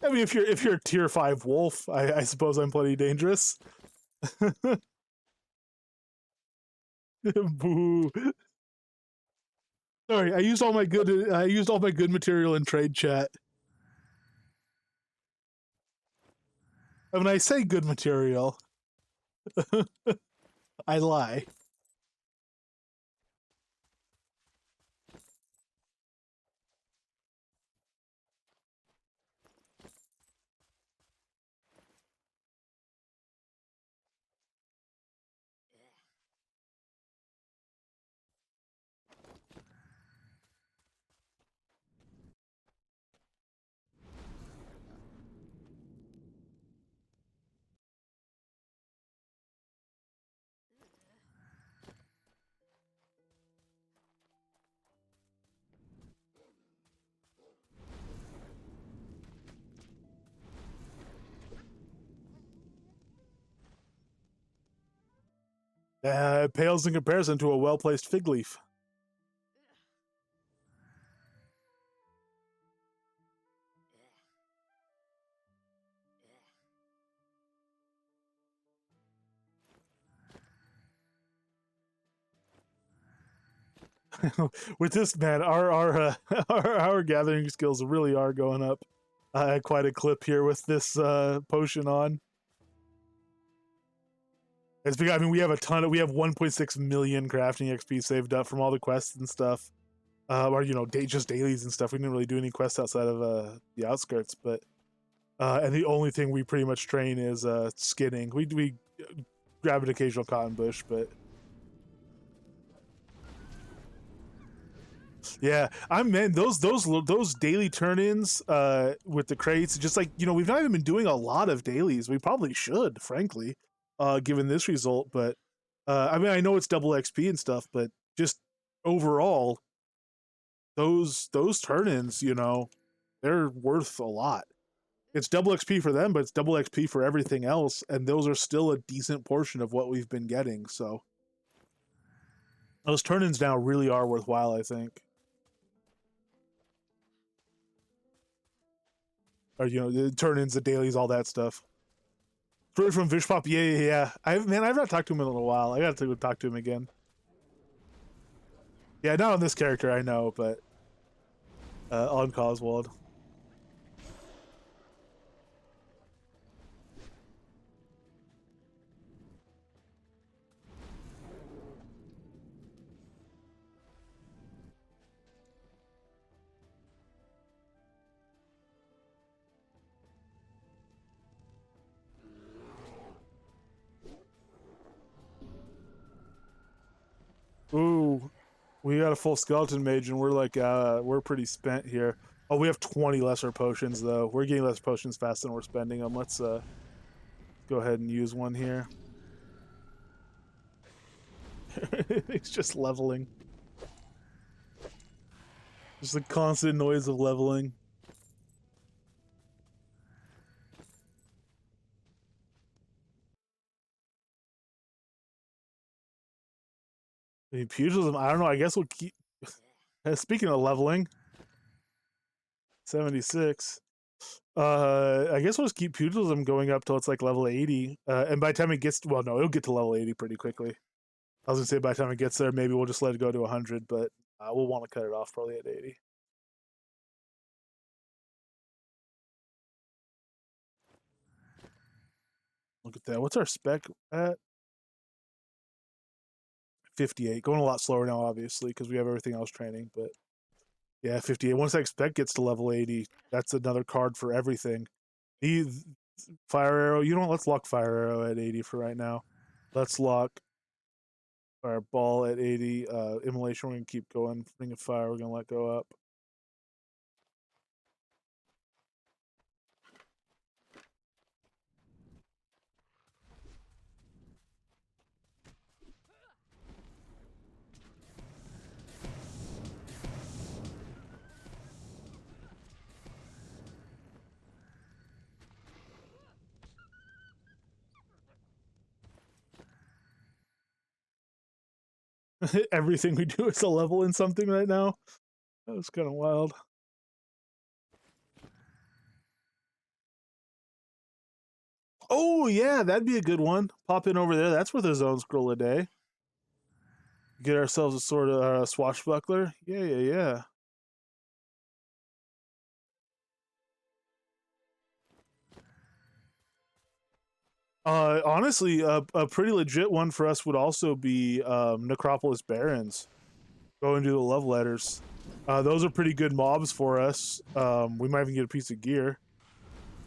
I mean, if you're a tier 5 wolf, I suppose I'm plenty dangerous. Boo. Sorry, I used all my good material in trade chat. When I say good material, I lie. It pales in comparison to a well-placed fig leaf. With this, man, our gathering skills really are going up at quite a clip here with this potion on. It's because, I mean, we have 1.6 million crafting XP saved up from all the quests and stuff, or just dailies and stuff. We didn't really do any quests outside of the outskirts, but and the only thing we pretty much train is skinning. We grab an occasional cotton bush, but yeah, those daily turn-ins with the crates. Just like we've not even been doing a lot of dailies. We probably should, frankly, given this result. But I mean, I know it's double XP and stuff, but just overall, those turn-ins, they're worth a lot. It's double XP for them, but it's double XP for everything else, and those are still a decent portion of what we've been getting. So those turn-ins now really are worthwhile, I think. Or the turn-ins, the dailies, all that stuff. Straight from Vishpop, yeah. I've not talked to him in a little while. I gotta talk to him again. Yeah, not on this character, I know, but on Coswald. Ooh, we got a full skeleton mage, and we're pretty spent here. Oh, we have 20 lesser potions though. We're getting less potions fast than we're spending them. Let's go ahead and use one here. It's just leveling. Just the constant noise of leveling. I mean, pugilism, I don't know. I guess we'll keep. Speaking of leveling, 76. I guess we'll just keep pugilism going up till it's like level 80. And by the time it gets, well, no, it'll get to level 80 pretty quickly. I was gonna say by the time it gets there, maybe we'll just let it go to 100, but we'll want to cut it off probably at 80. Look at that. What's our spec at? 58. Going a lot slower now, obviously, because we have everything else training, but yeah, 58. Once that spec gets to level 80, that's another card for everything. Fire arrow. You know what? Let's lock fire arrow at 80 for right now. Let's lock our ball at 80. Immolation, we're gonna keep going. Ring of fire, we're gonna let go up. Everything we do is a level in something right now. That was kind of wild. Oh yeah, that'd be a good one. Pop in over there. That's worth a zone scroll a day. Get ourselves a sort of swashbuckler. Yeah. Honestly, a pretty legit one for us would also be Necropolis Barons. Go and do the love letters. Those are pretty good mobs for us. We might even get a piece of gear.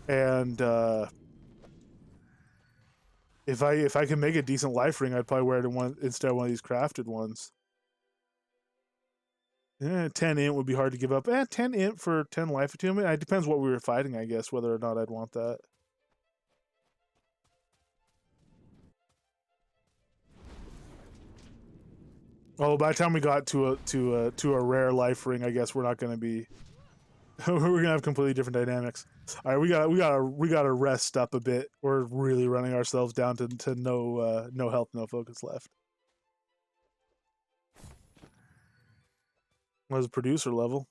And if I can make a decent life ring, I'd probably wear it in one instead of one of these crafted ones. 10 int would be hard to give up. 10 int for 10 life attunement. It depends what we were fighting, I guess, whether or not I'd want that. Oh, by the time we got to a rare life ring, I guess we're not going to be. We're going to have completely different dynamics. All right, we got to rest up a bit. We're really running ourselves down to no health, no focus left. What's the producer level?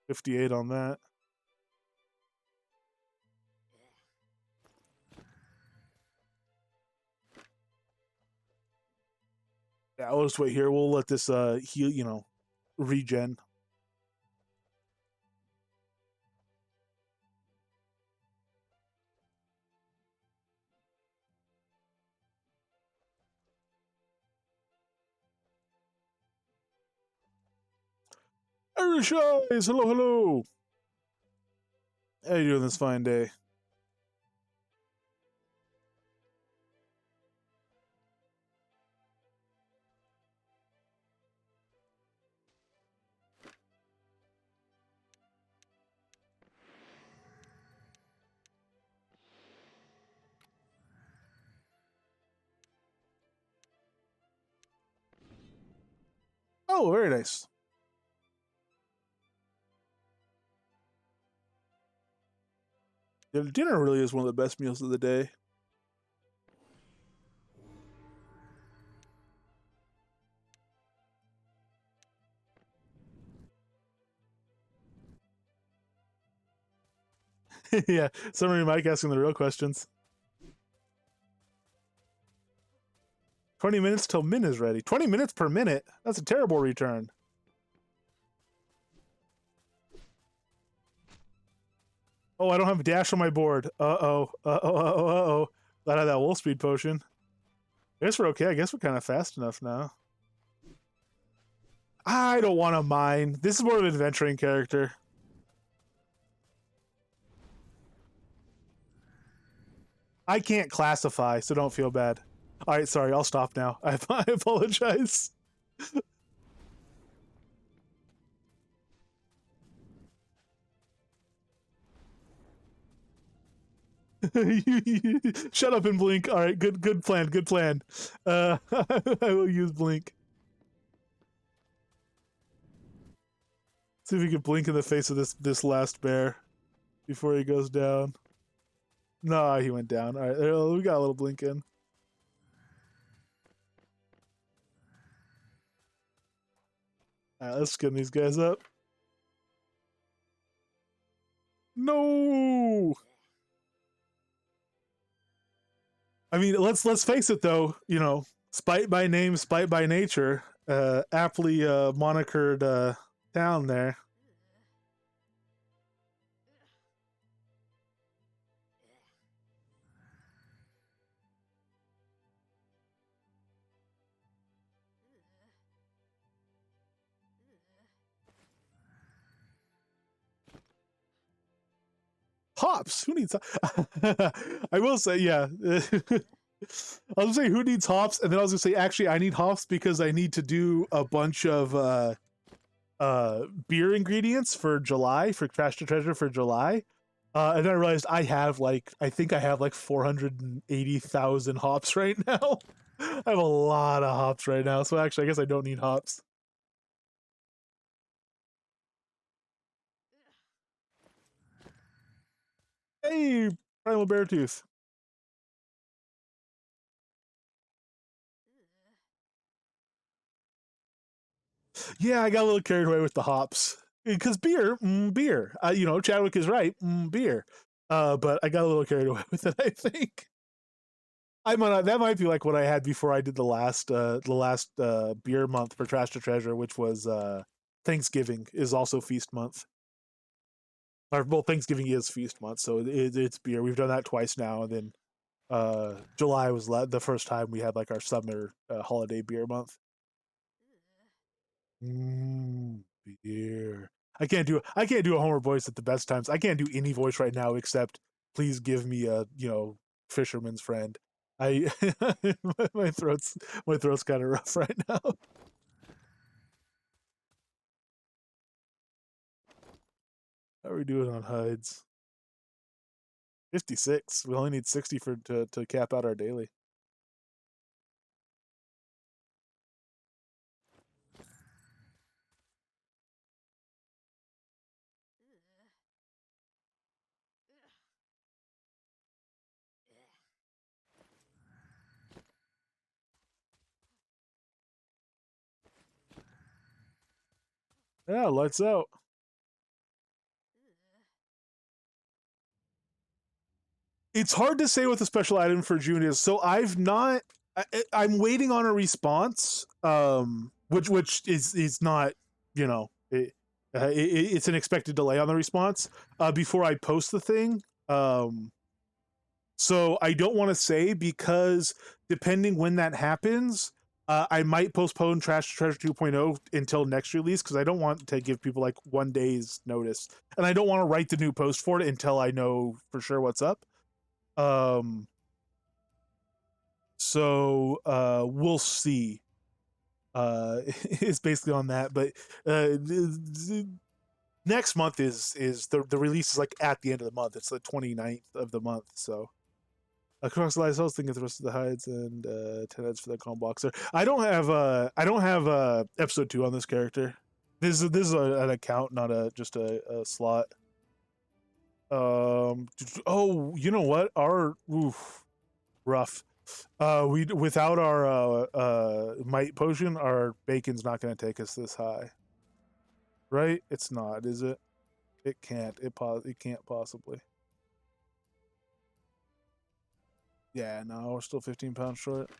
58 on that. Yeah, I'll just wait here. We'll let this heal, regen. Irish Eyes! Hello! How you doing this fine day? Oh, very nice. Yeah, dinner really is one of the best meals of the day. Yeah, summary Mike asking the real questions. 20 minutes till Min is ready. 20 minutes per minute? That's a terrible return. Oh, I don't have a dash on my board. Uh-oh. Glad I had that wolf speed potion. I guess we're okay. I guess we're kind of fast enough now. I don't want to mine. This is more of an adventuring character. I can't classify, so don't feel bad. All right, sorry. I'll stop now. I apologize. Shut up and blink. All right, good plan. I will use blink. See if we can blink in the face of this last bear before he goes down. No, he went down. All right, we got a little blink in. All right, let's skin these guys up. No. I mean, let's face it though. Spite by name, spite by nature. Aptly monikered town there. Hops. Who needs? I will say, yeah. I was gonna say who needs hops, and then I was gonna say actually I need hops because I need to do a bunch of beer ingredients for July for Trash to Treasure for July. And then I realized I have like I think I have like 480,000 hops right now. I have a lot of hops right now, so actually I guess I don't need hops. Hey, Primal Beartooth. Yeah, I got a little carried away with the hops because beer. You know, Chadwick is right, beer. But I got a little carried away with it. I think I might not, that might be like what I had before I did the last beer month for Trash to Treasure, which was Thanksgiving is also feast month. Or well, Thanksgiving is feast month, so it's beer. We've done that twice now, and then July was the first time we had like our summer holiday beer month. Mm, beer. I can't do a Homer voice at the best times. I can't do any voice right now except please give me a fisherman's friend. I my throat's kind of rough right now. How are we doing on hides? 56. We only need 60 for to cap out our daily. Yeah, lights out. It's hard to say what the special item for June is. So I've not. I'm waiting on a response. Which is not. You know, it's an expected delay on the response. Before I post the thing. So I don't want to say because depending when that happens, I might postpone Trash to Treasure 2.0 until next release because I don't want to give people like 1 day's notice, and I don't want to write the new post for it until I know for sure what's up. Um, we'll see. It's basically on that, but next month is the release is like at the end of the month. It's the 29th of the month, so. Across the lines, I was thinking the rest of the hides and 10 heads for the combo boxer. I don't have episode 2 on this character. This is an account, not just a slot. Oh, you know what? Our rough. We without our might potion, our bacon's not going to take us this high, right? It's not, is it? It can't. It can't possibly. Yeah, no, we're still 15 pounds short.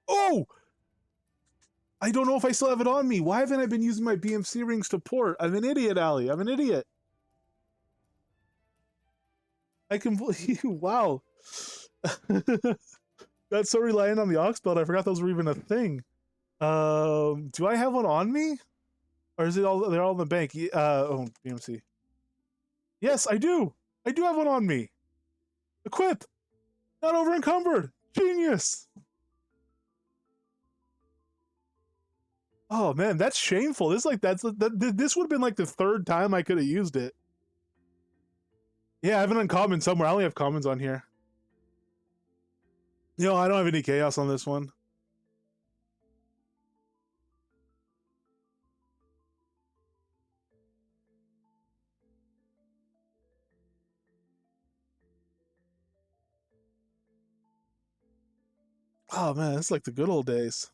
Oh, I don't know if I still have it on me. Why haven't I been using my BMC rings to port? I'm an idiot, Ali. I'm an idiot. I can believe you. Wow. That's so reliant on the aux belt. I forgot those were even a thing. Do I have one on me? Or is it all they're all in the bank? Oh, BMC. Yes, I do. I do have one on me. Equip. Not over encumbered. Genius. Oh man, that's shameful. This like this would have been like the third time I could have used it. Yeah, I have an uncommon somewhere. I only have commons on here. I don't have any chaos on this one. Oh man, it's like the good old days.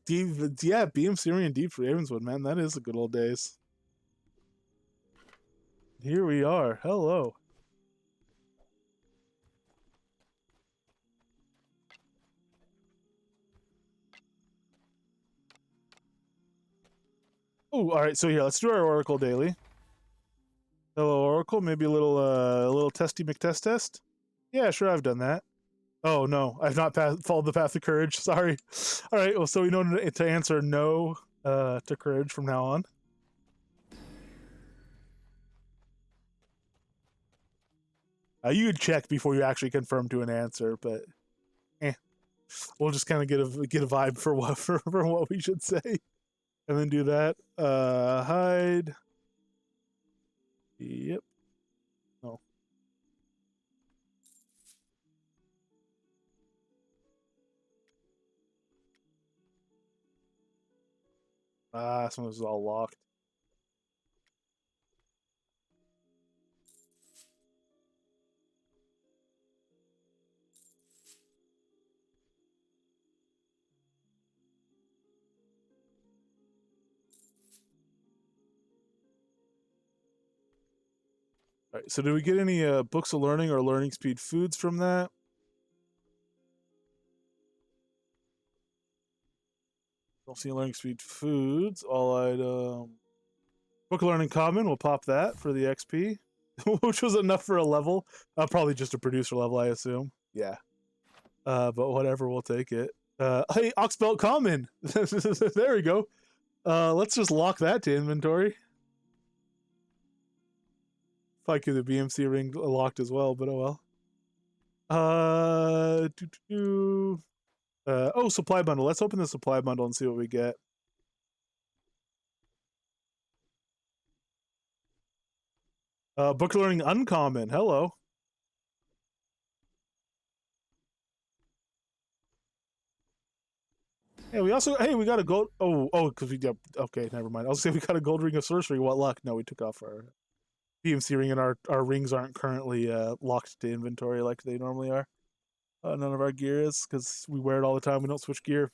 Yeah, BM Syrian Deep for Ravenswood, man. That is the good old days. Here we are. Hello. Oh, all right. So here, let's do our Oracle daily. Hello, Oracle. Maybe a little testy McTest test. Yeah, sure. I've done that. Oh no, I've not followed the path of courage. Sorry. All right. Well, so we know to answer no to courage from now on. You would check before you actually confirm to an answer, but we'll just kind of get a vibe for what for what we should say, and then do that. Hide. Yep. Oh. This one was all locked. All right. So, do we get any books of learning or learning speed foods from that? Don't see learning speed foods. All item. Book of learning common. We'll pop that for the XP, which was enough for a level. Probably just a producer level, I assume. Yeah. But whatever, we'll take it. Hey, Oxbelt common. There we go. Let's just lock that to inventory. If I keep the BMC ring locked as well, but oh well. Oh, supply bundle. Let's open the supply bundle and see what we get. Book learning uncommon. Hello. Hey, we got a gold. Because we got. Okay, never mind. I was saying we got a gold ring of sorcery. What luck? No, we took off our BMC ring, and our rings aren't currently locked to inventory like they normally are. None of our gear is because we wear it all the time. We don't switch gear.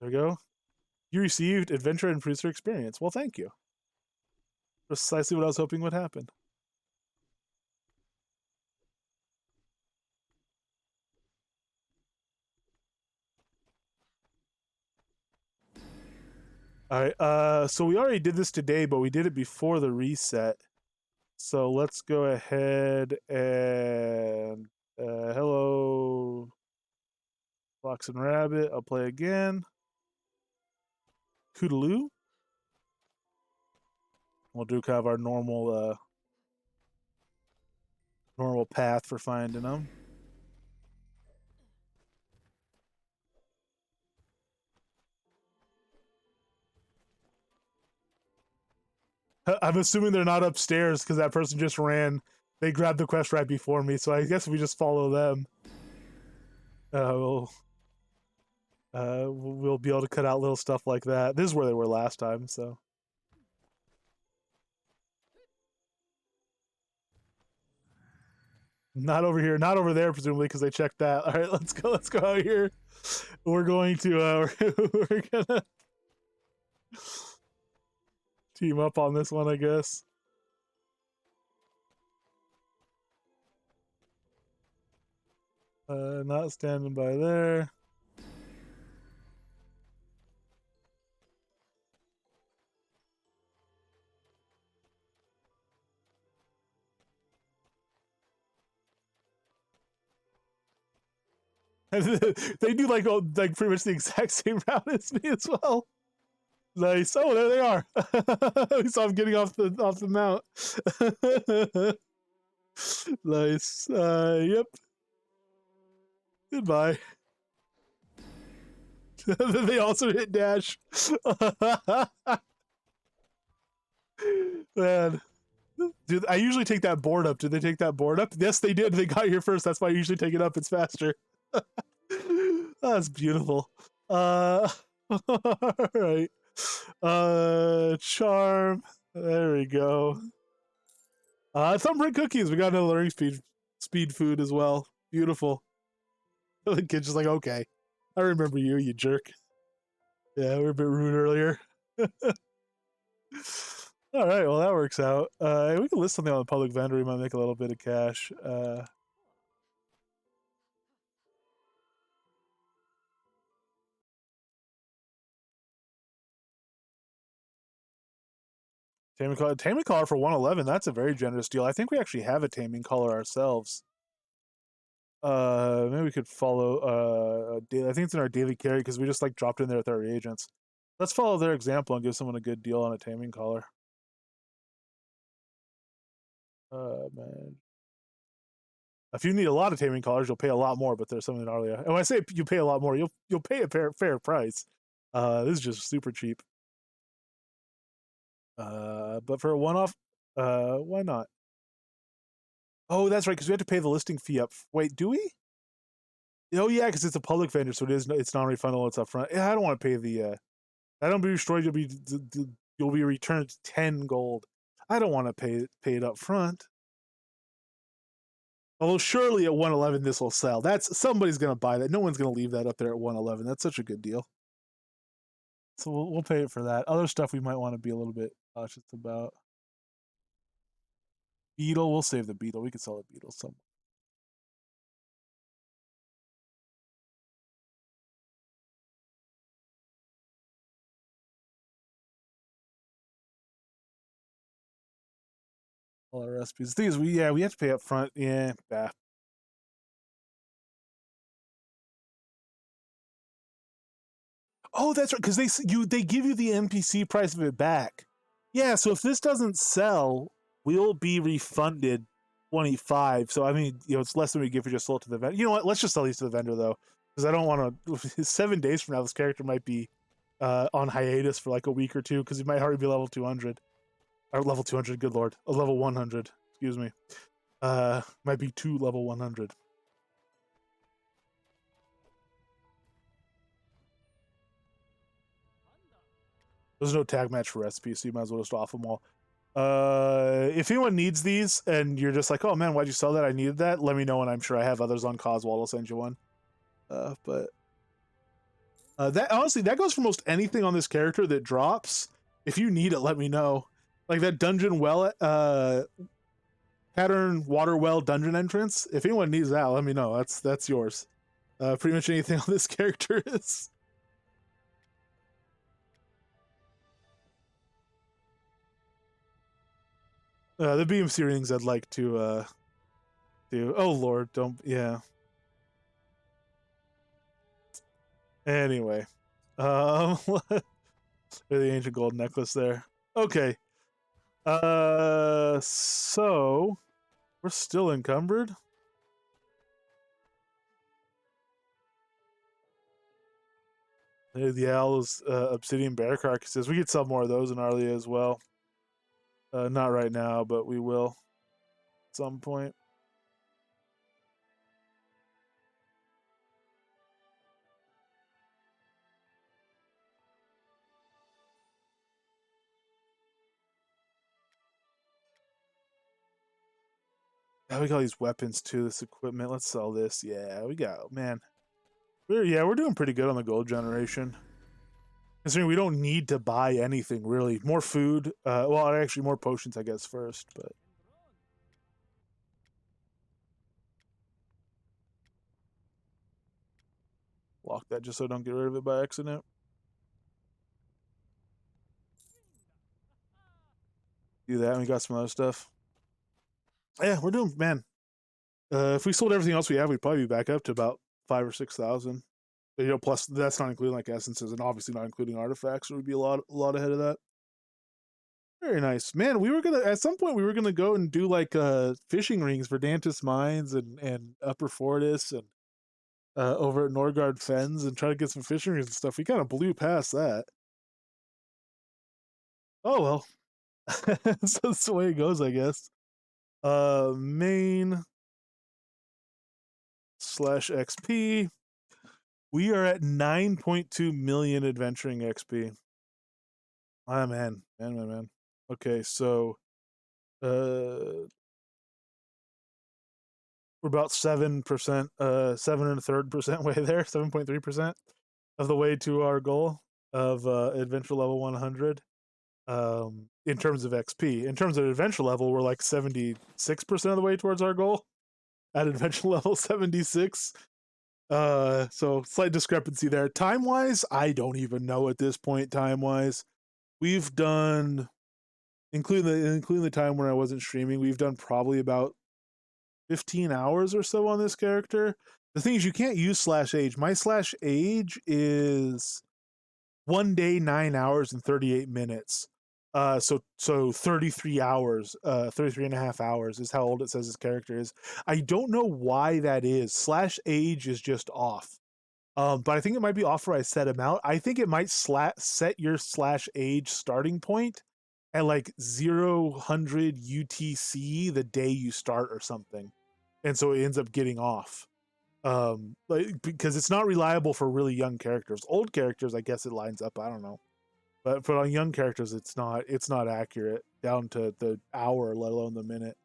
There we go. You received adventure and producer experience. Well, thank you. Precisely what I was hoping would happen. All right. So we already did this today, but we did it before the reset. So let's go ahead and hello, Fox and Rabbit. I'll play again. Koodaloo. We'll do kind of our normal path for finding them. I'm assuming they're not upstairs because that person just ran. They grabbed the quest right before me, so I guess we just follow them. We'll we'll be able to cut out little stuff like that. This is where they were last time, so. Not over here, not over there, presumably, because they checked that. All right, let's go out here. We're going to, we're gonna team up on this one, I guess. Not standing by there. They do like pretty much the exact same route as me as well. Nice. Oh, there they are. So I'm getting off the mount. Nice. Yep. Goodbye. They also hit dash. Man. Dude, I usually take that board up. Did they take that board up? Yes, they did. They got here first. That's why I usually take it up. It's faster. That's beautiful. All right. Charm. There we go. Thumbprint cookies. We got another learning speed food as well. Beautiful. The kid's just like, okay, I remember you, you jerk. Yeah, we were a bit rude earlier. All right, well that works out. We can list something on the public vendor. We might make a little bit of cash. Taming collar for 111. That's a very generous deal. I think we actually have a taming collar ourselves. Maybe we could follow. I think it's in our daily carry because we just like dropped in there with our reagents. Let's follow their example and give someone a good deal on a taming collar. Man. If you need a lot of taming collars, you'll pay a lot more, but there's something gnarly. And when I say you pay a lot more, you'll pay a fair price. This is just super cheap. But for a one-off, why not? Oh, that's right, because we have to pay the listing fee up. Wait, do we? Oh yeah, because it's a public vendor, so it's non-refundable. It's upfront. Yeah, I don't want to pay the. I don't be destroyed. You'll be returned 10 gold. I don't want to pay it up front. Although surely at 111 this will sell. That's somebody's gonna buy that. No one's gonna leave that up there at 111. That's such a good deal. So we'll pay it for that. Other stuff we might want to be a little bit cautious about. Beetle, we'll save the beetle. We could sell the beetle somewhere. All our recipes. The thing is, we have to pay up front. Yeah, bah. Oh, that's right, because they give you the NPC price of it back. Yeah, so if this doesn't sell, we'll be refunded 25. So I mean, it's less than we give for just sold to the vendor. You know what? Let's just sell these to the vendor though, because I don't want to. 7 days from now, this character might be on hiatus for like a week or two because he might already be level 200 or level 200. Good lord, a level 100. Excuse me. Might be level 100. There's no tag match for recipes, so you might as well just off them all. If anyone needs these and you're just like, oh man, why'd you sell that? I needed that. Let me know, and I'm sure I have others on Coswall. I'll send you one. But that honestly, that goes for most anything on this character that drops. If you need it, let me know. Like that dungeon well, pattern water well dungeon entrance. If anyone needs that, let me know. That's yours. Pretty much anything on this character is. The BMC rings I'd like to do. Oh lord, don't yeah. Anyway, the ancient gold necklace there. Okay. So we're still encumbered. The owl's obsidian bear carcasses. We could sell more of those in Arlia as well. Not right now, but we will at some point. Yeah, we got all these weapons too. This equipment. Let's sell this. Yeah, we got man. We're doing pretty good on the gold generation. Considering we don't need to buy anything really. More food. Well, actually, more potions, I guess, first. But lock that just so I don't get rid of it by accident. Do that. And we got some other stuff. Yeah, we're doing man. If we sold everything else we have, we'd probably be back up to about 5,000 or 6,000. Plus that's not including like essences and obviously not including artifacts. So we'd be a lot ahead of that. Very nice, man. We were gonna at some point we were gonna go and do like fishing rings for Dantis Mines and Upper Fortis and over at Norgard Fens and try to get some fishing rings and stuff. We kind of blew past that. Oh well, so that's the way it goes, I guess. Main /XP. We are at 9.2 million adventuring XP. Ah man. Okay, so we're about 7%, 7.33% way there, 7.3% of the way to our goal of adventure level 100. In terms of XP. In terms of adventure level, we're like 76% of the way towards our goal at adventure level 76. So slight discrepancy there. Time wise, I don't even know at this point. Time wise, we've done including the time when I wasn't streaming. We've done probably about 15 hours or so on this character. The thing is, you can't use /age. My /age is 1 day, 9 hours, and 38 minutes. So 33 hours, 33 and a half hours is how old it says his character is. I don't know why that is. /age is just off. But I think it might be off where I set him out. I think it might set your /age starting point at like 0 UTC the day you start or something. And so it ends up getting off. Like, because it's not reliable for really young characters. Old characters, I guess it lines up. I don't know. But on young characters, it's not accurate down to the hour, let alone the minute.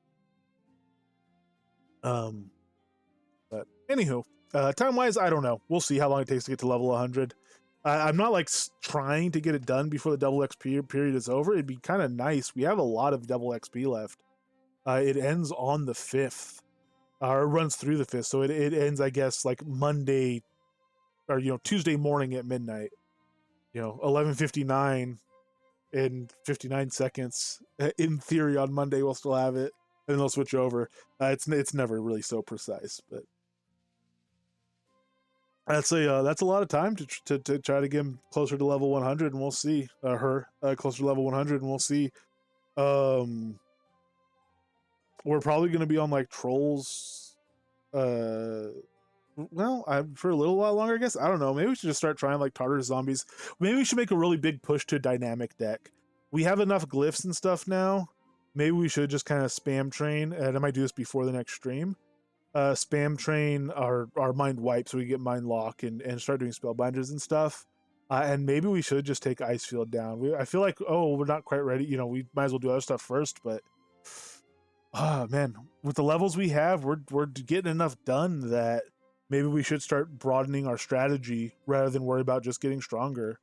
But anywho, time wise, I don't know. We'll see how long it takes to get to level 100. I'm not like trying to get it done before the double XP period is over. It'd be kind of nice. We have a lot of double XP left. It ends on the 5th, or runs through the 5th. So it ends, I guess, like Monday or, Tuesday morning at midnight. 11:59 in 59 seconds. In theory, on Monday we'll still have it, and then they'll switch over. It's never really so precise, but that's a lot of time to try to get him closer to level 100, and we'll see. Her closer to level 100, and we'll see. We're probably going to be on like trolls. Well, for a little while longer, I guess. I don't know. Maybe we should just start trying like Tartar zombies. Maybe we should make a really big push to dynamic deck. We have enough glyphs and stuff now. Maybe we should just kind of spam train, and I might do this before the next stream. Spam train our mind wipe so we get mind lock and start doing spellbinders and stuff. And maybe we should just take Icefield down. I feel like, we're not quite ready. We might as well do other stuff first, but man, with the levels we have, we're getting enough done that maybe we should start broadening our strategy rather than worry about just getting stronger.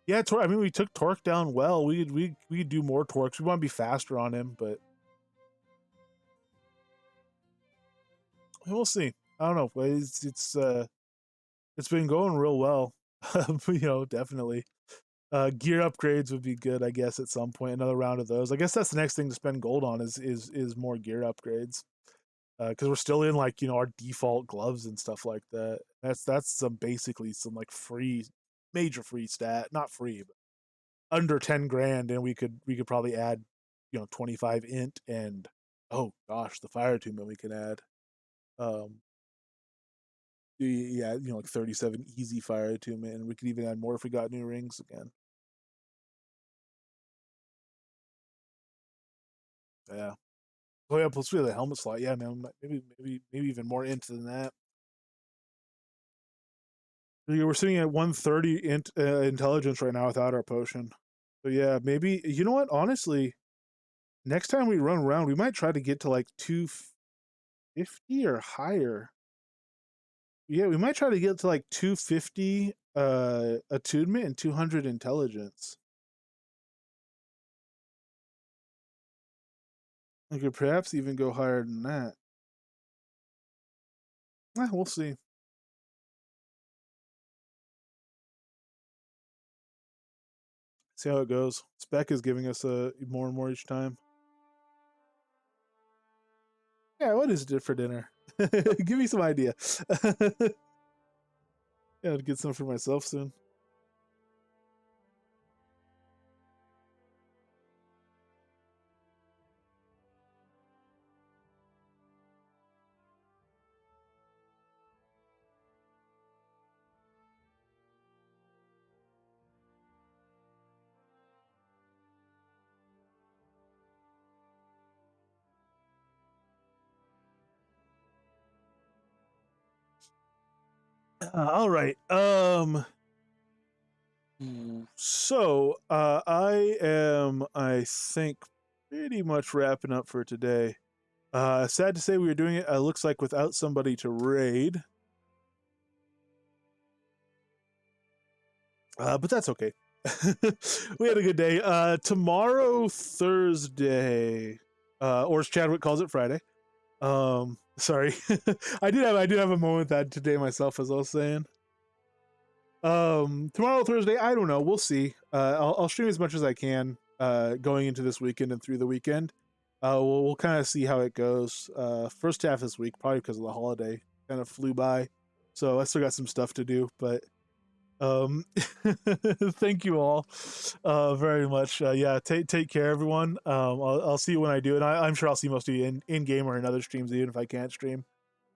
Yeah, we took Torque down well. We could do more Torques. We want to be faster on him, but we'll see. I don't know. It's been going real well. Definitely. Gear upgrades would be good, I guess, at some point. Another round of those. I guess that's the next thing to spend gold on is more gear upgrades. Because we're still in like our default gloves and stuff like that. That's basically some like major free stat, not free, but under 10 grand, and we could probably add 25 int and oh gosh, the fire attunement we can add. Yeah, like 37 easy fire attunement, and we could even add more if we got new rings again. Yeah. Oh yeah, plus we have the helmet slot. Yeah, man, maybe even more int than that. We're sitting at 130 intelligence right now without our potion. So yeah, maybe, you know what? Honestly, next time we run around, we might try to get to like 250 or higher. Yeah, we might try to get to like 250 attunement and 200 intelligence. We could perhaps even go higher than that. We'll see. See how it goes. Spec is giving us more and more each time. Yeah, what is it for dinner? Give me some idea. Yeah, I'll get some for myself soon. All right. So I am, I think, pretty much wrapping up for today. Sad to say we were doing it, looks like without somebody to raid. But that's okay. We had a good day. Tomorrow, Thursday, or as Chadwick calls it, Friday. Sorry. I did have a moment that today myself, as I was saying. Tomorrow, Thursday, I don't know. We'll see. I'll stream as much as I can. Going into this weekend and through the weekend. We'll kind of see how it goes. First half this week, probably because of the holiday, kind of flew by. So I still got some stuff to do, but thank you all very much. Yeah, take care, everyone. I'll see you when I do, and I'm sure I'll see most of you in game or in other streams, even if I can't stream.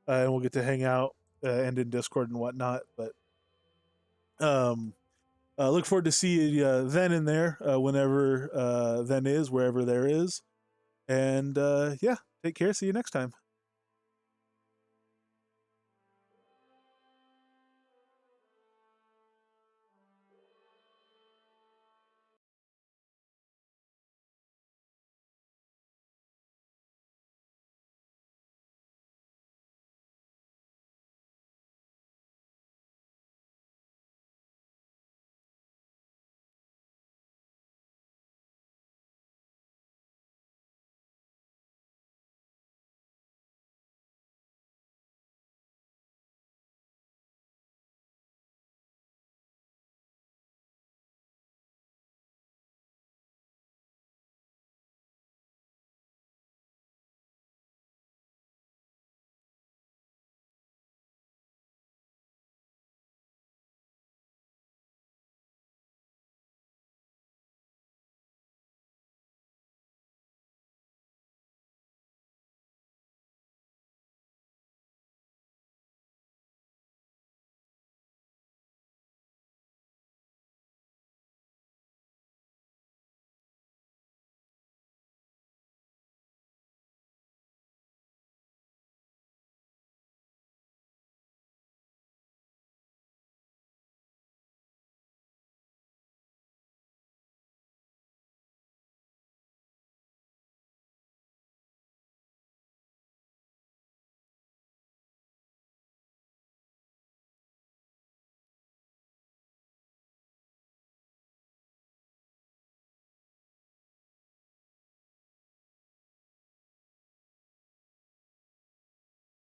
And we'll get to hang out and in Discord and whatnot. But look forward to see you then and there, whenever then is, wherever there is. And yeah, take care. See you next time.